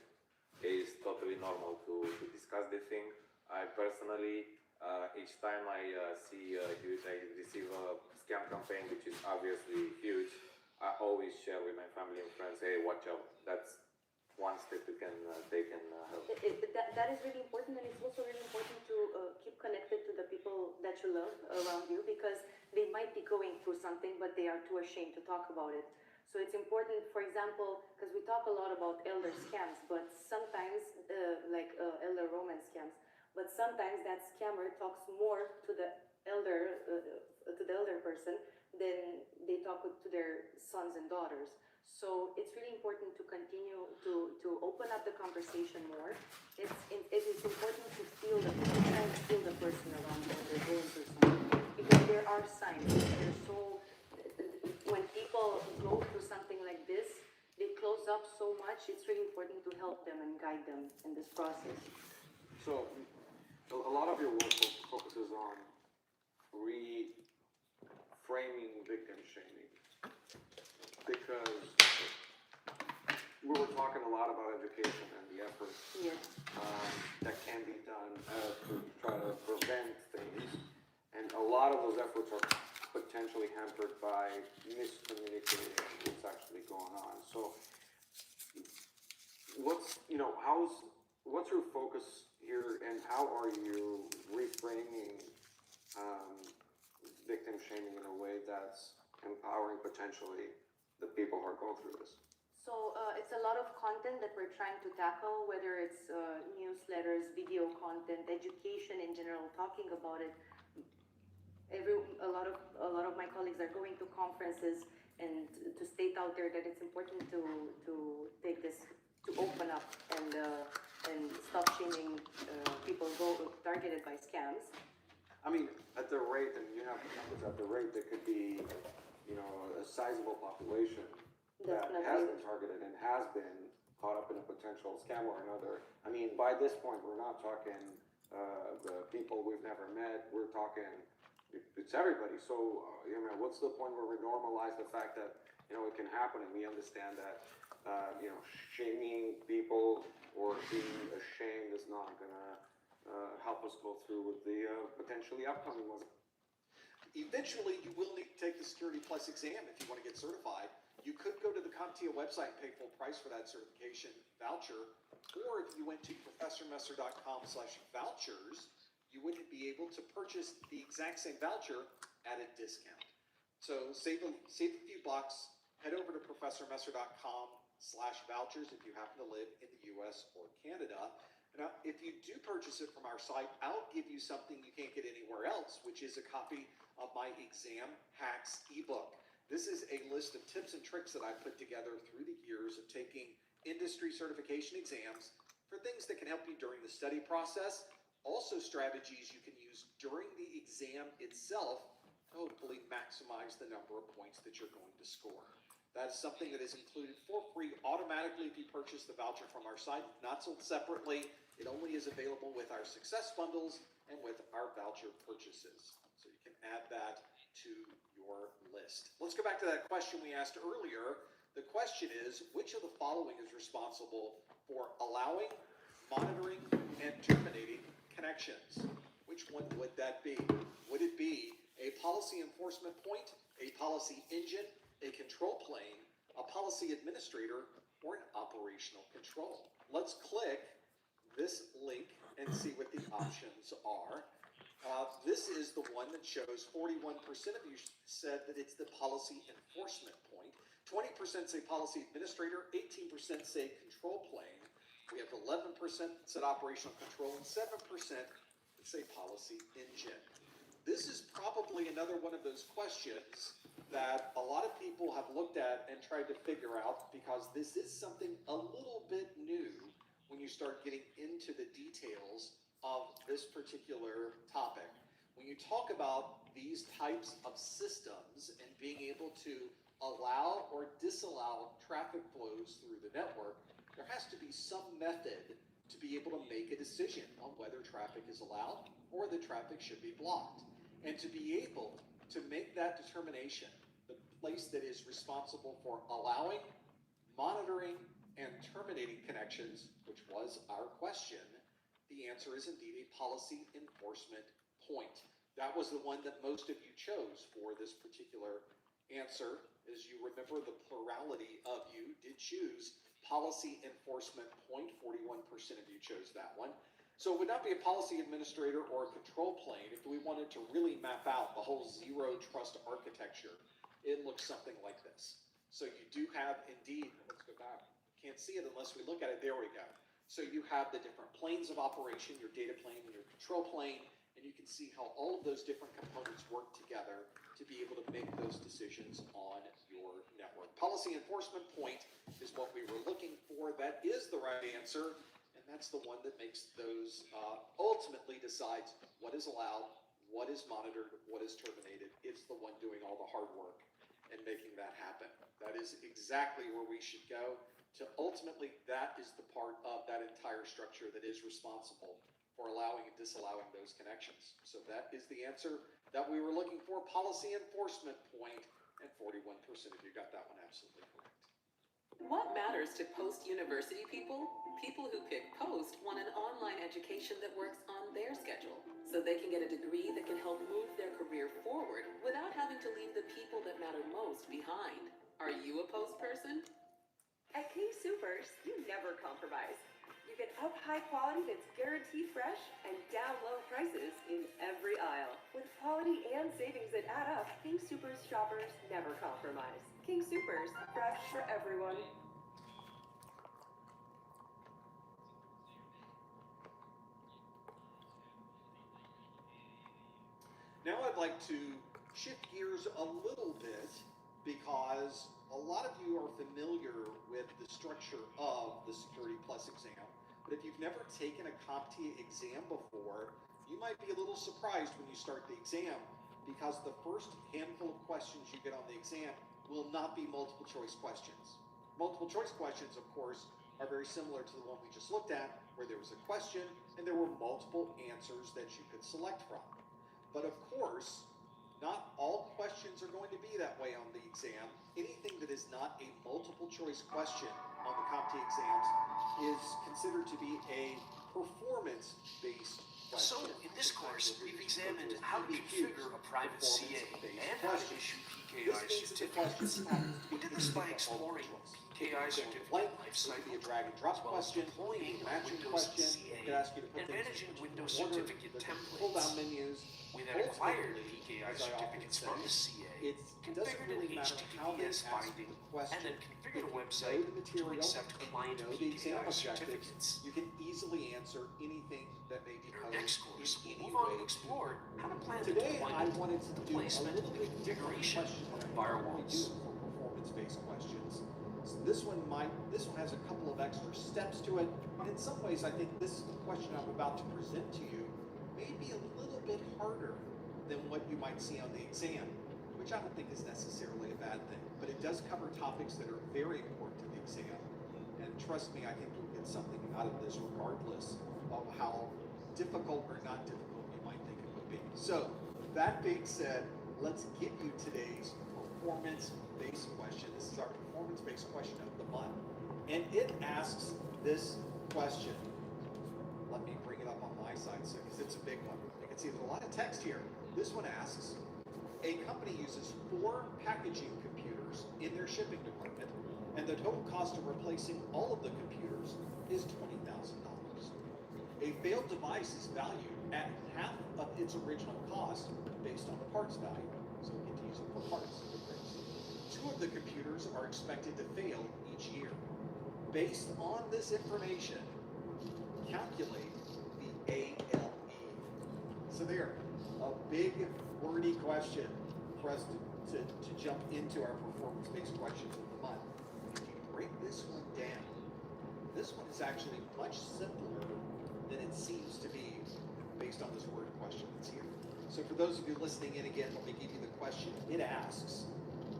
it's totally normal to discuss this thing. I personally, each time I receive a scam campaign, which is obviously huge, I always share with my family and friends, hey, watch out. That's one step you can take and help. That is really important, and it's also really important to keep connected to the people that you love around you, because they might be going through something, but they are too ashamed to talk about it. So it's important, for example, because we talk a lot about elder scams, but sometimes, elder romance scams, but sometimes that scammer talks more to the elder person than they talk to their sons and daughters. So it's really important to continue to open up the conversation more. It is important to feel the person around you when they're going through something, because there are signs. When people go through something like this, they close up so much. It's really important to help them and guide them in this process. So a lot of your work focuses on reframing victim shaming, because we were talking a lot about education and the efforts that can be done to try to prevent things, and a lot of those efforts are potentially hampered by miscommunicating what's actually going on. So what's your focus here, and how are you reframing victim shaming in a way that's empowering potentially the people who are going through this? So it's a lot of content that we're trying to tackle, whether it's newsletters, video content, education in general, talking about it. A lot of my colleagues are going to conferences and to state out there that it's important to take this, to open up and stop shaming people targeted by scams. I mean, at the rate, and you have the numbers, at the rate there could be, a sizable population that has been targeted and has been caught up in a potential scam or another. I mean, by this point, we're not talking the people we've never met. We're talking, it's everybody. So, what's the point where we normalize the fact that, it can happen, and we understand that, shaming people or being ashamed is not gonna help us go through with the potentially upcoming ones. Eventually, you will need to take the Security Plus exam if you want to get certified. You could go to the CompTIA website and pay full price for that certification voucher, or if you went to professormesser.com/vouchers, you would be able to purchase the exact same voucher at a discount. So save a few bucks. Head over to professormesser.com/vouchers if you happen to live in the US or Canada. Now, if you do purchase it from our site, I'll give you something you can't get anywhere else, which is a copy of my Exam Hacks ebook. This is a list of tips and tricks that I've put together through the years of taking industry certification exams for things that can help you during the study process, also strategies you can use during the exam itself to hopefully maximize the number of points that you're going to score. That is something that is included for free automatically if you purchase the voucher from our site, not sold separately. It only is available with our success bundles and with our voucher purchases. So you can add that to your list. Let's go back to that question we asked earlier. The question is, which of the following is responsible for allowing, monitoring, and terminating connections? Which one would that be? Would it be a policy enforcement point, a policy engine, a control plane, a policy administrator, or an operational control? Let's click this link and see what the options are. This is the one that shows 41% of you said that it's the policy enforcement point. 20% say policy administrator, 18% say control plane. We have 11% that said operational control, and 7% that say policy engine. This is probably another one of those questions that a lot of people have looked at and tried to figure out, because this is something a little bit new when you start getting into the details of this particular topic. When you talk about these types of systems and being able to allow or disallow traffic flows through the network, there has to be some method to be able to make a decision on whether traffic is allowed or the traffic should be blocked. And to be able to make that determination, the place that is responsible for allowing, monitoring, and terminating connections, which was our question, the answer is indeed a policy enforcement point. That was the one that most of you chose for this particular answer. As you remember, the plurality of you did choose policy enforcement point. 41% of you chose that one. So it would not be a policy administrator or a control plane. If we wanted to really map out the whole zero trust architecture, it looks something like this. So you do have indeed, let's go back. Can't see it unless we look at it. There we go. So you have the different planes of operation, your data plane and your control plane, and you can see how all of those different components work together to be able to make those decisions on your network. Policy enforcement point is what we were looking for. That is the right answer, and that's the one that makes those, ultimately decides what is allowed, what is monitored, what is terminated. It's the one doing all the hard work and making that happen. That is exactly where we should go. To ultimately, that is the part of that entire structure that is responsible for allowing and disallowing those connections. So that is the answer that we were looking for, policy enforcement point, and 41% of you got that one absolutely correct. What matters to post-university people? People who pick post want an online education that works on their schedule, so they can get a degree that can help move their career forward without having to leave the people that matter most behind. Are you a post person? At King Soopers, you never compromise. You get up high quality that's guaranteed fresh and down low prices in every aisle. With quality and savings that add up, King Soopers shoppers never compromise. King Soopers, fresh for everyone. Now I'd like to shift gears a little bit, because a lot of you are familiar with the structure of the Security Plus exam. But if you've never taken a CompTIA exam before, you might be a little surprised when you start the exam, because the first handful of questions you get on the exam will not be multiple choice questions. Multiple choice questions, of course, are very similar to the one we just looked at, where there was a question and there were multiple answers that you could select from. But of course, not all questions are going to be that way on the exam. Anything that is not a multiple choice question on the CompTIA exams is considered to be a performance-based So, question. in this course, we've examined how to configure a private CA and how to issue PKI certificates. We did this by exploring PKI certificate lifecycle, as well as deploying Windows CA and managing Windows certificate templates. We then acquired PKI certificates from the CA, configured an HTTPS binding, and then configured a website to accept client PKI certificates. You can easily answer anything that may be In our next course, we'll move on to explore how to plan the deployment, the placement, and the configuration of firewalls. Performance-based questions. So this one has a couple of extra steps to it, and in some ways I think this question I'm about to present to you may be a little bit harder than what you might see on the exam, which I don't think is necessarily a bad thing, but it does cover topics that are very important to the exam, and trust me, I think you'll get something out of this regardless of how difficult or not difficult you might think it would be. So, that being said, let's give you today's performance-based question. This is our performance-based question of the month. And it asks this question. Let me bring it up on my side because it's a big one. You can see there's a lot of text here. This one asks, a company uses 4 packaging computers in their shipping department, and the total cost of replacing all of the computers is $20,000. A failed device is valued at half of its original cost based on the parts value. So we get to use it for parts. 2 of the computers are expected to fail each year. Based on this information, calculate the ALE. So there, a big wordy question for us to jump into our performance-based questions of the month. If you break this one down, this one is actually much simpler than it seems to be based on this word question that's here. So for those of you listening in again, let me give you the question. It asks,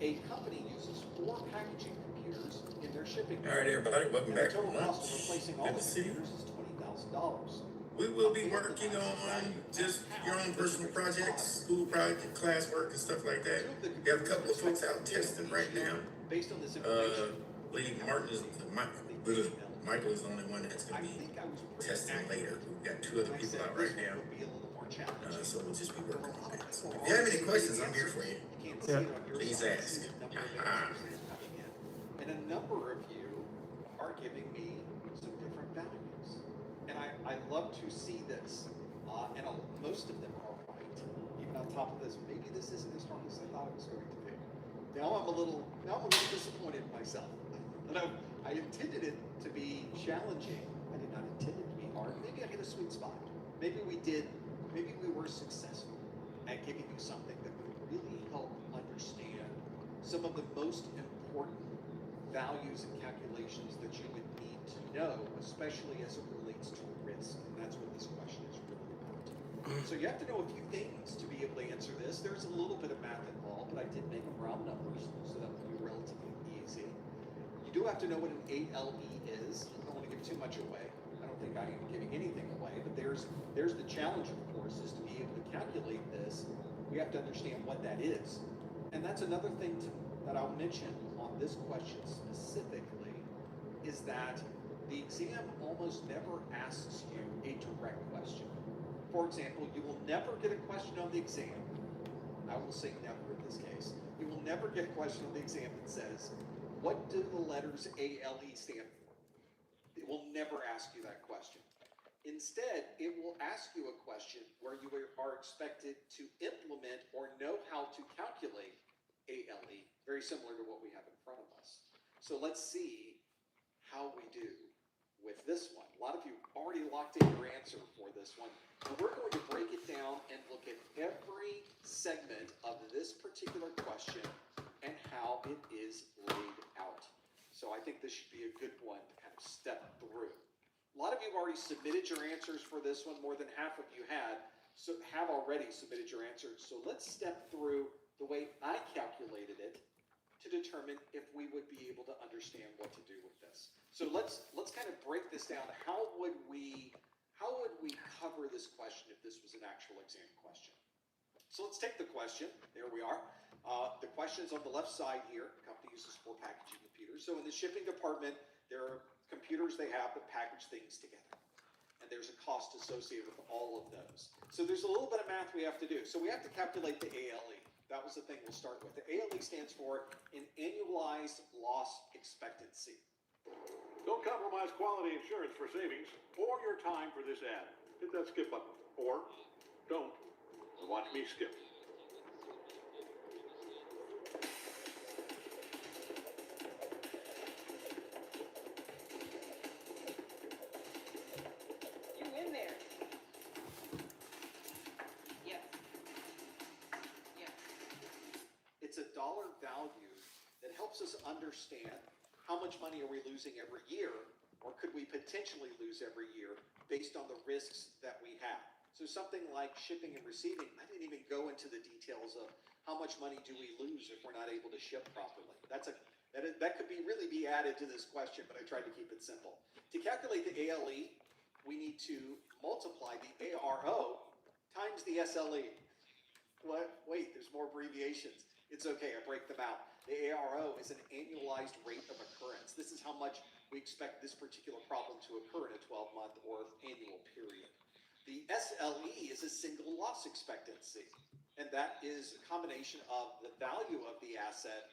a company uses 4 packaging computers in their shipping. All right, everybody, welcome back from The total lunch. cost of replacing all Good the to see you. computers is $20,000. We will be working on just your own personal projects, school project, classwork, and stuff like that. We have a couple of folks out testing right now. Based on this information, Michael is the only one that's going to be testing later. We've got 2 other people out right now. So we'll just be working on that. So if you have any questions, I'm here for you. Please ask. And a number of you are giving me some different values. And I love to see this. And most of them are right. Even on top of this, maybe this isn't as hard as I thought it was going to be. Now I'm a little disappointed in myself. I intended it to be challenging. I did not intend it to be hard. Maybe I hit a sweet spot. Maybe we were successful at giving you something that would really help understand some of the most important values and calculations that you would need to know, especially as it relates to risk. And that's what this question is really about. So you have to know a few things to be able to answer this. There's a little bit of math involved, but I did make them round numbers, so that would be relatively easy. You do have to know what an ALE is. I don't want to give too much away. I don't think I am giving anything away, but there's the challenge, of course, is to be able to calculate this. We have to understand what that is. And that's another thing that I'll mention on this question specifically, is that the exam almost never asks you a direct question. For example, you will never get a question on the exam. I will say never in this case. You will never get a question on the exam that says, what do the letters ALE stand for? It will never ask you that question. Instead, it will ask you a question where you are expected to implement or know how to calculate ALE, very similar to what we have in front of us. So let's see how we do with this one. A lot of you already locked in your answer for this one. And we're going to break it down and look at every segment of this particular question and how it is laid out. So I think this should be a good one to kind of step through. A lot of you have already submitted your answers for this one. More than half of you have already submitted your answers. So let's step through the way I calculated it to determine if we would be able to understand what to do with this. So let's kind of break this down. How would we cover this question if this was an actual exam question? So let's take the question. There we are. The question's on the left side here. The company uses 4 packaging computers. So in the shipping department, there are computers they have that package things together. and there's a cost associated with all of those. So there's a little bit of math we have to do. So we have to calculate the ALE. That was the thing we'll start with. The ALE stands for an annualized loss expectancy. Don't compromise quality insurance for savings or your time for this ad. Hit that skip button. Or don't. And watch me skip. You in there? Yes. Yes. It's a dollar value that helps us understand how much money are we losing every year, or could we potentially lose every year based on the risks that we have. So something like shipping and receiving, I didn't even go into the details of how much money do we lose if we're not able to ship properly. That could really be added to this question, but I tried to keep it simple. To calculate the ALE, we need to multiply the ARO times the SLE. What? Wait, there's more abbreviations. It's okay, I break them out. The ARO is an annualized rate of occurrence. This is how much we expect this particular problem to occur in a 12-month or annual period. The SLE is a single loss expectancy, and that is a combination of the value of the asset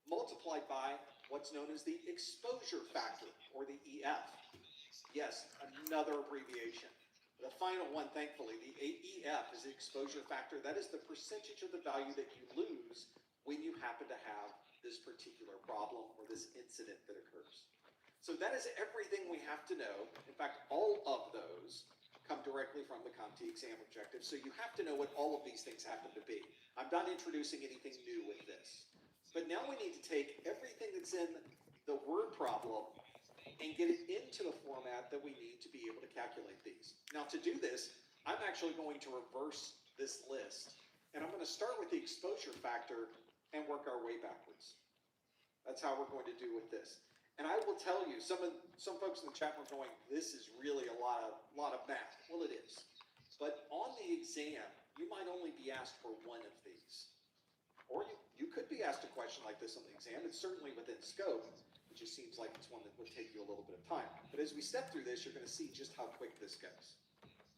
multiplied by what's known as the exposure factor, or the EF. Yes, another abbreviation. The final one, thankfully, the EF is the exposure factor. That is the percentage of the value that you lose when you happen to have this particular problem or this incident that occurs. So that is everything we have to know. In fact, all of those come directly from the CompTIA exam objective. So you have to know what all of these things happen to be. I'm not introducing anything new with this. But now we need to take everything that's in the word problem and get it into the format that we need to be able to calculate these. Now to do this, I'm actually going to reverse this list. And I'm going to start with the exposure factor and work our way backwards. That's how we're going to do with this. And I will tell you, some folks in the chat were going, this is really a lot of math. Well, it is. But on the exam, you might only be asked for one of these. Or you could be asked a question like this on the exam. It's certainly within scope. It just seems like it's one that would take you a little bit of time. But as we step through this, you're going to see just how quick this goes.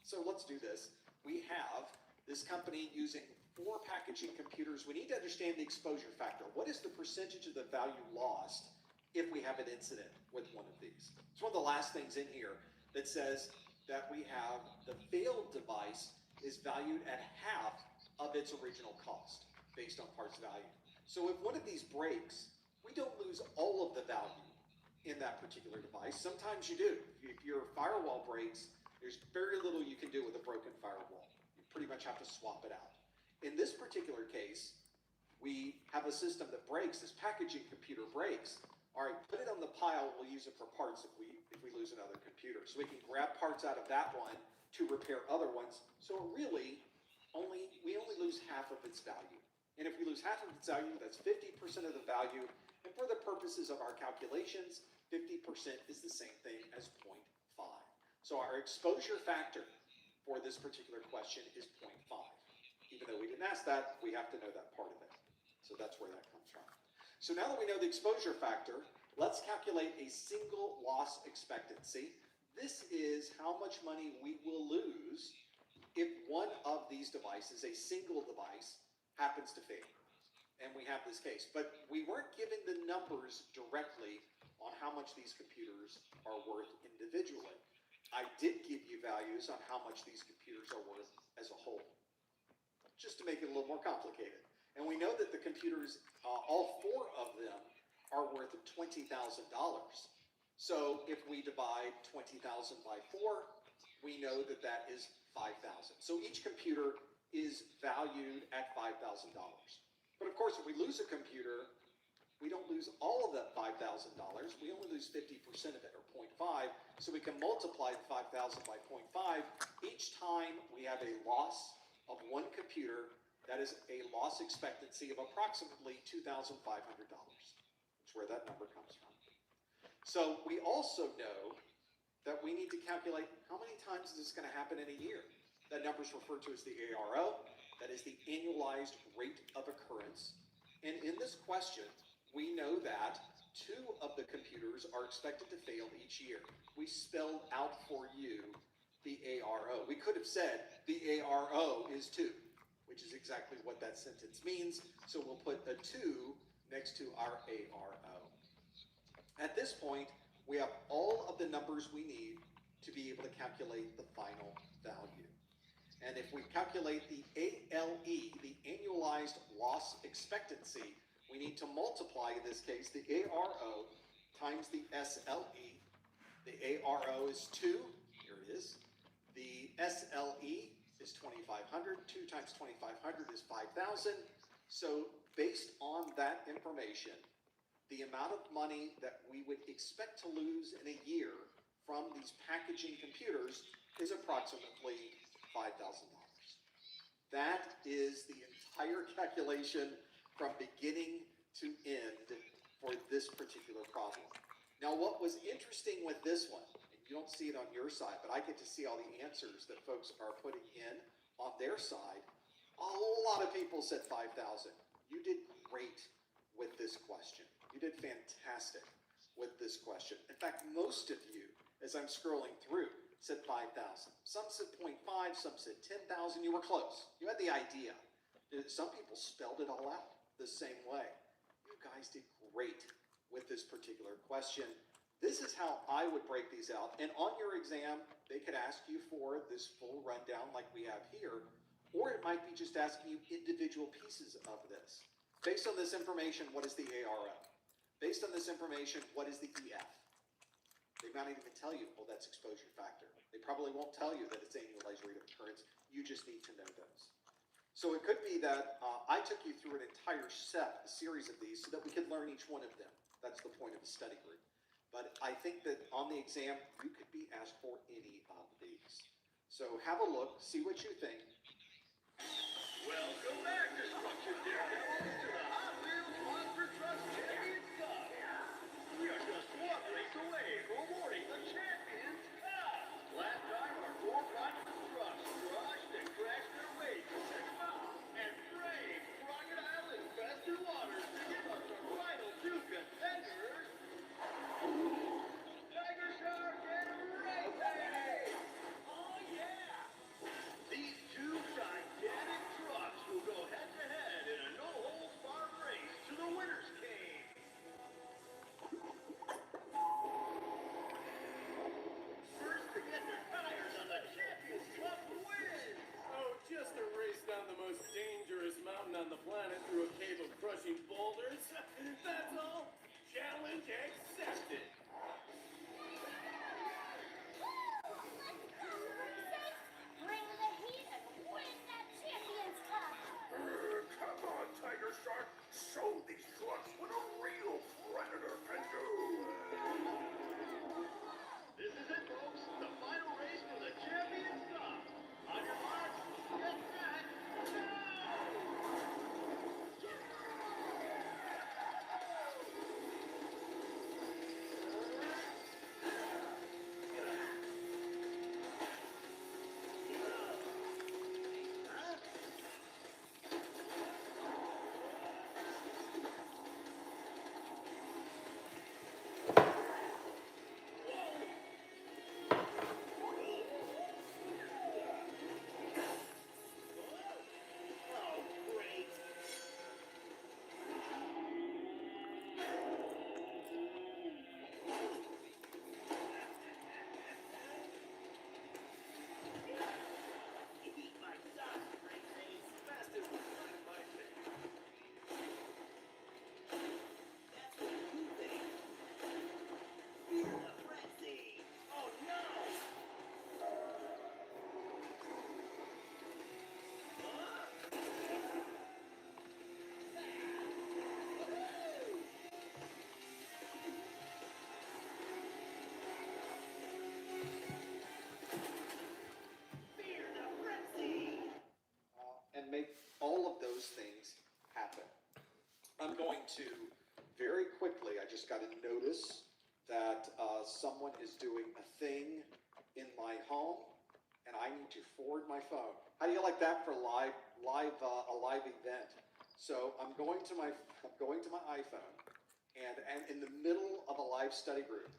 So let's do this. We have this company using 4 packaging computers. We need to understand the exposure factor. What is the percentage of the value lost if we have an incident with one of these? It's one of the last things in here that says that we have the failed device is valued at half of its original cost based on parts value. So if one of these breaks, we don't lose all of the value in that particular device. Sometimes you do. If your firewall breaks, there's very little you can do with a broken firewall. You pretty much have to swap it out. In this particular case, we have a system that breaks. This packaging computer breaks. All right, put it on the pile. We'll use it for parts if we lose another computer. So we can grab parts out of that one to repair other ones. So we only lose half of its value. And if we lose half of its value, that's 50% of the value. And for the purposes of our calculations, 50% is the same thing as 0.5. So our exposure factor for this particular question is 0.5. Even though we didn't ask that, we have to know that part of it. So that's where that comes from. So now that we know the exposure factor, let's calculate a single loss expectancy. This is how much money we will lose if one of these devices, a single device, happens to fail. And we have this case. But we weren't given the numbers directly on how much these computers are worth individually. I did give you values on how much these computers are worth as a whole, just to make it a little more complicated. And we know that the computers, all 4 of them, are worth $20,000. So if we divide 20,000 by 4, we know that that is 5,000. So each computer is valued at $5,000. But of course, if we lose a computer, we don't lose all of that $5,000. We only lose 50% of it, or 0.5. So we can multiply 5,000 by 0.5. Each time we have a loss of one computer, that is a loss expectancy of approximately $2,500. That's where that number comes from. So we also know that we need to calculate how many times is this going to happen in a year. That number is referred to as the ARO. That is the annualized rate of occurrence. And in this question, we know that 2 of the computers are expected to fail each year. We spelled out for you the ARO. We could have said the ARO is 2, which is exactly what that sentence means. So we'll put a 2 next to our ARO. At this point, we have all of the numbers we need to be able to calculate the final value. And if we calculate the ALE, the annualized loss expectancy, we need to multiply, in this case, the ARO times the SLE. The ARO is 2, here it is. The SLE is 2,500, 2 times 2,500 is 5,000. So based on that information, the amount of money that we would expect to lose in a year from these packaging computers is approximately $5,000. That is the entire calculation from beginning to end for this particular problem. Now, what was interesting with this one, and you don't see it on your side, but I get to see all the answers that folks are putting in on their side. A lot of people said 5,000. You did great with this question. You did fantastic with this question. In fact, most of you, as I'm scrolling through, said 5,000. Some said 0.5, some said 10,000. You were close. You had the idea. Some people spelled it all out the same way. You guys did great with this particular question. This is how I would break these out. And on your exam, they could ask you for this full rundown like we have here, or it might be just asking you individual pieces of this. Based on this information, what is the ARO? Based on this information, what is the EF? They might not even tell you, well, that's exposure factor. They probably won't tell you that it's annualized rate of occurrence. You just need to know those. So it could be that I took you through an entire set, a series of these, so that we could learn each one of them. That's the point of a study group. But I think that on the exam, you could be asked for any of these. So have a look, see what you think. Welcome back, Destruction Daredevils, to the Hot Wheels Monster Truck Champions Cup. We are just one race away from awarding the Champions Cup. Last time, our 4 finalist trucks crushed and crashed their way to second round and braved crocodile infested waters to give us the final 2 contenders. Tiger Shark and Racing! Oh yeah! These 2 gigantic trucks will go head-to-head in a no-holds-barred race to the winner's cave. First to get their tires on the Champions Cup wins! Oh, just a race down the most dangerous mountain on the planet through a cave of crushing boulders. That's all. Challenge accepted. Bring the heat and win that Champions Cup! Come on, Tiger Shark. Show these trucks what a real predator can do. This is it, folks. The final race for the Champions Cup. On your mark, get set, go! And make all of those things happen. I'm going to very quickly, I just got a notice that someone is doing a thing in my home, and I need to forward my phone. How do you like that for a live event? So I'm going to my iPhone, and in the middle of a live study group,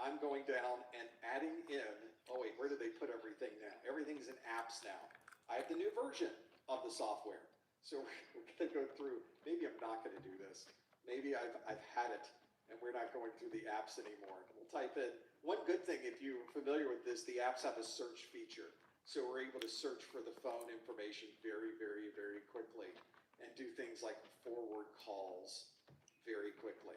I'm going down and adding in Oh wait, where do they put everything now? Everything's in apps now. I have the new version of the software. So we're gonna go through, maybe I'm not gonna do this. Maybe I've had it and we're not going through the apps anymore. We'll type in, one good thing, if you're familiar with this, the apps have a search feature. So we're able to search for the phone information very, very, very quickly and do things like forward calls very quickly.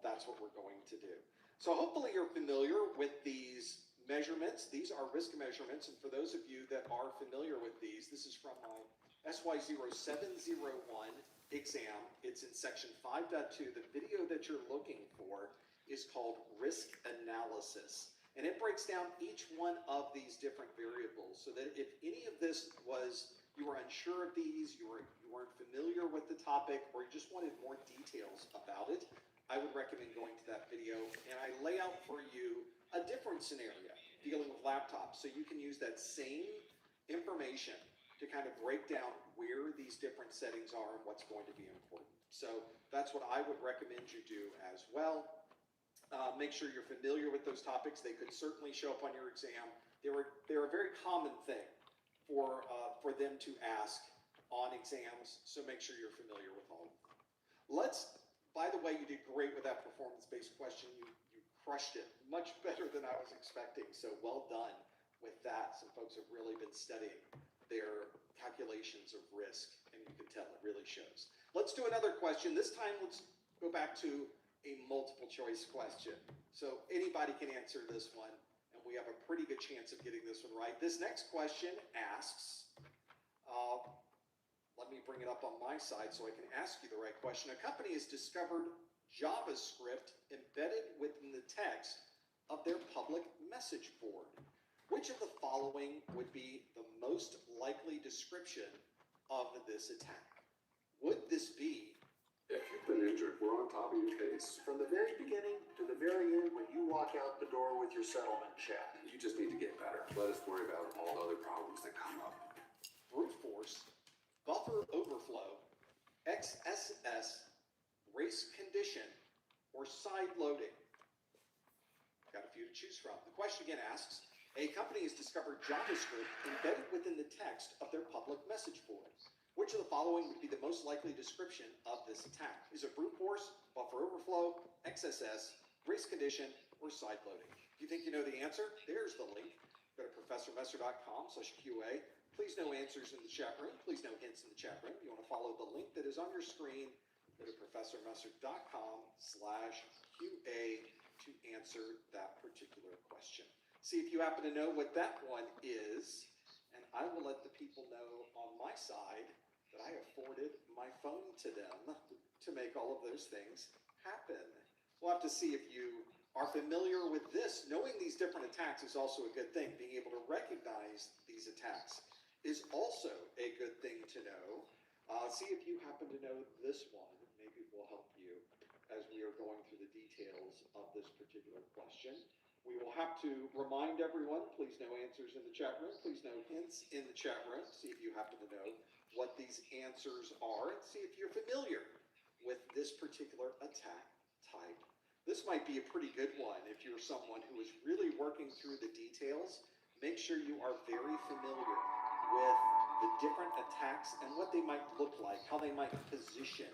That's what we're going to do. So hopefully you're familiar with these measurements. These are risk measurements. And for those of you that are familiar with these, this is from my SY0701 exam. It's in section 5.2. The video that you're looking for is called risk analysis. And it breaks down each one of these different variables so that if any of this you were unsure of these, you weren't familiar with the topic, or you just wanted more details about it, I would recommend going to that video. And I lay out for you a different scenario dealing with laptops. So you can use that same information to kind of break down where these different settings are and what's going to be important. So that's what I would recommend you do as well. Make sure you're familiar with those topics. They could certainly show up on your exam. They're a very common thing for them to ask on exams. So make sure you're familiar with all of them. By the way, you did great with that performance-based question. You crushed it much better than I was expecting. So well done with that. Some folks have really been studying their calculations of risk, and you can tell it really shows. Let's do another question. This time, let's go back to a multiple choice question. So anybody can answer this one, and we have a pretty good chance of getting this one right. This next question asks, let me bring it up on my side so I can ask you the right question. A company has discovered JavaScript embedded within the text of their public message board. Which of the following would be the most likely description of this attack? Would this be, if you've been injured, we're on top of your case. From the very beginning to the very end, when you walk out the door with your settlement check. You just need to get better. Let us worry about all the other problems that come up. brute force, buffer overflow, XSS, race condition, or side loading? Got a few to choose from. The question again asks, a company has discovered JavaScript embedded within the text of their public message board. Which of the following would be the most likely description of this attack? Is it brute force, buffer overflow, XSS, race condition, or side loading? If you think you know the answer, there's the link. Go to professormesser.com/QA. Please no answers in the chat room. Please no hints in the chat room. You want to follow the link that is on your screen. Go to professormesser.com/QA to answer that particular question. See if you happen to know what that one is, and I will let the people know on my side that I afforded my phone to them to make all of those things happen. We'll have to see if you are familiar with this. Knowing these different attacks is also a good thing. Being able to recognize these attacks is also a good thing to know. See if you happen to know this one. Maybe it will help you as we are going through the details of this particular question. We will have to remind everyone, please no answers in the chat room. Please no hints in the chat room. See if you happen to know what these answers are and see if you're familiar with this particular attack type. This might be a pretty good one if you're someone who is really working through the details. Make sure you are very familiar with the different attacks and what they might look like, how they might position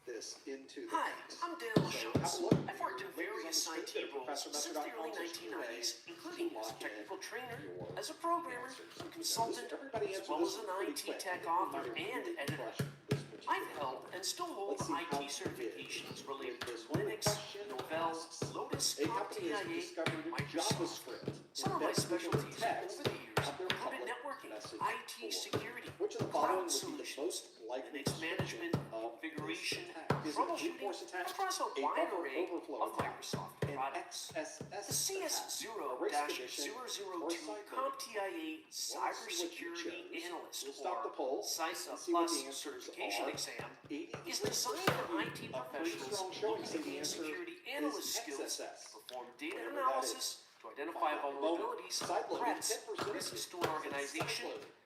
this into the Hi, text. I'm Dale Schultz. So I've worked in various IT roles since the early 1990s, including as a technical trainer, as a programmer, a consultant, as well as an IT tech author and editor. I've held and still hold IT certifications related to Linux, Novell, Lotus, CompTIA, Microsoft. Some of my specialties over the years included networking, IT security, cloud solutions, Linux management, configuration, troubleshooting, across a wide array of Microsoft products. The CS0-002 CompTIA Cybersecurity Analyst, or CISA Plus certification exam, is designed for IT professionals looking to gain security analyst skills, perform data analysis to identify vulnerabilities, threats, risks to an organization,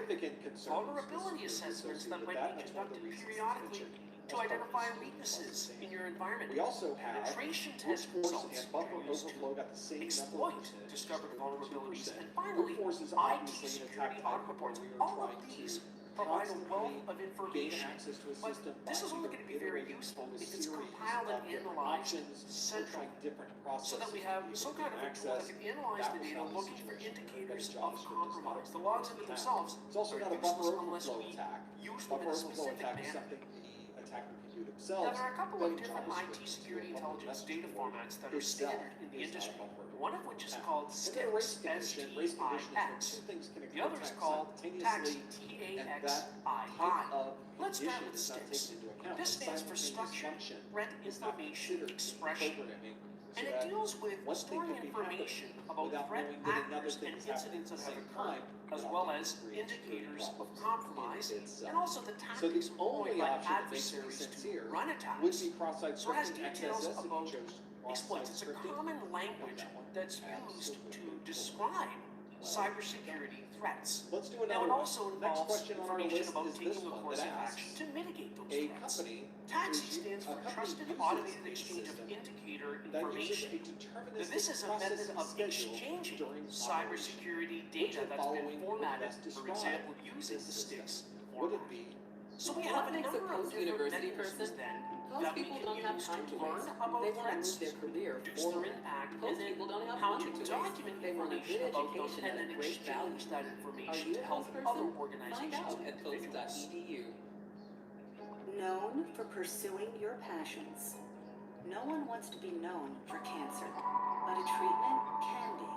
significant concerns. Vulnerability assessments that might be conducted periodically to identify weaknesses in your environment. We also have Penetration test results used to exploit discovered vulnerabilities. And finally, IT security audit reports. All of these provide a wealth of information, but this is only going to be very useful if it's compiled and analyzed centrally, so that we have some kind of a tool that can analyze the data looking for indicators of compromise. The logs in and of themselves are useless unless we use them in a specific manner. Now, there are a couple of different IT security intelligence data formats that are standard in the industry, one of which is called STIX, S-T-I-X. The other is called TAXI, T-A-X-I-I. Let's start with STIX. This stands for Structured Threat Information Expression, and it deals with storing information about threat actors and incidents that have occurred, as well as indicators of compromise, and also the tactics employed by adversaries to run attacks. So it has details about exploits. It's a common language that's used to describe cybersecurity threats. Let's do Now, another it one. also Next involves question on our information list about is taking this a one course that of asks, action to mitigate those a threats. company TAXI uses- stands a for company Trusted uses Automated a Exchange of system Indicator that uses Information. a Now, deterministic this is a method processing of schedule exchanging during cybersecurity Which data of that's following been would formatted, best for describe example, using this the system? STIX Would format. it be So we What have a makes a number of different post-university mechanisms person? then Most that we people can don't have use time to to learn waste. about They want to threats, move their career reduce their forward. impact, and Most then people don't have how money to to waste. document They want a information good about them education and at then a great value. exchange that Are information you to a help post other person? Find organizations out and at individuals. post.edu. Known for pursuing your passions. No one wants to be known for cancer, but a treatment can be.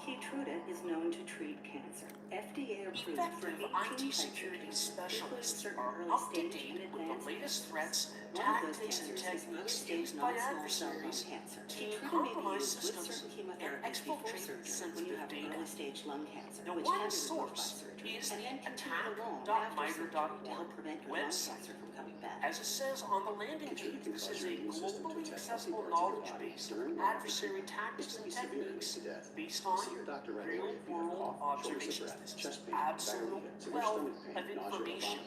Keytruda is known to treat cancer. FDA approved for Effective 18 IT security types of cancer, including specialists certain are early up to stage date and with the advanced latest cancers. threats, One of those tactics, and cancers is early techniques stage used by non-small cell lung adversaries cancer. to Keytruda may be compromise used with systems certain and chemotherapies before exfiltrate surgery when you sensitive have data. early stage lung cancer, Now, which one can be removed by source surgery, is and the then continue alone after surgery to attack.miter.org help prevent your lung website. cancer from coming back. As it says on the landing page, this is a globally accessible knowledge base of adversary tactics and techniques based on real-world observations. This is absolute wealth of information.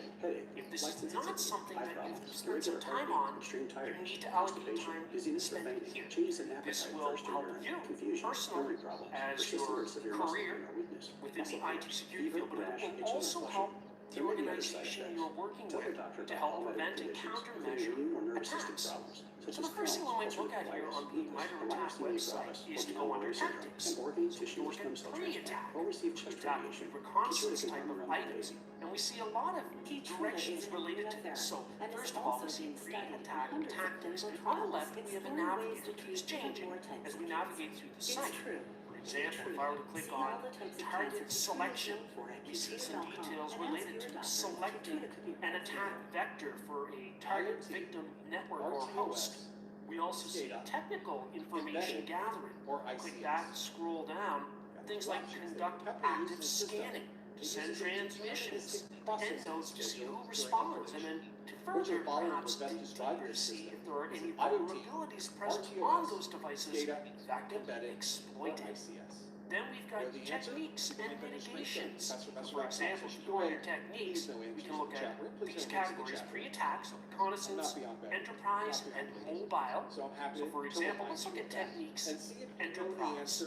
If this is not something that you've spent some time on, you need to allocate time to spend it here. This will help you personally as your career within the IT security field, but it will also help the organization you're working with to help prevent and countermeasure attacks. So the first thing we might look at here on the MITRE ATT&CK website is to go under tactics. So we can look at pre-attack, attack reconnaissance type of items, and we see a lot of directions related to this. So first of all, we see pre-attack tactics. On the left, we have a navigator that's changing as we navigate through the site. For example, if I were to click on target selection, we see some details related to selecting an attack vector for a target victim network or host. We also see technical information gathering. Click that, scroll down, things like conduct active scanning, to send transmissions, and nodes to see who responds, and then to further perhaps dig deeper to see if there are any vulnerabilities present on those devices that can be exploited. Then we've got techniques and mitigations. For example, if you go under techniques, we can look at these categories: pre-attack, so reconnaissance, enterprise, and mobile. So for example, let's look at techniques, enterprise. So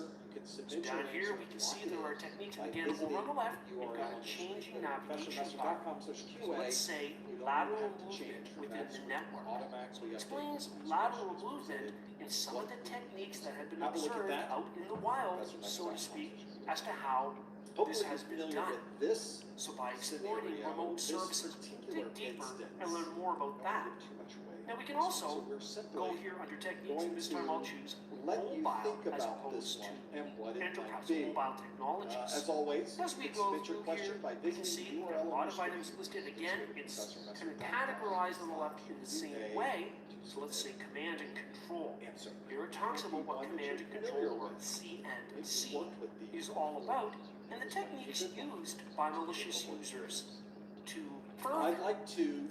down here we can see there are techniques, and again, over on the left, we've got a changing navigation bar. So let's say lateral movement within the network. So it explains lateral movement in some of the techniques that have been observed out in the wild, so to speak, as to how this has been done. So by exploring remote services, dig deeper and learn more about that. Now we can also go here under techniques, and this time I'll choose mobile as opposed to enterprise mobile technologies. As always, as we go through here, we can see there are a lot of items listed. Again, it's kind of categorized on the left in the same way. So let's say command and control. Here it talks about what command and control, or C&C, is all about, and the techniques used by malicious users to further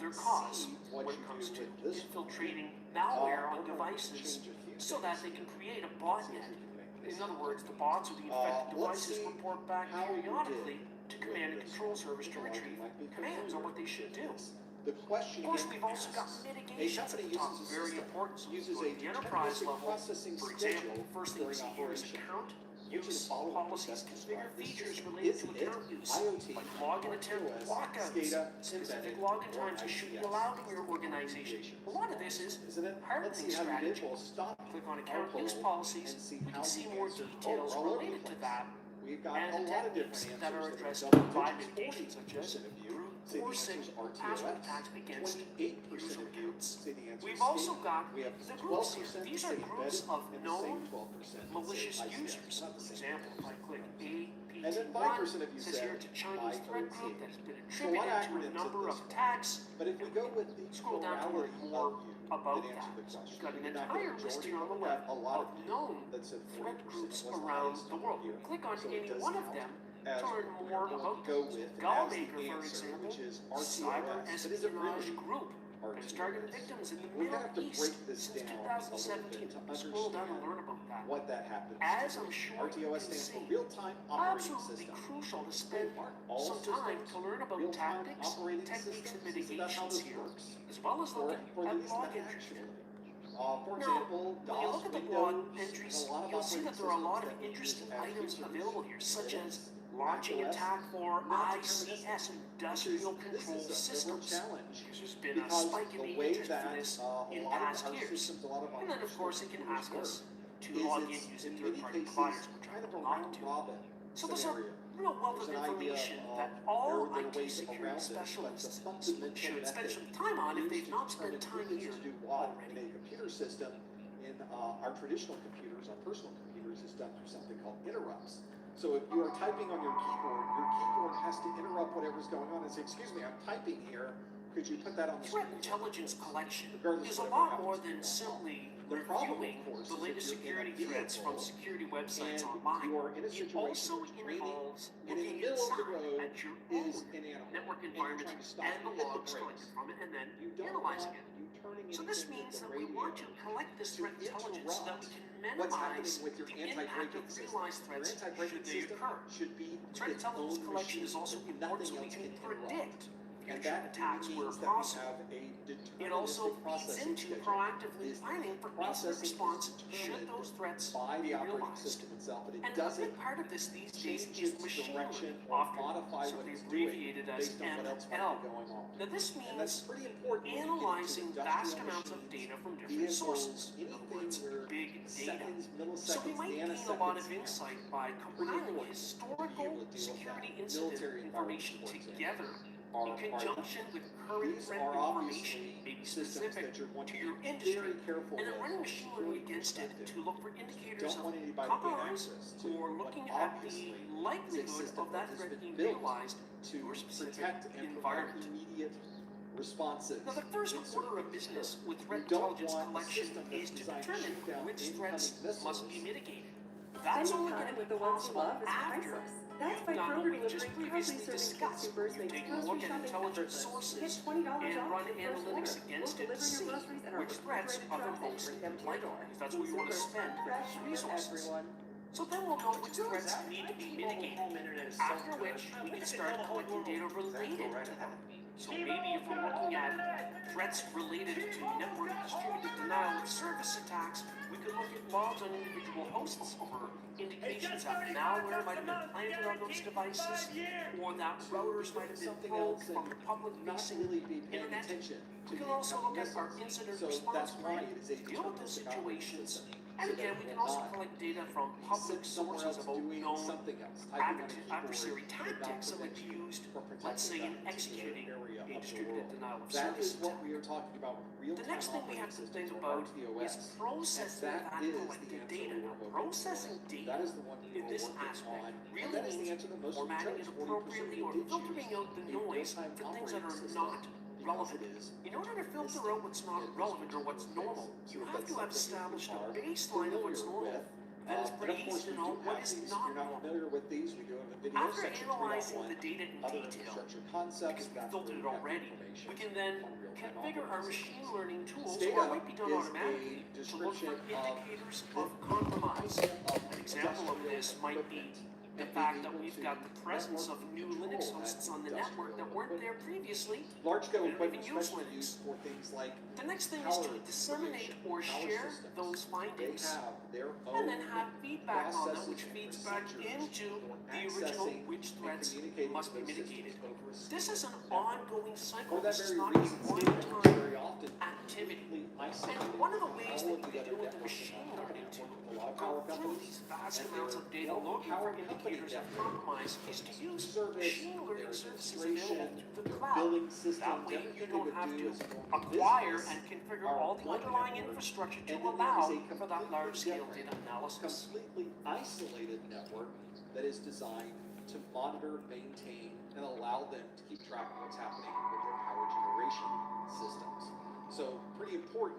their cause when it comes to infiltrating malware on devices so that they can create a botnet. In other words, the bots or the infected devices report back periodically to command and control servers to retrieve commands on what they should do. Of course, we've also got mitigations at the top, very important. So at the enterprise level, for example, the first thing we see here is account use policies, configure features related to account use, like login attempt lockouts, specific login times you should be allowed in your organization. A lot of this is hardening strategy. Click on account use policies, we can see more details related to that, and techniques that are addressed by mitigation, such as brute forcing password attacks against user accounts. We've also got the groups here. These are groups of known malicious users. For example, if I click APT1, it says here it's a Chinese threat group that has been attributed to a number of attacks. And we can scroll down to learn more about that. We've got an entire list here on the left of known threat groups around the world. You click on any one of them to learn more about them. Gallmaker, for example, cyber espionage group. has targeted victims in the We're Middle gonna have to East break this since down a little 2017. bit to Scroll down and understand learn about that. what that happens. As to I'm be. sure you RTOS can stands see, for Real-Time Operating absolutely System. crucial to spend All some time systems, to learn about real-time tactics, operating techniques, and systems. Isn't that how mitigations this here, works? as well as looking For at these log that entries. actually. For Now, example, when you DOS, look at the Windows, blog and entries, a lot of you'll see that there are a lot of operating interesting systems items users. available here, such Linux, as launching macOS, attack for not ICS, Industrial This Control is a Systems. challenge. There's been a Because spike in the the way interest for that this a in lot of past our years. systems, a lot of our And then, of course, it can personal ask us to is log in it's using in third-party many providers, cases which I kind of will a not round do. robin So there's a scenario. real wealth of There's an idea information of that all there are IT ways security around it, but specialists the fundamental should spend method some time on if they've used not to spent determine time who here gets to do what already. in a computer system. In our traditional computers, our personal computers, is done through something called interrupts. So if you are typing on your keyboard has to interrupt whatever's going on and say, "Excuse me, I'm typing here. Could you put that on the Threat screen?" intelligence collection Regardless is of a whatever lot more happens to than be simply The problem, reviewing of course, the is latest if you're in a security threats from vehicle security websites and online. you are in a It situation also where it's raining, involves and in the looking middle of the inside road at your is own an animal, network and you're environment trying to stop and it, the hit the logs brakes. collected from it and then You don't analyzing want it. you turning So this anything means with that the we want to radio collect this to threat intelligence so that we can what's happening minimize with your the impact anti-braking of system. realized Your threats anti-braking should they system occur. should be Threat its intelligence own collection machine. is also Nothing important so we else can interrupt. predict And future that attacks where means that possible. we have a It also deterministic feeds processing into schedule. proactively This planning for incident processing response is should determined those threats by be the operating realized. system itself, but it And a doesn't big part of this these days change is its machine direction learning, or often modify what simply it's doing abbreviated as based on what else might ML. be going on. Now this And that's means pretty important when you get into analyzing vast industrial amounts of machines, data from different vehicles, sources. In other anything words, where big data. seconds, So we milliseconds, might gain a nanoseconds lot of count. insight by compiling historical security incident information together in conjunction with current These threat are information, obviously maybe systems specific that you're to your very industry, careful and then with running from a machine learning security against it perspective. to look for indicators Don't of want anybody to gain compromise access to or what looking at the obviously is a likelihood system of that has threat been being built realized to to your specific protect and provide environment. immediate responses. Now, the first in order of certain business with You threat don't intelligence want a collection system is that's to designed determine shoot down which incoming threats missiles must be mitigated. That's Spending only going time to with be the ones you possible love is after priceless. That's you've why done what Kroger we just Delivery previously proudly serving discussed. consumers You've makes taken a grocery look at shopping intelligence effortless. sources Get $20 and off run your first analytics order. against We'll it to deliver your see groceries in our which threats refrigerated are the trucks and most bring them to your likely, door. because that's where you want to Super spend fresh for resources. everyone. So then we'll know which threats need to be mitigated, after which we can start collecting data related to that. So maybe if we're looking at threats related to network distributed denial of service attacks, we could look at logs on individual hosts for indications that malware might have been planted on those devices, or that routers might have been pulled from the public-facing internet. We can also look at our incident response plan to deal with those situations. And again, we can also collect data from public sources about known adversary tactics that would be used, let's say, in executing a distributed denial of That service is what attack. we are talking about with The real-time next thing we have to think about is processing that collected data. Now, processing data in this aspect really means formatting it appropriately or filtering out the noise for things that are not relevant. In order to filter out what's not relevant or what's normal, you have to have established a baseline of what's normal. Then it's pretty easy to know what is not normal. After analyzing the data in detail, because we filtered it already, we can then configure our machine learning tools, or it might be done automatically, to look for indicators of compromise. An example of this might be the fact that we've got the presence of new Linux hosts on the network that weren't there previously. Large-scale We don't even equipment, use especially Linux. used for things like The next thing is to disseminate or share those findings, and then have feedback on them, which feeds back into the original which threats must be mitigated. This is an ongoing cycle. This is not a one-time activity. And one of the ways that you can do with the machine learning to go through these vast amounts of data looking for indicators of compromise is to use machine learning services available through the cloud. That way you don't have to acquire and configure all the underlying infrastructure to allow for that large-scale data analysis. Completely isolated network that is designed to monitor, maintain, and allow them to keep track of what's happening with their power generation systems. So pretty important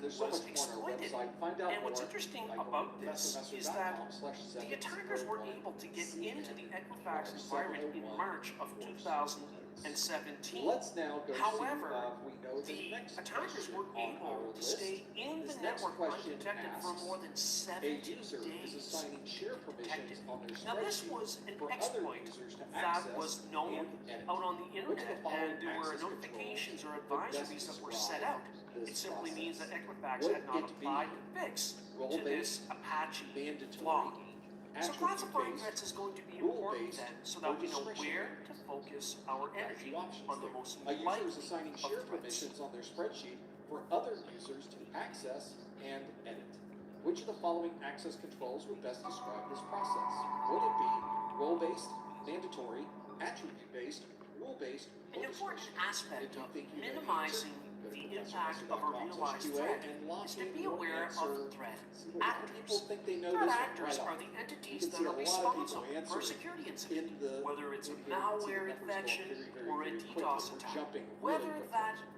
There's so was much more on our exploited. website. Find out And what's more interesting by going about to this is that the attackers were able to get into the Equifax environment in March of 2017. Let's now go However, see, we know the next attackers were question on our able to list. stay in the This next network question undetected for asks, more than a 70 user is days. assigning share permissions on their Now this spreadsheet was an for other exploit users to that access was known and edit. out on the Which of the internet, following and there were access notifications or controls would best advisories that were set describe out. this It simply process? means that Equifax Would had not it be applied the fix to role-based, this Apache mandatory, flaw. So classifying attribute-based, threats is going to be important rule-based, then, so or that we know discretionary? where to focus our energy on the most A user likely is assigning of share threats. permissions on their spreadsheet for other users to access and edit. Which of the following access controls would best describe this process? Would it be role-based, mandatory, attribute-based, rule-based, An or important discretionary? aspect If you of think you know the minimizing answer, go to the impact of a professormaster.com/QA realized threat and lock is to in be your aware answer. of threat See what other people actors. think they know Threat this one actors right are off. the You entities can that see a are lot of people responsible for a answering security in incident, the whether it's a in here. You can see the malware numbers go infection very, very, or a very quickly. DDoS We're attack. jumping really Whether quickly. that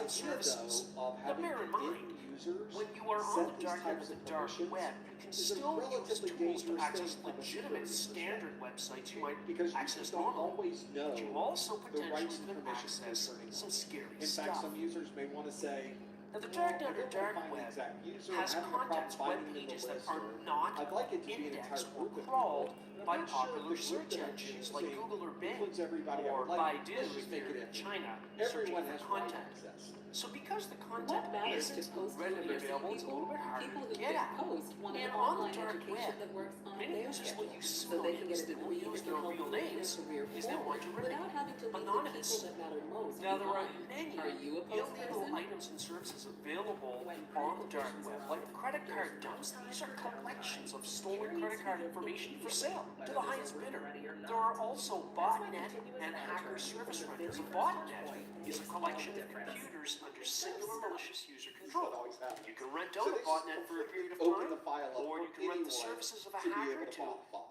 and services. But bear in mind, when you are on the dark web of the dark web, you can still use tools to access legitimate standard websites you might access normally. But you also potentially can access some scary stuff. In fact, some users may want to say, now, the dark web has contents, web pages that are not indexed or crawled by popular search engines like Google or Bing, or Baidu if you're in China searching for content. So because the content isn't readily available, it's a little bit harder to get at. And on the dark web, many users will use pseudonyms, they will use their real names, because they want to remain anonymous. Now, there are many illegal items and services available on the dark web, like credit card dumps. These are collections of stolen credit card information for sale to the highest bidder. There are also botnet and hacker service runners. A botnet is a collection of computers under singular malicious user control. You can rent out a botnet for a period of time, or you can rent the services of a hacker to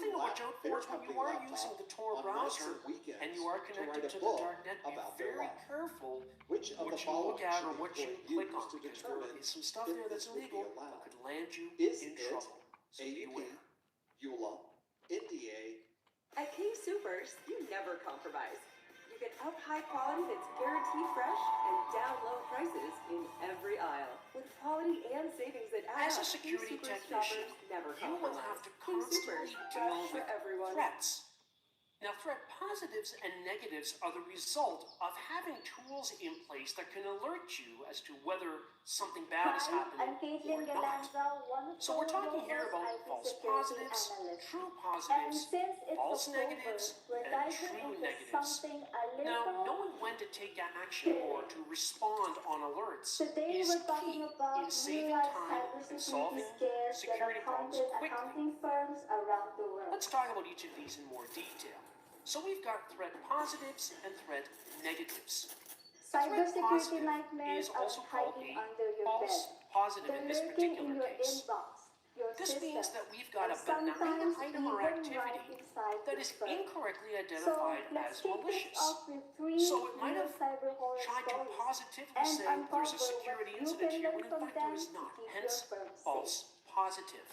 thing to watch out for is when you are using the Tor browser and you are connected to the darknet, be very careful what you look at or what you click on, because there is some stuff there that's illegal that could land you in trouble. So beware. EULA, NDA. At King Soopers, you never compromise. You get up high quality that's guaranteed fresh and down low prices in every aisle. With quality and savings that add As a up, security King Soopers technician, shoppers never you will compromise. have to King constantly Soopers, deal fresh for with everyone. threats. Now, threat positives and negatives are the result of having tools in place that can alert you as to whether something bad is happening or not. So we're talking here about false positives, true positives, false negatives, and true negatives. Now, knowing when to take action or to respond on alerts is key in saving time and solving security problems quickly. Let's talk about each of these in more detail. So we've got threat positives and threat negatives. A threat positive is also called a false positive in this particular case. This means that we've got a benign item or activity that is incorrectly identified as malicious. So it might have tried to positively say there's a security incident here when in fact there is not, hence false positive.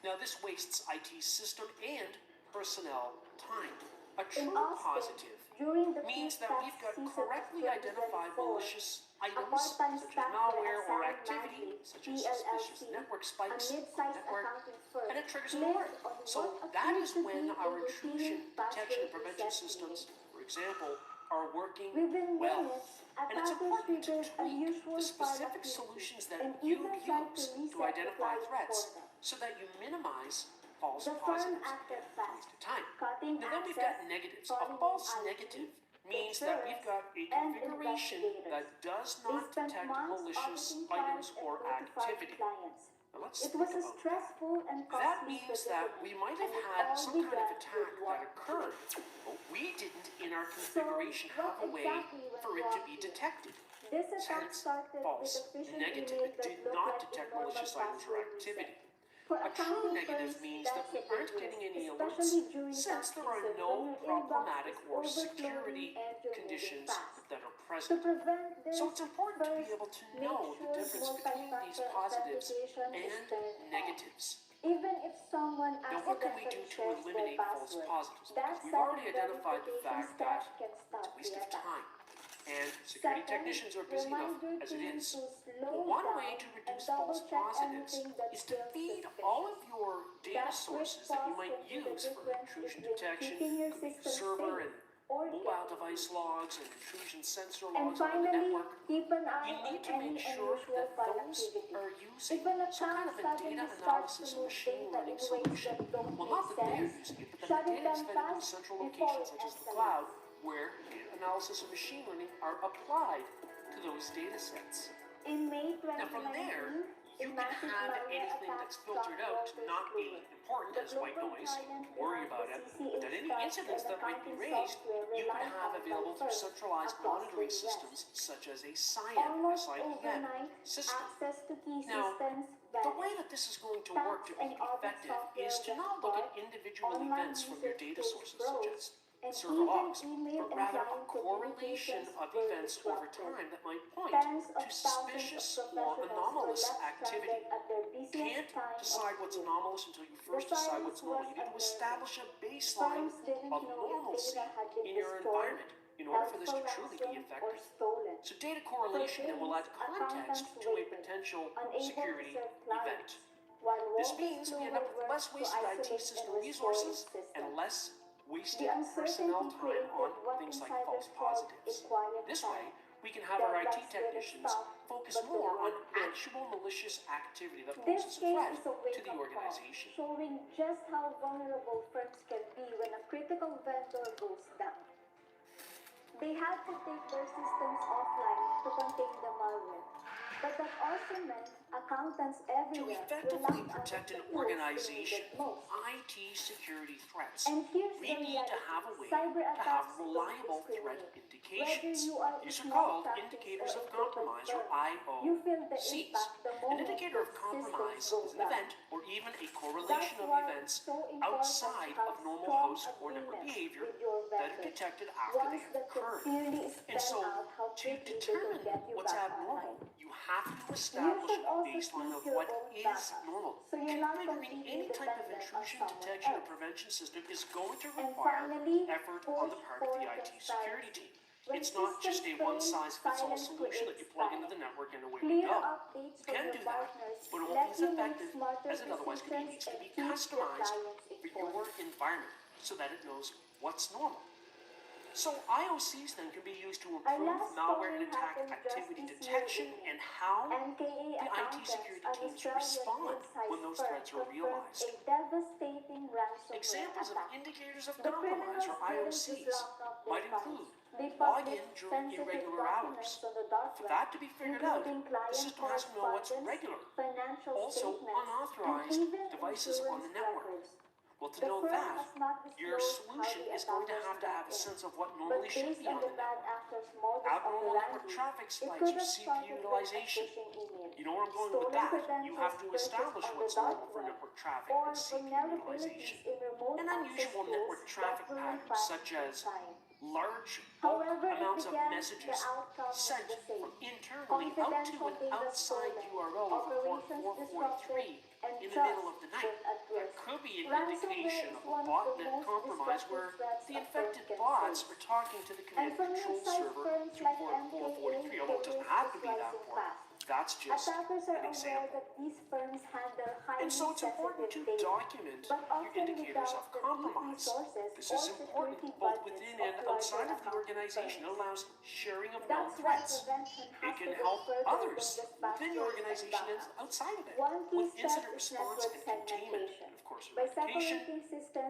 Now this wastes IT system and personnel time. A true positive means that we've got correctly identified malicious items, such as malware or activity, such as suspicious network spikes, network, and it triggers an alert. So that is when our intrusion detection and prevention systems, for example, are working well. And it's important to tweak the specific solutions that you use to identify threats so that you minimize false positives and waste time. Now then we've got negatives. A false negative means that we've got a configuration that does not detect malicious items or activity. Now let's think about that. That means that we might have had some kind of attack that occurred, but we didn't in our configuration have a way for it to be detected. Hence, false negative. It did not detect malicious items or activity. A true negative means that we aren't getting any alerts since there are no problematic or security conditions that are present. So it's important to be able to know the difference between these positives and negatives. Now what can we do to eliminate false positives? Because we've already identified the fact that it's a waste of time. And security technicians are busy enough as it is. Well, one way to reduce false positives is to feed all of your data sources that you might use for intrusion detection, could be server and mobile device logs and intrusion sensor logs on the network. You need to make sure that those are using some kind of a data analysis and machine learning solution. Well, not that they're using it, but that the data is fed into a central location such as the cloud, where data analysis and machine learning are applied to those data sets. Now from there, you can have anything that's filtered out to not be important as white noise, worry about it, but any incidents that might be raised, you can have available through centralized monitoring systems such as a SIEM, S-I-E-M system. Now, the way that this is going to work to be effective is to not look at individual events from your data sources, such as server logs, but rather a correlation of events over time that might point to suspicious or anomalous activity. You can't decide what's anomalous until you first decide what's normal. You need to establish a baseline of normalcy in your environment in order for this to truly be effective. So data correlation then will add context to a potential security event. This means we end up with less wasted IT system resources and less wasted personnel time on things like false positives. This way, we can have our IT technicians focus more on actual malicious activity that poses a threat to the organization. Showing just how vulnerable firms can be when a critical vendor goes down. They had to take their systems offline to contain the malware. But that also meant accountants To everywhere effectively protect an organization from IT security threats, we need to have a way to have reliable threat indications. These are called indicators of compromise, or IOCs. An indicator of compromise device is an event or even a correlation of events outside of normal host or network behavior that are detected after they have occurred. And so, to determine what's abnormal, you have to establish a baseline of what is normal. Configuring any type of intrusion detection or prevention system is going to require effort on the part of the IT security team. It's not just a one-size-fits-all solution that you plug into the network and away we go. You can do that, but it won't be as effective as it otherwise could be. It needs to be customized for your environment so that it knows what's normal. So IOCs then can be used to improve malware and attack activity detection and how the IT security teams respond when those threats are realized. Examples of indicators of compromise or IOCs might include log in during irregular hours. For that to be figured out, the system has to know what's regular. Also, unauthorized devices on the network. Well, to know that, your solution is going to have a sense of what normally should be on the network. Abnormal network traffic spikes or CPU utilization. You know where I'm going with that. You have to establish what's normal for network traffic and CPU utilization. And unusual network traffic patterns such as large bulk amounts of messages sent from internally out to an outside URL over port 443 in the middle of the night. That could be an indication of a botnet compromise where the infected bots are talking to the command and control server through port 443, although it doesn't have to be that port. That's just an example. And so it's important to document your indicators of compromise. This is important both within and outside of the organization. It allows sharing of known threats. It can help others within the organization and outside of it with incident response and containment, and of course eradication.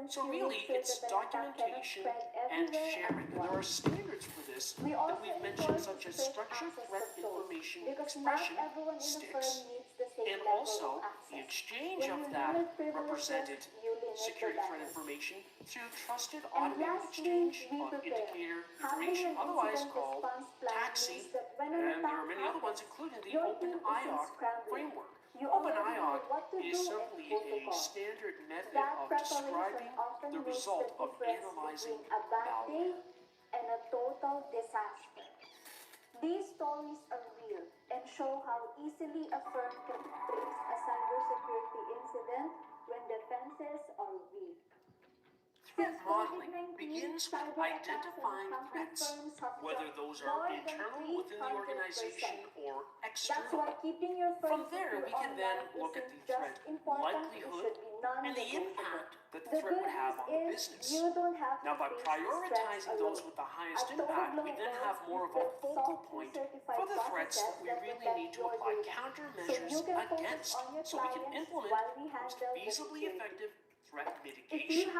So really, it's documentation and sharing. And there are standards for this that we've mentioned, such as structured threat information expression sticks, and also the exchange of that represented security threat information through trusted automated exchange of indicator information, otherwise called TAXI, and there are many other ones, including the OpenIOC framework. OpenIOC is simply a standard method of describing the result of analyzing malware. And a total disaster. These stories are real and show how easily a firm can fix a cybersecurity incident when defenses are weak. Threat modeling begins with identifying threats, whether those are internal within the organization or external. From there, we can then look at the threat likelihood and the impact that the threat would have on the business. Now, by prioritizing those with the highest impact, we then have more of a focal point for the threats that we really need to apply countermeasures against, so we can implement most feasibly effective threat mitigation.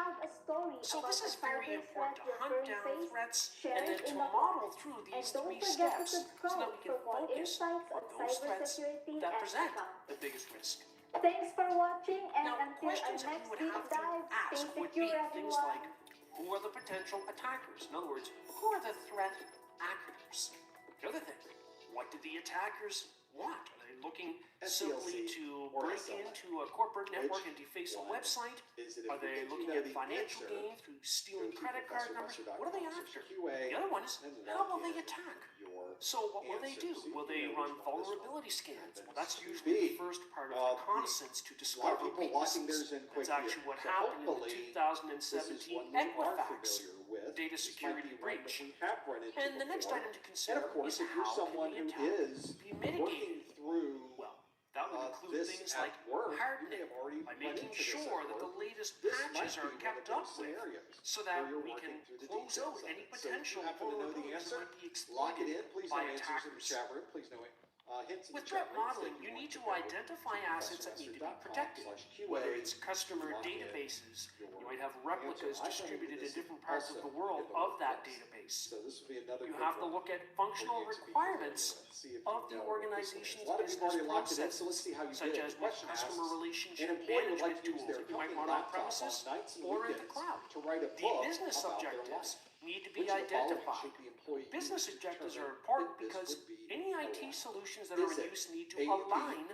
So this is very important, to hunt down threats and then to model through these 3 steps so that we can focus on those threats that present the biggest risk. Thanks for watching, and now, until questions our that next you would deep have to dive, ask stay would be secure, things everyone. like, who are the potential attackers? In other words, who are the threat actors? The other thing, what did the attackers want? Are they looking simply to break into a corporate network and deface a website? Are they looking at financial gain through stealing credit card numbers? What are they after? The other one is, how will they attack? So what will they do? Will they run vulnerability scans? Well, that's usually the first part of reconnaissance to discover weaknesses. That's actually what happened in the 2017 Equifax data security breach. And the next item to consider is how can the attack be mitigated? Well, that would include things like hardening, by making sure that the latest patches are kept up with, so that we can close out any potential vulnerabilities that might be exploited by attackers. With threat modeling, you need to identify assets that need to be protected, whether it's customer databases. You might have replicas distributed in different parts of the world of that database. You have to look at functional requirements of the organization's business processes, such as with customer relationship management tools that you might run on premises or in the cloud. The business objectives need to be identified. Business objectives are important because any IT solutions that are in use need to align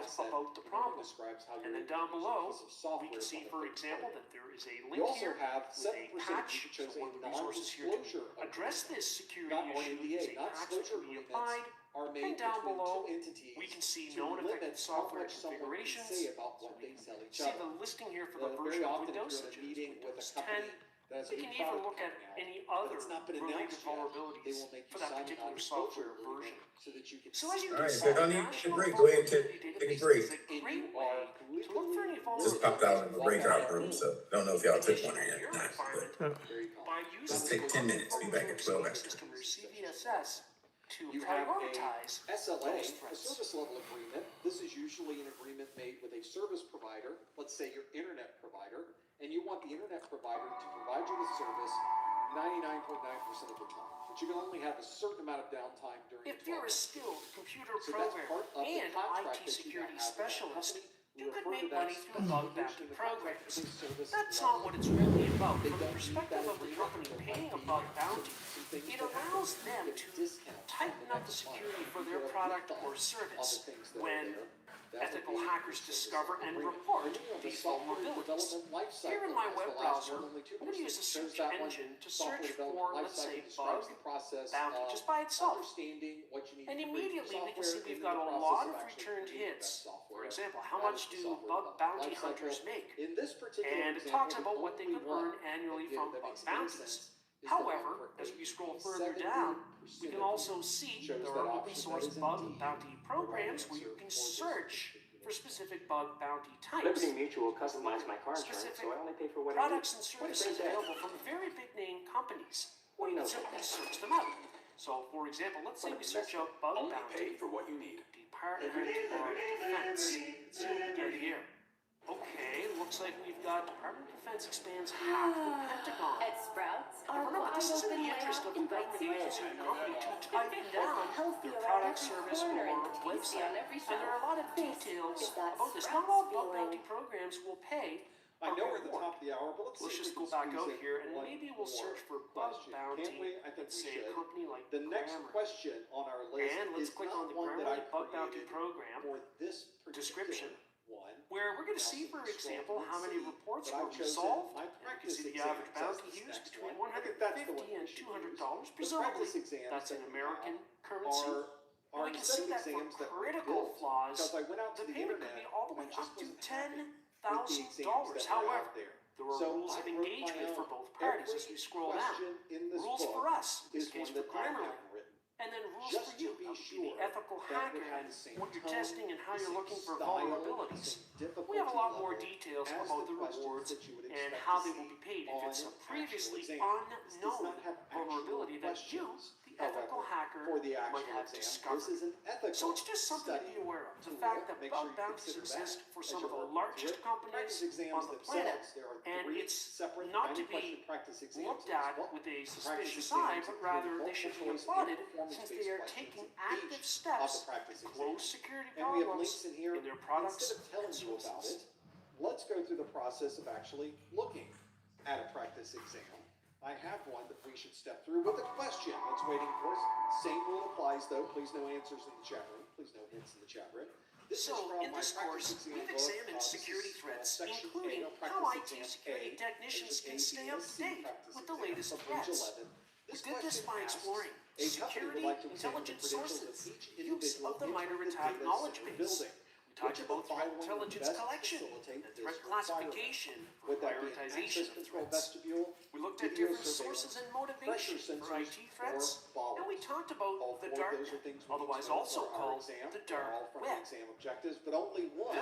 details about the problem. And then down below, we can see, for example, that there is a link here with a patch. So one of the resources here to address this security issue is a patch that can be applied. And down below, we can see known affected software configurations. So we can see the listing here for the version of Windows, such as Windows 10. We can even look at any other related vulnerabilities for that particular software version. So as you can Alright, see, if I need a break, go ahead and take a break. is a great way to look for any Just popped out of the breakout room, so don't know if y'all took one or not, but by using just take 10 minutes, be back at 12 after. system or CVSS to You have a prioritize SLA, those a threats. service level agreement. This is usually an agreement made with a service provider, let's say your internet provider, and you want the internet provider to provide you with service 99.9% of the time. But you can only have a certain amount of downtime during If the you're a 12 skilled computer So that's programmer part of the and contract IT that you security have with that specialist, company. you could make money through bug bounty programs. That's not what it's really about. From the perspective of the company paying a bug bounty, it allows them to tighten up the security for their product or service when ethical hackers discover and report these vulnerabilities. Here in my web browser, I'm going to use a search engine to search for, let's say, bug bounty just by itself. And immediately we can see we've got a lot of returned hits. For example, how much do bug bounty hunters make? And it talks about what they could earn annually from bug bounties. However, as we scroll further down, we can also see there are open source bug bounty programs where you can search for specific bug bounty types. Liberty Mutual customized my car insurance, Specific so I only pay for what products I and need. services available from very big name companies. We can simply search them out. So, for example, let's say we search out bug bounty for what you need. Department of Defense. Let's see what we get here. Okay, looks like we've got Department of Defense expands half the Pentagon. At Sprouts, Now remember, this is in the interest of the government agency or company to tighten down their product, service, or website. And there are a lot of details about this. Not all bug bounty programs will pay. I know we're at the top of the hour, but let's Just go back out here and maybe we'll search for bug bounty. Let's say a company like the next question on our list and let's is click on not the one that I Grammarly bug bounty created program for this description, one, where we're going to see, for example, how many reports were resolved. You can see the average bounty used between $150 and $200. Presumably, that's in American currency. And we can see that for critical flaws, the payment could be all the way up to $10,000. However, there are rules of engagement for both parties as we scroll down. Rules for us, in this case for Grammarly, and then rules for you, that would be the ethical hacker and what you're testing and how you're looking for vulnerabilities. We have a lot more details about the rewards and how they will be paid if it's a previously unknown vulnerability that you, the ethical hacker, might have discovered. So it's just something to be aware of. The fact that bug bounties exist for some of the largest companies on the planet, and it's not to be looked at with a suspicious eye, but rather they should be applauded since they are taking active steps to close security problems in their products and services. Let's go through the process of actually looking at a practice exam. I have one that we should step through with a question that's waiting for us. Same rule applies though. Please no answers in the chat room. Please no hints in the chat room. In this course, we've examined security threats, including how IT security technicians can stay up to date with the latest threats. We did this by exploring security, intelligence sources, use of the MITRE ATT&CK knowledge base. We talked about threat intelligence collection and threat classification for prioritization of threats. We looked at different sources and motivation for IT threats, and we talked about the dark net, otherwise also called the dark web. Then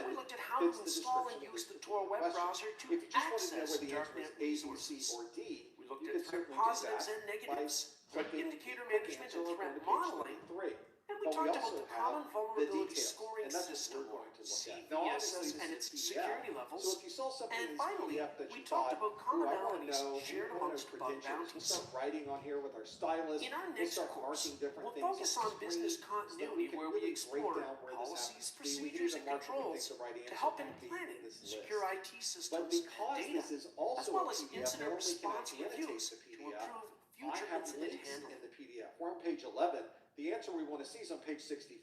we looked at how to install and use the Tor web browser to access darknet resources. We looked at threat positives and negatives, threat indicator management and threat modeling, and we talked about the common vulnerability scoring system, CVSS, and its security levels. And finally, we talked about commonalities shared amongst bug bounties. In our next course, we'll focus on business continuity, where we explore policies, procedures, and controls to help in planning secure IT systems and data, as well as incident response reviews to improve future incident handling. We're on page 11. The answer we want to see is on page 65.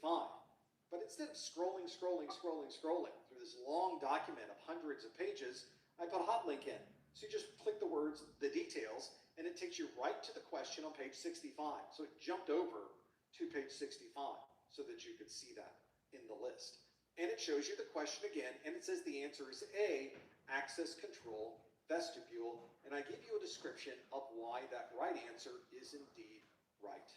But instead of scrolling through this long document of hundreds of pages, I put a hot link in. So you just click the words, the details, and it takes you right to the question on page 65. So it jumped over to page 65 so that you could see that in the list. And it shows you the question again, and it says the answer is A, access control vestibule, and I give you a description of why that right answer is indeed right.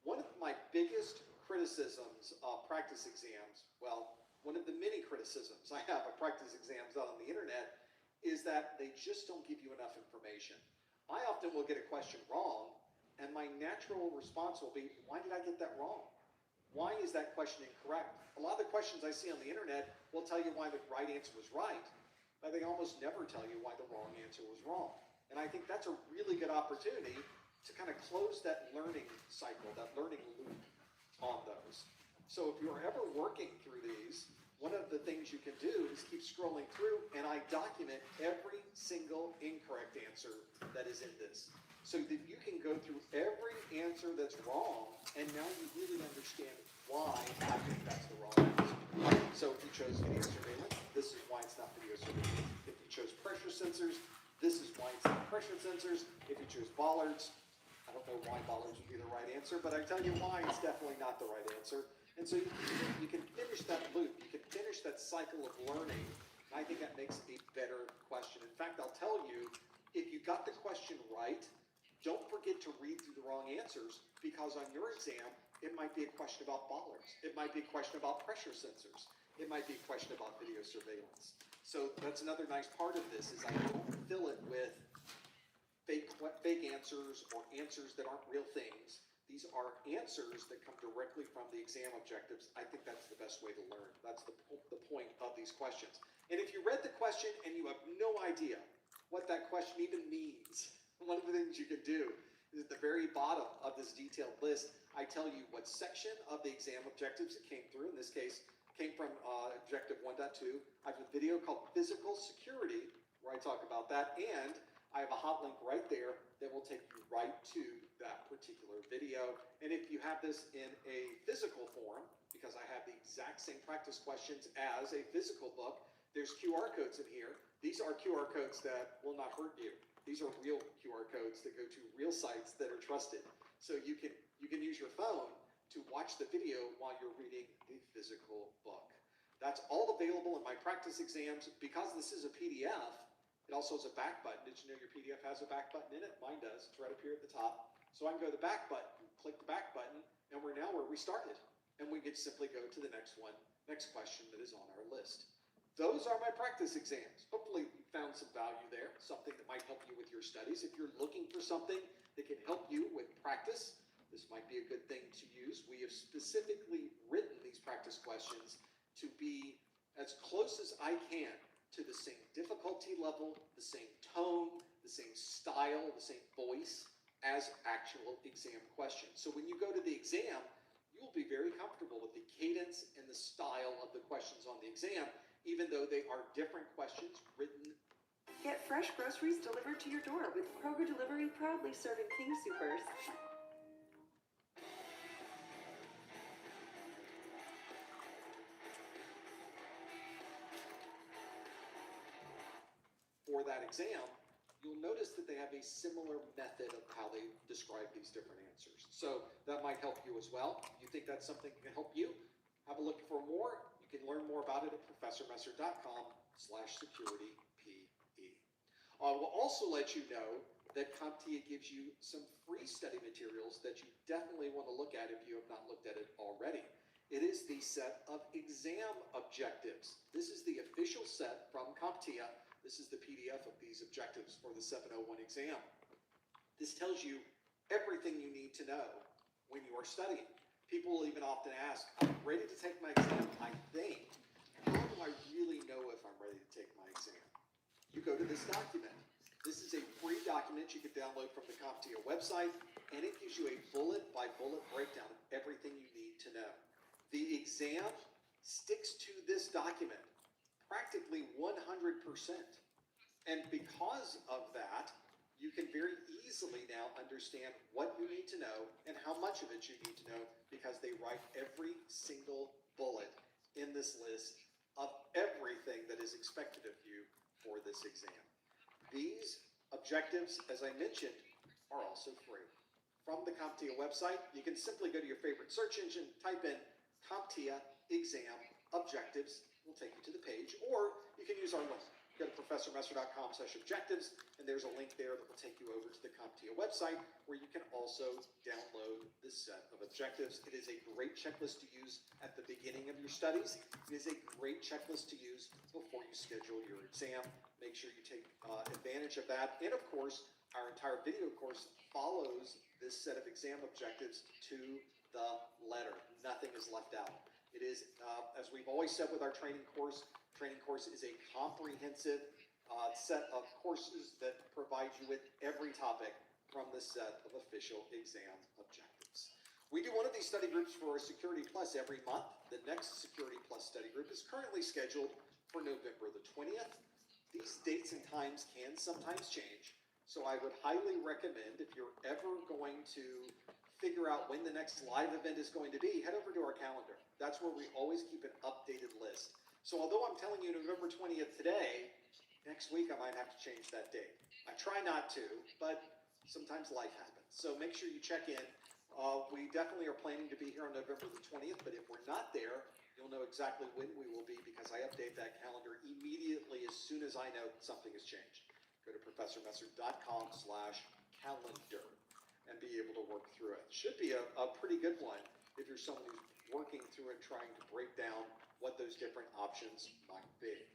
One of my biggest criticisms of practice exams, well, one of the many criticisms I have of practice exams out on the internet, is that they just don't give you enough information. I often will get a question wrong, and my natural response will be, why did I get that wrong? Why is that question incorrect? A lot of the questions I see on the internet will tell you why the right answer was right, but they almost never tell you why the wrong answer was wrong. And I think that's a really good opportunity to kind of close that learning cycle, that learning loop on those. So if you're ever working through these, one of the things you can do is keep scrolling through, and I document every single incorrect answer that is in this, so that you can go through every answer that's wrong, and now you really understand why I think that's the wrong answer. So if you chose video surveillance, this is why it's not video surveillance. If you chose pressure sensors, this is why it's not pressure sensors. If you chose bollards, I don't know why bollards would be the right answer, but I tell you why it's definitely not the right answer. And so you can finish that loop, you can finish that cycle of learning, and I think that makes a better question. In fact, I'll tell you, if you got the question right, don't forget to read through the wrong answers, because on your exam, it might be a question about bollards, it might be a question about pressure sensors, it might be a question about video surveillance. So that's another nice part of this, is I don't fill it with fake answers or answers that aren't real things. These are answers that come directly from the exam objectives. I think that's the best way to learn. That's the point of these questions. And if you read the question and you have no idea what that question even means, one of the things you can do is at the very bottom of this detailed list, I tell you what section of the exam objectives it came through. In this case, came from objective 1.2. I have a video called Physical Security, where I talk about that, and I have a hot link right there that will take you right to that particular video. And if you have this in a physical form, because I have the exact same practice questions as a physical book, there's QR codes in here. These are QR codes that will not hurt you. These are real QR codes that go to real sites that are trusted. So you can use your phone to watch the video while you're reading the physical book. That's all available in my practice exams. Because this is a PDF, it also has a back button. Did you know your PDF has a back button in it? Mine does. It's right up here at the top. So I can go to the back button, click the back button, and we're now where we started. And we can simply go to the next question that is on our list. Those are my practice exams. Hopefully you found some value there, something that might help you with your studies. If you're looking for something that can help you with practice, this might be a good thing to use. We have specifically written these practice questions to be as close as I can to the same difficulty level, the same tone, the same style, the same voice as actual exam questions. So when you go to the exam, you'll be very comfortable with the cadence and the style of the questions on the exam, even though they are different questions written. Get fresh groceries delivered to your door with Kroger Delivery, proudly serving King Soopers. For that exam, you'll notice that they have a similar method of how they describe these different answers. So that might help you as well. If you think that's something that can help you, have a look for more. You can learn more about it at professormesser.com/securitype. We'll also let you know that CompTIA gives you some free study materials that you definitely want to look at if you have not looked at it already. It is the set of exam objectives. This is the official set from CompTIA. This is the PDF of these objectives for the 701 exam. This tells you everything you need to know when you are studying. People will even often ask, I'm ready to take my exam, I think. How do I really know if I'm ready to take my exam? You go to this document. This is a free document you can download from the CompTIA website, and it gives you a bullet-by-bullet breakdown of everything you need to know. The exam sticks to this document practically 100%. And because of that, you can very easily now understand what you need to know and how much of it you need to know, because they write every single bullet in this list of everything that is expected of you for this exam. These objectives, as I mentioned, are also free. From the CompTIA website, you can simply go to your favorite search engine, type in CompTIA exam objectives. We'll take you to the page, or you can use our link. Go to professormesser.com/objectives, and there's a link there that will take you over to the CompTIA website, where you can also download this set of objectives. It is a great checklist to use at the beginning of your studies. It is a great checklist to use before you schedule your exam. Make sure you take advantage of that. And of course, our entire video course follows this set of exam objectives to the letter. Nothing is left out. It is, as we've always said with our training course is a comprehensive set of courses that provide you with every topic from this set of official exam objectives. We do one of these study groups for Security Plus every month. The next Security Plus study group is currently scheduled for November the 20th. These dates and times can sometimes change, so I would highly recommend, if you're ever going to figure out when the next live event is going to be, head over to our calendar. That's where we always keep an updated list. So although I'm telling you November 20th today, next week I might have to change that date. I try not to, but sometimes life happens. So make sure you check in. We definitely are planning to be here on November the 20th, but if we're not there, you'll know exactly when we will be because I update that calendar immediately as soon as I know something has changed. Go to professormesser.com/calendar and be able to work through it. Should be a pretty good one if you're someone who's working through and trying to break down what those different options might be.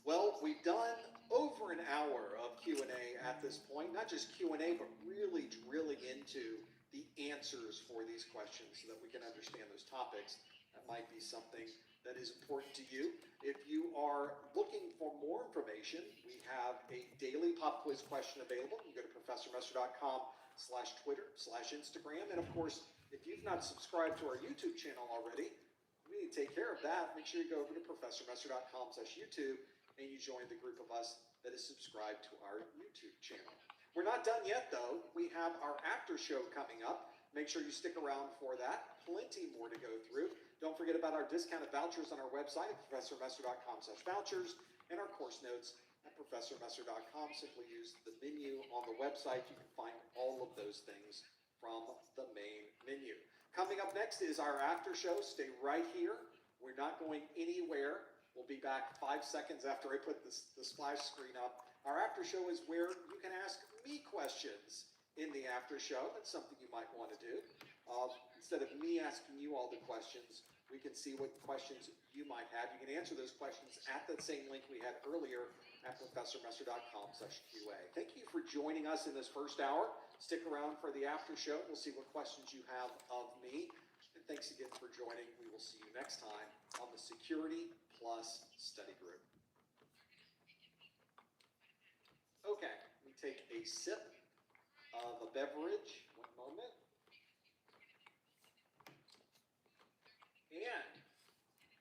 Well, we've done over an hour of Q&A at this point, not just Q&A, but really drilling into the answers for these questions so that we can understand those topics. That might be something that is important to you. If you are looking for more information, we have a daily pop quiz question available. You go to professormesser.com/Twitter/Instagram. And of course, if you've not subscribed to our YouTube channel already, we need to take care of that. Make sure you go over to professormesser.com/YouTube and you join the group of us that is subscribed to our YouTube channel. We're not done yet, though. We have our after show coming up. Make sure you stick around for that. Plenty more to go through. Don't forget about our discounted vouchers on our website at professormesser.com/vouchers and our course notes at professormesser.com. Simply use the menu on the website. You can find all of those things from the main menu. Coming up next is our after show. Stay right here. We're not going anywhere. We'll be back 5 seconds after I put the splash screen up. Our after show is where you can ask me questions in the after show. That's something you might want to do. Instead of me asking you all the questions, we can see what questions you might have. You can answer those questions at that same link we had earlier at professormesser.com/QA. Thank you for joining us in this first hour. Stick around for the after show. We'll see what questions you have of me. And thanks again for joining. We will see you next time on the Security Plus Study Group. Okay, let me take a sip of a beverage. One moment. And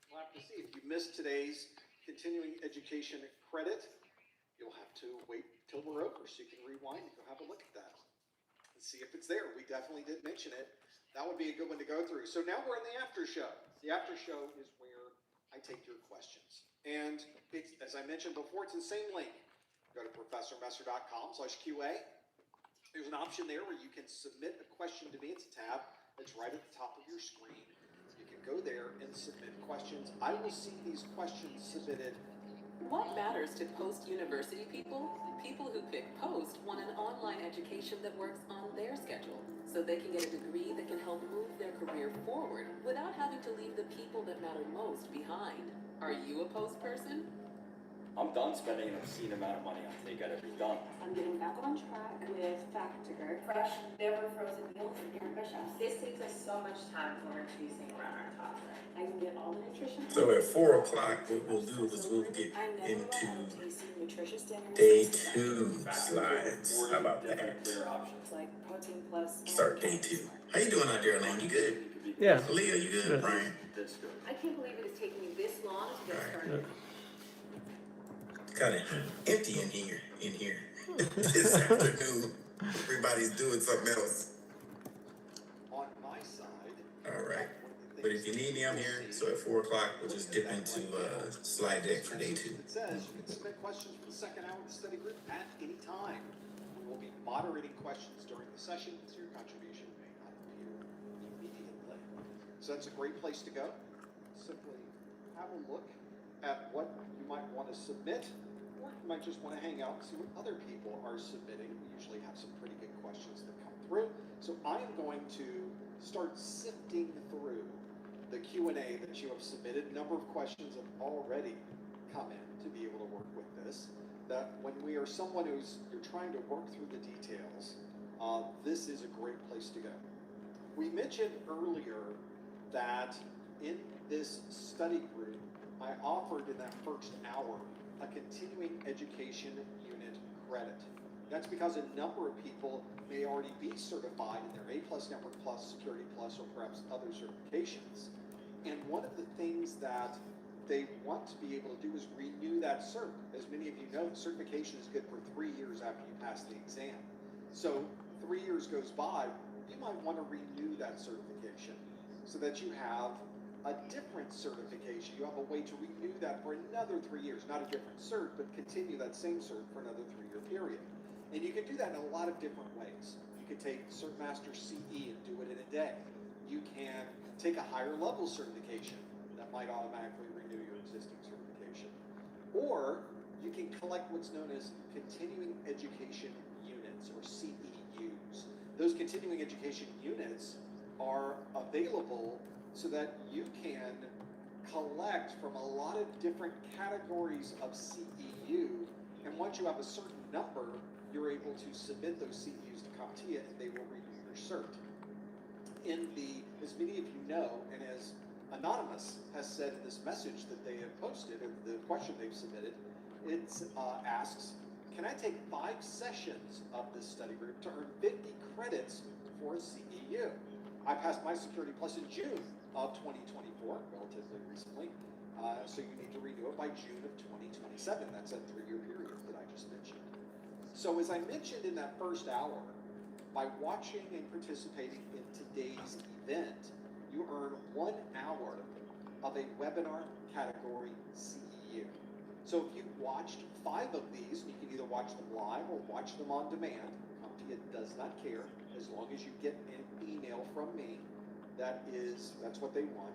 we'll have to see if you missed today's continuing education credit. You'll have to wait till we're over so you can rewind and go have a look at that and see if it's there. We definitely did mention it. That would be a good one to go through. So now we're in the after show. The after show is where I take your questions. And it's, as I mentioned before, it's the same link. Go to professormesser.com/QA. There's an option there where you can submit a question to me. It's a tab that's right at the top of your screen. You can go there and submit questions. I will see these questions submitted. What matters to post-university people? People who pick post want an online education that works on their schedule, so they can get a degree that can help move their career forward without having to leave the people that matter most behind. Are you a post person? I'm done spending an obscene amount of money on takeout every done. I'm getting back on track with Factor, fresh, never frozen meals and Erica Chefs. This saves us so much time when we're choosing around our toddler. I can get all the nutrition. So at 4 o'clock, what we'll do is we'll get into day 2 slides. How about that? Like protein plus. Start day 2. How you doing out there, Lane? You good? Yeah. Leah, you good? Brian? I can't believe it has taken you this long to get started. Kind of empty in here this afternoon. Everybody's doing something else. On my side. All right. But if you need me, I'm here. So at 4 o'clock, we'll just dip into slide deck for day 2. It says you can submit questions for the second hour of the study group at any time. We will be moderating questions during the session, so your contribution may not appear immediately. So that's a great place to go. Simply have a look at what you might want to submit, or you might just want to hang out and see what other people are submitting. We usually have some pretty good questions that come through. So I am going to start sifting through the Q&A that you have submitted. A number of questions have already come in to be able to work with this. That when we are someone you're trying to work through the details, this is a great place to go. We mentioned earlier that in this study group, I offered in that first hour a continuing education unit credit. That's because a number of people may already be certified in their A+, Network Plus, Security Plus, or perhaps other certifications. And one of the things that they want to be able to do is renew that cert. As many of you know, certification is good for 3 years after you pass the exam. So 3 years goes by, you might want to renew that certification so that you have a different certification. You have a way to renew that for another 3 years, not a different cert, but continue that same cert for another 3-year period. And you can do that in a lot of different ways. You can take Cert Master CE and do it in a day. You can take a higher level certification that might automatically renew your existing certification. Or you can collect what's known as continuing education units, or CEUs. Those continuing education units are available so that you can collect from a lot of different categories of CEU, and once you have a certain number, you're able to submit those CEUs to CompTIA and they will renew your cert. As many of you know, and as Anonymous has said in this message that they have posted, or the question they've submitted, it asks, can I take 5 sessions of this study group to earn 50 credits for a CEU? I passed my Security Plus in June of 2024, relatively recently, so you need to renew it by June of 2027. That's that 3-year period that I just mentioned. So as I mentioned in that first hour, by watching and participating in today's event, you earn 1 hour of a webinar category CEU. So if you watched 5 of these, you can either watch them live or watch them on demand. CompTIA does not care, as long as you get an email from me. That's what they want.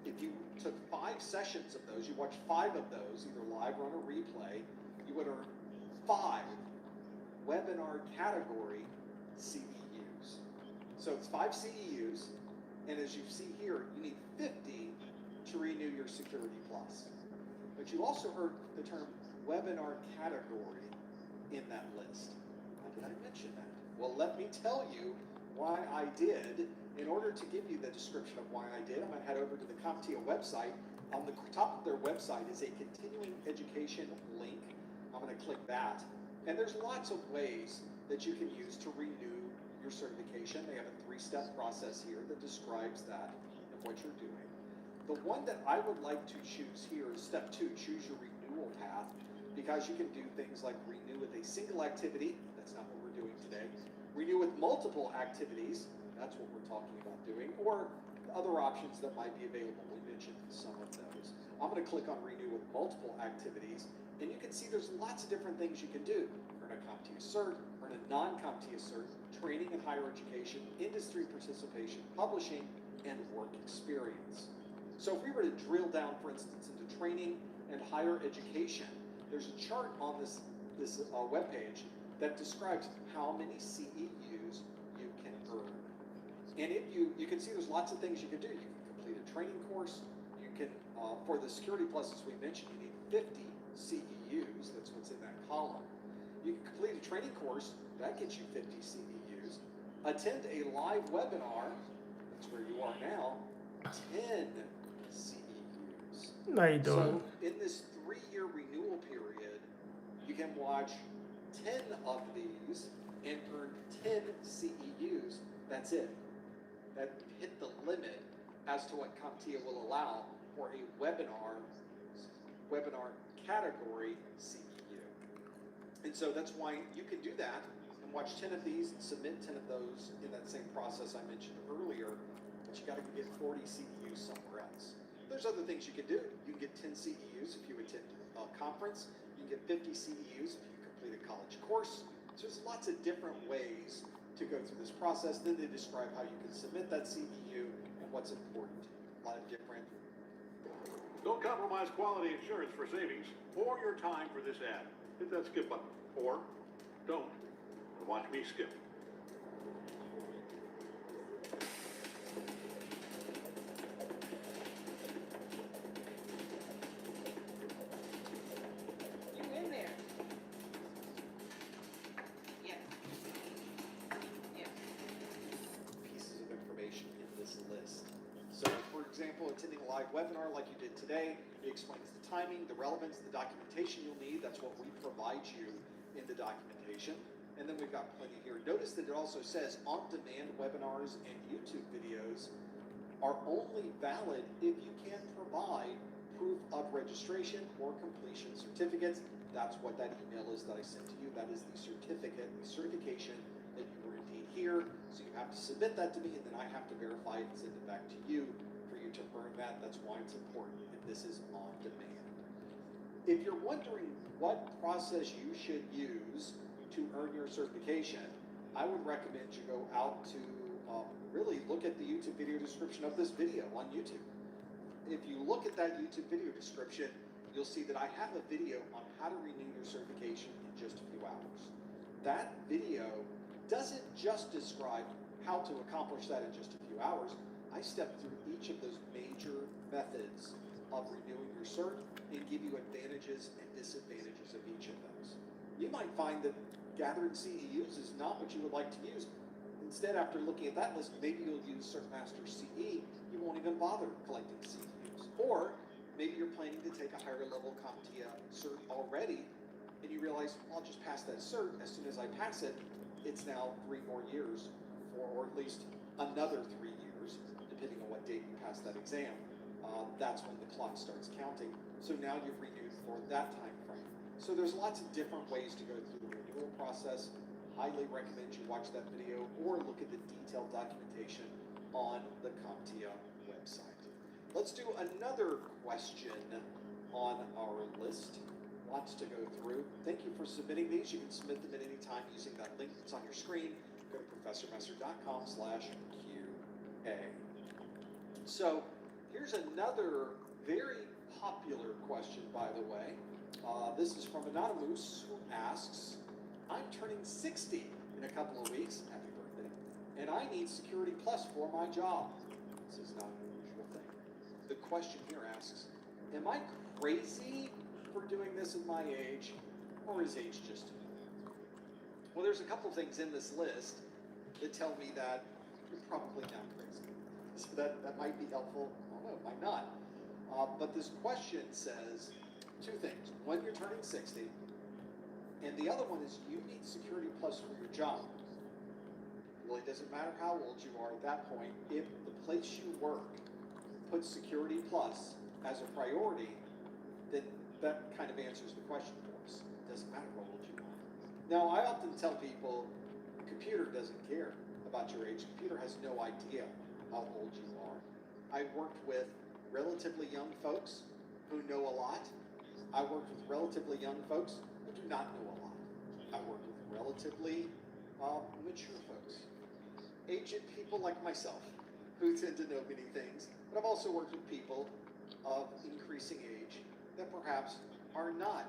If you took 5 sessions of those, you watched 5 of those, either live or on a replay, you would earn 5 webinar category CEUs. So it's 5 CEUs, and as you see here, you need 50 to renew your Security Plus. But you also heard the term webinar category in that list. Why did I mention that? Well, let me tell you why I did. In order to give you the description of why I did, I'm going to head over to the CompTIA website. On the top of their website is a continuing education link. I'm going to click that. And there's lots of ways that you can use to renew your certification. They have a 3-step process here that describes that and what you're doing. The one that I would like to choose here is step 2, choose your renewal path, because you can do things like renew with a single activity. That's not what we're doing today. Renew with multiple activities. That's what we're talking about doing. Or other options that might be available. We mentioned some of those. I'm going to click on renew with multiple activities, and you can see there's lots of different things you can do. Earn a CompTIA cert, earn a non-CompTIA cert, training in higher education, industry participation, publishing, and work experience. So if we were to drill down, for instance, into training and higher education, there's a chart on this webpage that describes how many CEUs you can earn. And if you can see there's lots of things you can do. You can complete a training course. You can, for the Security Plus, as we mentioned, you need 50 CEUs. That's what's in that column. You can complete a training course. That gets you 50 CEUs. Attend a live webinar. That's where you are now. 10 CEUs. No, you don't. So in this 3-year renewal period, you can watch 10 of these and earn 10 CEUs. That's it. That hit the limit as to what CompTIA will allow for a webinar category CEU. And so that's why you can do that and watch 10 of these and submit 10 of those in that same process I mentioned earlier, but you got to get 40 CEUs somewhere else. There's other things you can do. You can get 10 CEUs if you attend a conference. You can get 50 CEUs if you complete a college course. So there's lots of different ways to go through this process. Then they describe how you can submit that CEU and what's important. A lot of different. Don't compromise quality insurance for savings or your time for this ad. Hit that skip button. Or don't. And watch me skip. You in there? Yes. Yes. Pieces of information in this list. So, for example, attending a live webinar like you did today, it explains the timing, the relevance, the documentation you'll need. That's what we provide you in the documentation. And then we've got plenty here. Notice that it also says on-demand webinars and YouTube videos are only valid if you can provide proof of registration or completion certificates. That's what that email is that I sent to you. That is the certificate, the certification that you were indeed here. So you have to submit that to me, and then I have to verify it and send it back to you for you to earn that. That's why it's important, and this is on demand. If you're wondering what process you should use to earn your certification, I would recommend you go out to really look at the YouTube video description of this video on YouTube. If you look at that YouTube video description, you'll see that I have a video on how to renew your certification in just a few hours. That video doesn't just describe how to accomplish that in just a few hours. I step through each of those major methods of renewing your cert and give you advantages and disadvantages of each of those. You might find that gathering CEUs is not what you would like to use. Instead, after looking at that list, maybe you'll use CertMaster CE. You won't even bother collecting CEUs. Or maybe you're planning to take a higher level CompTIA cert already, and you realize, I'll just pass that cert. As soon as I pass it, it's now 3 more years, or at least another 3 years, depending on what date you pass that exam. That's when the clock starts counting. So now you've renewed for that time frame. So there's lots of different ways to go through the renewal process. Highly recommend you watch that video or look at the detailed documentation on the CompTIA website. Let's do another question on our list. Lots to go through. Thank you for submitting these. You can submit them at any time using that link that's on your screen. Go to professormesser.com/QA. So here's another very popular question, by the way. This is from Anonymous, who asks, I'm turning 60 in a couple of weeks, happy birthday, and I need Security Plus for my job. This is not an unusual thing. The question here asks, am I crazy for doing this at my age, or is age just enough? Well, there's a couple things in this list that tell me that you're probably not crazy. So that might be helpful. I don't know, it might not. But this question says 2 things. When you're turning 60, and the other one is you need Security Plus for your job. It really doesn't matter how old you are at that point. If the place you work puts Security Plus as a priority, then that kind of answers the question for us. It doesn't matter how old you are. Now, I often tell people, a computer doesn't care about your age. A computer has no idea how old you are. I worked with relatively young folks who know a lot. I worked with relatively young folks who do not know a lot. I work with relatively mature folks. Aged people like myself who tend to know many things, but I've also worked with people of increasing age that perhaps are not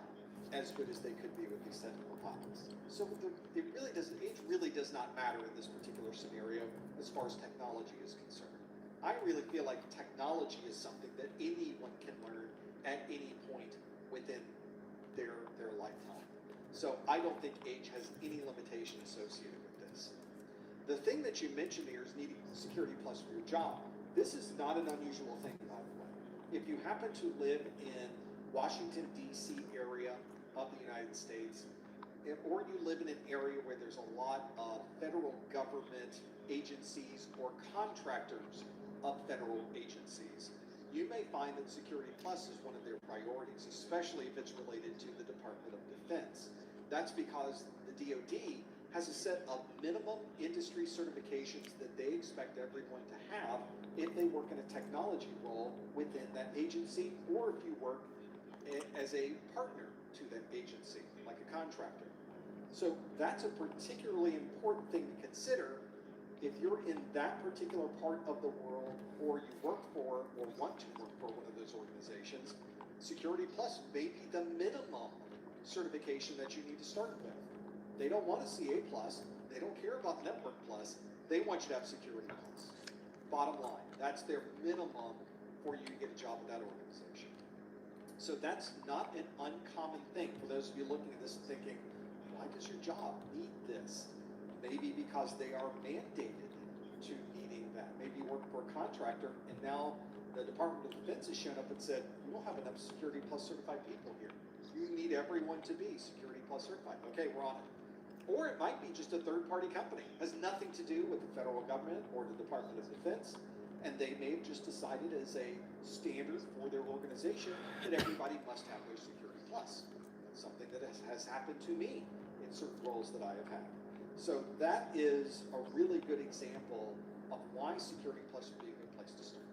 as good as they could be with these technical topics. So age really does not matter in this particular scenario as far as technology is concerned. I really feel like technology is something that anyone can learn at any point within their lifetime. So I don't think age has any limitation associated with this. The thing that you mentioned here is needing Security Plus for your job. This is not an unusual thing, by the way. If you happen to live in Washington, D.C. area of the United States, or you live in an area where there's a lot of federal government agencies or contractors of federal agencies, you may find that Security Plus is one of their priorities, especially if it's related to the Department of Defense. That's because the DoD has a set of minimum industry certifications that they expect everyone to have if they work in a technology role within that agency, or if you work as a partner to that agency, like a contractor. So that's a particularly important thing to consider if you're in that particular part of the world, or you work for or want to work for one of those organizations. Security Plus may be the minimum certification that you need to start with. They don't want to see A+, they don't care about Network Plus, they want you to have Security Plus. Bottom line, that's their minimum for you to get a job with that organization. So that's not an uncommon thing for those of you looking at this and thinking, why does your job need this? Maybe because they are mandated to needing that. Maybe you work for a contractor and now the Department of Defense has shown up and said, you don't have enough Security Plus certified people here. You need everyone to be Security Plus certified. Okay, we're on it. Or it might be just a third-party company. Has nothing to do with the federal government or the Department of Defense. And they may have just decided as a standard for their organization that everybody must have their Security Plus. That's something that has happened to me in certain roles that I have had. So that is a really good example of why Security Plus would be a good place to start.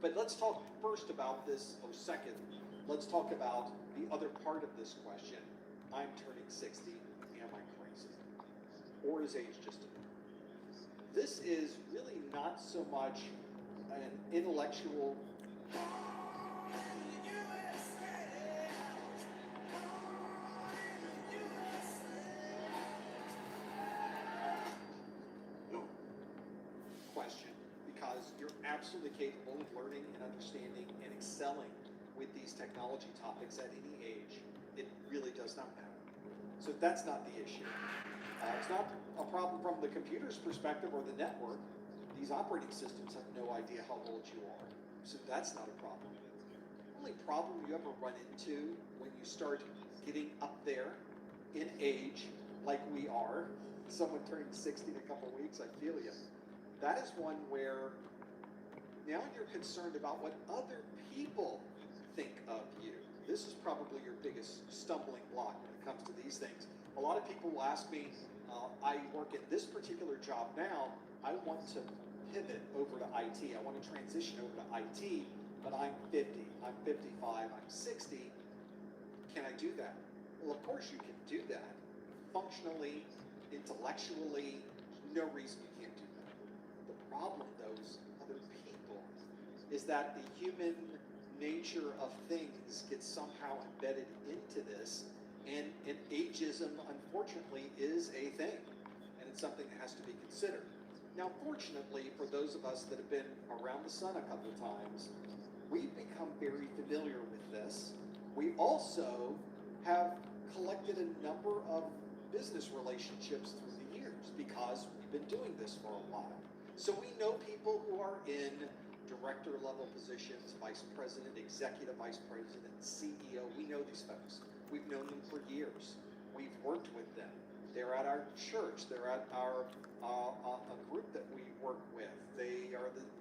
But let's talk first about this, or second, let's talk about the other part of this question. I'm turning 60, am I crazy? Or is age just a number? This is really not so much an intellectual question, because you're absolutely capable of learning and understanding and excelling with these technology topics at any age. It really does not matter. So that's not the issue. It's not a problem from the computer's perspective or the network. These operating systems have no idea how old you are. So that's not a problem. The only problem you ever run into when you start getting up there in age, like we are, someone turning 60 in a couple weeks, I feel you. That is one where now you're concerned about what other people think of you. This is probably your biggest stumbling block when it comes to these things. A lot of people will ask me, I work in this particular job now, I want to pivot over to IT. I want to transition over to IT, but I'm 50, I'm 55, I'm 60. Can I do that? Well, of course you can do that. Functionally, intellectually, no reason you can't do that. The problem, those other people, is that the human nature of things gets somehow embedded into this, and ageism, unfortunately, is a thing, and it's something that has to be considered. Now, fortunately, for those of us that have been around the sun a couple of times, we've become very familiar with this. We also have collected a number of business relationships through the years because we've been doing this for a while. So we know people who are in director level positions, vice president, executive vice president, CEO. We know these folks. We've known them for years. We've worked with them. They're at our church. They're at our a group that we work with.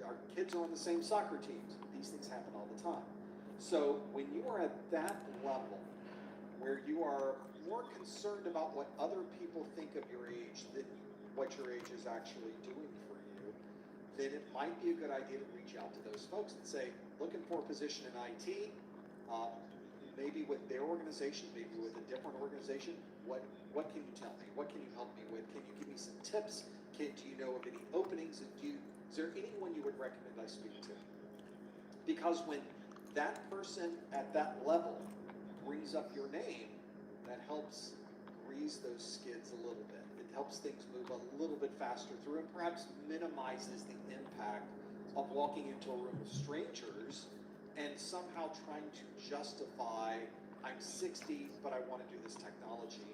Our kids are on the same soccer teams. These things happen all the time. So when you are at that level, where you are more concerned about what other people think of your age than what your age is actually doing for you, then it might be a good idea to reach out to those folks and say, looking for a position in IT, maybe with their organization, maybe with a different organization. What can you tell me? What can you help me with? Can you give me some tips? Do you know of any openings? Is there anyone you would recommend I speak to? Because when that person at that level brings up your name, that helps grease those skids a little bit. It helps things move a little bit faster through and perhaps minimizes the impact of walking into a room of strangers and somehow trying to justify, I'm 60, but I want to do this technology,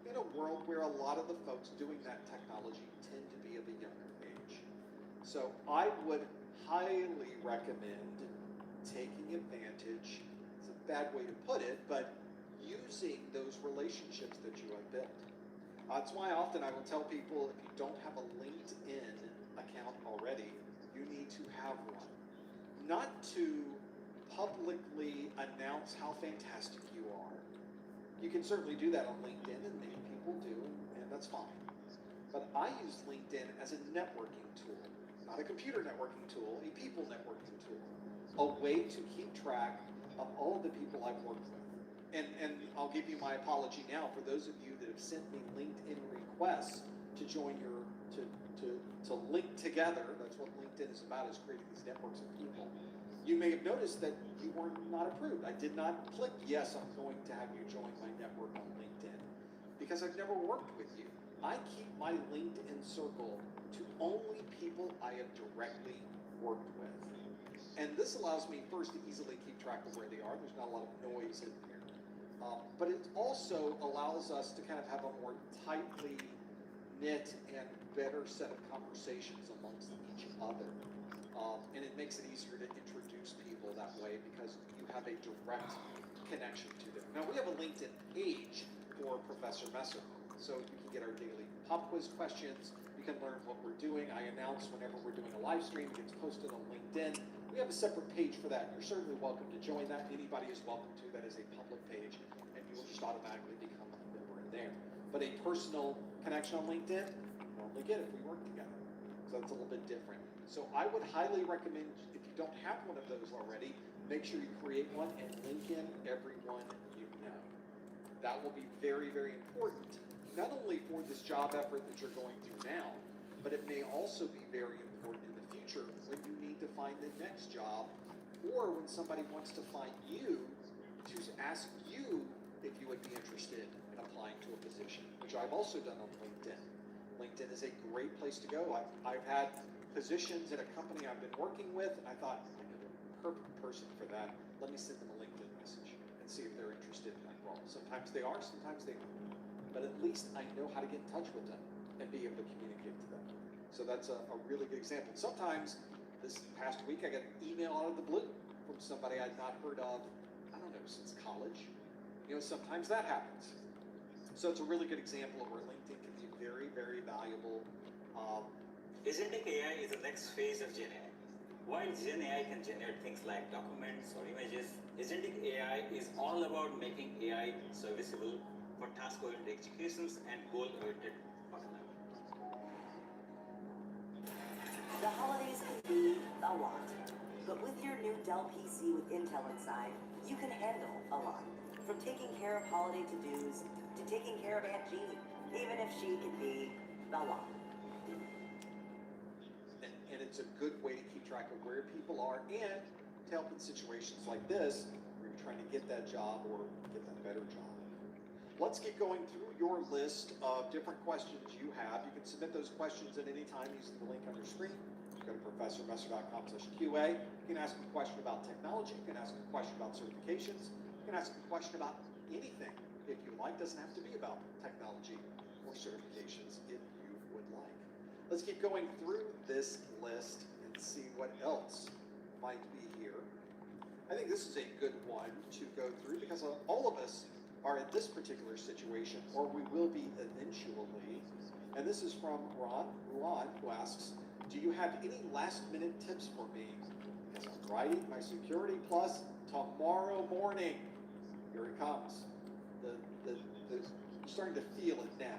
in a world where a lot of the folks doing that technology tend to be of a younger age. So I would highly recommend taking advantage, it's a bad way to put it, but using those relationships that you have built. That's why often I will tell people, if you don't have a LinkedIn account already, you need to have one. Not to publicly announce how fantastic you are. You can certainly do that on LinkedIn, and many people do, and that's fine. But I use LinkedIn as a networking tool, not a computer networking tool, a people networking tool, a way to keep track of all of the people I've worked with. And I'll give you my apology now for those of you that have sent me LinkedIn requests to join your, to link together. That's what LinkedIn is about, is creating these networks of people. You may have noticed that you were not approved. I did not click, yes, I'm going to have you join my network on LinkedIn, because I've never worked with you. I keep my LinkedIn circle to only people I have directly worked with. And this allows me first to easily keep track of where they are. There's not a lot of noise in here. But it also allows us to kind of have a more tightly knit and better set of conversations amongst each other. And it makes it easier to introduce people that way because you have a direct connection to them. Now, we have a LinkedIn page for Professor Messer, so you can get our daily pop quiz questions. You can learn what we're doing. I announce whenever we're doing a live stream. It gets posted on LinkedIn. We have a separate page for that. You're certainly welcome to join that. Anybody is welcome to. That is a public page, and you will just automatically become a member in there. But a personal connection on LinkedIn, you only get if we work together. So it's a little bit different. So I would highly recommend, if you don't have one of those already, make sure you create one and link in everyone you know. That will be very, very important, not only for this job effort that you're going through now, but it may also be very important in the future when you need to find the next job, or when somebody wants to find you to ask you if you would be interested in applying to a position, which I've also done on LinkedIn. LinkedIn is a great place to go. I've had positions at a company I've been working with, and I thought, I'm the perfect person for that. Let me send them a LinkedIn message and see if they're interested in that role. Sometimes they are, sometimes they aren't. But at least I know how to get in touch with them and be able to communicate to them. So that's a really good example. Sometimes, this past week, I got an email out of the blue from somebody I'd not heard of, I don't know, since college. You know, sometimes that happens. So it's a really good example of where LinkedIn can be very, very valuable. Agentic AI is the next phase of Gen AI. While Gen AI can generate things like documents or images, Agentic AI is all about making AI serviceable for task-oriented executions and goal-oriented autonomy. The holidays can be a lot, but with your new Dell PC with Intel inside, you can handle a lot. From taking care of holiday to-dos to taking care of Aunt Jean, even if she can be a lot. And it's a good way to keep track of where people are and to help in situations like this where you're trying to get that job or get that better job. Let's get going through your list of different questions you have. You can submit those questions at any time using the link on your screen. Go to professormesser.com/QA. You can ask a question about technology. You can ask a question about certifications. You can ask a question about anything if you like. Doesn't have to be about technology or certifications if you would like. Let's keep going through this list and see what else might be here. I think this is a good one to go through because all of us are in this particular situation, or we will be eventually. And this is from Ruan, who asks, do you have any last-minute tips for me? Because I'm writing my Security Plus tomorrow morning. Here it comes. I'm starting to feel it now.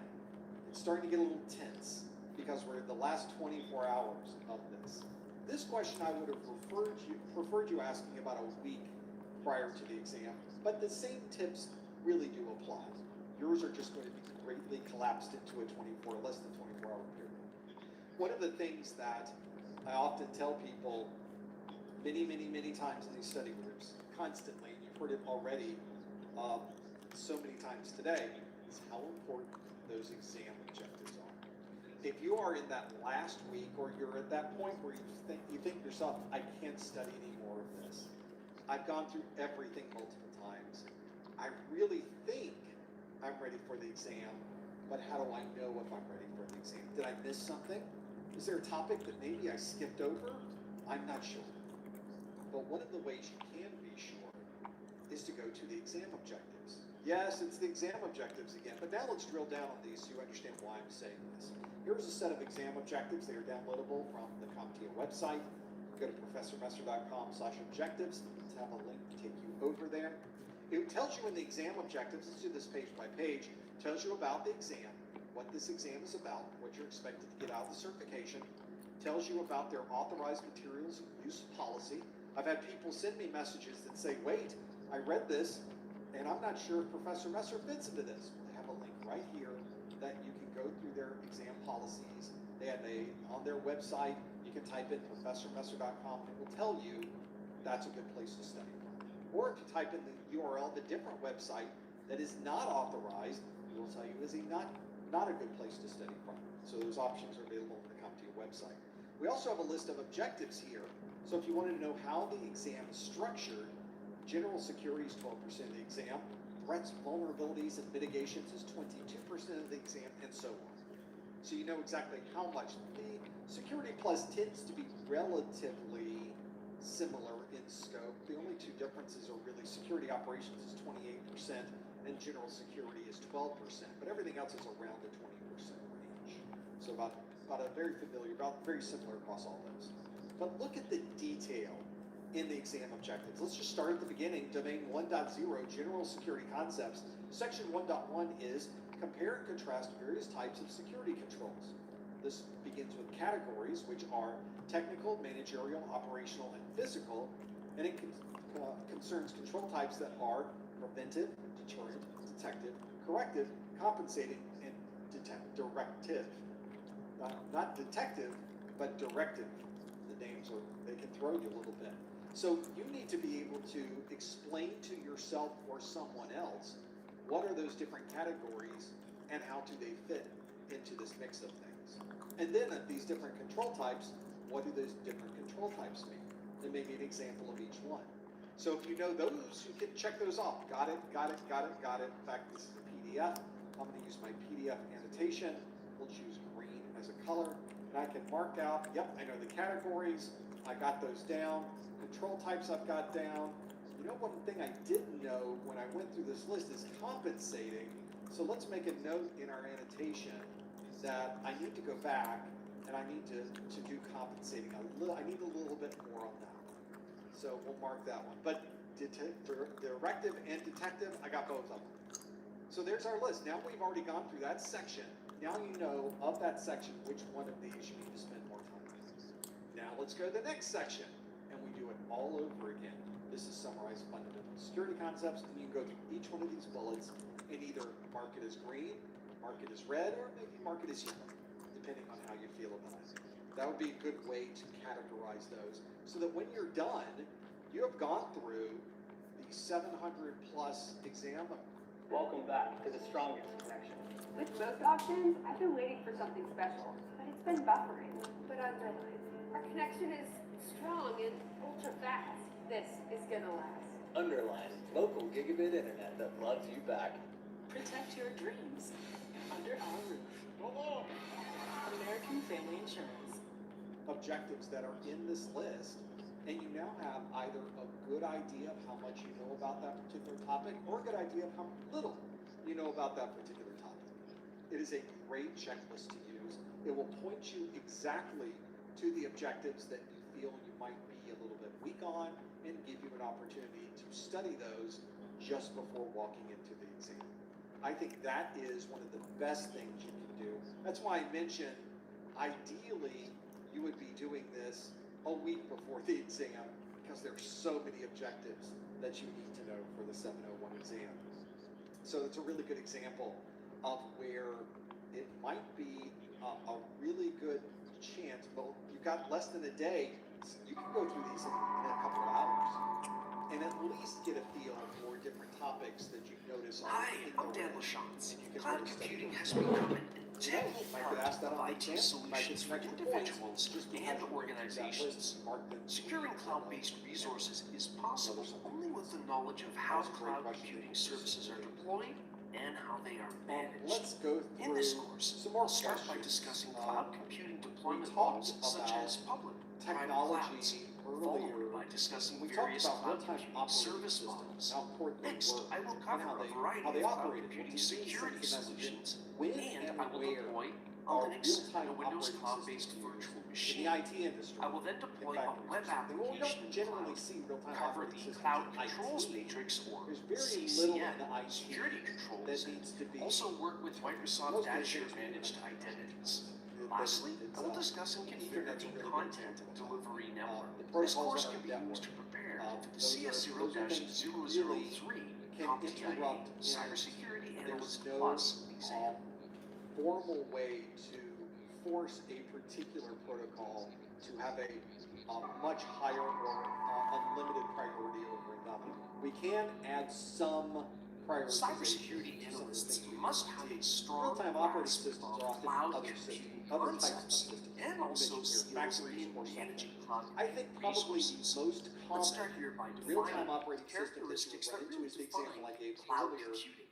It's starting to get a little tense because we're in the last 24 hours of this. This question I would have preferred you asking about a week prior to the exam, but the same tips really do apply. Yours are just going to be greatly collapsed into a less than 24-hour period. One of the things that I often tell people many, many, many times in these study groups, constantly, and you've heard it already so many times today, is how important those exam objectives are. If you are in that last week, or you're at that point where you think to yourself, I can't study any more of this. I've gone through everything multiple times. I really think I'm ready for the exam, but how do I know if I'm ready for the exam? Did I miss something? Is there a topic that maybe I skipped over? I'm not sure. But one of the ways you can be sure is to go to the exam objectives. Yes, it's the exam objectives again, but now let's drill down on these so you understand why I'm saying this. Here's a set of exam objectives. They are downloadable from the CompTIA website. Go to professormesser.com/objectives. Let's have a link to take you over there. It tells you in the exam objectives, let's do this page by page, tells you about the exam, what this exam is about, what you're expected to get out of the certification, tells you about their authorized materials and use policy. I've had people send me messages that say, wait, I read this, and I'm not sure if Professor Messer fits into this. They have a link right here that you can go through their exam policies. They have on their website, you can type in professormesser.com, and it will tell you that's a good place to study from. Or if you type in the URL of a different website that is not authorized, it will tell you is not a good place to study from. So those options are available on the CompTIA website. We also have a list of objectives here. So if you wanted to know how the exam is structured, general security is 12% of the exam, threats, vulnerabilities, and mitigations is 22% of the exam, and so on. So you know exactly how much. The Security Plus tends to be relatively similar in scope. The only two differences are really security operations is 28% and general security is 12%, but everything else is around the 20% range. So about very similar across all those. But look at the detail in the exam objectives. Let's just start at the beginning. Domain 1.0, general security concepts. Section 1.1 is compare and contrast various types of security controls. This begins with categories, which are technical, managerial, operational, and physical, and it concerns control types that are preventive, deterrent, detective, corrective, compensating, and directive. Not detective, but directive. The names they can throw you a little bit. So you need to be able to explain to yourself or someone else what are those different categories and how do they fit into this mix of things. And then at these different control types, what do those different control types mean? And maybe an example of each one. So if you know those, you can check those off. Got it, got it, got it, got it. In fact, this is a PDF. I'm going to use my PDF annotation. We'll choose green as a color. And I can mark out, yep, I know the categories. I got those down. Control types I've got down. You know, one thing I didn't know when I went through this list is compensating. So let's make a note in our annotation that I need to go back and I need to do compensating a little. I need a little bit more on that. So we'll mark that one. But directive and detective, I got both of them. So there's our list. Now we've already gone through that section. Now you know of that section which one of these you need to spend more time on. Now let's go to the next section and we do it all over again. This is summarized fundamental security concepts, and you can go through each one of these bullets and either mark it as green, mark it as red, or maybe mark it as yellow, depending on how you feel about it. That would be a good way to categorize those so that when you're done, you have gone through the 700 plus exam. Welcome back to the strongest connection. With most options, I've been waiting for something special, but it's been buffering. But Underline, our connection is strong and ultra fast. This is gonna last. Underline, local gigabit internet that loves you back. Protect your dreams under our roof. American Family Insurance. Objectives that are in this list, and you now have either a good idea of how much you know about that particular topic or a good idea of how little you know about that particular topic. It is a great checklist to use. It will point you exactly to the objectives that you feel you might be a little bit weak on and give you an opportunity to study those just before walking into the exam. I think that is one of the best things you can do. That's why I mentioned ideally you would be doing this a week before the exam because there's so many objectives that you need to know for the 701 exam. So it's a really good example of where it might be a really good chance. Well, you've got less than a day. So you can go through these in a couple of hours and at least get a feel for different topics that you notice. Hi, I'm Dan LaChance. Cloud computing has become an integral part of IT solutions for individuals and organizations. Securing cloud-based resources is possible only with the knowledge of how cloud computing services are deployed and how they are managed. Let's go through in this course, we'll start by discussing cloud computing deployment models such as public, private clouds, followed by discussing various cloud computing service models. Next, I will cover a variety of cloud computing security solutions, and I will deploy a Linux and a Windows cloud-based virtual machine. I will then deploy a web application in cloud, cover the Cloud Controls Matrix, or CCM, security controls, also work with Microsoft Azure Managed Identities. Lastly, I will discuss and configure the Content Delivery Network. This course can be used to prepare for the CS0-003 CompTIA Cybersecurity Analyst Plus exam. Formal way to force a particular protocol to have a much higher or unlimited priority over another. We can add some priority. Cybersecurity analysts must have a strong grasp of cloud computing concepts and also skills in managing cloud resources. Let's start here by defining the characteristics that really define cloud computing.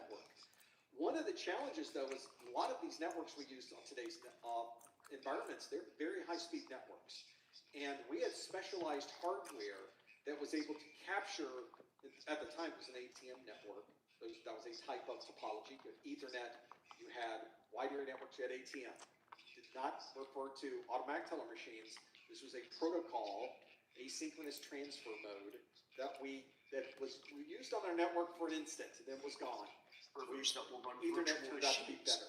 network. One of the challenges, though, is a lot of these networks we use on today's environments, they're very high-speed networks. And we had specialized hardware that was able to capture, at the time it was an ATM network, that was a type of topology. You had Ethernet, you had wide area networks, you had ATM. Did not refer to automatic teller machines. This was a protocol, asynchronous transfer mode, that was used on our network for an instant, and then was gone. Servers that will run Ethernet virtual turned out to be machines better.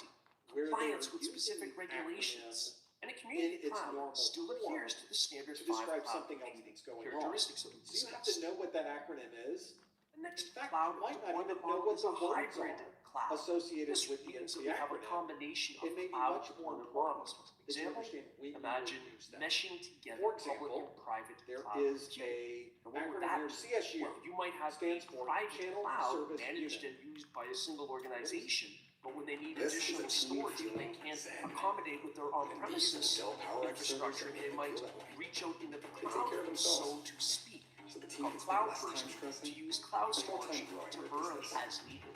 sovereignty, where they're compliance with using specific the regulations, and a in community its cloud normal still form adheres to the standard to 5 describe cloud something else that's going on. characteristics that we So you have discussed. to know what that acronym is. The next In fact, cloud you might not deployment even know model what is the a words hybrid are cloud. associated This with the means that we have a acronym. combination of It may be cloud much more deployment important models. For that you example, understand when imagine you use that. meshing together For public example, and private there cloud is computing. a And what would acronym that here, mean? CSU. Well, you might have a stands for private Channel cloud Service managed Unit. and used by a single organization, but when they need This is additional a team storage that they feeling can't zen. accommodate with their on-premises Dell Power X infrastructure, servers they might feel that way. reach out into the They take cloud, care of so themselves. to speak. So the team A can spend cloud less time person stressing to use cloud and more storage time growing to their burn business. as needed.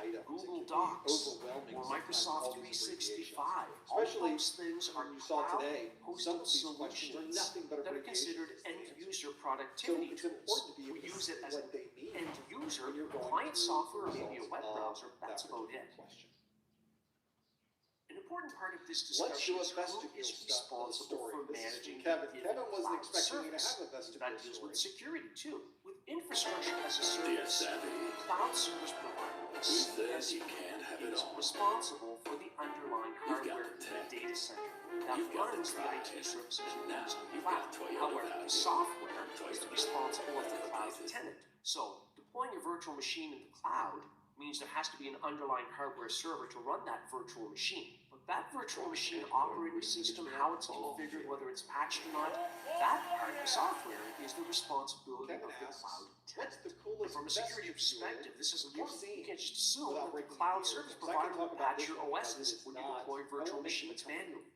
items. Google it can be Docs, overwhelming or sometimes, all Microsoft these 365. abbreviations. All Especially those things are you saw cloud today, some hosted of these questions are solutions nothing but that are abbreviations. considered as the end answer. user So productivity it's tools. important to be We able to use see it as what they mean end user, when you're going client through software, or the maybe a web results browser. of That's that about particular it. question. An important part of this Let's discussion do a is who vestibule is responsible story. for This is managing from Kevin. a given Kevin wasn't cloud expecting me to service. have a vestibule That deals story. with security too. With infrastructure as a service, the cloud service provider says you can't have it is all. responsible for the underlying You've got hardware the in the tech. data center that You've got the runs the drive. IT services And used now in the you've cloud. got Toyota However, value. the software is Toyota. responsible for the Other cloud places. tenant. So deploying a virtual machine in the cloud means there has to be an underlying hardware server to run that virtual machine. But that virtual machine operating system, how it's configured, whether it's patched or not, that part of the software is the responsibility of the cloud tenant. From a security perspective, this is important. You can't just assume that the cloud service provider will patch your OSs when you deploy virtual machines manually.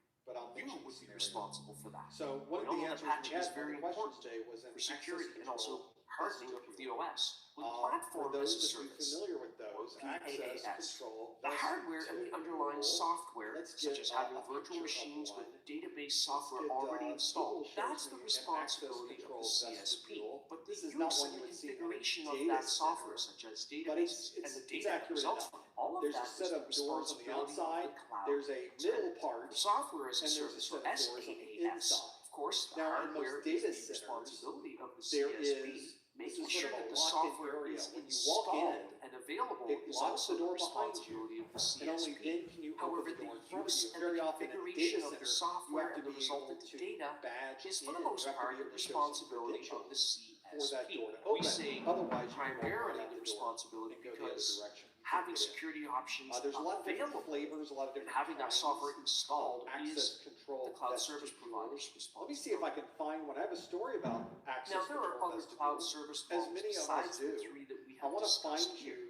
You would be responsible for that. So one of the answers patching we is had very for the important questions today was an for security and also hardening of the OS. With for platform as those a of you service, familiar with or those, access PaaS, control, the hardware and the underlying software, Let's such get as having a virtual picture of machines with one. database software Get, already installed, Google shows that's the me an responsibility access of the control CSP. vestibule. But the This is use not one and you the would see in a configuration of data that center, software, such as but database and the it's data that accurate results enough. from it, all of There's that a set is the of doors on the responsibility outside, of the cloud there's a middle tenant. part, The software as a and there's a service, set or of doors on the SaaS. inside. Of course, the Now, in hardware most data is the centers, responsibility of the there CSP. is Making sort sure of a that the locked-in software area. is When you walk installed in, and available it is locks also the door the behind you, responsibility of the and only CSP. then can you However, open the door in the front of use you. and Very the often in a configuration data of the center, you software have to and the be resultant able to data badge is, in. for the most You have to part, be the able to show some responsibility of the credentials CSP. for that door to We open. say Otherwise, you can walk primarily right out the the door responsibility and go the other because direction. You can't having get in. security options There's a lot of different available flavors, a lot of and different having that kinds software of installed access is control the cloud service vestibules. provider's Let me see if I responsibility. can find one. I have a story about access Now, there are control other cloud vestibules, service as models many of us besides do. the three that we I have want to find discussed you here.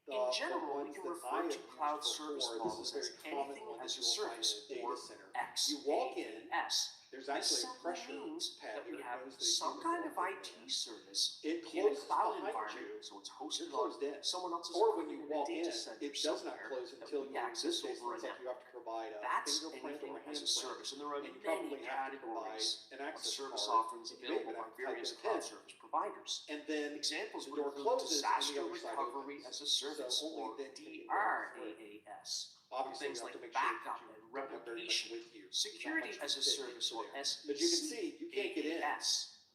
the In general, we ones can that refer I to have cloud used service before. models This is as a very common anything one as that a you'll find service, in a or data center. You walk in, XaaS. there's This actually a simply pressure means pad that we here. It have knows that it's some in the kind of door. IT service It in a closes cloud behind environment, you. so it's hosted You're closed on in. someone else's Or when you equipment in a walk in, data center it does not somewhere close that until we you access this case, over looks a like you have network. to provide a That's fingerprint or anything a as a handprint. service, and there are And you many probably have to provide categories an of access service card. offerings You may available even by have to type various in a cloud PIN. service providers. And then Examples the would door include closes and the disaster other side recovery opens. as a service, So only or then can you go through. DRaaS, Obviously, things you have like to make sure that backup you and don't have very much replication, with you. security Not much as a fit service, into or there. But you can see, you can't get in. SCAS,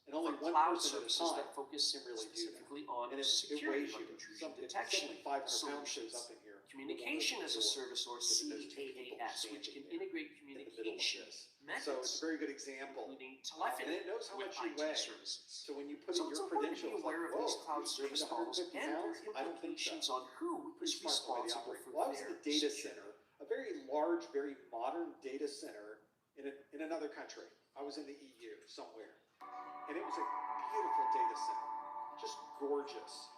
And only for one cloud person at a services time that focus can really do that. specifically on And it security, weighs like you. intrusion Something detection 500 pounds shows solutions. up in here. Communication as a service, or Because there's two people CaaS, which can standing integrate in the middle of communication this. methods, So it's a very good example. including And telephony it knows how with much you IT weigh. services. So when you put So in it's your important to be credentials, like, aware of whoa, these cloud you service gained models 150 and pounds? their I don't think so. implications on who Pretty is smart the way they responsible operate. for Well, I was their in a data security. center, a very large, very modern data center in another country. I was in the EU somewhere. And it was a beautiful data center, just gorgeous.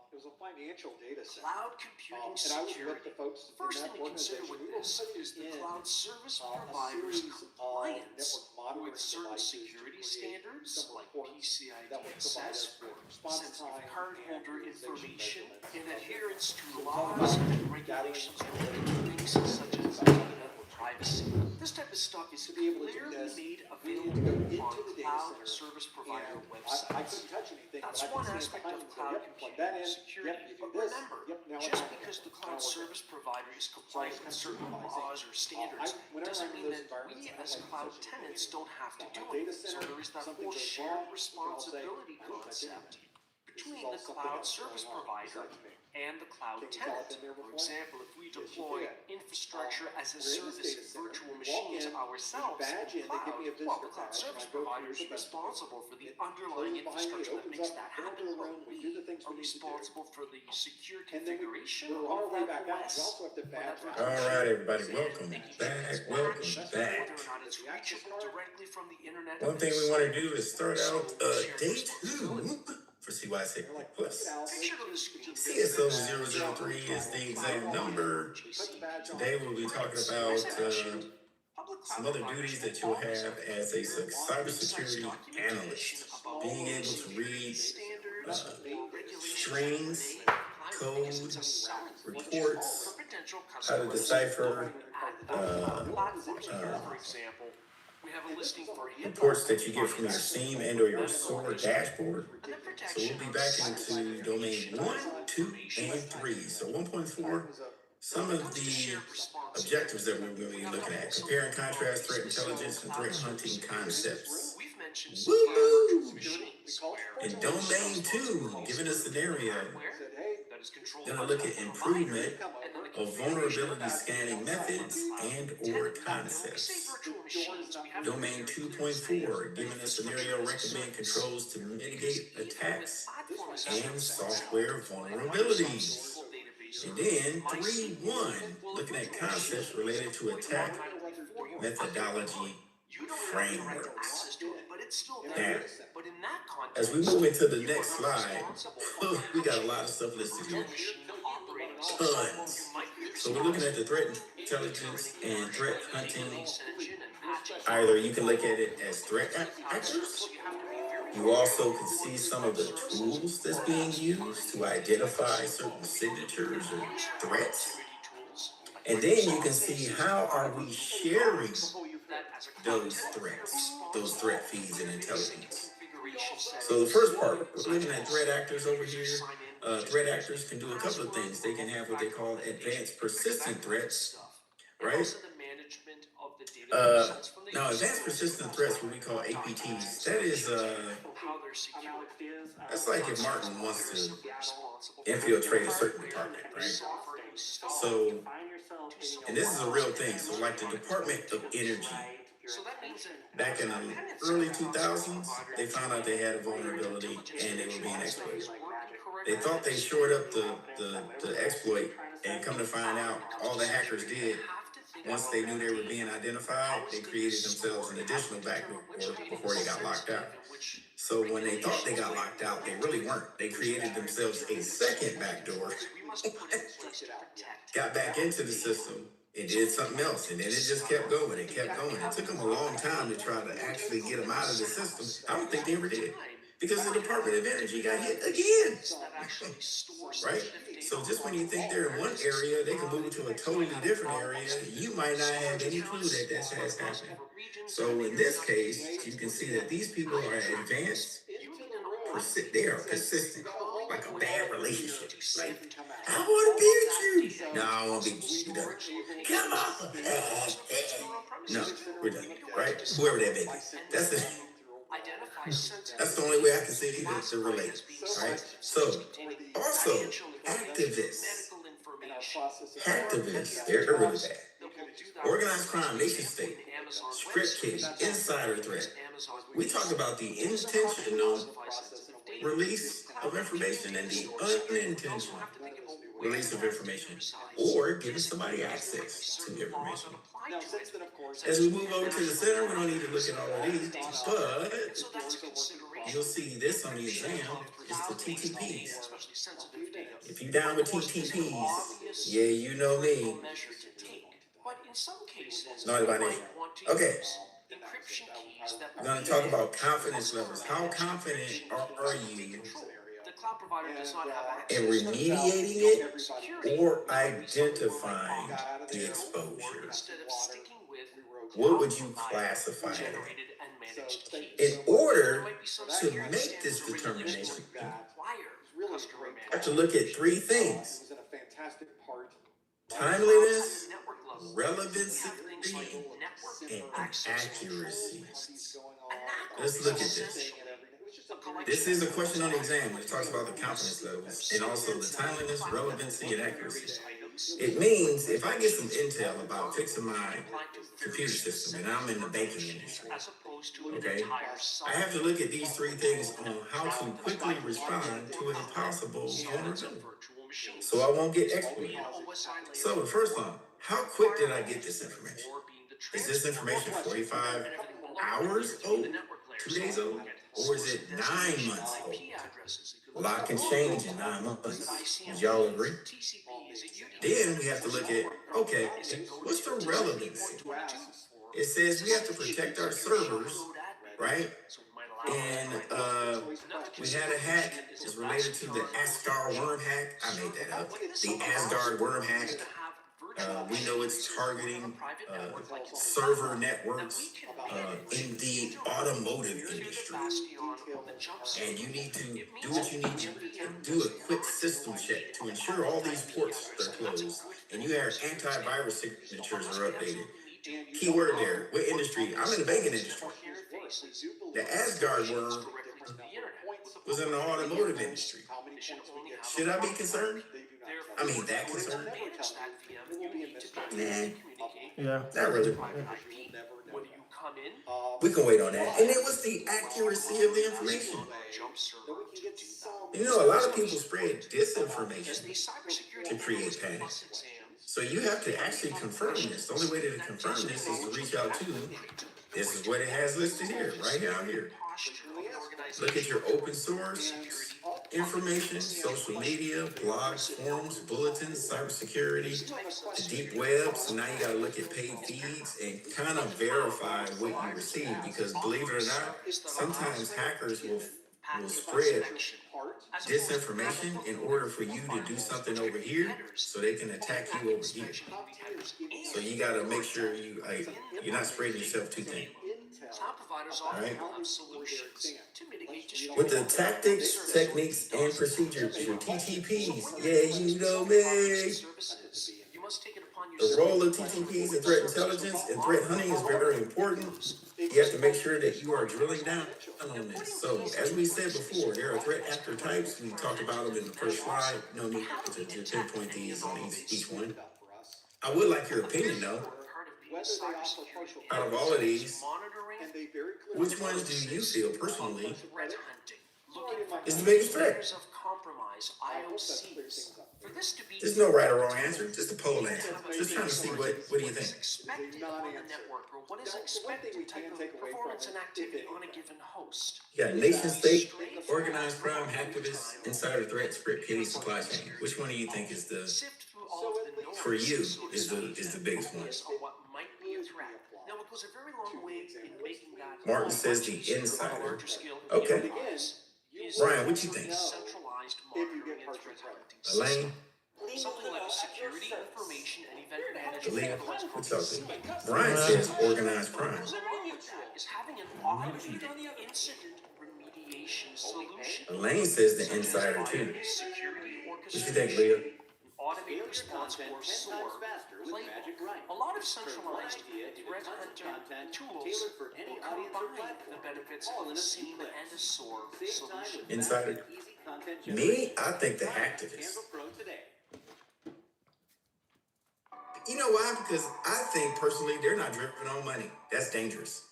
It was a financial data center. Cloud computing And I was with security. the folks First in thing that to consider organization. with We will this put is the in cloud service a provider's series of compliance network monitoring with certain devices security to create standards some like reports that would provide us PCI-DSS with for response sensitive time cardholder and information measurements. in adherence to So we're talking laws about and regulations related to things such as data or privacy. This type of stuff is To be able to do clearly this, made we need to go available into on the data cloud center, service provider and I websites. couldn't touch anything, That's but I one could aspect stand of behind cloud and go, yep, plug that computing in, security. yep, you But do this, remember, yep, now just it's happening. because the Now cloud we're service good. provider is compliant with certain laws or standards doesn't mean that we as cloud tenants don't have to do it. So there is that whole shared responsibility concept between the cloud service provider and the cloud tenant. For example, if we deploy infrastructure as a service virtual machines ourselves in the cloud, well, the cloud service provider is responsible for the underlying infrastructure that makes that happen, but we are responsible for the secure configuration of that OS. All right, everybody, welcome back. Welcome back. Whether or not it's reachable directly from the internet. One thing we want to do is start out day 2 for CYC Plus. CSO 003 is the exact number. Today we'll be talking about some other duties that you'll have as a cybersecurity analyst. Being able to read strings, code, reports, how to decipher reports that you get from your SIEM and or your SOAR dashboard. So we'll be back into domain 1, 2, and 3. So 1.4, some of the objectives that we're going to be looking at: compare and contrast threat intelligence and threat hunting concepts. Woo! In domain 2, given a scenario, going to look at improvement of vulnerability scanning methods and or concepts. Domain 2.4, given a scenario, recommend controls to mitigate attacks and software vulnerabilities. And then 3.1, looking at concepts related to attack methodology frameworks. Now, as we move into the next slide, we got a lot of stuff listed here. Tons. So we're looking at the threat intelligence and threat hunting. Either you can look at it as threat actors. You also can see some of the tools that's being used to identify certain signatures or threats. And then you can see how are we sharing those threats, those threat feeds and intelligence. So the first part, we're looking at threat actors over here. Threat actors can do a couple of things. They can have what they call advanced persistent threats, right? Now, advanced persistent threats, what we call APTs, that is, that's like if Martin wants to infiltrate a certain department, right? So, and this is a real thing. So, like the Department of Energy, back in the early 2000s, they found out they had a vulnerability and they were being exploited. They thought they shored up the exploit, and come to find out, all the hackers did, once they knew they were being identified, they created themselves an additional backdoor before they got locked out. So when they thought they got locked out, they really weren't. They created themselves a second backdoor, got back into the system, and did something else. And then it just kept going and kept going. It took them a long time to try to actually get them out of the system. I don't think they ever did. Because the Department of Energy got hit again. Right? So just when you think they're in one area, they can move to a totally different area. You might not have any clue that this has happened. So in this case, you can see that these people are advanced. They are persistent. Like a bad relationship. Like, I want to be with you. No, I won't be with you. We're done. Come on. No, we're done. Right? Whoever that may be. That's the only way I can see to relate. Right? So, also, activists. They're really bad. Organized crime, nation state, script kidding, insider threat. We talk about the intentional release of information and the unintentional release of information, or giving somebody access to information. As we move over to the center, we don't need to look at all of these, but you'll see this on the exam. It's the TTPs. If you're down with TTPs, yeah, you know me. Not about it. Okay. We're going to talk about confidence levels. How confident are you in remediating it or identifying the exposure? What would you classify it as? In order to make this determination, you have to look at three things: timeliness, relevancy, and accuracy. Let's look at this. This is a question on the exam which talks about the confidence levels and also the timeliness, relevancy, and accuracy. It means if I get some intel about fixing my computer system and I'm in the banking industry, okay, I have to look at these three things on how to quickly respond to a possible vulnerability so I won't get exploited. So the first one, how quick did I get this information? Is this information 45 hours old, 2 days old, or is it 9 months old? A lot can change in 9 months. Would y'all agree? Then we have to look at, okay, what's the relevancy? It says we have to protect our servers, right? And we had a hack. It's related to the Asgard worm hack. I made that up. The Asgard worm hack. We know it's targeting server networks in the automotive industry. And you need to do what you need to do, a quick system check to ensure all these ports are closed. And you have antivirus signatures are updated. Keyword there, what industry? I'm in the banking industry. The Asgard worm was in the automotive industry. Should I be concerned? I mean, that concerned? Nah. Yeah. Not really. come in. We can wait on that. And then what's the accuracy of the information? Jump server to do that. You know, a lot of people spread disinformation As the cybersecurity to create panic. So you have to actually confirm this. The only way to confirm this is to reach out to them. This is what it has listed here, right down here. Look at your open source information, social media, blogs, forums, bulletins, cybersecurity, the deep web. So now you got to look at paid feeds and kind of verify what you receive, because believe it or not, sometimes hackers will spread disinformation in order for you to do something over here so they can attack you over here. So you got to make sure you're not spreading yourself too thin. Cloud providers often have solutions to mitigate distraction. With the tactics, techniques, and procedures for TTPs. Yeah, you know me. You must take it upon The role of TTPs in threat intelligence and threat hunting is very important. You have to make sure that you are drilling down on this. So, as we said before, there are threat actor types. We talked about them in the first slide. No need to pinpoint these on each one. I would like your opinion, though. Out of all of these, which ones do you feel personally is the biggest threat? There's no right or wrong answer, just a poll answer. Just trying to see what do you think? What is expected type of performance and activity on a given host? You got nation state, organized crime, hacktivists, insider threat, script kiddie, supply chain. Which one do you think is for you is the biggest one? Martin says the insider. Okay. Brian, what you think? Elaine? Something like security, information, and event management. What's up there? Brian says organized crime. Is having an automated incident remediation solution. Elaine says the insider too. What you think, Leah? Automated response or SOAR playbook. A lot of centralized threat hunter tools will combine the benefits of a SIEM and a SOAR solution. Insider. Me, I think the hacktivists. You know why? Because I think personally they're not driven on money. That's dangerous.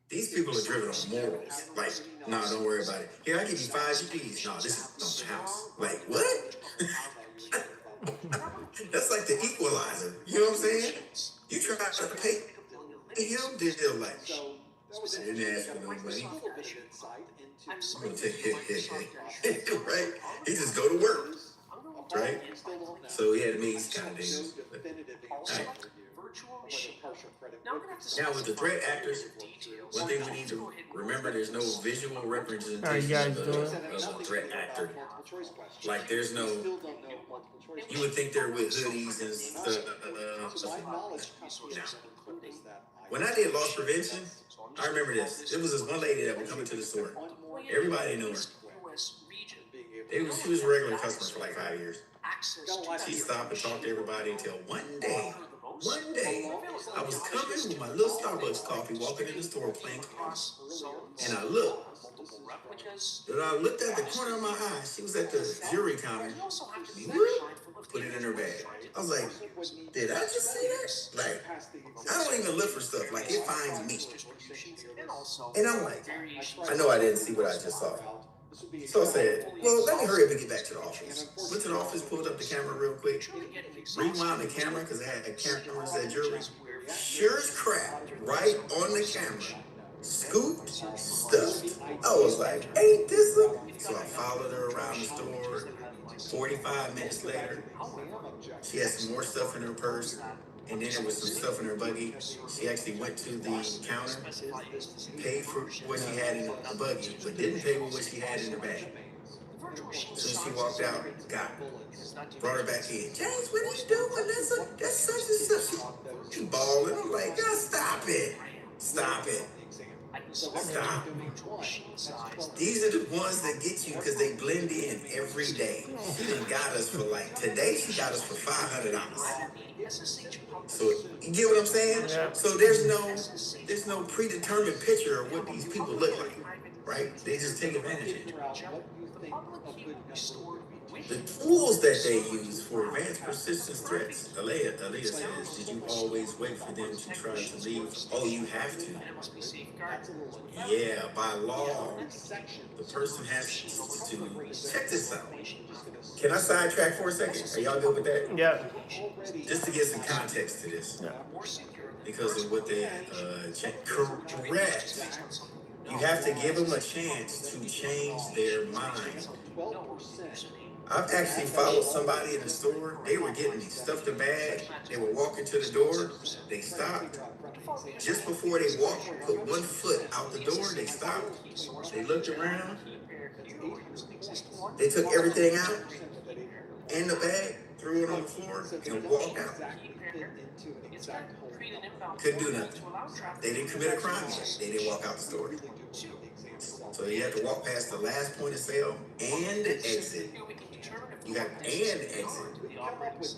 These people are driven on morals. Like, nah, don't worry about it. Here, I give you 5 GPs. No, this is on the house. Like, what? That's like the equalizer. You know what I'm saying? You try to pay him, they're like, didn't ask for no money. I'm gonna take it. Right? He just go to work. Right? So yeah, to me, it's kind of dangerous. Right. Now with the threat actors, one thing we need to remember: there's no visual representation of a threat actor. Like there's no. You would think they're with hoodies and stuff. When I did loss prevention, I remember this. There was this one lady that would come into the store. Everybody knew her. She was a regular customer for like 5 years. She stopped and talked to everybody until one day, I was coming with my little Starbucks coffee, walking in the store playing cards. And I looked. And I looked at the corner of my eye. She was at the jewelry counter. Put it in her bag. I was like, did I just see that? Like, I don't even look for stuff. Like, it finds me. And I'm like, I know I didn't see what I just saw. So I said, well, let me hurry up and get back to the office. Went to the office, pulled up the camera real quick, rewound the camera because I had cameras that jewelry. Sure as crap, right on the camera, scooped, stuffed. I was like, ain't this a... So I followed her around the store. 45 minutes later, she had some more stuff in her purse, and then there was some stuff in her buggy. She actually went to the counter, paid for what she had in the buggy, but didn't pay for what she had in her bag. So she walked out, got her, brought her back in. James, what are you doing? That's such and such. She bawling. I'm like, God, stop it. Stop it. Stop. These are the ones that get you because they blend in every day. She done got us for like, today she got us for $500. So you get what I'm saying? Yeah. So there's no predetermined picture of what these people look like, right? They just take advantage of it. The tools that they use for advanced persistence threats, Aaliyah says, did you always wait for them to try to leave? Oh, you have to. Yeah, by law, the person has to check this out. Can I sidetrack for a second? Are y'all good with that? Yeah. Just to get some context to this. Yeah. Because of what they correct. You have to give them a chance to change their mind. I've actually followed somebody in the store. They were getting stuffed a bag. They were walking to the door. They stopped. Just before they walked, put one foot out the door. They stopped. They looked around. They took everything out in the bag, threw it on the floor, and walked out. Couldn't do nothing. They didn't commit a crime yet. They didn't walk out the store. So you have to walk past the last point of sale and exit. You got and exit.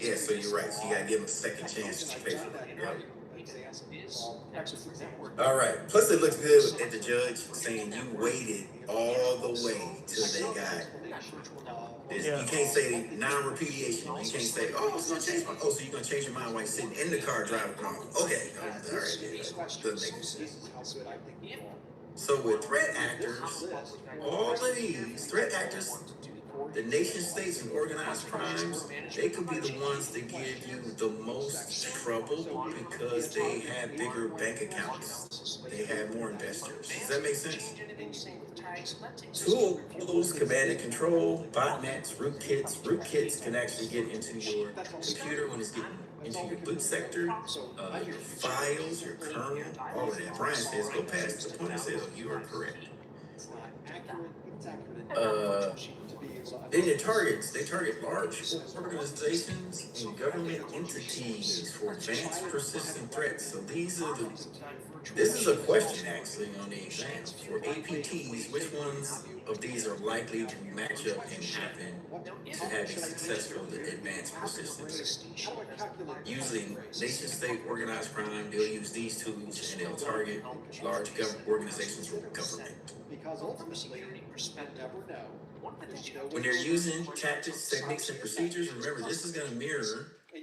Yeah, so you're right. So you gotta give them a second chance to pay for it. Yep. All right. Plus, it looks good at the judge saying you waited all the way till they got. Yeah. You can't say non-repudiation. You can't say, oh, it's gonna change my. Oh, so you're gonna change your mind while you're sitting in the car driving along. Okay. All right. Yeah, doesn't make sense. So with threat actors, all of these threat actors, the nation states and organized crimes, they could be the ones that give you the most trouble because they have bigger bank accounts. They have more investors. Does that make sense? Tools, command and control, botnets, rootkits. Rootkits can actually get into your computer when it's getting into your boot sector, your files, your kernel, all of that. Brian says, go past the point of sale. You are correct. Then they target large organizations and government entities for advanced persistent threats. So this is a question actually on the exam. For APTs, which ones of these are likely to match up and happen to have a successful advanced persistent threat? Usually nation state organized crime, they'll use these tools and they'll target large organizations for government. Because ultimately, you never know. When they're using tactics, techniques, and procedures, remember this is going to mirror the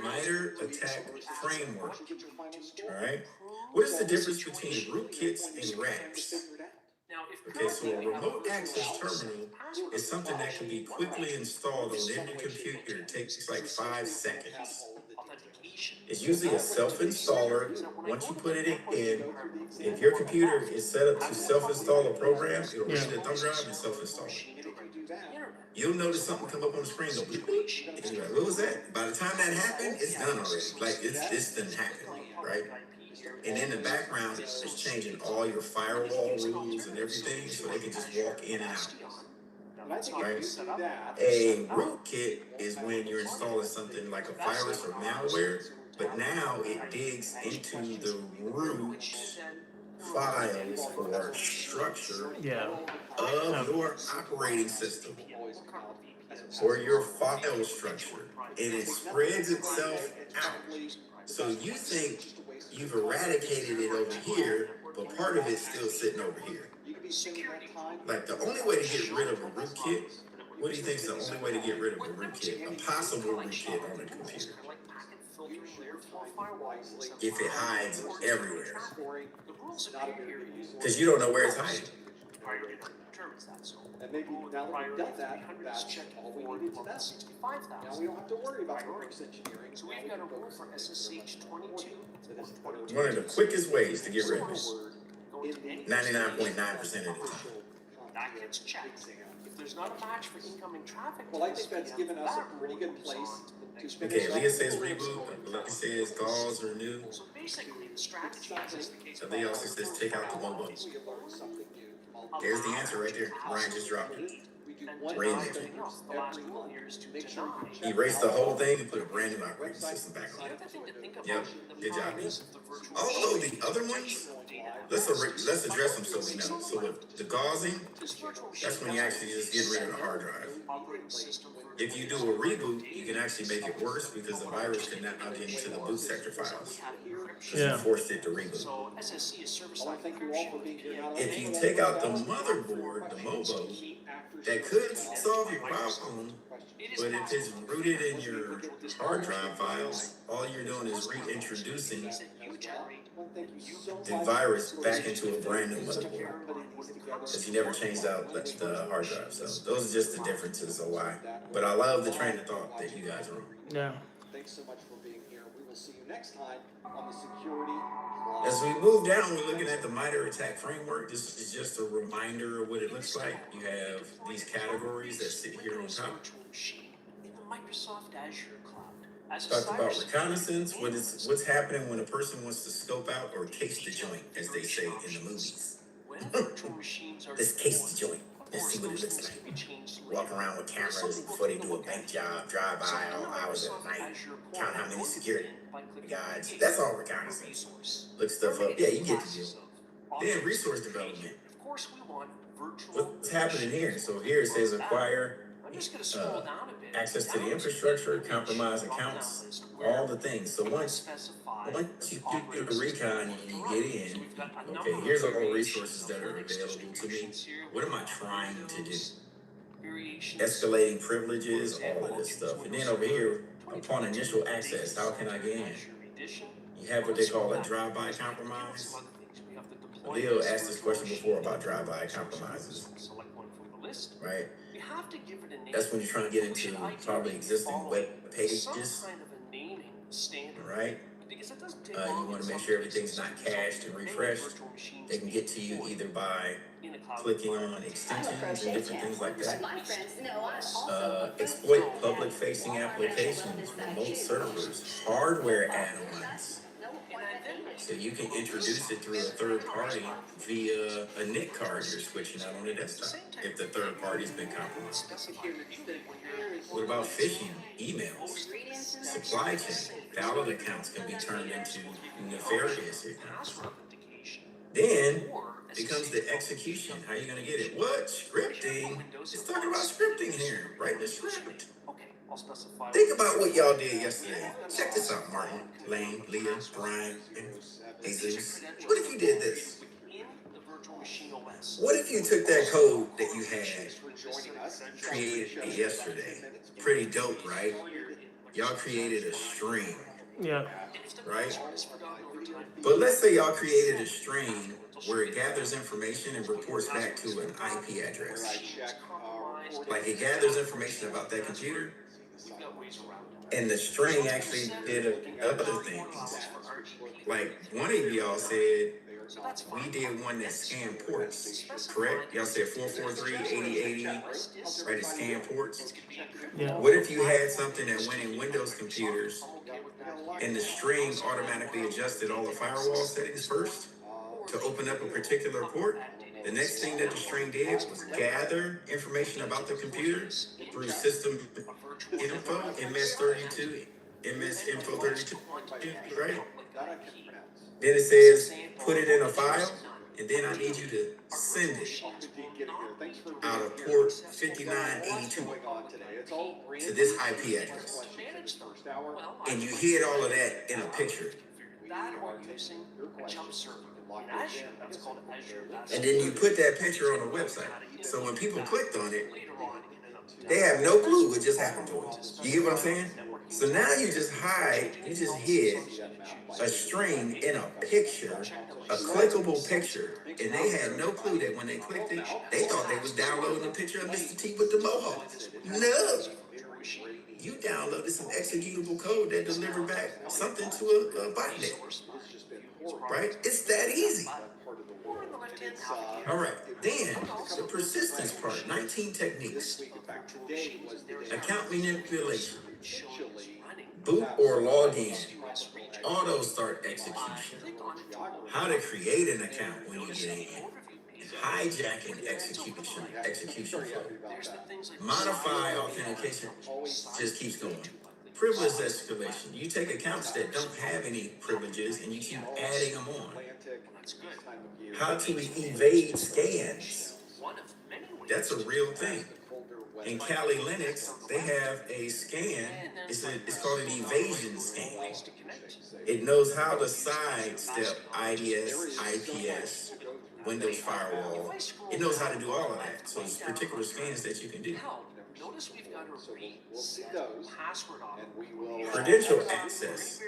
MITRE ATT&CK framework. All right. What is the difference between rootkits and racks? Okay, so a remote access terminal is something that can be quickly installed on any computer. It takes like 5 seconds. It's usually a self-installer. Once you put it in, if your computer is set up to self-install a program, it'll read the thumb drive and self-install it. You'll notice something come up on the screen, go bloop, bloop, and you're like, what was that? By the time that happened, it's done already. Like, this didn't happen, right? And in the background, it's changing all your firewall rules and everything, so they can just walk in and out. Right? A rootkit is when you're installing something like a virus or malware, but now it digs into the root files or structure of your operating system or your file structure, and it spreads itself out. So you think you've eradicated it over here, but part of it's still sitting over here. Like the only way to get rid of a rootkit, what do you think is the only way to get rid of a rootkit? A possible rootkit on a computer. If it hides everywhere. Because you don't know where it's hiding. And maybe now that we've done that, that's all we needed to know. Now we don't have to worry about reverse engineering. So we've got a rule for SSH 22. One of the quickest ways to get rid of it. 99.9% of the time. That gets checked. If there's not a match for incoming traffic, well, I think that's given us a pretty good place to spend. Okay, Leah says reboot. Leah says gauze or new. So basically, the strategy is the case. Leah also says take out the mobile. There's the answer right there. Brian just dropped it. Brain damage. Erase the whole thing and put a brand new operating system back on it. Yep, good job, Lee. Although the other ones, let's address them so we know. So with the gauzing, that's when you actually just get rid of the hard drive. If you do a reboot, you can actually make it worse because the virus can now get into the boot sector files. Because you forced it to reboot. If you take out the motherboard, the MOBO, that that could solve your problem, but if it's rooted in your hard drive files, all you're doing is reintroducing the virus back into a brand new motherboard, because you never changed out the hard drive. So those are just the differences of why. But I love the train of thought that you guys are on. Yeah. Thanks so much for being here. We will see you next time on the Security. As we move down, we're looking at the MITRE ATT&CK framework. This is just a reminder of what it looks like. You have these categories that sit here on top. In the Microsoft Azure cloud. Talked about reconnaissance. What's happening when a person wants to scope out or case the joint, as they say in the movies. Let's case the joint. Let's see what it looks like. Walk around with cameras before they do a bank job, drive by all hours of the night, count how many security guards. That's all reconnaissance. Look stuff up. Yeah, you get the deal. Then resource development. Of course, we want virtual. What's happening here? So here it says acquire access to the infrastructure, compromise accounts, all the things. So once you do the recon and you get in, okay, here's all the resources that are available to me. What am I trying to do? Escalating privileges, all of this stuff. And then over here, upon initial access, how can I get in? You have what they call a drive-by compromise. Leo asked this question before about drive-by compromises, right? That's when you're trying to get into probably existing web pages, right? You want to make sure everything's not cached and refreshed. They can get to you either by clicking on extensions and different things like that. Exploit public-facing applications, remote servers, hardware add-ons. So you can introduce it through a third party via a NIC card you're switching out on the desktop if the third party's been compromised. What about phishing, emails, supply chain? Valid accounts can be turned into nefarious accounts. Then becomes the execution. How are you going to get it? What? Scripting? Let's talk about scripting here. Write the script. Think about what y'all did yesterday. Check this out, Martin, Lane, Leah, Brian, and Jesus. What if you did this? What if you took that code that you had created yesterday? Pretty dope, right? Y'all created a string. Yeah. Right? But let's say y'all created a string where it gathers information and reports back to an IP address. Like it gathers information about that computer, and the string actually did other things. Like one of y'all said, we did one that scanned ports, correct? Y'all said 443, 8080, right? It scanned ports. Yeah. What if you had something that went in Windows computers and the string automatically adjusted all the firewall settings first to open up a particular port? The next thing that the string did was gather information about the computer through system info, MS32, MS info 32, right? Then it says, put it in a file, and then I need you to send it out of port 5982 to this IP address. And you hid all of that in a picture. And then you put that picture on a website. So when people clicked on it, they have no clue what just happened to them. You get what I'm saying? So now you just hid a string in a picture, a clickable picture, and they had no clue that when they clicked it, they thought they was downloading a picture of Mr. T with the mohawk. No! You downloaded some executable code that delivered back something to a botnet. Right? It's that easy. All right, then the persistence part, 19 techniques. Account manipulation, boot or log in, auto start execution, how to create an account when you get in, hijacking execution flow, modify authentication, just keeps going. Privilege escalation, you take accounts that don't have any privileges and you keep adding them on. How to evade scans, that's a real thing. In Kali Linux, they have a scan, it's called an evasion scan. It knows how to sidestep IDS, IPS, Windows firewall. It knows how to do all of that. So there's particular scans that you can do. Notice we've got a reset password on Credential access,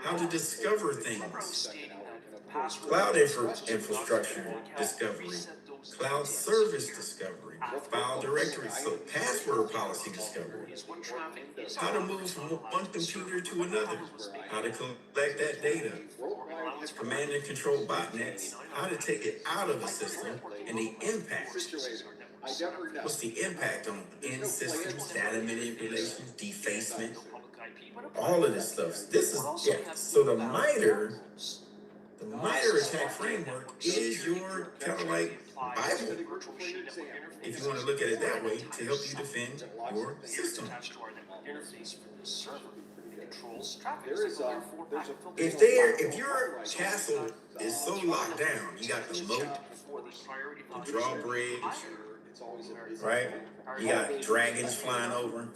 how to discover things. Cloud infrastructure discovery, cloud service discovery, file directory, so password policy discovery, how to move from one computer to another, how to collect that data, command and control botnets, how to take it out of the system, and the impact. What's the impact on end systems, data manipulation, defacement, all of this stuff. This is, so the MITRE attack framework is your kind of like Bible, if you want to look at it that way, to help you defend your system. If your castle is so locked down, you got the moat, the drawbridge, right? You got dragons flying over,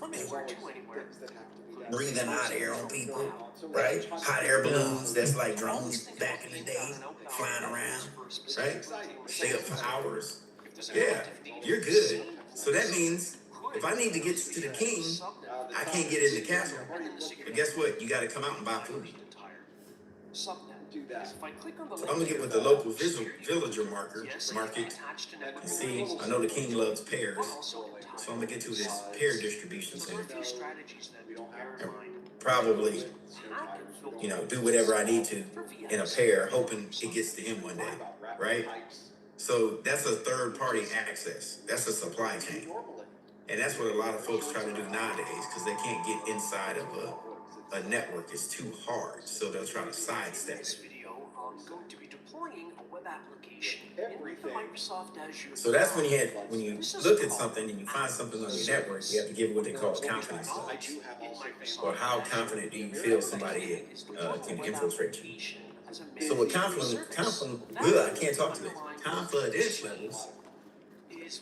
breathing hot air on people, right? Hot air balloons that's like drones back in the day, flying around, right? Stay up for hours. Yeah, you're good. So that means if I need to get to the king, I can't get in the castle. But guess what? You got to come out and buy food. So I'm gonna get with the local villager market and see. I know the king loves pears, so I'm gonna get to this pear distribution center and probably, do whatever I need to in a pear, hoping it gets to him one day, right? So that's a third-party access. That's a supply chain, and that's what a lot of folks try to do nowadays because they can't get inside of a network. It's too hard, so they'll try to sidestep it. Going to be deploying a web application in the Microsoft Azure. So that's when you look at something and you find something on your network, you have to give what they call confidence levels, or how confident do you feel somebody can infiltrate you. So with confidential levels,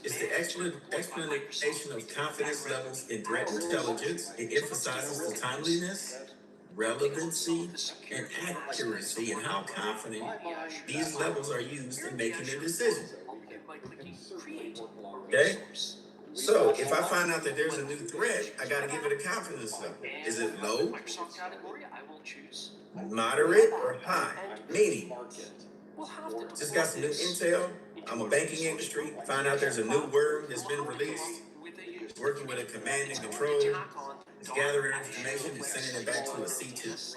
it's the explanation of confidence levels in threat intelligence. It emphasizes the timeliness, relevancy, and accuracy, and how confident these levels are used in making a decision. Okay? So if I find out that there's a new threat, I got to give it a confidence level. Is it low, moderate, or high? Meaning, just got some new intel. I'm a banking industry. Find out there's a new word that's been released. Working with a command and control. It's gathering information and sending it back to a C2.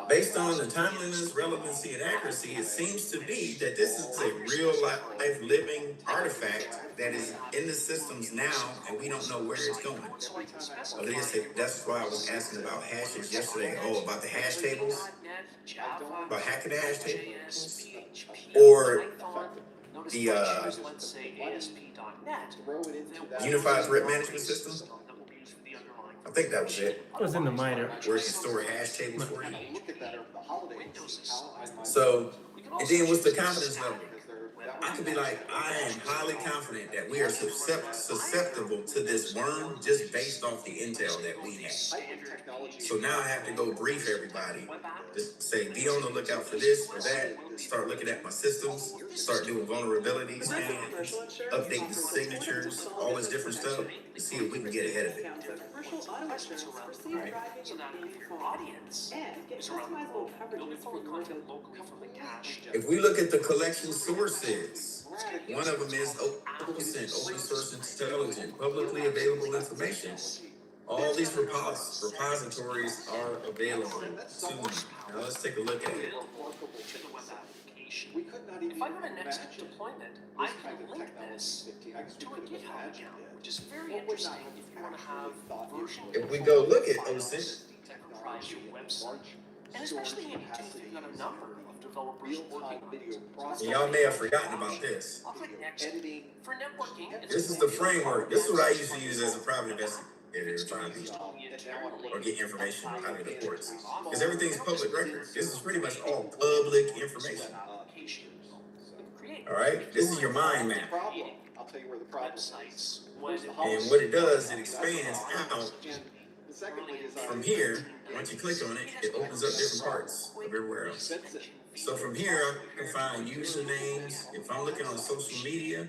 Based on the timeliness, relevancy, and accuracy, it seems to be that this is a real life living artifact that is in the systems now, and we don't know where it's going. That's why I was asking about hashes yesterday. Oh, about the hash tables? About hacking the hash tables? Or the Unified Threat Management System? I think that was it. It was in the MITRE. Where it can store hash tables for you. So, and then what's the confidence level? I could be like, I am highly confident that we are susceptible to this worm just based off the intel that we have. So now I have to go brief everybody, just say, be on the lookout for this or that, start looking at my systems, start doing vulnerability scans, update the signatures, all this different stuff, to see if we can get ahead of it. If we look at the collection sources, one of them is open source intelligent, publicly available information. All these repositories are available to me. Now let's take a look at it. If I go to next deployment, I can link this to a GitHub account, which is very interesting if you want to have version. If we go look at OSINT, enterprise your website, and especially if you've got a number of developers working on it. Y'all may have forgotten about this. I'll click next. For networking, this is the framework. This is what I used to use as a private investigator trying to or get information out of the courts. Because everything's public record. This is pretty much all public information. All right, this is your mind map. I'll tell you where the problem is. And what it does, it expands out From here, once you click on it, it opens up different parts of everywhere else. So from here, I can find usernames. If I'm looking on social media,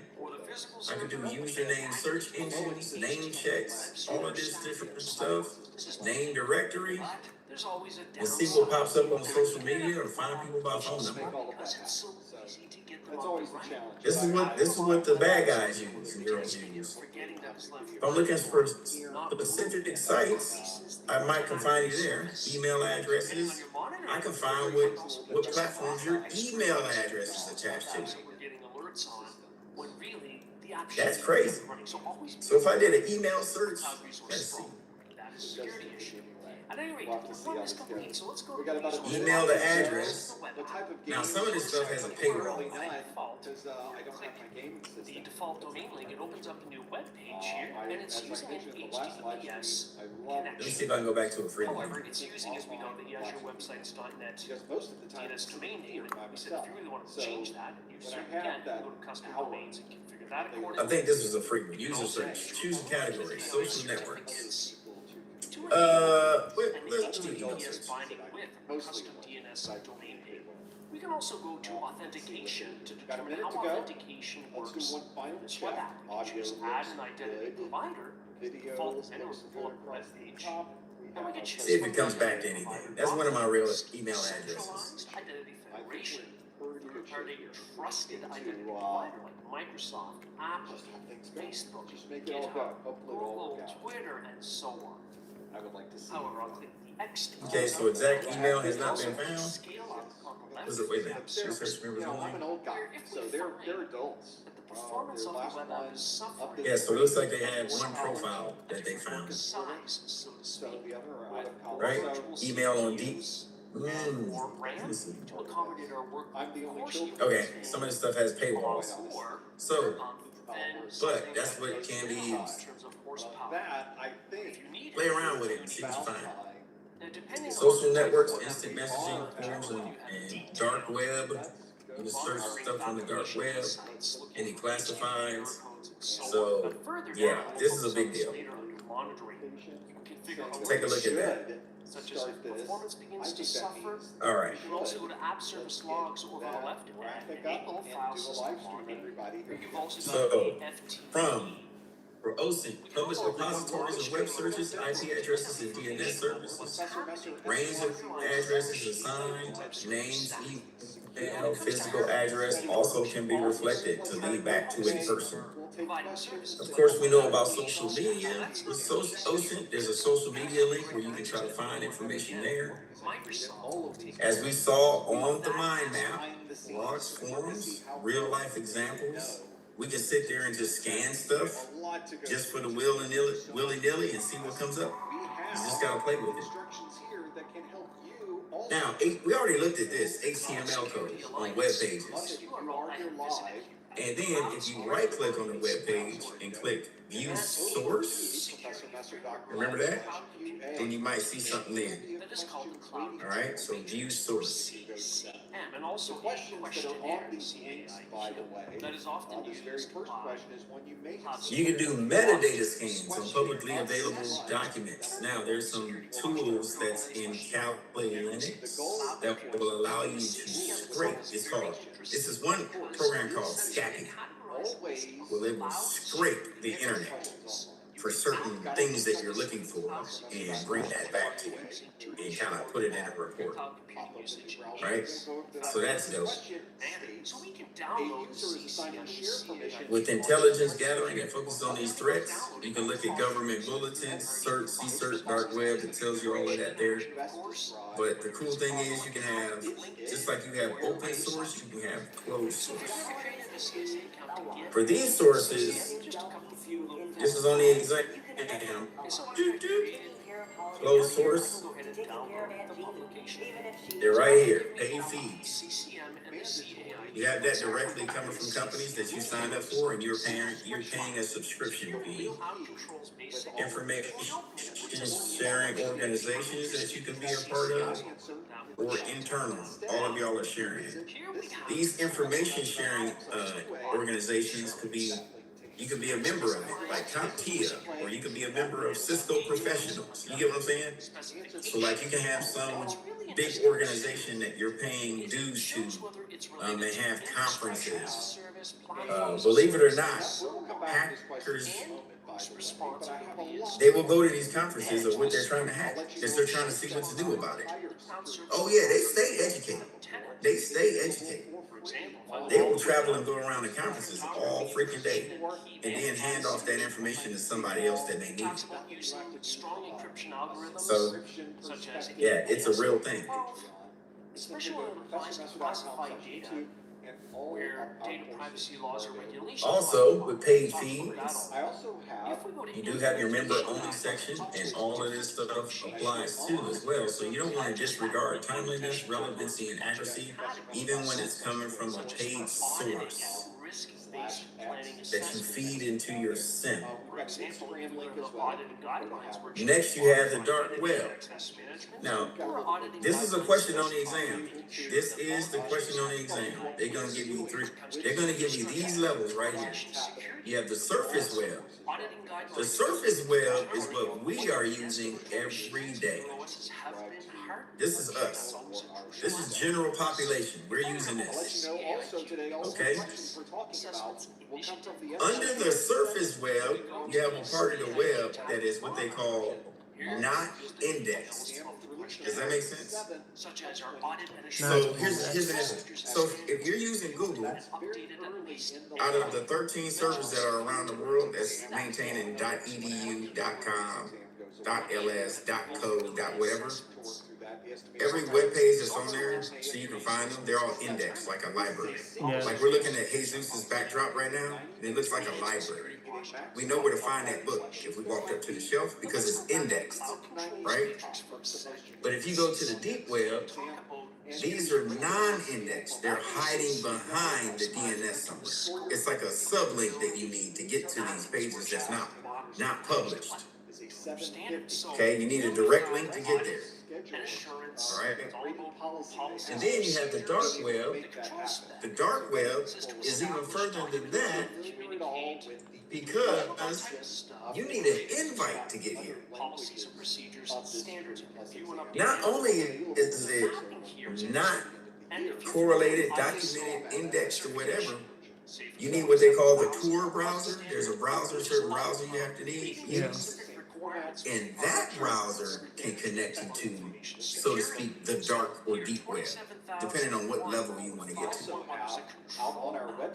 I can do username search engines, name checks, all of this different stuff, name directory, and see what pops up on social media or find people by phone number. That's always the challenge. This is what the bad guys use and girls use. If I'm looking for specific sites, I might can find you there. Email addresses. I can find what platforms your email address is attached to. That's crazy. So if I did an email search, let's see. At any rate, one is complete, so let's go to Email the address. Now some of this stuff has a paywall. The default domain link, it opens up a new web page here, and it's using an HTTPS connection. Let me see if I can go back to a free one. However, it's using, as we know, the Azure Websites.net DNS domain name, and we said if you really want to change that, you certainly can. You go to custom domains and configure that accordingly. I think this was a free one. User search. Choose a category. Social networks. Let's do email search. Binding with a custom DNS domain name. We can also go to authentication to determine how authentication works in this web app. Choose add an identity provider, default menu or pull up the web page, and we can choose See if it comes back to anything. That's one of my real email addresses. Identity Federation. Are they trusted identity provider like Microsoft, Apple, Facebook, GitHub, Google, Twitter, and so on. I would like to see. However, I'll click the X. Okay, so exact email has not been found. Was it, wait a minute, research members I'm only? an old guy, so they're adults. The performance of the web app is suffering. Yeah, so it looks like they had one profile that they found. Size, so to speak. Right? Email on deep. Or RAM to accommodate our work. I'm the only children. Okay, some of this stuff has paywalls. So, but that's what can be used. That, I think. Play around with it and see what you find. Social networks, instant messaging, forums, and dark web. You can search stuff on the dark web, any classifieds. So, yeah, this is a big deal. Take a look at that. Such as if performance begins to suffer. All right. You can also go to app service logs over the left and enable file system logging. You've also got So, FTP. For OSINT, public repositories of web searches, IP addresses, and DNS services. Range of addresses assigned, names, email, physical address also can be reflected to lead back to a person. Of course, we know about social media. With OSINT, there's a social media link where you can try to find information there. As we saw on the mind map, blogs, forums, real life examples. We can sit there and just scan stuff just for the willy-nilly and see what comes up. You just gotta play with it. Now, we already looked at this HTML code on web pages. And then if you right click on the web page and click view source, remember that? Then you might see something there. All right, so view source. And also questionnaire, by the way. That is often used. Very first question is when you make You can do metadata scans on publicly available documents. Now, there's some tools that's in Kali Linux that will allow you to scrape. This is one program called Scapy. Well, it will scrape the internet for certain things that you're looking for and bring that back to you and kind of put it in a report. Right? So that's dope. With intelligence gathering and focus on these threats, you can look at government bulletins, search, dark web, it tells you all of that there. But the cool thing is you can have, just like you have open source, you can have closed source. For these sources, this is on the exam. Closed source. They're right here. Pay fees. You have that directly coming from companies that you signed up for, and you're paying a subscription fee. Information sharing organizations that you can be a part of, or internal. All of y'all are sharing it. These information sharing organizations could be You can be a member of it, like CompTIA, or you can be a member of Cisco Professionals. You get what I'm saying? So like you can have some big organization that you're paying dues to, and have conferences. Believe it or not, hackers, they will go to these conferences of what they're trying to hack, because they're trying to see what to do about it. Oh yeah, they stay educated. They stay educated. They will travel and go around the conferences all freaking day, and then hand off that information to somebody else that they need. So, yeah, it's a real thing. Especially when it applies to classified data, where data privacy laws or regulations. Also, with paid feeds, you do have your member-only section, and all of this stuff applies too as well. So you don't want to disregard timeliness, relevancy, and accuracy, even when it's coming from a paid source that you feed into your SIM. Next, you have the dark web. Now, this is a question on the exam. This is the question on the exam. They're going to give you three. They're going to give you these levels right here. You have the surface web. The surface web is what we are using every day. This is us. This is general population. We're using this. Okay? Under the surface web, you have a part of the web that is what they call not indexed. Does that make sense? So here's an example. So if you're using Google, out of the 13 servers that are around the world that's maintained in .edu, .com, .ls, .co, .whatever, every web page that's on there, so you can find them, they're all indexed like a library. Yeah. Like we're looking at Jesus's backdrop right now, and it looks like a library. We know where to find that book if we walked up to the shelf because it's indexed, right? But if you go to the deep web, these are non-indexed. They're hiding behind the DNS somewhere. It's like a sublink that you need to get to these pages that's not published. Okay, you need a direct link to get there. All right. And then you have the dark web. The dark web is even further than that because you need an invite to get here. Not only is it not correlated, documented, indexed, or whatever, you need what they call the Tor browser. There's a browser, certain browser you have to use. And that browser can connect you to, so to speak, the dark or deep web, depending on what level you want to get to.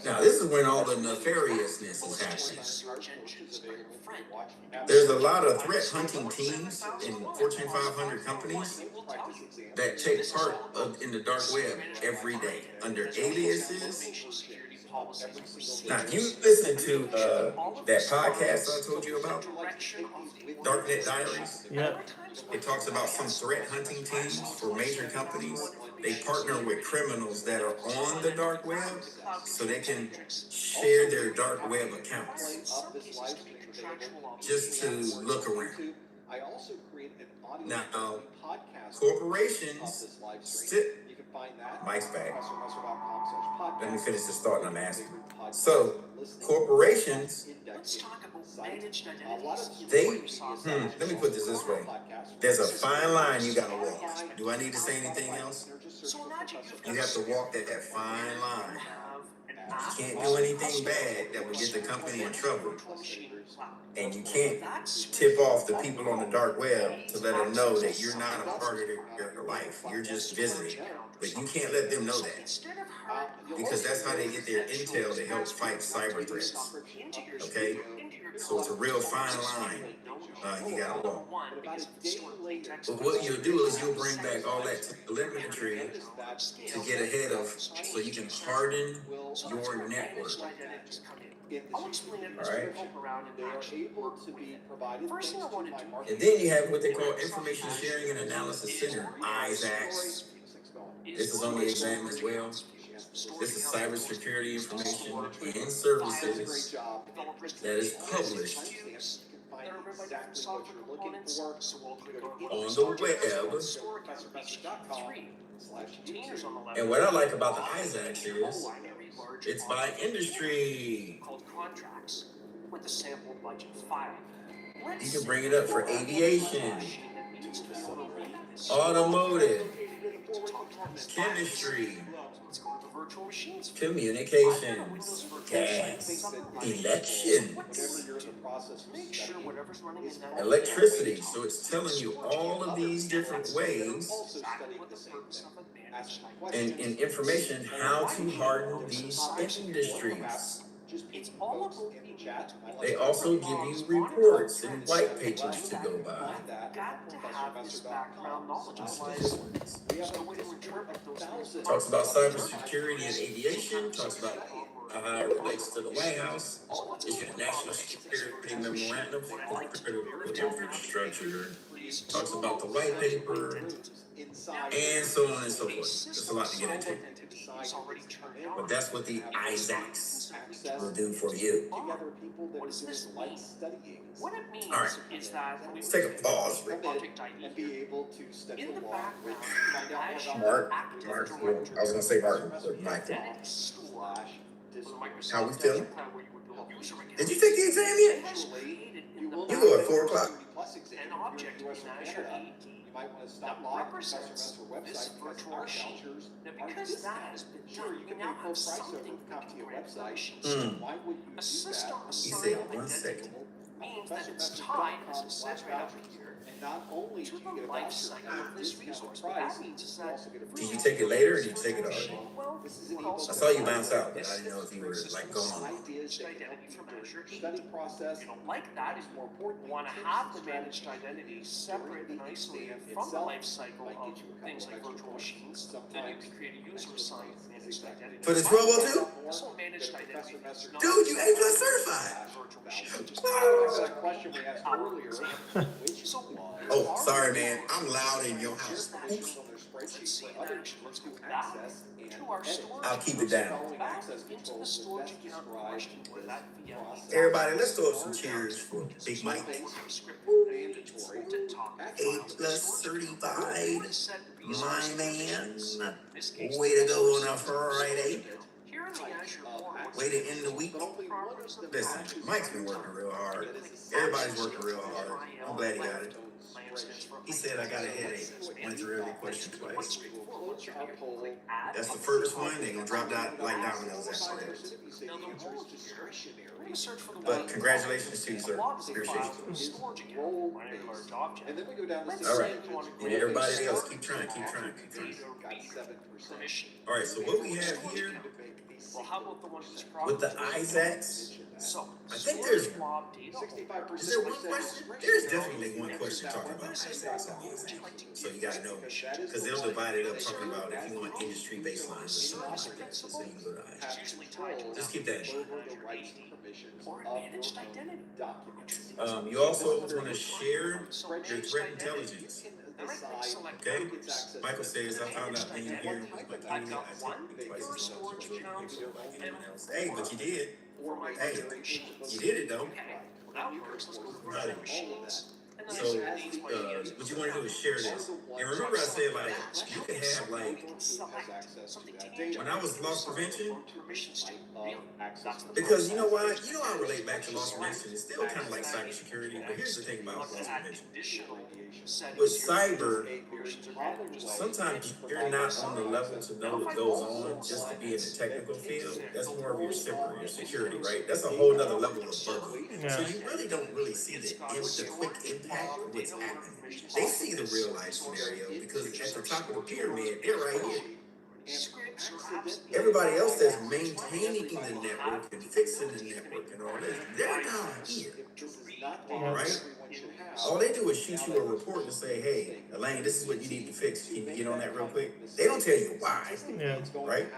Now, this is when all the nefariousness is happening. There's a lot of threat hunting teams in Fortune 500 companies that take part in the dark web every day under aliases. Now, if you listen to that podcast I told you about, Darknet Diaries, Yeah. it talks about some threat hunting teams for major companies. They partner with criminals that are on the dark web so they can share their dark web accounts just to look around. Now, corporations Mike's back. Let me finish this thought and I'm asking. So, corporations, let me put this way. There's a fine line you gotta walk. Do I need to say anything else? You have to walk that fine line. You can't do anything bad that will get the company in trouble. And you can't tip off the people on the dark web to let them know that you're not a part of their life. You're just visiting. But you can't let them know that. Because that's how they get their intel to help fight cyber threats. Okay? So it's a real fine line. You gotta walk. But what you'll do is you'll bring back all that telemetry to get ahead of, so you can harden your network. I'll explain it as we poke around in action. First thing I want to do. And then you have what they call Information Sharing and Analysis Center, ISACs. This is on the exam as well. This is cybersecurity information and services that is published on the web. And what I like about the ISACs is it's by industry. with a sample budget file. You can bring it up for aviation, automotive, chemistry, communications, gas, elections, electricity. So it's telling you all of these different ways and information how to harden these industries. It's all about being They also give you reports and white papers to go by. got to have this background knowledge, otherwise there's no way to interpret those. Talks about cybersecurity and aviation, talks about how it relates to the White House, issued a national security memorandum for critical infrastructure, talks about the white paper, and so on and so forth. There's a lot to get into. But that's what the ISACs will do for you. What does this mean? What it means is that let's take a pause. Project ID in the background, Mark, I was gonna say Martin, but Michael. How we feeling? Did you take the exam yet? You go at 4 o'clock. An object in Azure AD that represents this virtual machine. Now, because that has been done, you now have something that can grant the machine. A system assigned identity means that it's tied, as it says right up here, to the life cycle of this resource. What that means is that did you take it later or did you take it already? I saw you bounce out, but I didn't know if you were like gone. Managed identity from Azure AD. You don't like that. You want to have the managed identity separate and isolated from the life cycle of things like virtual machines. Then you can create a user-assigned managed identity. For the 1202? Also managed identity. Dude, you A+ certified. Virtual machines. Question we asked earlier. Oh, sorry, man. I'm loud in your house. Oops. Let's see in action. Let's go back to our storage. I'll keep it down. Back into the storage account question with that VM. Everybody, let's throw up some cheers for Big Mike. A+ certified, my man. Way to go on a Friday. Way to end the week. Listen, Mike's been working real hard. Everybody's working real hard. I'm glad he got it. He said, I got a headache. Went through every question twice. That's the first one. They're going to drop that like dominoes after that. But congratulations to you, sir. Appreciate you. All right. And everybody else, keep trying. All right, so what we have here with the ISACs, I think is there one question? There's definitely one question talking about ISACs on the exam. So you gotta know, because they'll divide it up talking about if you want industry baselines or something like that. So you can go to ISACs. Just keep that in mind. You also want to share your threat intelligence. Okay? Michael says, I found out being here with my enemy, I think twice as much as anyone else. Hey, but you did. Hey, you did it though. Right. So, what you want to do is share this. And remember I said, like, you can have, like, when I was loss prevention, because you know why? You know I relate back to loss prevention. It's still kind of like cybersecurity, but here's the thing about loss prevention. With cyber, sometimes you're not on the level to know what goes on just to be in the technical field. That's more of your SIPR, your security, right? That's a whole nother level of burglary. So you really don't really see the quick impact of what's happening. They see the real life scenario because at the top of the pyramid, they're right here. Everybody else that's maintaining the network and fixing the network and all that, they're down here. Right? All they do is shoot you a report and say, hey, Elaine, this is what you need to fix. Can you get on that real quick? They don't tell you why. Right?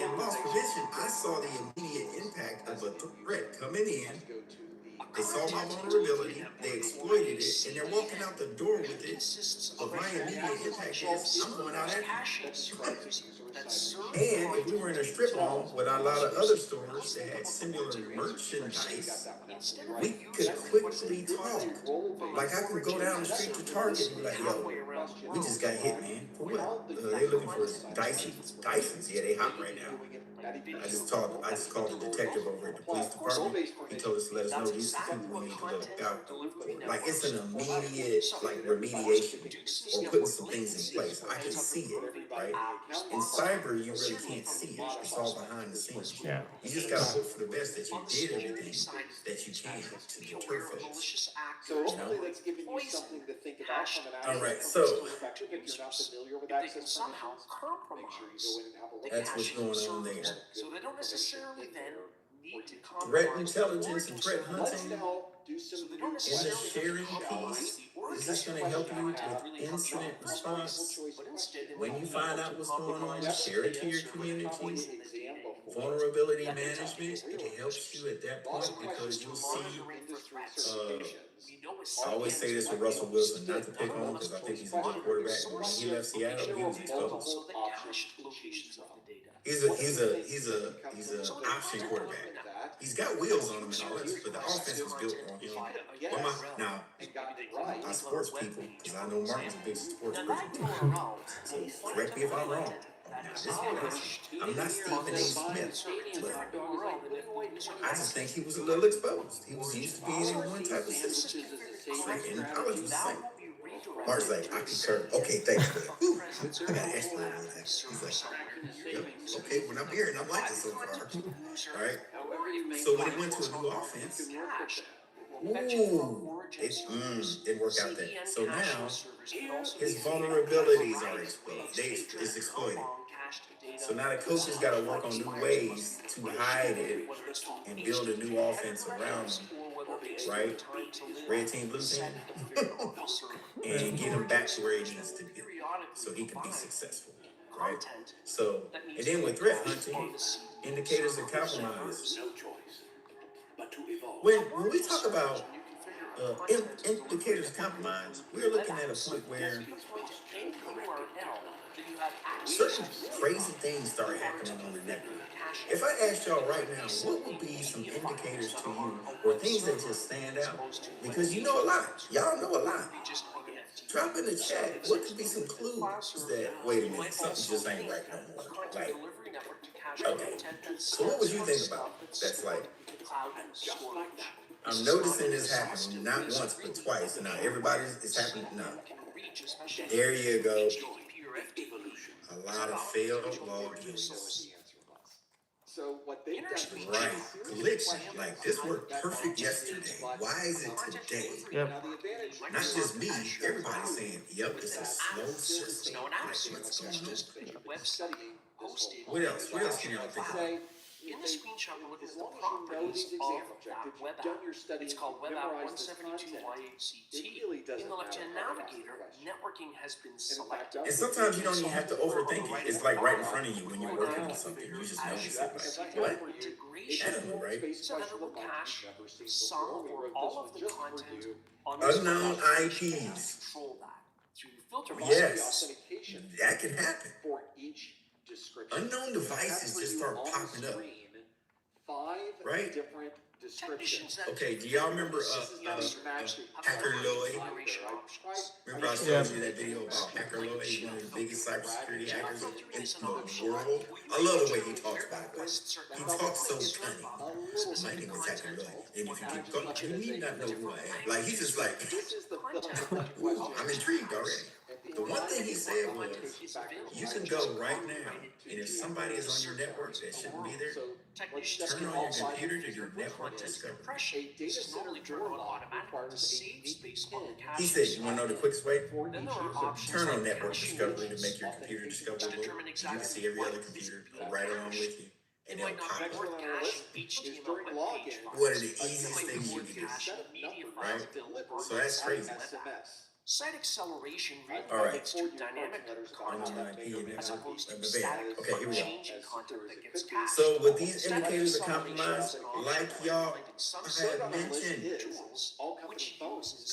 In loss prevention, I saw the immediate impact of a threat coming in. They saw my vulnerability, they exploited it, and they're walking out the door with it. But my immediate impact is I'm going out after. And if we were in a strip mall with a lot of other stores that had similar merchandise, we could quickly talk. Like I could go down the street to Target and be like, yo, we just got hit, man. For what? what? They're looking for Dysons. Yeah, they hot right now. I just called the detective over at the police department. He told us to let us know these are people we need to look out for. Like it's an immediate like remediation or putting some things in place. I can see it, right? In cyber, you really can't see it. It's all behind the scenes. Yeah. You just gotta hope for the best that you did everything that you can to deter folks. So hopefully that's giving you something to think about from an All right, access so perspective. If you're not familiar with If they can access somehow permissions, make sure you go in and have a look. that's what's going on there. So they don't necessarily then need to Threat compromise intelligence and threat Let's hunting now do some So they don't in the necessarily sharing compromise piece. the org. Is this going to help you with incident response? But instead, they When want you to find out what's going on, compromise share it to data, your so community. points in the data. Vulnerability management, it helps you at that point because you'll see. I always say this with Russell Wilson, not to pick on him because I think he's a good quarterback. But when he left Seattle, he was exposed. So the cached locations of the data. He's a option quarterback. He's got wheels on him and all this, but the offense was built on him. Now, I sports people, because I know Martin's a big sports person. So correct me if I'm wrong. Now, this is I'm not Stephen A. Smith, but I just think he was a little exposed. He was used to being in one type of system. Like in college was the same. Mark's like, I concur. Okay, thanks, bro. Ooh, I got an extra on that. He's like, yep, okay, when I'm here and I'm like this so far. All right? So when he went to a new offense, it didn't work out there. So now, his vulnerabilities are exposed. It's exploited. So now the coaches got to work on new ways to hide it and build a new offense around him, right? Red team, blue team, and get him back to where he needs to be, so he can be successful, right? So, and then with threat hunting, indicators of compromise. When we talk about indicators of compromise, we're looking at a point where certain crazy things start happening on the network. If I asked y'all right now, what would be some indicators to you or things that just stand out? Because you know a lot. Y'all know a lot. Drop in the chat. What could be some clues that, wait a minute, something just ain't right no more? Like, okay. So what would you think about? That's like, I'm noticing this happen not once but twice. And now it's happening now. There you go. A lot of failed logins. So what they've done, right? Glitch. Like this worked perfect yesterday. Why is it today? Yep. Not just me. Everybody's saying, "Yep, it's a slow system." What's going on? What else? What else can y'all think about? In the screenshot, we're looking at the properties of that web app. It's called Web App 172.yht. In the left-hand navigator, networking has been selected. And sometimes you don't even have to overthink it. It's like right in front of you when you're working on something. You just notice it. Like, what? Animal, right? So that it will cache some or all of the content on unknown IPs. Control that through filter. Yes, that can happen. For each description. Unknown devices just start popping up. 5 right? different descriptions. Okay, do y'all remember Hacker Lloyd? Remember I showed you that video about Hacker Lloyd? He's one of the biggest cybersecurity hackers in the world. I love the way he talks about it. He talks so cunning. My name is Hacker Lloyd, and if you keep going, you need not know who I am. Like he's just like, ooh, I'm intrigued already. The one thing he said was, you can go right now, and if somebody is on your network that shouldn't be there, turn on your computer to do network discovery. He said, you want to know the quickest way? Turn on network discovery to make your computer discoverable. You can see every other computer right along with you. And it'll pop up. One of the easiest things you can do. Right? So that's crazy. Site acceleration All right. relates to dynamic content as opposed to static changing content that gets cached. So with these indicators of compromise, like y'all had mentioned,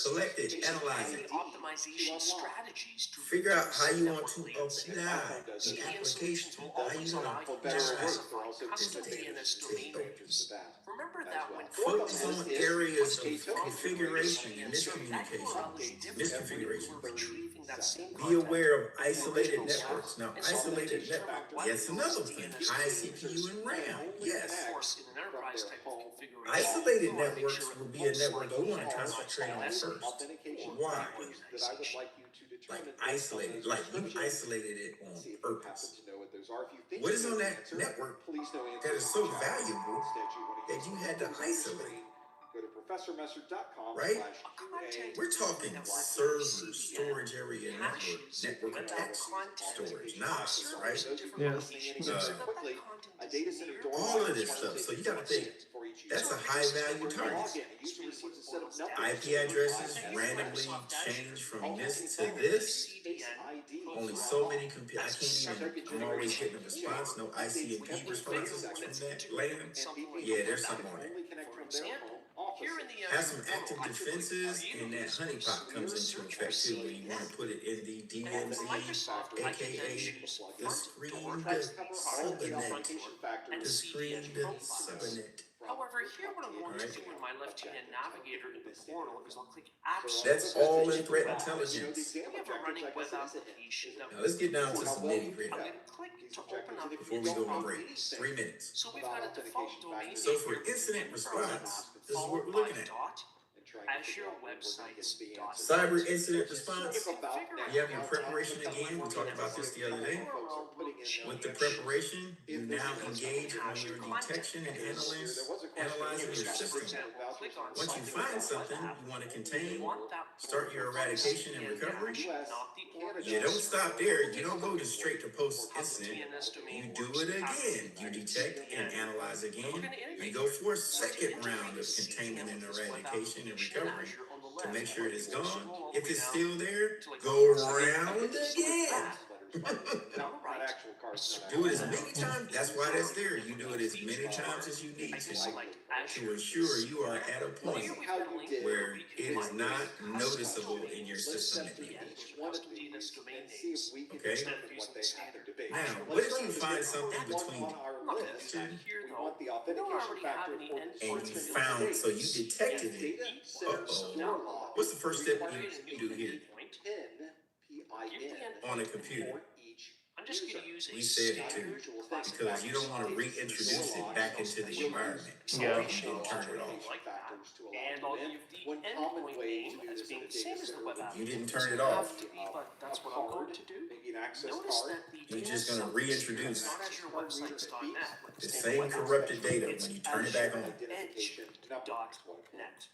collect it, analyze it, optimization strategies to figure out how you want to apply the application, how you want to apply custom DNS domain names. Remember that when focus on areas of configuration and miscommunication. configuration. Retrieving that same Be content aware of from the isolated original networks. source. Now, And so isolated to network, determine what yes, another is thing. DNS High domain CPU and RAM, yes. Of course, in an enterprise type of configuration, Isolated we want to make networks sure will it be a looks network like we want to all concentrate on DNS first. Authentication Why? keywords that I would like you to Like determine isolated, like you isolated it on See if you purpose. happen to know what those are. If you think What you is know on the that answer, network please no answer that is in so the chat. valuable Instead, you want to that use you the had to clues on your isolate? screen. Go to professormessard.com Right? /QA. We're talking servers, storage area network attached storage, NAS, right? Yeah. Quickly, a data center door All of this stuff. So you got to think that's a high value target. login. A user receives a set of numbers. IP addresses randomly change from this to this. Only so many computers. I can't even. I'm always getting a response. No ICMP responses from that land. Yeah, there's something on it. Have some active defenses, and that honeypot comes into effect too, when you want to put it in the DMZ, aka the screened subnet. The screened subnet. However, here what I'm going to do in my left-hand navigator in the portal is I'll click App That's all in threat intelligence. We have a running web application that Now let's get down to some nitty gritty I'm going to click to open up before we go on break. 3 minutes. So we've got a default domain So for incident response, this is what we're looking at. Azure websites dot Cyber incident response. You have your preparation again. We talked about this the other day. With the preparation, you now engage on your detection and analyzing your system. Once you find something you want to contain, start your eradication and recovery. You don't stop there. You don't go just straight to post incident. You do it again. You detect and analyze again. You go for a second round of containment and eradication and recovery to make sure it is gone. If it's still there, go around again. Do it as many times. That's why that's there. You do it as many times as you need to ensure you are at a point where it is not noticeable in your system anymore. Okay? Now, what if you find something between and you found, so you detected it. Uh-oh. What's the first step you do here? On a computer. I'm just going to use We said it too, because you don't want to reintroduce it back into the environment. Yeah. You didn't turn it off. And I'll give the endpoint name as being the same as the web app. You didn't turn it off. But that's what I'm going to do. Notice that the You're just going to reintroduce websites.net the same corrupted data when you turn it back on. Edge.net.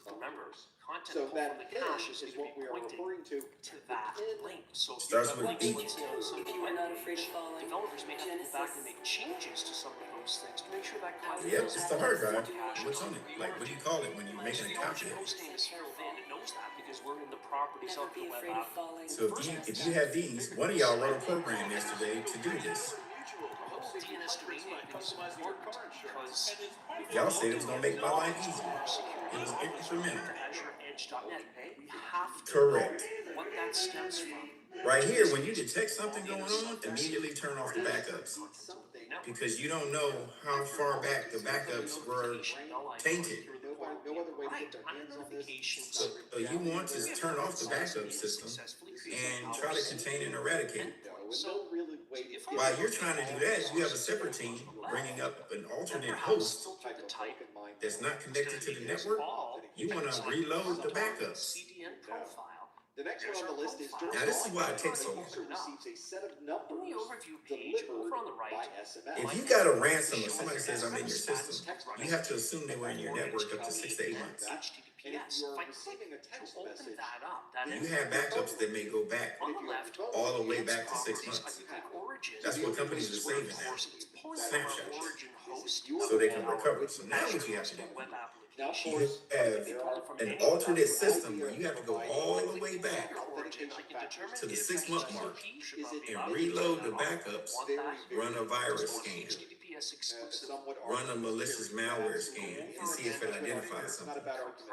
Remember, content pulled from the cache is going to be pointing to that link. So if Starts you with have B. links in some developers may have to go back and make changes to some of those things to make sure that content Yep, it's the hard drive. What's on it? Like, what do you call it when you're making a copy of it? hosting is filled in. It knows that because we're in the properties of the web app. So if you have these, one of y'all wrote a program yesterday to do this. DNS domain is important because Y'all said it was going to make my life easier. It was incremental. Azure Edge.net, we have to Correct. know what that stems from. Right here, when you detect something going on, immediately turn off the backups. Because you don't know how far back the backups were tainted. So you want to turn off the backup system and try to contain and eradicate. While you're trying to do that, you have a separate team bringing up an alternate host that's not connected to the network. You want to reload the backups. The next one on the list is Now this is why it takes so long. receives a set of numbers In the overview page over on the right, by SMS. If you got a ransom or somebody says I'm in your system, you have to assume they were in your network up to 6 to 8 months. HTTPS. If I click to open that up, that You have backups that may go back on the left, all the way back to 6 months. That's what companies are saving now. Snapshots. So they can recover. So now what you have to do, you have an alternate system where you have to go all the way back to the 6 month mark and reload the backups, run a virus scan, run a malicious malware scan and see if it identifies something.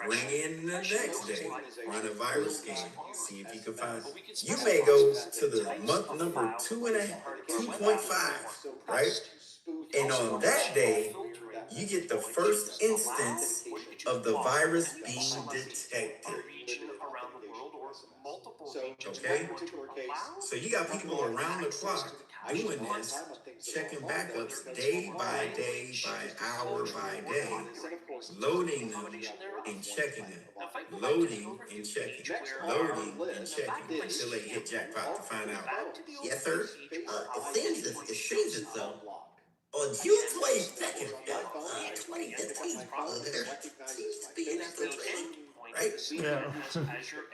Bring in the next day, run a virus scan, see if you can find it. You may go to the month number 2.5, right? And on that day, you get the first instance of the virus being detected. multiple So, regions. Okay. in one particular case, So you got people around the clock doing this, checking backups day by day, by hour by day, loading them and checking them, loading and checking, loading and checking until they hit jackpot to find out, yes sir, it seems as though on June 22nd, seems to be an infiltration, right? Yeah.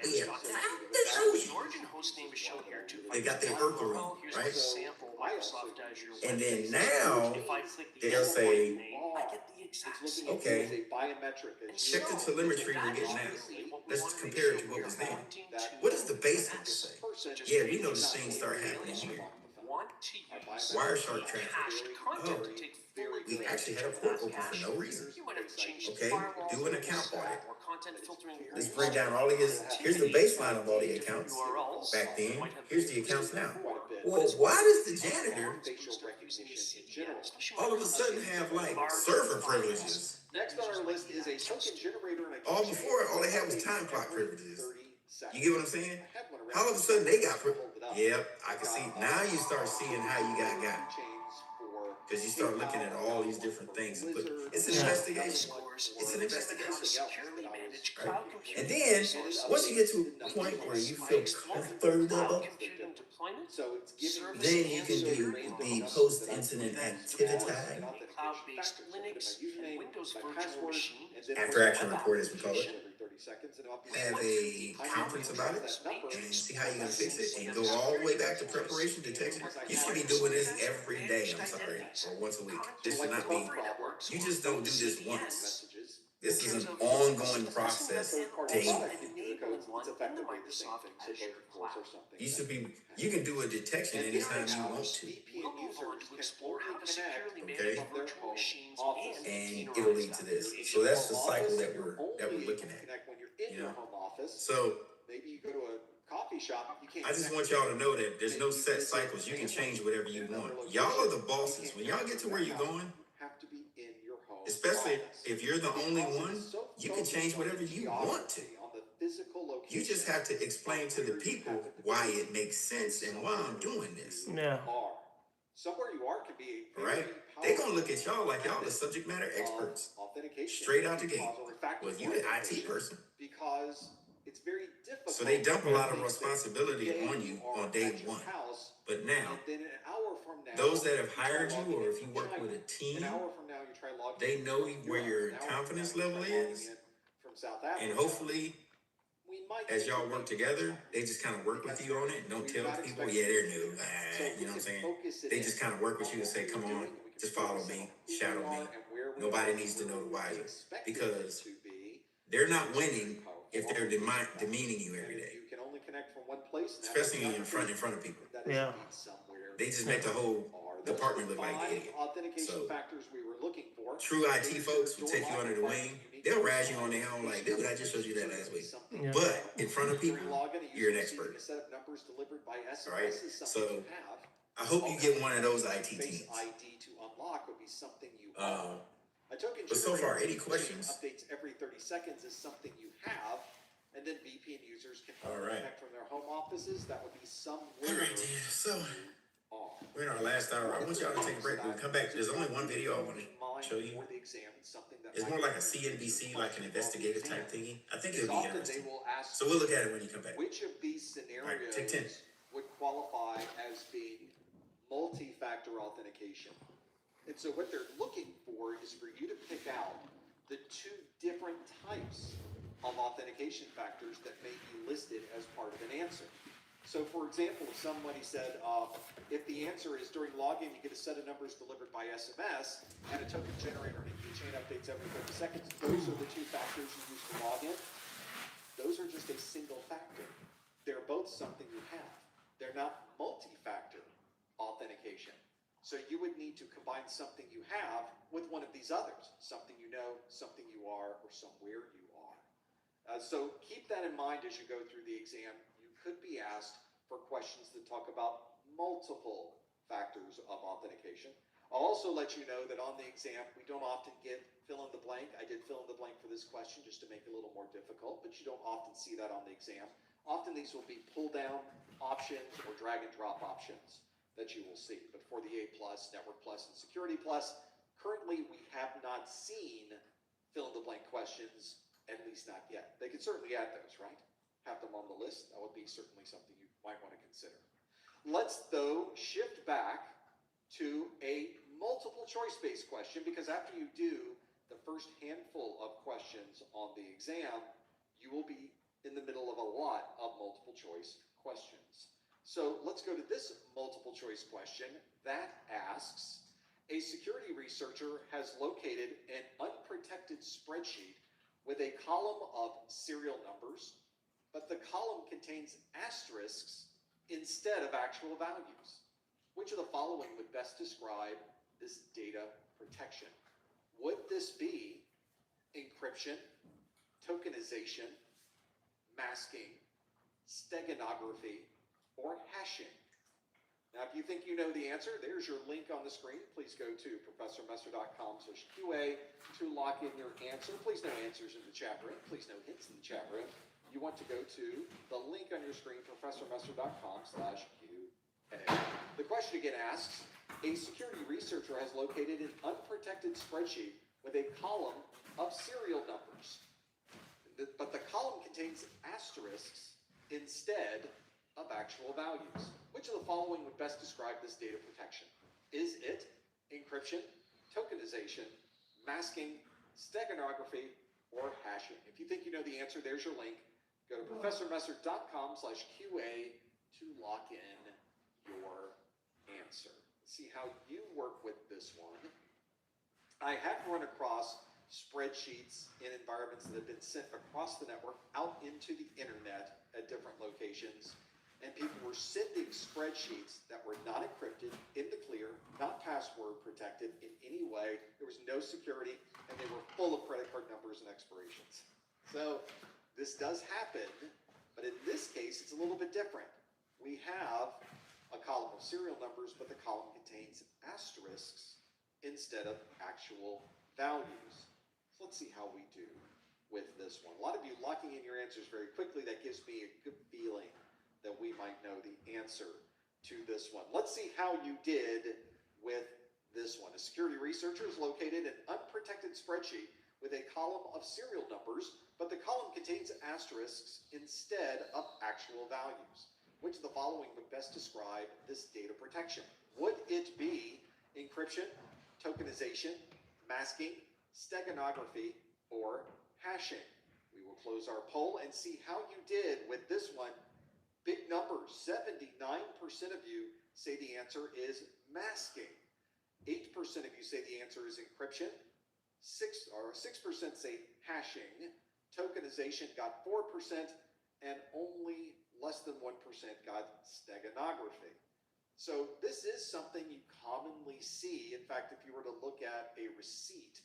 The Origin host name is shown here too. They got their burglary, Here's right? a sample Microsoft Azure. And then now If I click the they'll say, I get the exact same. okay, check the telemetry we're getting now. Let's compare it to what was there. What does the basics say? Yeah, we know this thing start happening here. Want to use Wireshark traffic. cached content to take full We advantage actually had a of port that open for cache. no reason. You might have to change Okay, firewalls do an account audit. or content filtering. Let's bring down all of his. Here's the baseline of all the accounts back then. Here's the accounts now. Well, why does the janitor all of a sudden have like server privileges? Next on our list is a token generator and a All before, all they had was time clock privileges. You get what I'm saying? All of a sudden they got Yep, I can see. Now you start seeing how you got. Because you start looking at all these different things. But it's an investigation. It's an investigation. Right? And then, once you get to a point where you feel comfortable, then you can do the post-incident activity, Cloud-based Linux and Windows virtual machine. after-action report as we call it, have a conference about it, and see how you're going to fix it, and go all the way back to preparation detection. You should be doing this every day, I'm sorry, or once a week. This should not be, you just don't do this once. This is an ongoing process daily. You should be, you can do a detection anytime you want to. Okay? And it'll lead to this. So that's the cycle that we're looking at. You know? So maybe you go to a coffee shop, you can't. I just want y'all to know that there's no set cycles. You can change whatever you want. Y'all are the bosses. When y'all get to where you're going, especially if you're the only one, you can change whatever you want to. You just have to explain to the people why it makes sense and why I'm doing this. Yeah. Somewhere you are can be right? They're gonna look at y'all like y'all the subject matter experts. Straight out the gate. Well, you're an IT person. Because it's very difficult. So they dump a lot of responsibility on you on day one. But now, those that have hired you, or if you work with a team, they know where your confidence level is. And hopefully, as y'all work together, they just kind of work with you on it and don't tell people, yeah, they're new. You know what I'm saying? They just kind of work with you and say, come on, just follow me, shadow me. Nobody needs to know the wiser. Because they're not winning if they're demeaning you every day. Especially in front of people. Yeah. They just make the whole department look like an idiot. So, true IT folks will take you under the wing. They'll razz you on their own like, dude, I just showed you that last week. Yeah. But in front of people, you're an expert. All right? So I hope you get one of those IT teams. But so far, any questions? Updates every 30 seconds is something you have, and then VPN users can connect from their home offices. That would be somewhere. All right, so we're in our last hour. I want y'all to take a break. We'll come back. There's only one video I want to show you. It's more like a CNBC, like an investigative type thingy. I think it'll be interesting. So we'll look at it when you come back. Which of these scenarios would qualify as being multi-factor authentication? And so what they're looking for is for you to pick out the two different types of authentication factors that may be listed as part of an answer. So for example, if somebody said, if the answer is during login, you get a set of numbers delivered by SMS and a token generator and a keychain updates every 30 seconds, those are the two factors you use to log in. Those are just a single factor. They're both something you have. They're not multi-factor authentication. So you would need to combine something you have with one of these others, something you know, something you are, or somewhere you are. So keep that in mind as you go through the exam. You could be asked for questions that talk about multiple factors of authentication. I'll also let you know that on the exam, we don't often get fill in the blank. I did fill in the blank for this question just to make it a little more difficult, but you don't often see that on the exam. Often these will be pull down options or drag and drop options that you will see. But for the A+, Network Plus, and Security Plus, currently we have not seen fill-in-the-blank questions, at least not yet. They could certainly add those, right? Have them on the list. That would be certainly something you might want to consider. Let's, though, shift back to a multiple choice-based question, because after you do the first handful of questions on the exam, you will be in the middle of a lot of multiple choice questions. So let's go to this multiple choice question that asks, a security researcher has located an unprotected spreadsheet with a column of serial numbers, but the column contains asterisks instead of actual values. Which of the following would best describe this data protection? Would this be encryption, tokenization, masking, steganography, or hashing? Now, if you think you know the answer, there's your link on the screen. Please go to professormesser.com/QA to lock in your answer. Please no answers in the chat room. Please no hints in the chat room. You want to go to the link on your screen, professormesser.com/QA. The question again asks, a security researcher has located an unprotected spreadsheet with a column of serial numbers, but the column contains asterisks instead of actual values. Which of the following would best describe this data protection? Is it encryption, tokenization, masking, steganography, or hashing? If you think you know the answer, there's your link. Go to professormesser.com/QA to lock in your answer. Let's see how you work with this one. I have run across spreadsheets in environments that have been sent across the network out into the internet at different locations, and people were sending spreadsheets that were not encrypted, in the clear, not password protected in any way. There was no security, and they were full of credit card numbers and expirations. So this does happen, but in this case, it's a little bit different. We have a column of serial numbers, but the column contains asterisks instead of actual values. So let's see how we do with this one. A lot of you locking in your answers very quickly. That gives me a good feeling that we might know the answer to this one. Let's see how you did with this one. A security researcher has located an unprotected spreadsheet with a column of serial numbers, but the column contains asterisks instead of actual values. Which of the following would best describe this data protection? Would it be encryption, tokenization, masking, steganography, or hashing? We will close our poll and see how you did with this one. Big numbers, 79% of you say the answer is masking. 8% of you say the answer is encryption. 6% say hashing. Tokenization got 4%, and only less than 1% got steganography. So this is something you commonly see. In fact, if you were to look at a receipt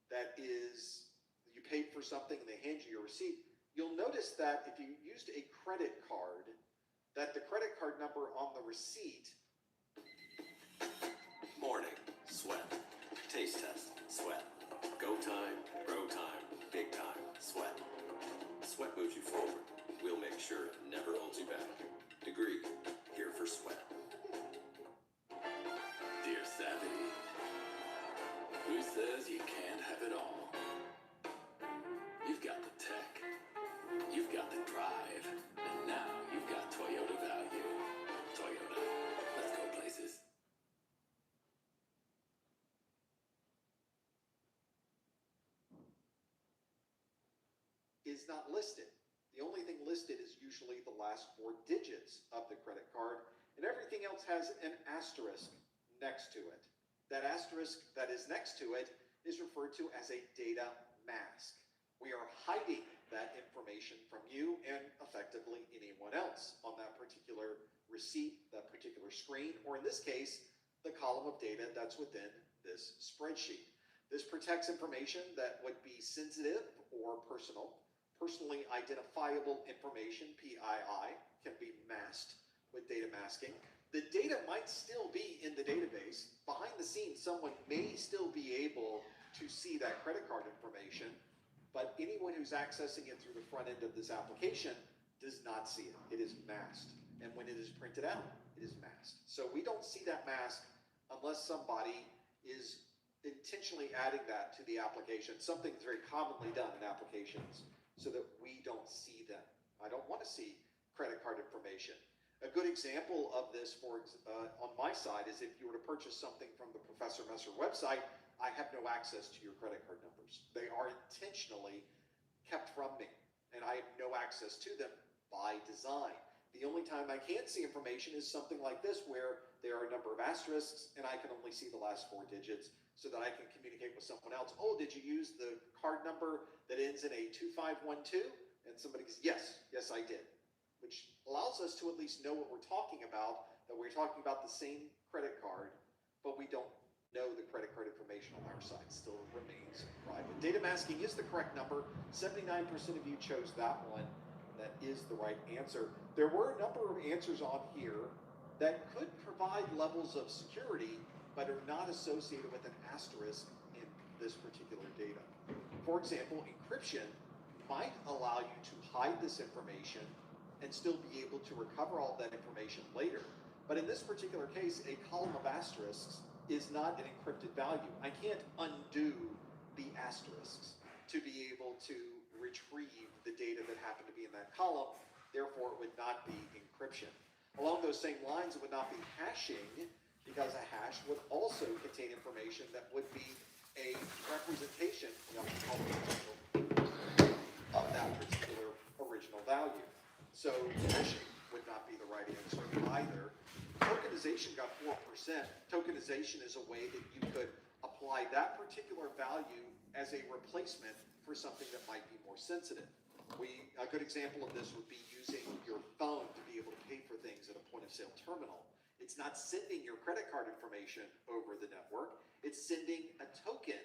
that is, you paid for something and they hand you your receipt, you'll notice that if you used a credit card, that the credit card number on the receipt. Morning, sweat. Taste test, sweat. Go time, bro time, big time, sweat. Sweat moves you forward. We'll make sure it never holds you back. Degree, here for sweat. Dear Savvy, who says you can't have it all? You've got the tech, you've got the drive, and now you've got Toyota value. Toyota, let's go places. Is not listed. The only thing listed is usually the last 4 digits of the credit card, and everything else has an asterisk next to it. That asterisk that is next to it is referred to as a data mask. We are hiding that information from you and effectively anyone else on that particular receipt, that particular screen, or in this case, the column of data that's within this spreadsheet. This protects information that would be sensitive or personal. Personally identifiable information, PII, can be masked with data masking. The data might still be in the database. Behind the scenes, someone may still be able to see that credit card information, but anyone who's accessing it through the front end of this application does not see it. It is masked. And when it is printed out, it is masked. So we don't see that mask unless somebody is intentionally adding that to the application, something that's very commonly done in applications, so that we don't see them. I don't want to see credit card information. A good example of this on my side is if you were to purchase something from the Professor Messer website, I have no access to your credit card numbers. They are intentionally kept from me, and I have no access to them by design. The only time I can't see information is something like this, where there are a number of asterisks and I can only see the last 4 digits so that I can communicate with someone else. Oh, did you use the card number that ends in a 2512? And somebody says, yes, I did. Which allows us to at least know what we're talking about, that we're talking about the same credit card, but we don't know the credit card information on our side. Still remains private. Data masking is the correct number. 79% of you chose that one. That is the right answer. There were a number of answers on here that could provide levels of security, but are not associated with an asterisk in this particular data. For example, encryption might allow you to hide this information and still be able to recover all that information later. But in this particular case, a column of asterisks is not an encrypted value. I can't undo the asterisks to be able to retrieve the data that happened to be in that column. Therefore, it would not be encryption. Along those same lines, it would not be hashing, because a hash would also contain information that would be a representation of that particular original value. So hashing would not be the right answer either. Tokenization got 4%. Tokenization is a way that you could apply that particular value as a replacement for something that might be more sensitive. A good example of this would be using your phone to be able to pay for things at a point of sale terminal. It's not sending your credit card information over the network. It's sending a token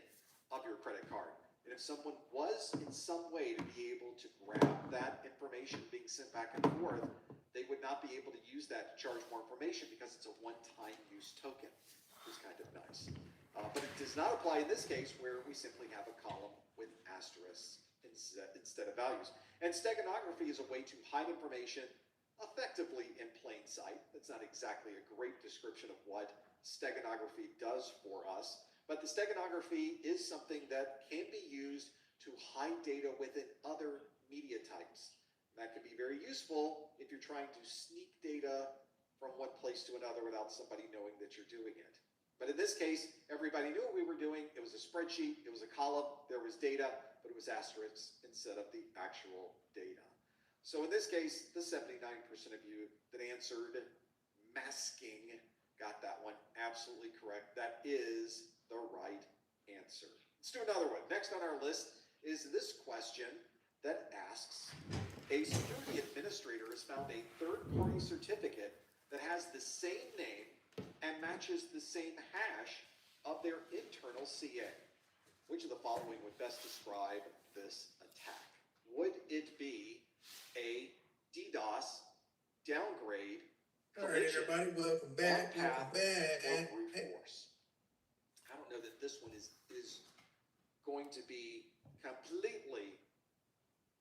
of your credit card. And if someone was in some way to be able to grab that information being sent back and forth, they would not be able to use that to charge more information because it's a one-time use token. It's kind of nice. But it does not apply in this case, where we simply have a column with asterisks instead of values. And steganography is a way to hide information effectively in plain sight. That's not exactly a great description of what steganography does for us, but the steganography is something that can be used to hide data within other media types. That can be very useful if you're trying to sneak data from one place to another without somebody knowing that you're doing it. But in this case, everybody knew what we were doing. It was a spreadsheet, it was a column, there was data, but it was asterisks instead of the actual data. So in this case, the 79% of you that answered masking got that one absolutely correct. That is the right answer. Let's do another one. Next on our list is this question that asks, a security administrator has found a third-party certificate that has the same name and matches the same hash of their internal CA. Which of the following would best describe this attack? Would it be a DDoS, downgrade, all right, everybody, welcome back. or brute force? I don't know that this one is going to be completely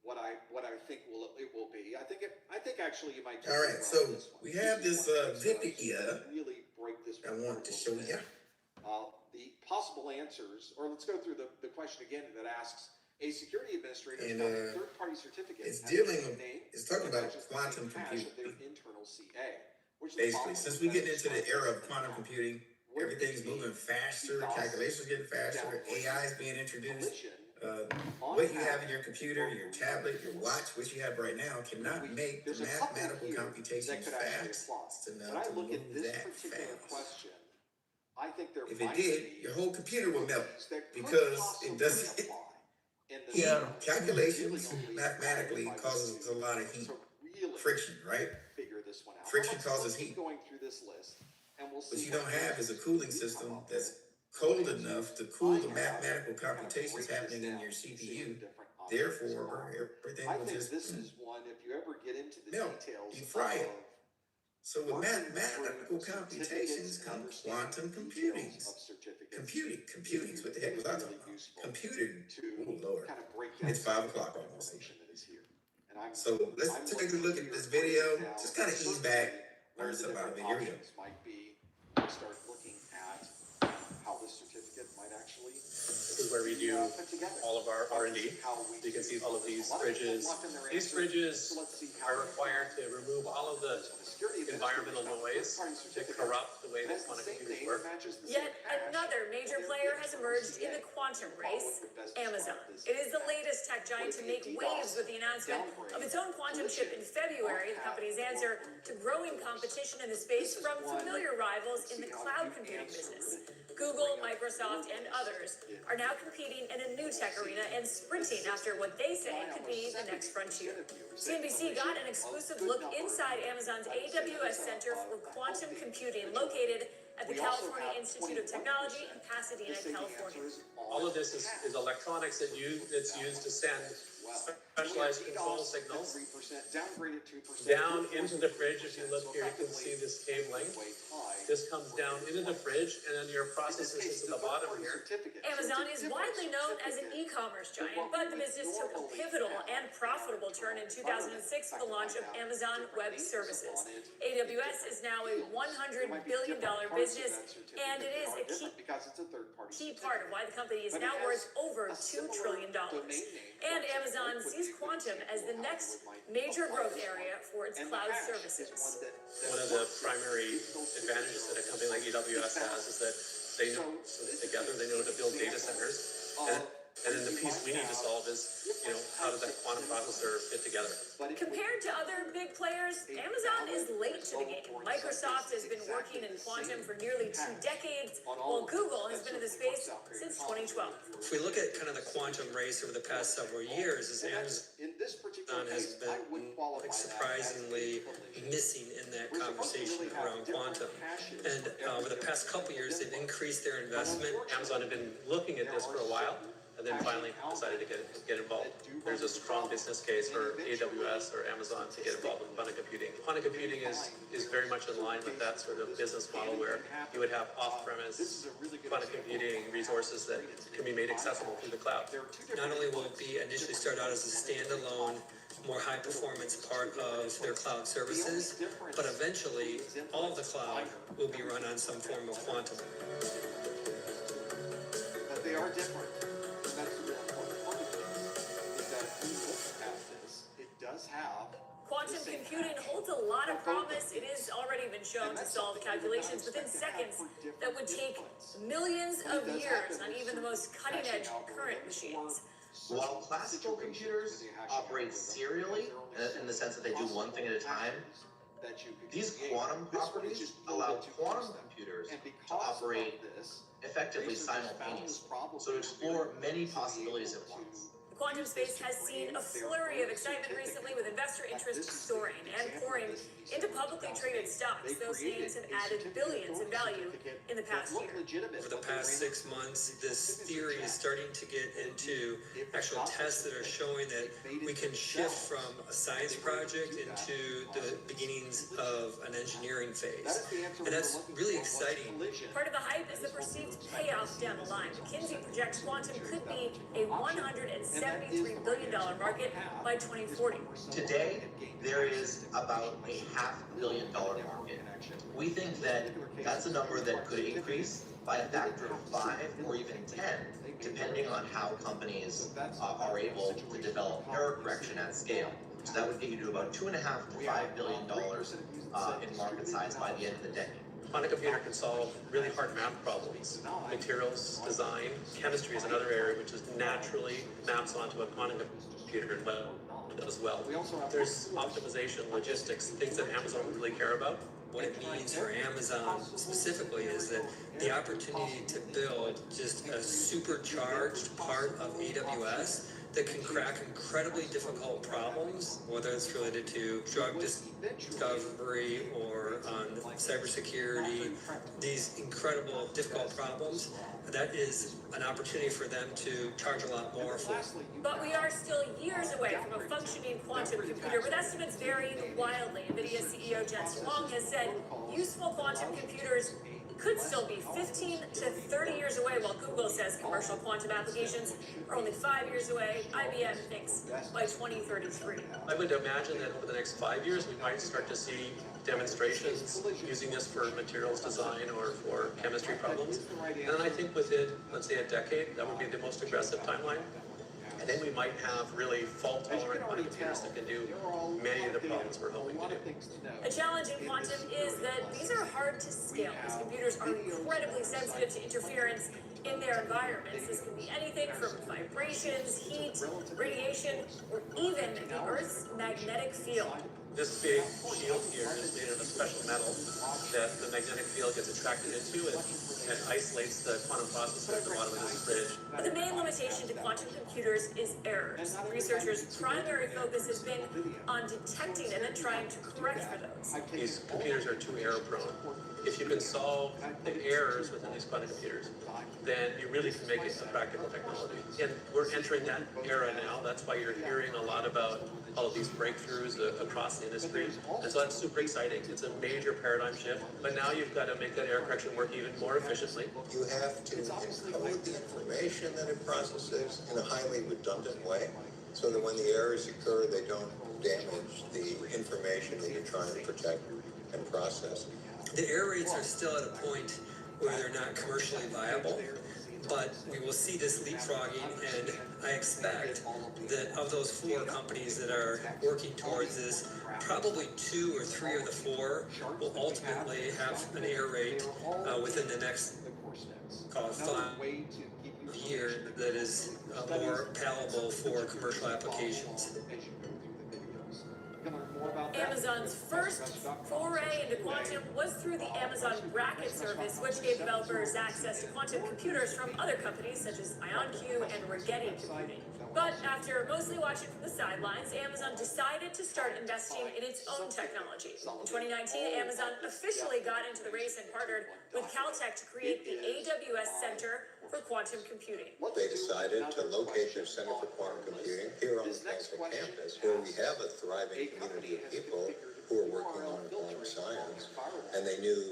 what I think it will be. I think actually you might. All right, so we have this video really break this. I want to show you. The possible answers, or let's go through the question again that asks, a security administrator And, found a third-party certificate. it's talking about quantum computing. Their internal CA. Basically, since we get into the era of quantum computing, everything's moving faster, calculations getting faster, AI is being introduced. What you have in your computer, your tablet, your watch, which you have right now, cannot make the mathematical computations fast enough to move that fast. I think there If it did, your whole computer would melt because it doesn't. Calculations mathematically causes a lot of heat, friction, right? Friction causes heat. What you don't have is a cooling system that's cold enough to cool the mathematical computations happening in your CPU. Therefore, everything will just melt. You fry it. So with mathematical computations come quantum computing. Computings. What the heck was I talking about? Computing. Oh Lord. It's 5 o'clock almost. So let's take a look at this video. Just kind of ease back, learn something about it. Here we go. Might be start looking at how this certificate might actually. This is where we do all of our R&D. You can see all of these fridges. These fridges are required to remove all of the environmental noise to corrupt the way that quantum computers work. Yet another major player has emerged in the quantum race, Amazon. It is the latest tech giant to make waves with the announcement of its own quantum chip in February, the company's answer to growing competition in the space from familiar rivals in the cloud computing business. Google, Microsoft, and others are now competing in a new tech arena and sprinting after what they say could be the next frontier. CNBC got an exclusive look inside Amazon's AWS Center for Quantum Computing, located at the California Institute of Technology in Pasadena, California. All of this is electronics that's used to send specialized control signals down into the fridge. If you look here, you can see this cabling. This comes down into the fridge, and then your processor sits at the bottom here. Amazon is widely known as an e-commerce giant, but the business took a pivotal and profitable turn in 2006 with the launch of Amazon Web Services. AWS is now a $100 billion business, and it is a key part of why the company is now worth over $2 trillion. And Amazon sees quantum as the next major growth area for its cloud services. One of the primary advantages that a company like AWS has is that they know together, they know to build data centers. And then the piece we need to solve is, how does that quantum processor fit together? Compared to other big players, Amazon is late to the game. Microsoft has been working in quantum for nearly 2 decades, while Google has been in the space since 2012. If we look at kind of the quantum race over the past several years, as Amazon has been surprisingly missing in that conversation around quantum. And over the past couple years, they've increased their investment. Amazon had been looking at this for a while, and then finally decided to get involved. There's a strong business case for AWS or Amazon to get involved with quantum computing. Quantum computing is very much in line with that sort of business model where you would have off-premise quantum computing resources that can be made accessible through the cloud. Not only will it be initially start out as a standalone, more high-performance part of their cloud services, but eventually all of the cloud will be run on some form of quantum. But they are different. That's the real important part of this, is that if you look at this, it does have quantum computing holds a lot of promise. It has already been shown to solve calculations within seconds that would take millions of years on even the most cutting-edge current machines. While classical computers operate serially, in the sense that they do one thing at a time, these quantum properties allow quantum computers to operate effectively simultaneously, so to explore many possibilities at once. The quantum space has seen a flurry of excitement recently, with investor interest soaring and pouring into publicly traded stocks. Those names have added billions in value in the past year. Over the past 6 months, this theory is starting to get into actual tests that are showing that we can shift from a science project into the beginnings of an engineering phase. And that's really exciting. Part of the hype is the perceived payoff down the line. McKinsey projects quantum could be a $173 billion market by 2040. Today, there is about a $500 million market. We think that that's a number that could increase by a factor of 5 or even 10, depending on how companies are able to develop error correction at scale. So that would get you to about $2.5 to $5 billion in market size by the end of the decade. Quantum computer can solve really hard math problems. Materials, design, chemistry is another area which is naturally maps onto a quantum computer and as well. There's optimization, logistics, things that Amazon would really care about. What it means for Amazon specifically is that the opportunity to build just a supercharged part of AWS that can crack incredibly difficult problems, whether it's related to drug discovery or on cybersecurity, these incredible difficult problems, that is an opportunity for them to charge a lot more for. But we are still years away from a functioning quantum computer, with estimates varying wildly. NVIDIA CEO Jensen Huang has said useful quantum computers could still be 15 to 30 years away, while Google says commercial quantum applications are only 5 years away. IBM thinks by 2033. I would imagine that over the next 5 years, we might start to see demonstrations using this for materials design or for chemistry problems. And then I think within, let's say, a decade, that would be the most aggressive timeline. And then we might have really fault-tolerant quantum computers that can do many of the problems we're hoping to do. A challenge in quantum is that these are hard to scale. These computers are incredibly sensitive to interference in their environments. This can be anything from vibrations, heat, radiation, or even the Earth's magnetic field. This big shield here is made of a special metal that the magnetic field gets attracted into and isolates the quantum processor at the bottom of this fridge. But the main limitation to quantum computers is errors. Researchers' primary focus has been on detecting and then trying to correct for those. These computers are too error prone. If you can solve the errors within these quantum computers, then you really can make it a practical technology. And we're entering that era now. That's why you're hearing a lot about all of these breakthroughs across the industry. And so that's super exciting. It's a major paradigm shift. But now you've got to make that error correction work even more efficiently. You have to encode the information that it processes in a highly redundant way so that when the errors occur, they don't damage the information that you're trying to protect and process. The error rates are still at a point where they're not commercially viable, but we will see this leapfrogging, and I expect that of those 4 companies that are working towards this, probably 2 or 3 of the 4 will ultimately have an error rate within the next, call it 5 years, that is more palatable for commercial applications. Amazon's first foray into quantum was through the Amazon Bracket service, which gave developers access to quantum computers from other companies such as IonQ and Rigetti Computing. But after mostly watching from the sidelines, Amazon decided to start investing in its own technology. In 2019, Amazon officially got into the race and partnered with Caltech to create the AWS Center for Quantum Computing. They decided to locate their Center for Quantum Computing here on the Caltech campus, where we have a thriving community of people who are working on quantum science, and they knew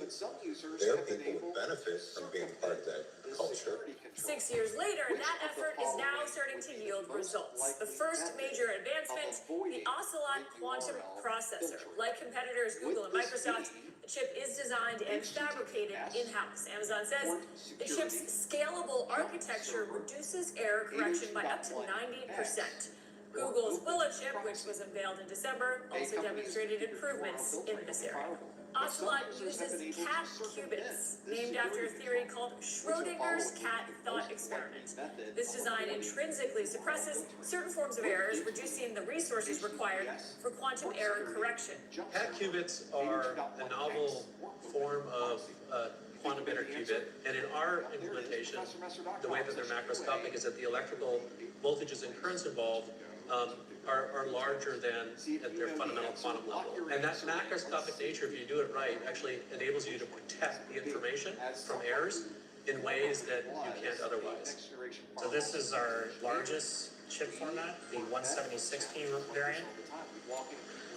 their people would benefit from being part of that culture. 6 years later, that effort is now starting to yield results. The first major advancement, the Ocelot quantum processor. Like competitors Google and Microsoft, the chip is designed and fabricated in-house. Amazon says the chip's scalable architecture reduces error correction by up to 90%. Google's Willow chip, which was unveiled in December, also demonstrated improvements in this area. Ocelot uses cat qubits, named after a theory called Schrodinger's cat thought experiment. This design intrinsically suppresses certain forms of errors, reducing the resources required for quantum error correction. Cat qubits are a novel form of quantum interqubit, and in our implementation, the way that they're macroscopic is that the electrical voltages and currents involved are larger than at their fundamental quantum level. And that macroscopic nature, if you do it right, actually enables you to protect the information from errors in ways that you can't otherwise. So this is our largest chip format, the 176p variant.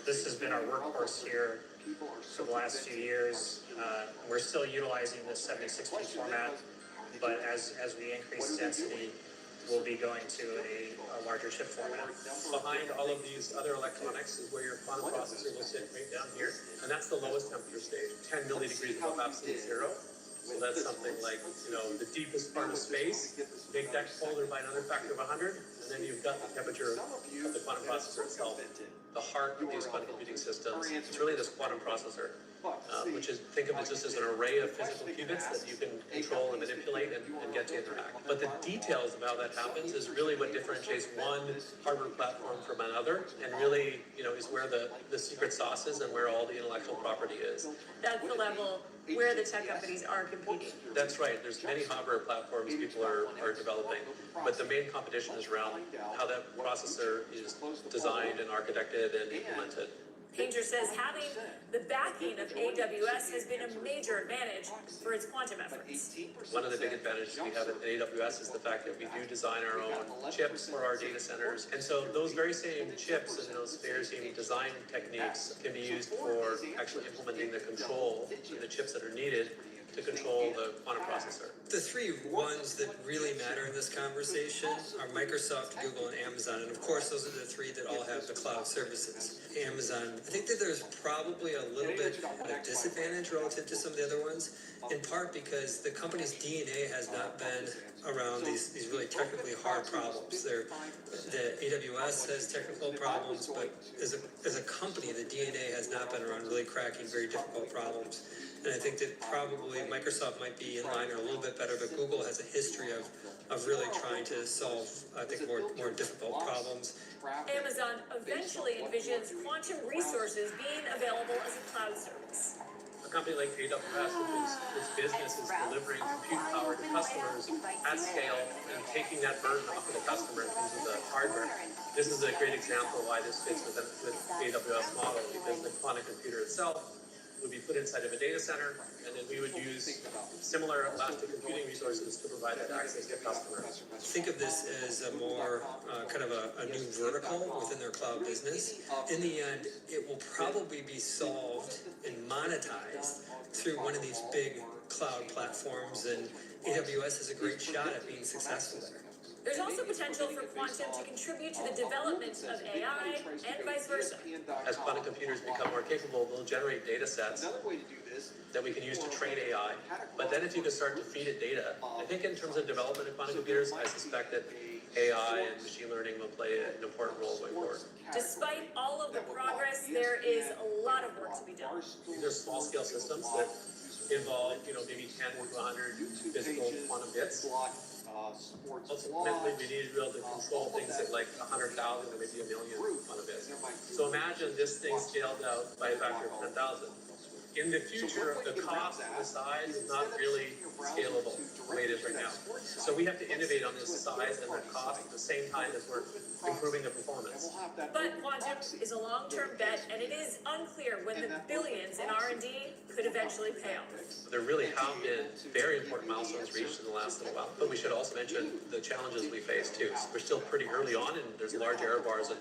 This has been our workhorse here for the last few years. We're still utilizing the 76p format, but as we increase density, we'll be going to a larger chip format. Behind all of these other electronics is where your quantum processor will sit right down here, and that's the lowest temperature stage, 10 milledegrees above absolute zero. So that's something like, the deepest part of space. Make that colder by another factor of 100, and then you've got the temperature of the quantum processor itself. The heart of these quantum computing systems, it's really this quantum processor, which is, think of it just as an array of physical qubits that you can control and manipulate and get to interact. But the details of how that happens is really what differentiates one hardware platform from another, and really, is where the secret sauce is and where all the intellectual property is. That's the level where the tech companies are competing. That's right. There's many hardware platforms people are developing, but the main competition is around how that processor is designed and architected and implemented. Painter says having the backing of AWS has been a major advantage for its quantum efforts. One of the big advantages we have at AWS is the fact that we do design our own chips for our data centers. And so those very same chips and those very same design techniques can be used for actually implementing the control in the chips that are needed to control the quantum processor. The three ones that really matter in this conversation are Microsoft, Google, and Amazon. And of course, those are the three that all have the cloud services. Amazon, I think that there's probably a little bit of a disadvantage relative to some of the other ones, in part because the company's DNA has not been around these really technically hard problems. The AWS has technical problems, but as a company, the DNA has not been around really cracking very difficult problems. And I think that probably Microsoft might be in line or a little bit better, but Google has a history of really trying to solve, I think, more difficult problems. Amazon eventually envisions quantum resources being available as a cloud service. A company like AWS, whose business is delivering compute power to customers at scale and taking that burden off of the customer in terms of the hardware. This is a great example of why this fits with the AWS model, because the quantum computer itself would be put inside of a data center, and then we would use similar elastic computing resources to provide that access to customers. Think of this as a more kind of a new vertical within their cloud business. In the end, it will probably be solved and monetized through one of these big cloud platforms, and AWS has a great shot at being successful there. There's also potential for quantum to contribute to the development of AI and vice versa. As quantum computers become more capable, they'll generate data sets that we can use to train AI. But then if you can start to feed it data, I think in terms of development of quantum computers, I suspect that AI and machine learning will play an important role going forward. Despite all of the progress, there is a lot of work to be done. These are small-scale systems that involve, maybe 10 to 100 physical quantum bits. Ultimately, we need to be able to control things at like 100,000 or maybe 1 million quantum bits. So imagine this thing scaled out by a factor of 10,000. In the future, the cost and the size is not really scalable the way it is right now. So we have to innovate on this size and the cost at the same time as we're improving the performance. But quantum is a long-term bet, and it is unclear when the billions in R&D could eventually pay off. There really have been very important milestones reached in the last little while, but we should also mention the challenges we face too. We're still pretty early on, and there's large error bars in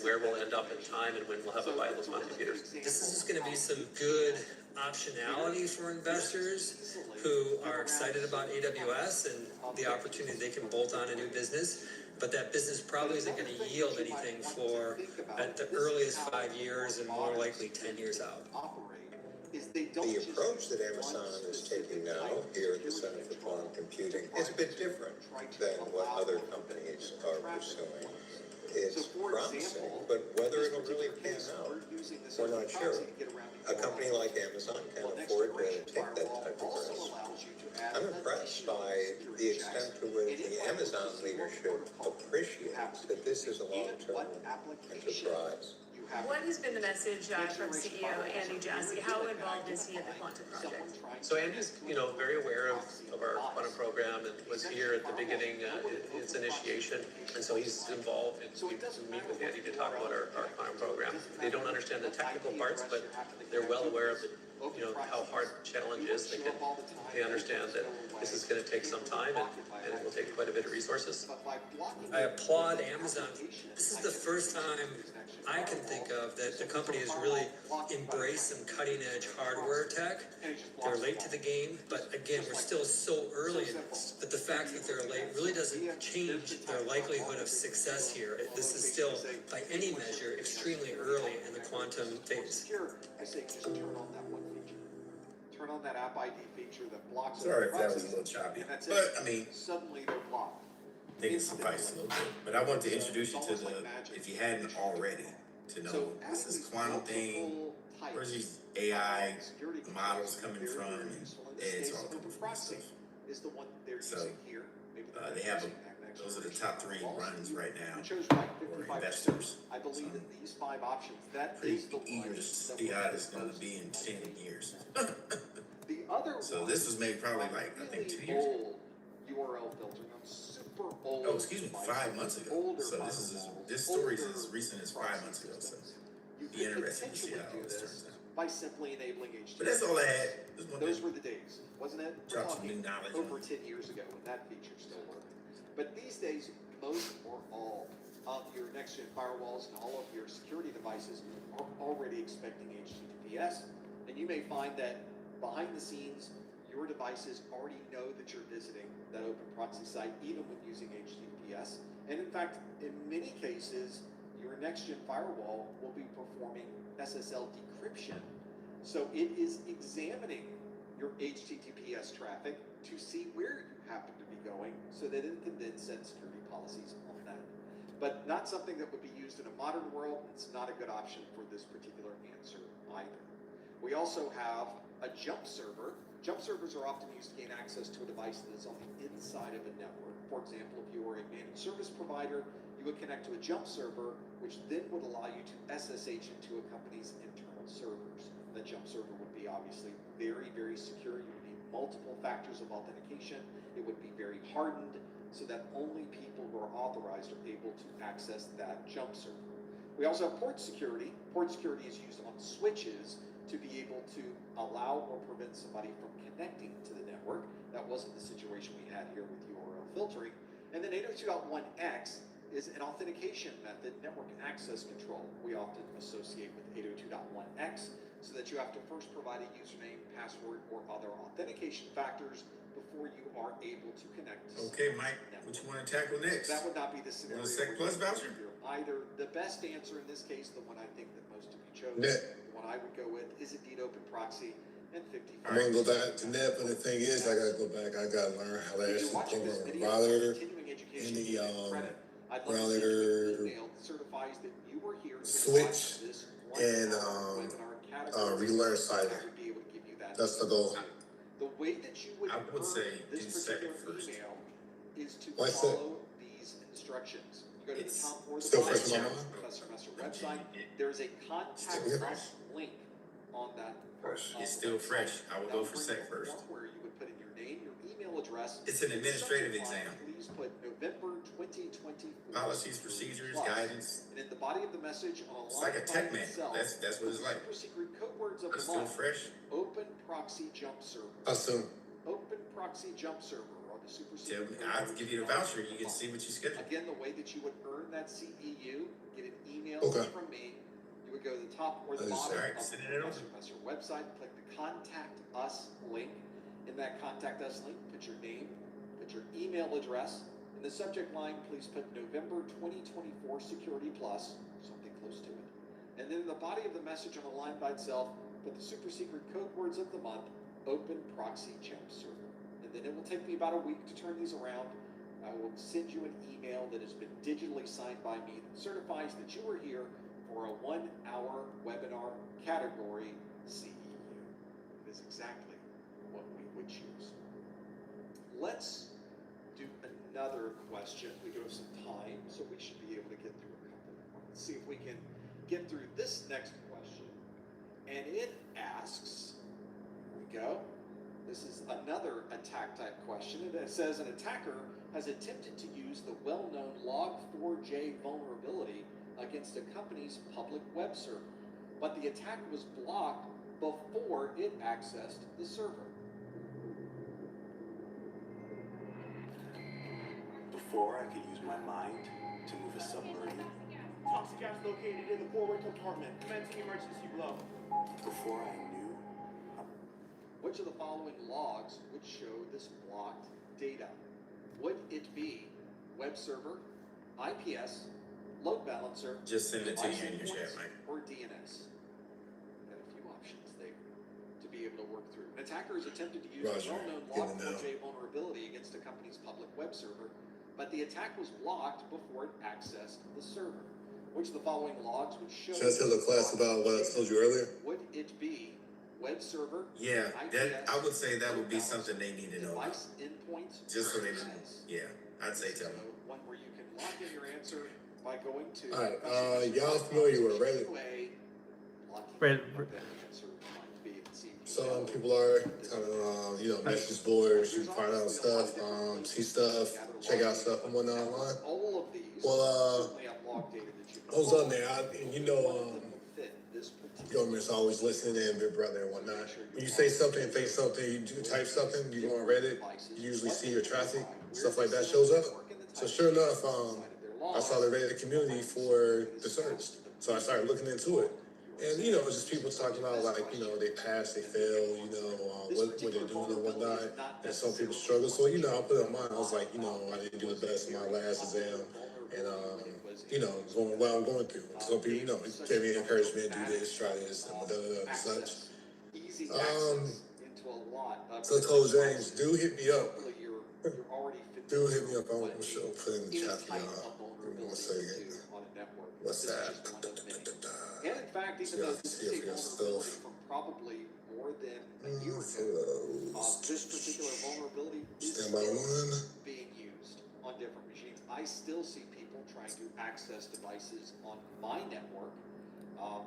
where we'll end up in time and when we'll have a viable quantum computers. This is going to be some good optionality for investors who are excited about AWS and the opportunity they can bolt on a new business. But that business probably isn't going to yield anything for at the earliest 5 years and more likely 10 years out. The approach that Amazon is taking now here at the Center for Quantum Computing is a bit different than what other companies are pursuing. It's promising, but whether it'll really pan out, we're not sure. A company like Amazon can't afford to take that type of risk. I'm impressed by the extent to which the Amazon leadership appreciates that this is a long-term enterprise. What has been the message from CEO Andy Jassy? How involved is he in the quantum project? So Andy's, very aware of our quantum program and was here at the beginning, its initiation, and so he's involved. And we meet with Andy to talk about our quantum program. They don't understand the technical parts, but they're well aware of how hard the challenge is. They understand that this is going to take some time and it will take quite a bit of resources. I applaud Amazon. This is the first time I can think of that the company has really embraced some cutting-edge hardware tech. They're late to the game, but again, we're still so early in this. But the fact that they're late really doesn't change their likelihood of success here. This is still, by any measure, extremely early in the quantum phase. I say just turn on that one feature. Turn on that app ID feature that blocks. Sorry if that was a little choppy, but I mean, suddenly they're blocked. I think it's suffice a little bit. But I want to introduce you to if you hadn't already, to know this is quantum thing. Where's these AI models coming from? And it's all coming from this stuff. So they have those are the top 3 runs right now for investors. I believe that these 5 options, Pretty eager to see how it's going to be in 10 years. So this was made probably like, I think 2 years ago. URL filtering on super old. Oh, excuse me, 5 months ago. So this story is as recent as 5 months ago. So be interesting to see how all this turns out. By simply enabling HTTP. But that's all I had. Those were the days, wasn't it? Drop some new knowledge. Over 10 years ago when that feature still worked. But these days, most or all of your next-gen firewalls and all of your security devices are already expecting HTTPS. And you may find that behind the scenes, your devices already know that you're visiting that open proxy site, even when using HTTPS. And in fact, in many cases, your next-gen firewall will be performing SSL decryption. So it is examining your HTTPS traffic to see where you happen to be going so that it can then set security policies on that. But not something that would be used in a modern world. It's not a good option for this particular answer either. We also have a jump server. Jump servers are often used to gain access to a device that is on the inside of a network. For example, if you are a managed service provider, you would connect to a jump server, which then would allow you to SSH into a company's internal servers. That jump server would be obviously very, very secure. You would need multiple factors of authentication. It would be very hardened so that only people who are authorized are able to access that jump server. We also have port security. Port security is used on switches to be able to allow or prevent somebody from connecting to the network. That wasn't the situation we had here with URL filtering. And then 802.1x is an authentication method, network access control. We often associate with 802.1x so that you have to first provide a username, password, or other authentication factors before you are able to connect to Okay, Mike, what you want to tackle next? That would not be the scenario. Want a Sec Plus voucher? Either. The best answer in this case, the one I think that most of you chose, Net. the one I would go with, is indeed Open Proxy and 55. I'm gonna go back to net, but the thing is, I gotta go back. I gotta learn how to actually program a provider in the router switch and relearn cider. That's the goal. The way that you would I would say do second first. Is to Why second? follow these instructions. You go to the top or the Still bottom fresh in my of mind? Professor Messer website. There is a contact us link on that. It's still fresh. I would go for Sec first. Where you would put in your name, your email address. It's an administrative exam. Please put November 2024. Policies, procedures, guidance. And in the body of the message on a It's like a tech manual. That's what it's like. Super secret code words of But the it's still month. fresh. Open proxy jump server. Assume. Open proxy jump server. The super Tell secret me, I'll give you the voucher. You can see what you schedule. Again, the way that you would earn that CEU, get an email from me. You would go to the top or the bottom of the Professor website, click the Contact Us link. In that Contact Us link, put your name, put your email address. In the subject line, please put November 2024 Security Plus, something close to it. And then in the body of the message on the line by itself, put the super secret code words of the month, Open Proxy Jump Server. And then it will take me about a week to turn these around. I will send you an email that has been digitally signed by me that certifies that you were here for a 1-hour webinar category CEU. It is exactly what we would choose. Let's do another question. We do have some time, so we should be able to get through a couple more. Let's see if we can get through this next question. And it asks, here we go. This is another attack type question. It says an attacker has attempted to use the well-known Log4j vulnerability against a company's public web server, but the attack was blocked before it accessed the server. Before I could use my mind to move a submarine. Toxic gas located in the forward compartment. Commencing emergency blow. Before I knew. Which of the following logs would show this blocked data? Would it be web server, IPS, load balancer, Just send it to you in your chat, Mike. or DNS? Got a few options there to be able to work through. An attacker has attempted to use Roger. a well-known Log4j vulnerability against a company's public web server, but the attack was blocked before it accessed the server. Which of the following logs would show? Should I tell the class about what I told you earlier? Would it be web server? Yeah, IPS, I would say that would be something they need to know about. device endpoints, Just so they know. access. Yeah, I'd say tell them. One where you can lock in your answer by going to. Alright, y'all familiar with Reddit? Some people are kind of, message boards, you can find out stuff, see stuff, check out stuff and whatnot online. Well, I was on there, and government's always listening and Big Brother and whatnot. When you say something, think something, you type something, you go on Reddit, you usually see your traffic, stuff like that shows up. So sure enough, I saw the Reddit community for the service. So I started looking into it. And, just people talking about, like, they pass, they fail, what they're doing and whatnot. And some people struggle. So, I put it on mine. I was like, I didn't do the best in my last exam. And, going what I'm going through. Some people, gave me encouragement, do this, try this, and and such. So I told James, dude hit me up. Dude hit me up. I'm sure I'll put in the chat for y'all. Give me 1 second. What's that? And in fact, even though this is a vulnerability from probably more than a year ago, this particular vulnerability is still being used on different machines. I still see people trying to access devices on my network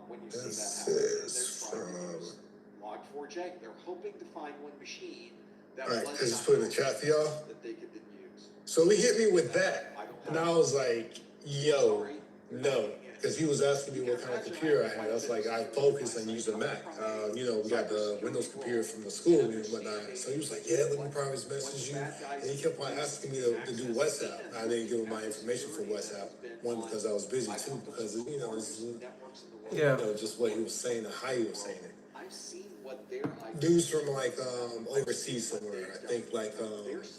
when you see that happen. They're trying to use Log4j. They're hoping to find one machine that I just put in the chat for y'all. that they could then use. So he hit me with that. And I was like, yo, no. Because he was asking me what kind of computer I had. I was like, I focus on using Mac. We got the Windows computer from the school and whatnot. So he was like, yeah, let me probably message you. And he kept on asking me to do WhatsApp. I didn't give him my information for WhatsApp. One, because I was busy. Two, because, just what he was saying and how he was saying it. I've seen what they're like. Dudes from like overseas somewhere. I think like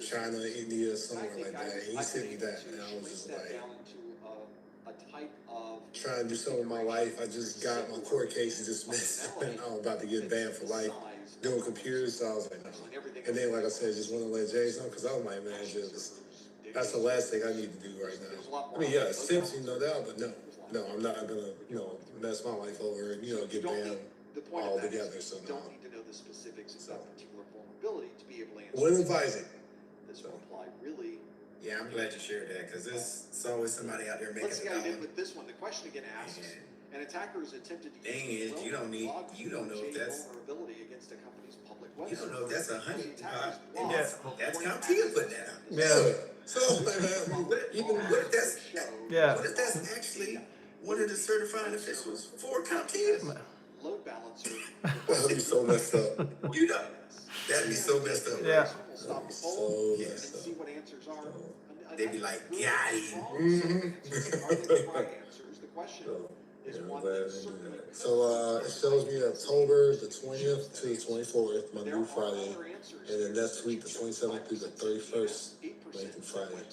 China, India, somewhere like that. And he sent me that. And I was just like, trying to do something with my life. I just got my court case dismissed. And I'm about to get banned for life doing computers. So I was like, no. And then, like I said, just want to let James know because I was like, man, that's the last thing I need to do right now. I mean, yeah, Simpson, no doubt, but no, I'm not gonna, mess my life over and get banned all together. So no. Don't need to know the specifics of that particular vulnerability to be able to answer. Wouldn't advise it. This will apply really. Yeah, I'm glad you shared that because there's always somebody out there making. Let's see how you did with this one. The question again asks: an attacker has attempted to use you don't know if that's vulnerability against a company's public website. You don't know if that's a honey pot. That's CompTIA putting that out. Yeah. So even what if that's actually one of the certifying officials for CompTIA? Load balancer. That'd be so messed up. That'd be so messed up. Yeah. Stop the poll and see what answers are. They'd be like, got him. Are they the right answers? The question is one that certainly. So it shows me October the 20th to the 24th, Monday through Friday, and then next week the 27th through the 31st, Monday through Friday.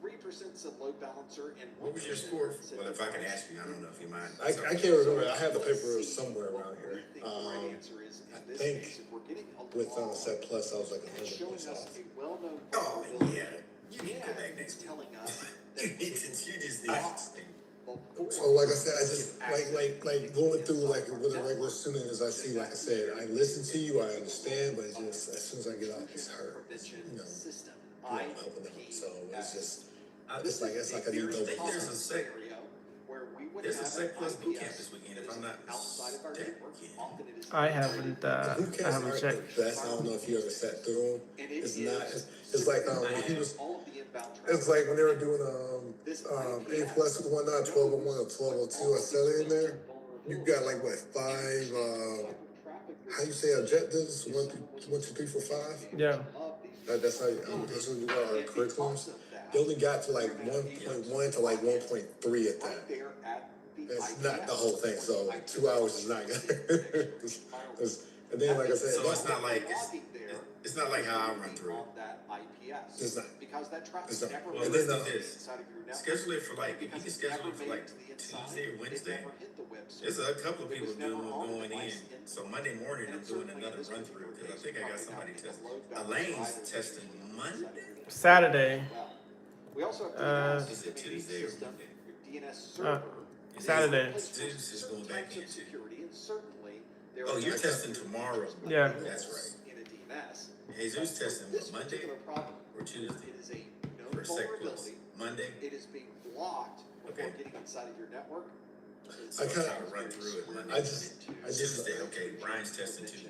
3% said load balancer and what was your score? Well, if I can ask you, I don't know if you mind. I can't remember. I have the paper somewhere around here. I think with Set Plus, I was like 100 off. Oh yeah, you can go back next telling us. You just So like I said, I just like going through like with a regular student as I see, like I said, I listen to you, I understand, but just as soon as I get out, it's hurt. I'm helping them. So it's like I need to there's a Sec Plus boot camp this weekend if I'm not mistaken. I haven't checked. I don't know if you ever sat through them. It's not. It's like he was. It's like when they were doing A plus and whatnot, 1201 or 1202. I sat in there. You got like what 5? How you say objectives? 1, 2, 3, 4, 5. Yeah. That's how you got our curriculums. They only got to like 1.1 to like 1.3 at that. That's not the whole thing. So 2 hours is not good. And then, like I said, so it's not like how I run through it. It's not. It's not. Well, let's do this. Schedule it for like, if you can schedule it for like Tuesday or Wednesday, there's a couple of people going in. So Monday morning, I'm doing another run through because I think I got somebody testing. Elaine's testing Monday? Saturday. Is it Tuesday or Monday? Saturday. Zeus is going back in too. Oh, you're testing tomorrow. Yeah. That's right. Jesus testing what, Monday or Tuesday? For Sec Plus. Monday? It is being blocked before getting inside of your network. So I kind of run through it Monday. I just Tuesday. Okay, Brian's testing too.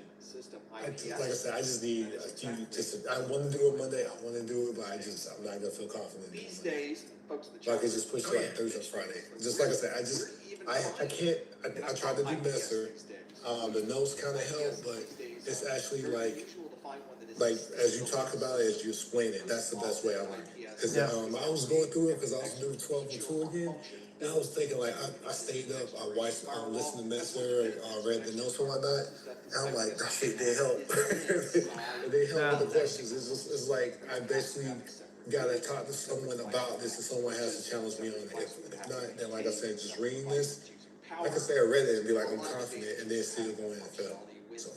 Like I said, I just need I want to do it Monday. I want to do it, but I'm not gonna feel confident. These days, folks, I can just push it like Thursday or Friday. Just like I said, I can't. I tried to do Messer. The notes kind of help, but it's actually like as you talk about it, as you explain it, that's the best way I learn. Because I was going through it because I was doing 12 and 2 again, And I was thinking, like, I stayed up, I watched, listened to Messer, read the notes and whatnot. And I'm like, that shit did help. It did help with the questions. It's like, I basically gotta talk to someone about this, and someone has to challenge me on it. If not, then like I said, just reading this, I can say I read it and be like, I'm confident, and then still go in and fail. So,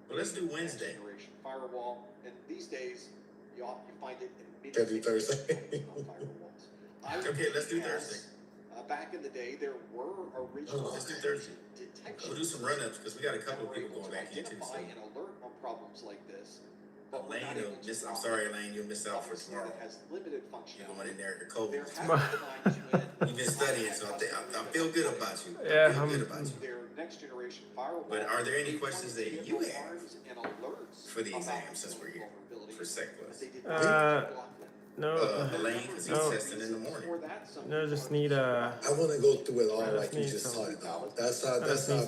well, let's do Wednesday. Firewall, and these days, you find it in can't do Thursday. Okay, let's do Thursday. Back in the day, there were original. Let's do Thursday. We'll do some run-ups because we got a couple of people going back here too. So. And alert on problems like this. Elaine, I'm sorry, Elaine, you'll miss out for tomorrow. Has limited function. You're going in there to cold. You've been studying, so I feel good about you. Yeah, I feel good about you. Their next generation firewall. But are there any questions that you have for the exam since we're here for Sec Plus? No. Elaine, because he's testing in the morning. No, just need I want to go through it all like you just talked about. That's how best learn.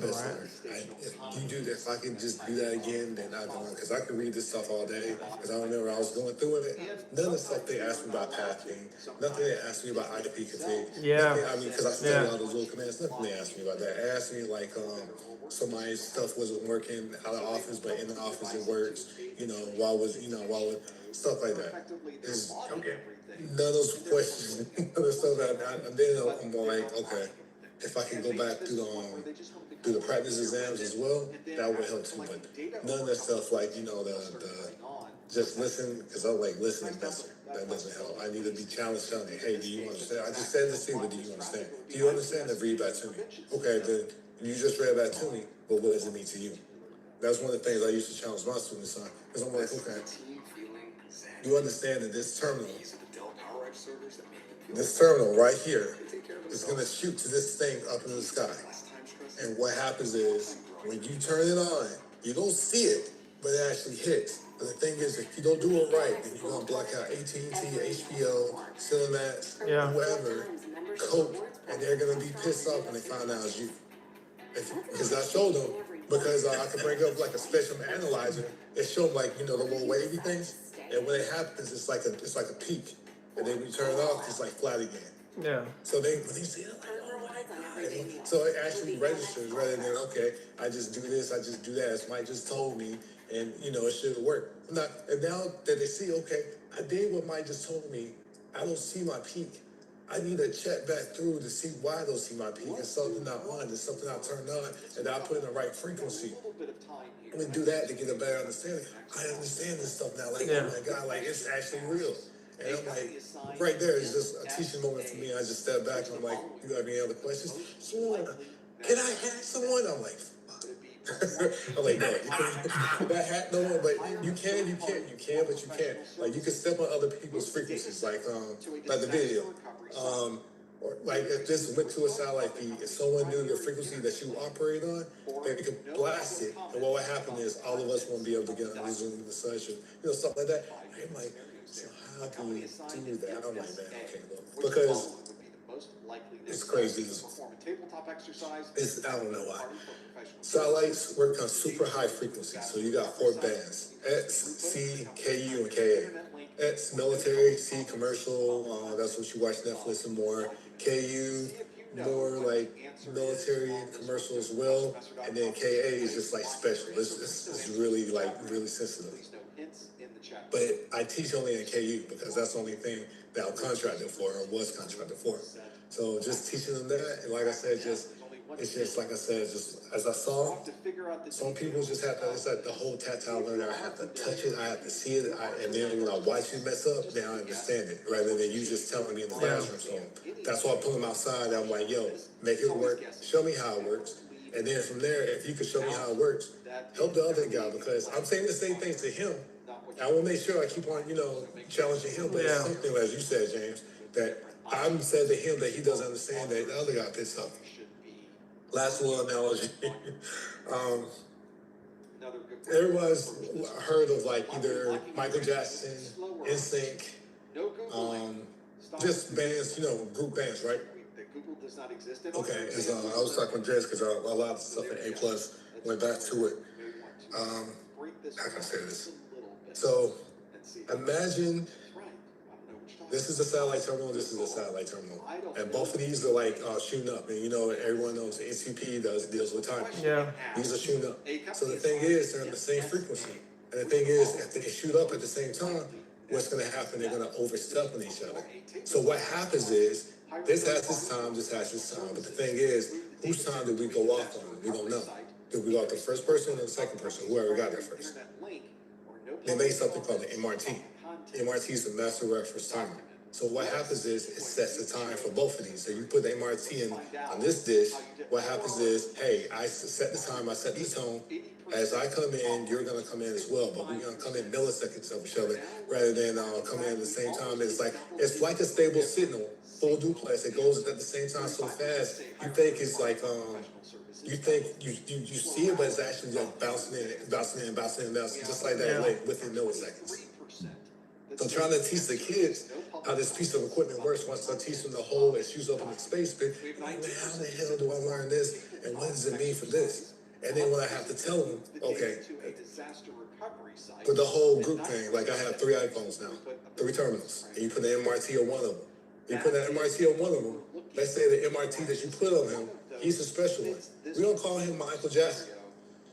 If you do that, if I can just do that again, then I can learn. Because I can read this stuff all day. Because I remember I was going through it. None of the stuff they asked me about pathing. Nothing they asked me about IP config. Yeah. Nothing, I mean, because I studied all those little commands. Nothing they asked me about that. They asked me like somebody's stuff wasn't working out of office, but in the office it works. While stuff like that. It's, okay. None of those questions, none of the stuff and then I'm like, okay, if I can go back through the practice exams as well, that would help too. But none of that stuff like, the just listen, because I'm like, listening better. That doesn't help. I need to be challenged on it. Hey, do you understand? I just said this to you, but do you understand? Do you understand? Then read back to me. Okay, then you just read back to me, but what does it mean to you? That's one of the things I used to challenge my students on. Because I'm like, okay, you understand that this terminal right here is going to shoot to this thing up in the sky. And what happens is, when you turn it on, you don't see it, but it actually hits. But the thing is, if you don't do it right, then you're going to block out AT&T, HBO, Cinemax, whoever, Coke, and they're going to be pissed off when they find out it's you. Because I showed them, because I could bring up like a spectrum analyzer, it showed like, the little wavy things. And when it happens, it's like a peak. And then when you turn it off, it's like flat again. Yeah. So when they see it, like, oh my God. So it actually registers rather than, okay, I just do this, I just do that, as Mike just told me, and, it should work. And now that they see, okay, I did what Mike just told me, I don't see my peak. I need to check back through to see why I don't see my peak. It's something not on, it's something I turned on, and I put in the right frequency. I'm gonna do that to get a better understanding. I understand this stuff now. Like, oh my God, like it's actually real. And I'm like, right there is just a teaching moment for me. I just step back and I'm like, you have any other questions? Sure. Can I hack someone? I'm like, I'm like, no, you can't. That hack no one, but you can, but you can't. Like you can step on other people's frequencies, like the video. Or like if this went to a satellite feed, if someone knew the frequency that you operate on, they could blast it. And what would happen is all of us won't be able to get on Zoom and such, and stuff like that. I'm like, so how do we do that? I'm like, man, okay, look, because it's crazy. It's I don't know why. Satellites work on super high frequencies, so you got 4 bands: X, C, KU, and KA. X military, C commercial. That's what you watch Netflix and more. KU, more like military and commercial as well, and then KA is just like special. It's really really sensitive. But I teach only in KU because that's the only thing that I'm contracted for or was contracted for. So just teaching them that, and like I said, it's just like I said, just as I saw, some people just have to. It's like the whole tactile learning. I have to touch it, I have to see it, and then when I watch you mess up, then I understand it rather than you just telling me in the classroom. So that's why I pull them outside. I'm like, yo, make it work. Show me how it works, and then from there, if you can show me how it works, help the other guy because I'm saying the same things to him. I will make sure I keep on, challenging him. But it's something, as you said, James, that I'm saying to him that he doesn't understand that the other guy pissed off. Last little analogy. Everyone's heard of like either Michael Jackson, NSYNC, just bands, group bands, right? Okay, I was talking with Jess because a lot of stuff in A+ went back to it. How can I say this? So imagine This is a satellite terminal. This is a satellite terminal, and both of these are like shooting up. And you know, everyone knows the NCP deals with timing. Yeah. These are shooting up. So the thing is, they're on the same frequency. And the thing is, if they shoot up at the same time, what's going to happen? They're going to overstep on each other. So what happens is, this has its time, this has its time. But the thing is, whose time did we go off on? We don't know. Did we go off the first person or the second person? Whoever got there first. They made something called the MRT. MRT is the master reference timer. So what happens is, it sets the time for both of these. So you put the MRT in on this dish, what happens is, hey, I set the time, I set the tone. As I come in, you're going to come in as well, but we're going to come in milliseconds of each other rather than come in at the same time. It's like a stable signal, full duplex. It goes at the same time so fast. You think it's like, you think you see it, but it's actually like bouncing in, just like that, like within milliseconds. So I'm trying to teach the kids how this piece of equipment works. Once I teach them the whole issues up in the space bit, like, man, how the hell do I learn this? And what does it mean for this? And then when I have to tell them, okay, for the whole group thing, like I have 3 iPhones now, 3 terminals, and you put the MRT on one of them. You put the MRT on one of them, let's say the MRT that you put on him, he's a special one. We don't call him Michael Jackson.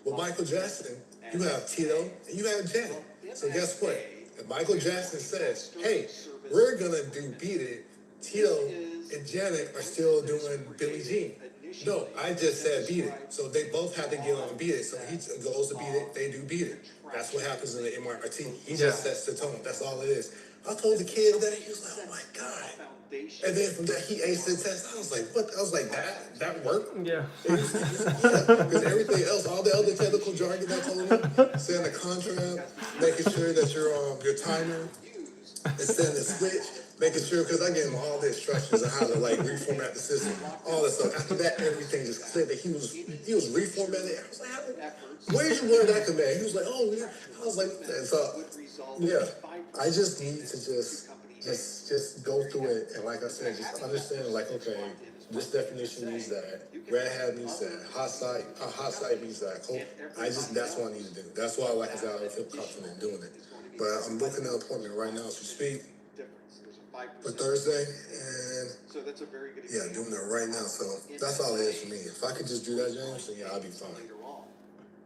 Well, Michael Jackson, you have Tito, and you have Janet. So guess what? If Michael Jackson says, hey, we're going to do Beat It, Tito and Janet are still doing Billie Jean. No, I just said Beat It. So they both have to get on Beat It. So he goes to Beat It, they do Beat It. That's what happens in the MRT. He just sets the tone. That's all it is. I told the kid that, he was like, oh my God. And then from that, he aced the test. I was like, what? I was like, that worked? Yeah. Because everything else, all the other technical jargon I told him, setting the contract, making sure that your timer is setting the switch, making sure, because I gave him all the instructions on how to like reformat the system, all that stuff. After that, everything just clicked that he was reformatting. I was like, where did you learn that command? He was like, oh yeah. I was like, so yeah, I just need to just go through it, and like I said, just understand, like, okay, this definition means that, red hat means that, hot site means that. That's what I need to do. That's why, like I said, I feel confident doing it. But I'm booking an appointment right now as we speak for Thursday, and doing it right now. So that's all it is for me. If I could just do that, James, then yeah, I'll be fine.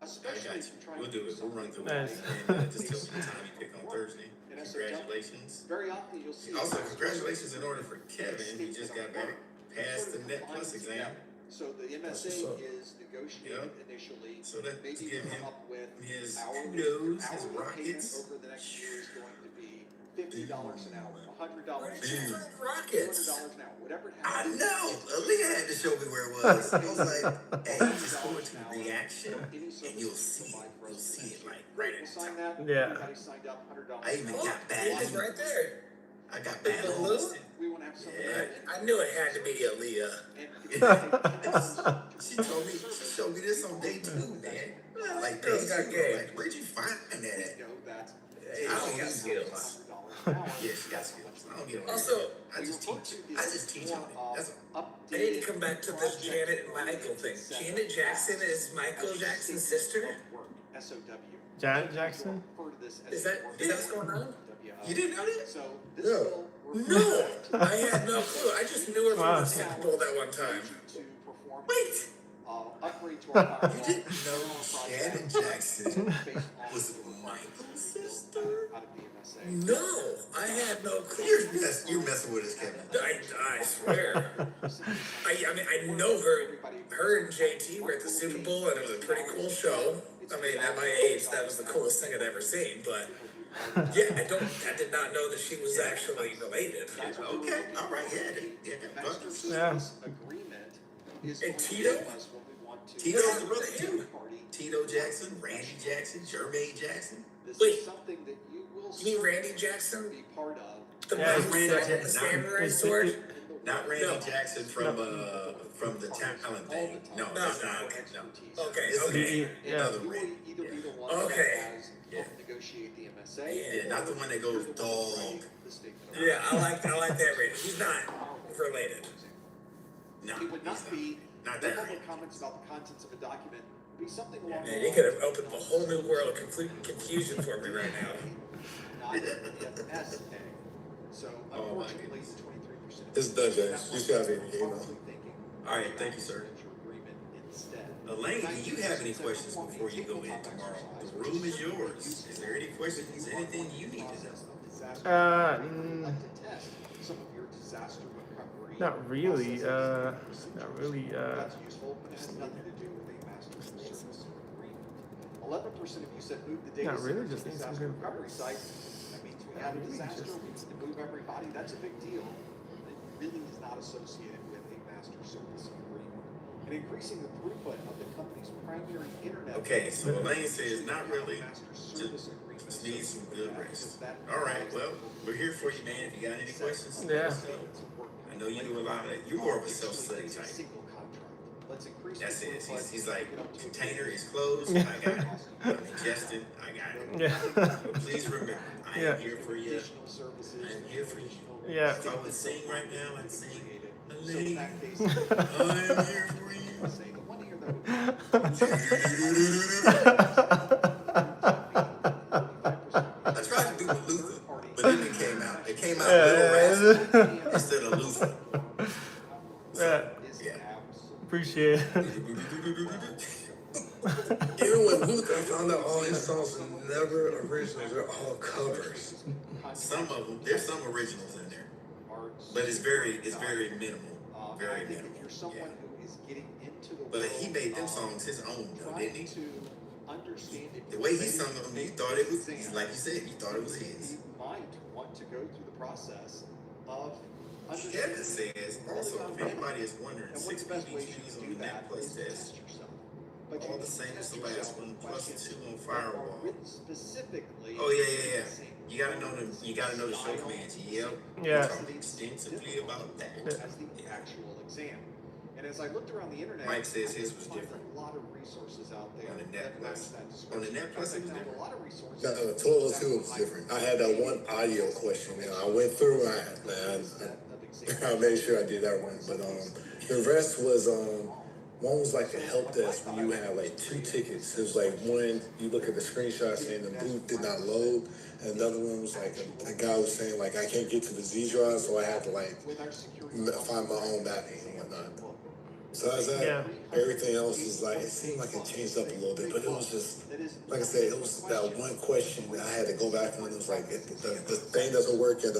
I got you. We'll do it. We'll run through Nice. it. And just tell me the time you pick on Thursday. Congratulations. Very often you'll see. Also, congratulations in order for Kevin. He just got back past the Net Plus exam. So the MSA is negotiated initially. So let's give him up with his hourly kudos, his rockets. over the next year is going to be $50 an hour, $100 Dude, rockets. $200 an hour, whatever it I happens. know. Aaliyah had to show me where it was. I was like, hey, just go into reaction and you'll see it. You'll see it like right at the Sign top. that. Yeah. Everybody signed up, $100. I even got bad It's right there. I got bad The news. balloon? We want to have something. Yeah. I knew it had to be Aaliyah. She showed me this on day 2, man. Like, Girls got game. like, where'd you find that at? Hey, I don't she got use skills. Yeah, she got skills. I don't get on Also, I just teach on it. That's all. I need to come back to this Janet and Michael thing. Janet Jackson is Michael Jackson's sister? SOW. Janet Jackson? Is that what's going on? You didn't know that? So No, I had no clue. I just knew her from the Super Bowl that one time. Wait. Upgrade to our You didn't know Janet Jackson was Michael's sister? No, I had no clue. You're messing with us, Kevin. I swear. I mean, I know her. Her and JT were at the Super Bowl, and it was a pretty cool show. I mean, at my age, that was the coolest thing I'd ever seen. But yeah, I did not know that she was actually related. Okay, all right, Yeah. And Tito? Tito's the brother too. Tito Jackson, Randy Jackson, Jermaine Jackson. Wait, you mean Randy Jackson? The one with the samurai sword? Not Randy Jackson from the talent thing. No, that's not. No. Okay, It's okay. another Randy. Okay. Yeah. Negotiate the MSA. Yeah, not the one that goes dog. Yeah, I like that Randy. He's not related. No, It would not be not no that public Randy. comments about the contents of a document. Be something along Man, you could have opened a whole new world of complete confusion for me right now. not the MSA. So Oh my unfortunately, goodness. 23%. It's done, James. You should have it in your email. All right, thank you, sir. Agreement instead. Elaine, do you have any questions before you go in tomorrow? The room is yours. Is there any questions? Anything you need to know? Some of your disaster recovery. Not really. Not really. That's useful, but it has nothing to do with a master service agreement. 11% of you said move the data Not really. center to Just need some disaster good recovery parts. site. That means we have a disaster, we need to move everybody. That's a big deal. It really is not associated with a master service agreement. And increasing the throughput of the company's primary internet. Okay, so Elaine says not really. Just need some good rest. All right, well, we're here for you, man. If you got any questions, let us know. I know you do a lot of that. You're more of a self-study type. That's it. He's like, container is closed. I got it. I'm ingesting. I got it. Yeah. But please remember, I am Yeah. here for you. I am here for you. Yeah. If I would sing right now, I'd sing, Elaine, I am here for you. I tried to do with Luther, but then it came out. It came out Little Rascal instead of Luther. Yeah. Yeah. Appreciate it. Even with Luther, I found out all his songs are never originals. They're all covers. Some of them, there's some originals in there, but it's very minimal, very minimal. Yeah. But he made them songs his own, though, didn't he? The way he sung them, he thought it was, like you said, he thought it was his. Might want to go through the process of Kevin says, also, if anybody is wondering, 6 PBQs on the Net Plus test, all the same as the last one, plus 2 on firewall. specifically. Oh yeah. You gotta know them. You gotta know the show commands. Yep. Yeah. We talked extensively about that. As the actual exam. And as I looked around the internet, Mike says his was different. A lot of resources out there On the Net that match Plus. that On description. the Net Plus, it was different. A lot of resources. No, 1202 was different. I had that one audio question, and I went through. I made sure I did that one, but the rest was one was like a help desk when you had like 2 tickets. It was like one, you look at the screenshot saying the boot did not load, and another one was like a guy was saying like I can't get to the Z drive, so I had to like find my own mapping and whatnot. Besides that, everything else is like, it seemed like it changed up a little bit, but it was just, like I said, it was that one question that I had to go back on. It was like, the thing doesn't work at,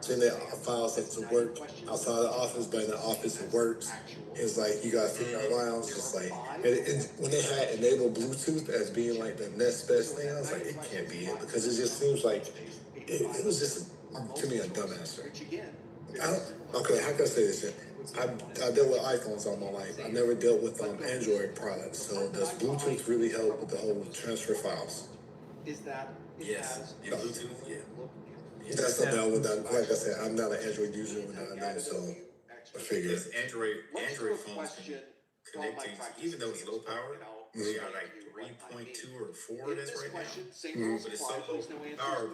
saying that files doesn't work outside the office, but in the office it works. It's like, you gotta figure out why. I was just like, and when they had enabled Bluetooth as being like the next best thing, I was like, it can't be it, because it just seems like, it was just, to me, a dumb answer. Okay, how can I say this? I dealt with iPhones all my life. I never dealt with Android products. So does Bluetooth really help with the whole transfer files? Is that yes, in Bluetooth, yeah. That's something I would not, like I said, I'm not an Android user, so I figured. Android phones can connect to, even though it's low power, we are like 3.2 or 4 that's right now. But it's so low power,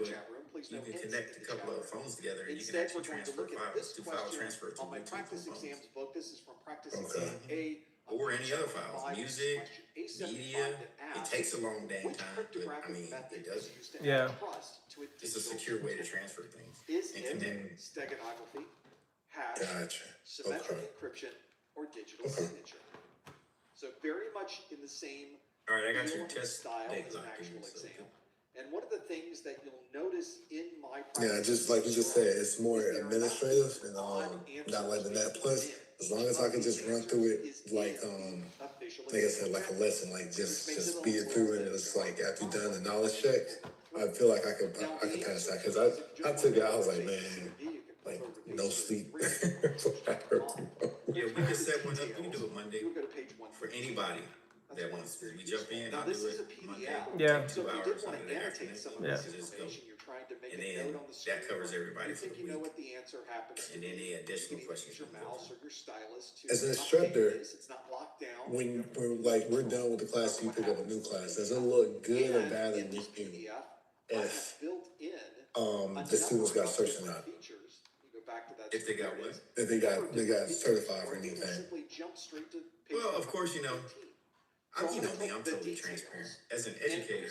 but you can connect a couple of phones together and you can actually transfer files, do file transfer to Bluetooth practice phones. exams book. This is from practice exam A. Or any other files, music, media. It takes a long dang time, but I mean, it does. Yeah. It's a secure way to transfer things and connect. Steganography, hash, symmetric encryption, or digital signature. So very much in the same All right, I got your test style date as an locked actual in, so exam. And one of the things that you'll notice in my Yeah, just like you just said, it's more administrative and not like the Net Plus. As long as I can just run through it like I said, like a lesson, like just speed it through, and it's like after you've done the knowledge check, I feel like I could pass that, because I took it. I was like, man, like no sleep. Yeah, we can set one up. We can do it Monday for anybody that wants to. We jump in, I'll do it Monday. Yeah. 2 hours on the afternoon. Yeah. So just go. And then that covers everybody for the week. And then the additional questions. As an instructor, when we're done with the class, you pick up a new class. Does it look good or bad in this game if the students got certified? If they got what? If they got certified for anything. Well, of course, you know me, I'm totally transparent. As an educator,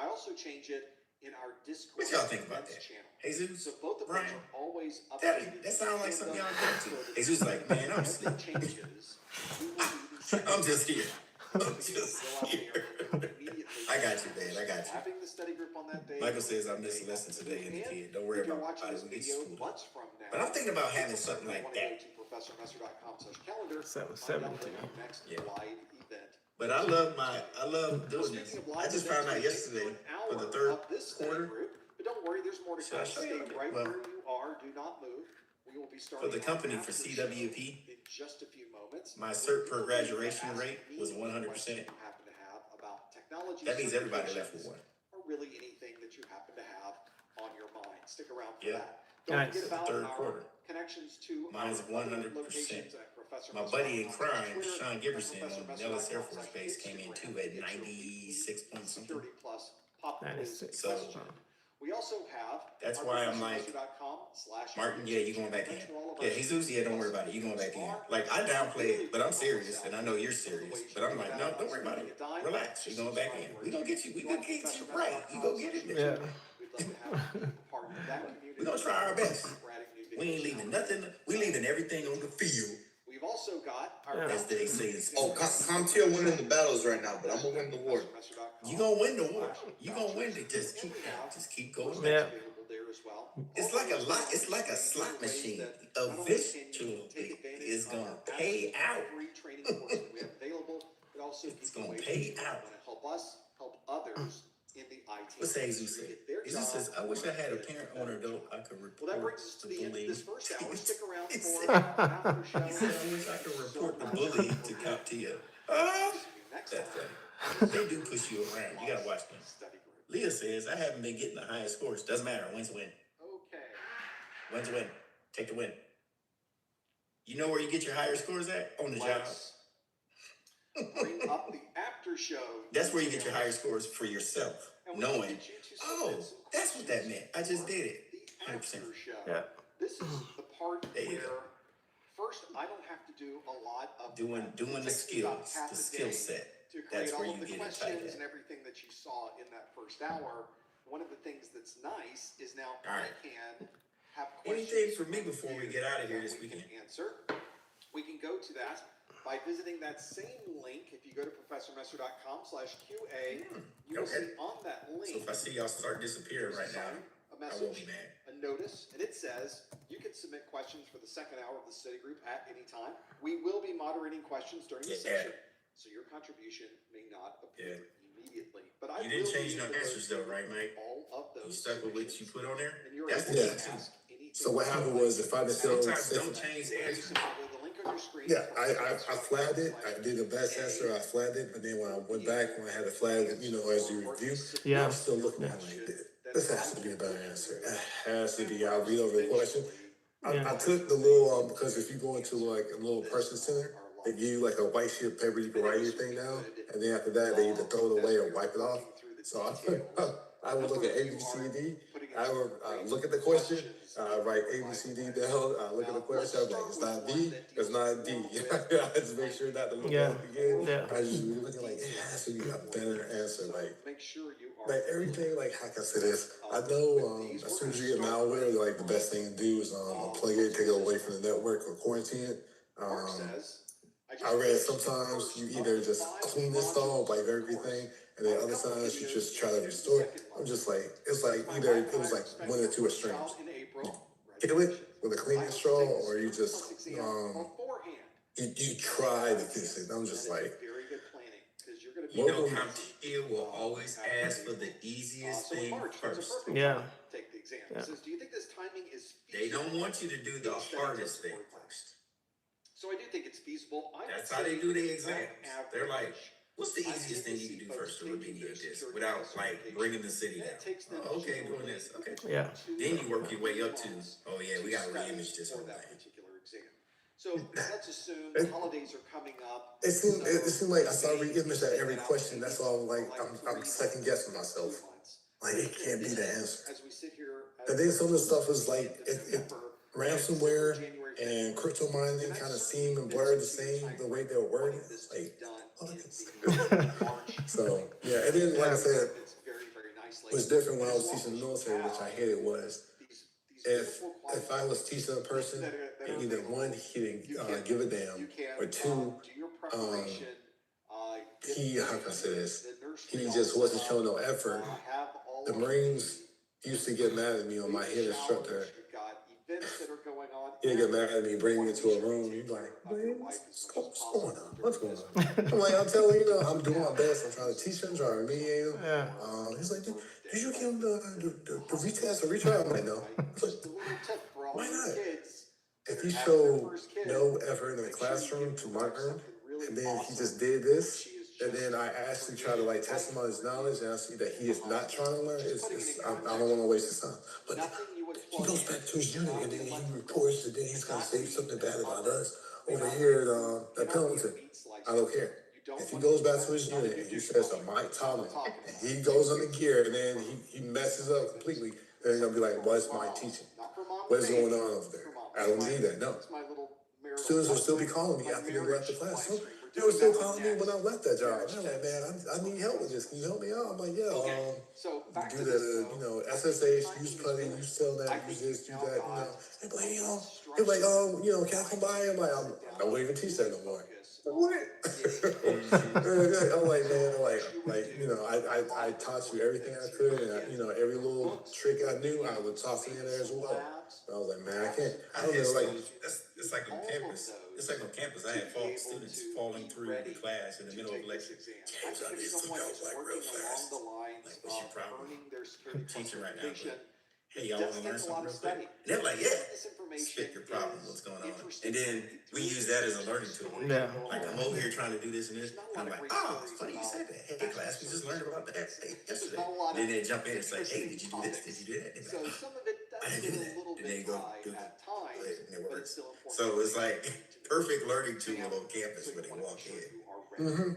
I also change it in our Discord What y'all think about that? channel. Jesus, So both of them Brian, are always that sounds like something y'all do too. Jesus like, man, I'm asleep. changes. We will be I'm just here. I'm just here. I got you, man. I got you. having the study group on that day. Michael says I missed a lesson today in the kid. Don't worry If you're about watching it. this We get video you schooled. months from now, But I'm thinking about having something like that. ProfessorMesser.com/calendar. 7:17. Next Yeah. live event. But I love doing this. I just found out yesterday for the third quarter. But don't worry, there's more to Should I come. show Stay you? right Well, where you are. Do not move. We will be for starting the company our for after CWP, show in just a few moments. my cert per graduation rate was 100%. You happen to have about technology. That means everybody left with one. Or really anything that you happen to have on your mind. Stick around for Yeah. that. Don't Nice. forget about Third our quarter. connections to Mine's our other 100%. locations at Professor My Messer buddy in on crime, Twitter, Sean and Giberson Professor on Messer Nellis Air on Force Base came in Instagram. too at Get your 96 point something. Security Plus pop quiz 96. So question. We also have that's our why I'm like, ProfessorMesser.com/. Martin, yeah, you going back in. Yeah, Jesus, yeah, don't worry about it. You going back in. Like, I downplay it, but I'm serious, and I know you're serious. But I'm like, no, don't worry about it. Relax, you going back in. We gonna get you. We gonna get you right. You go get it. Yeah. We'd love to have you be part of that community. We gonna try our best. We're adding new We ain't videos leaving now. nothing. We leaving everything on the field, We've also got our. Yeah. as they say. in Oh, CompTIA winning the battles right now, but I'm gonna win the war. You gonna win the war. You gonna win it. Just keep going. Yeah. It's like a lot. It's like a slot machine. Eventually, it's gonna pay out. It's gonna pay out. Help us help others in the IT. What's Jesus say? Jesus says, "I wish I had a parent owner though. I could report Well, that brings us to the end of bullying." this first hour. Stick around He for said, after show. he said, "I wish I could report the bullying to CompTIA." Next That's time. funny. They do push you around. You gotta watch them. Leah says, "I haven't been getting the highest scores. Doesn't matter. Wins win. Okay. Wins win. Take the win. You know where you get your higher scores at? On the job. Let's bring up the after show. That's where you get your higher scores for yourself, knowing, oh, that's what that meant. I just did it. 100%. Yeah. This is the part There you where go. first I don't have to do a lot of Doing prep. the It takes me about skills, half the a skill day set. to That's create where all you of the get it tight questions at. and everything that you saw in that first hour. One of the things that's nice is now All right. I can have questions. Anything for me before we get out of here this that we weekend? can answer. We can go to that by visiting that same link. If you go to ProfessorMesser.com/QA, you will Okay. see on that So link if I see y'all start disappearing right now, a I won't message, be mad. a notice, and it says you can submit questions for the second hour of the study group at any time. We will be moderating questions during the Yeah. session, so your contribution may not appear immediately. But I You didn't will change be no able to answers though, right, Mike? all of those You stuck with what you put on there? and you're That's the able key to too. ask anything. So what happened was if I didn't feel Sometimes safe, don't change the answer. The link on your screen. yeah, I flagged it. I did the best answer. I flagged it, but then when I went back, when I had to flag it, you know, as you review, Yeah. I'm still looking at it like this has to be a better answer. It has to be. I'll read over the question. I took the little because if you go into like a little person center, they give you like a white sheet of paper you can write your thing down, and then after that they either throw it away or wipe it off. So I would look at A, B, C, D. I would look at the question, write A, B, C, D down. Look at the question. I'm like, it's not D, it's not D. I just make sure not to look at it again. Yeah. I just be looking like it has to be a better answer. Make sure you are Like everything, like how can I say this? I know as soon as you get malware, like the best thing to do is unplug it, take it away from the network, or quarantine it. I read sometimes you either just clean install, wipe everything, and then other times you just try to restore it. I'm just like, it's like either it was like one or two extremes. You kill it with a clean install, or you just you try to fix it. I'm just like, You know, CompTIA will always ask for the easiest thing first. Yeah. take the exam. Yeah. It says, do you think this timing is They feasible? don't want you to do the hardest thing first. So I do think it's feasible. I That's would how they say do the on exams. They're like, what's the easiest thing you can do first to remediate this without like bringing the city down? Oh, okay, doing this. Okay. Yeah. Then you work your way up to, oh yeah, we gotta reimage this whole that thing. particular exam. So let's assume the holidays are coming up. it seemed like I saw reimage at every question. That's all. Like I'm second guessing myself. Like it can't be the answer. As we sit here, And then some of the stuff is like ransomware and crypto mining kind of seem and blur the same the way they're worded. Like, what? So yeah, and then like I said, it's very, very nicely. What's different when I was teaching the military, which I hated, was if I was teaching a person and either one, he didn't give a damn, or two, how can I say this? He just wasn't showing no effort. The Marines used to get mad at me on my head instructor. He'd get mad at me, bring me into a room. He'd be like, "Man, what's going on? What's going on?" I'm like, "I'm telling you, I'm doing my best. I'm trying to teach him, trying to remediate him." Yeah. He's like, "Did you give him the retest or retry?" I'm like, "No." He's like, "Why not?" If you show no effort in the classroom to learn, and then he just did this, and then I actually try to like test him on his knowledge, and I see that he is not trying to learn, I don't want to waste his time. But he goes back to his unit, and then he reports that then he's got to say something bad about us over here at Pendleton. I don't care. If he goes back to his unit and he says a Mike Tomlin, and he goes on the gear, and then he messes up completely, then he's gonna be like, "What's my teaching? What is going on over there?" I don't need that. No. Students will still be calling me after they left the class. So they were still calling me when I left that job. And I'm like, "Man, I need help with this. Can you help me out?" I'm like, "Yeah, do the SSH, use putty, use Telnet, use this, do that, They're like, "Can I come by?" I'm like, "I don't even teach that no more." What? I'm like, "Man, I taught you everything I could, and every little trick I knew, I would toss it in there as well." And I was like, "Man, I can't." I don't know, like it's like on campus. It's like on campus. I had students falling through the class in the middle of lecture. James, I need some help, like real fast. Like, what's your problem? I'm teaching right now, but hey, y'all want to learn something real quick? And they're like, "Yeah." Spit your problem. What's going on? And then we use that as a learning tool. Yeah. Like, I'm over here trying to do this and this. And I'm like, "Oh, it's funny you said that. Hey, class, we just learned about that yesterday." Then they jump in and say, "Hey, did you do this? Did you do that?" And they're like, "I didn't do that." And they go do it. And it works. So it's like perfect learning tool on campus when they walk in. And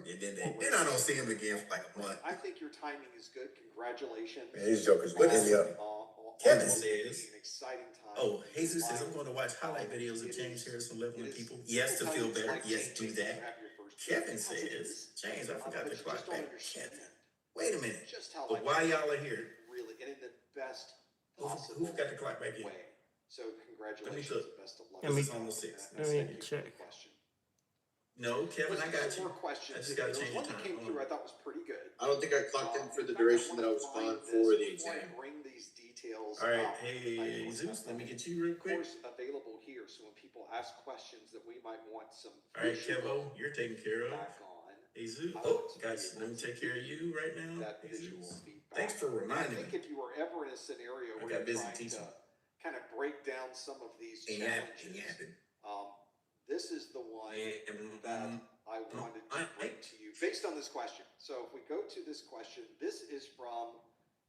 then I don't see them again for like a month. I think your timing is good. Congratulations. Man, these jokers be hitting me up. Kevin says, "Oh, Jesus says, I'm going to watch highlight videos of James Harrison leveling people. Yes, to feel better. Yes, do that." Kevin says, "James, I forgot to clock back." Kevin, wait a minute. But why y'all are here? Really, and in the best Who forgot to clock back in? So congratulations and best of luck. This is almost 6. Let me check. No, Kevin, I got you. I just got to change the One that came time. through I thought was pretty good. I don't think I clocked in for the duration that I was gone for the exam. Bring these details. All right, hey, Zeus, let me get you real quick. Course available here, so when people ask questions that we might want some. All right, Kevo, you're taken care of. Hey, Zeus. Oh, guys, let me take care of you right now. Hey, Zeus. Thanks for reminding me. I think if you were ever in a scenario where you're trying to kind of break down some of these challenges, this is the one that I wanted to bring to you based on this question. So if we go to this question, this is from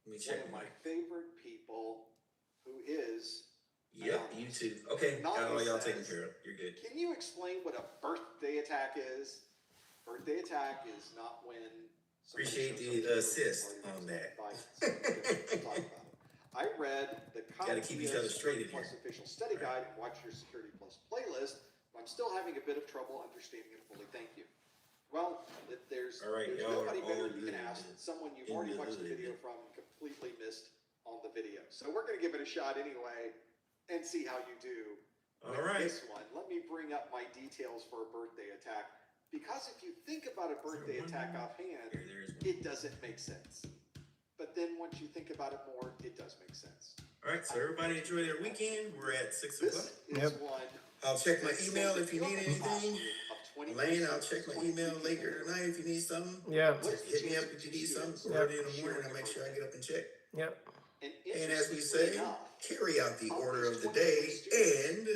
one of my favorite people who is. Yep, you too. Okay, got all y'all taken care of. You're good. Can you explain what a birthday attack is? Birthday attack is not when. Appreciate the assist on that. I read the Gotta keep each other straight in here. Official study guide and watch your Security Plus playlist. I'm still having a bit of trouble understanding it fully. Thank you. Well, there's nobody better you can ask than someone you've already watched the video from completely missed on the video. So we're going to give it a shot anyway and see how you do. All right. This one. Let me bring up my details for a birthday attack. Because if you think about a birthday attack offhand, it doesn't make sense. But then once you think about it more, it does make sense. All right, so everybody enjoy their weekend. We're at 6 o'clock. This is one. I'll check my email if you need anything. Lane, I'll check my email later tonight if you need something. Yeah. Hit me up if you need something. Early in the morning, I'll make sure I get up and check. Yep. And as we say, carry out the order of the day and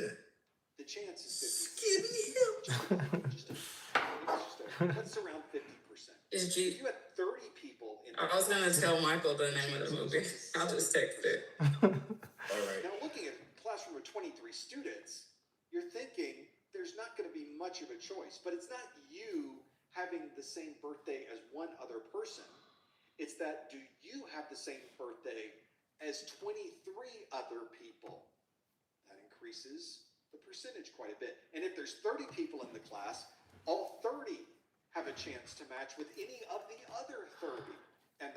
the chance is skip That's around 50%. Is G? You had 30 people in. I was gonna tell Michael the name of the movie. I'll just text it. All right. Now, looking at a classroom of 23 students, you're thinking there's not going to be much of a choice. But it's not you having the same birthday as one other person. It's that do you have the same birthday as 23 other people? That increases the percentage quite a bit. And if there's 30 people in the class, all 30 have a chance to match with any of the other 30.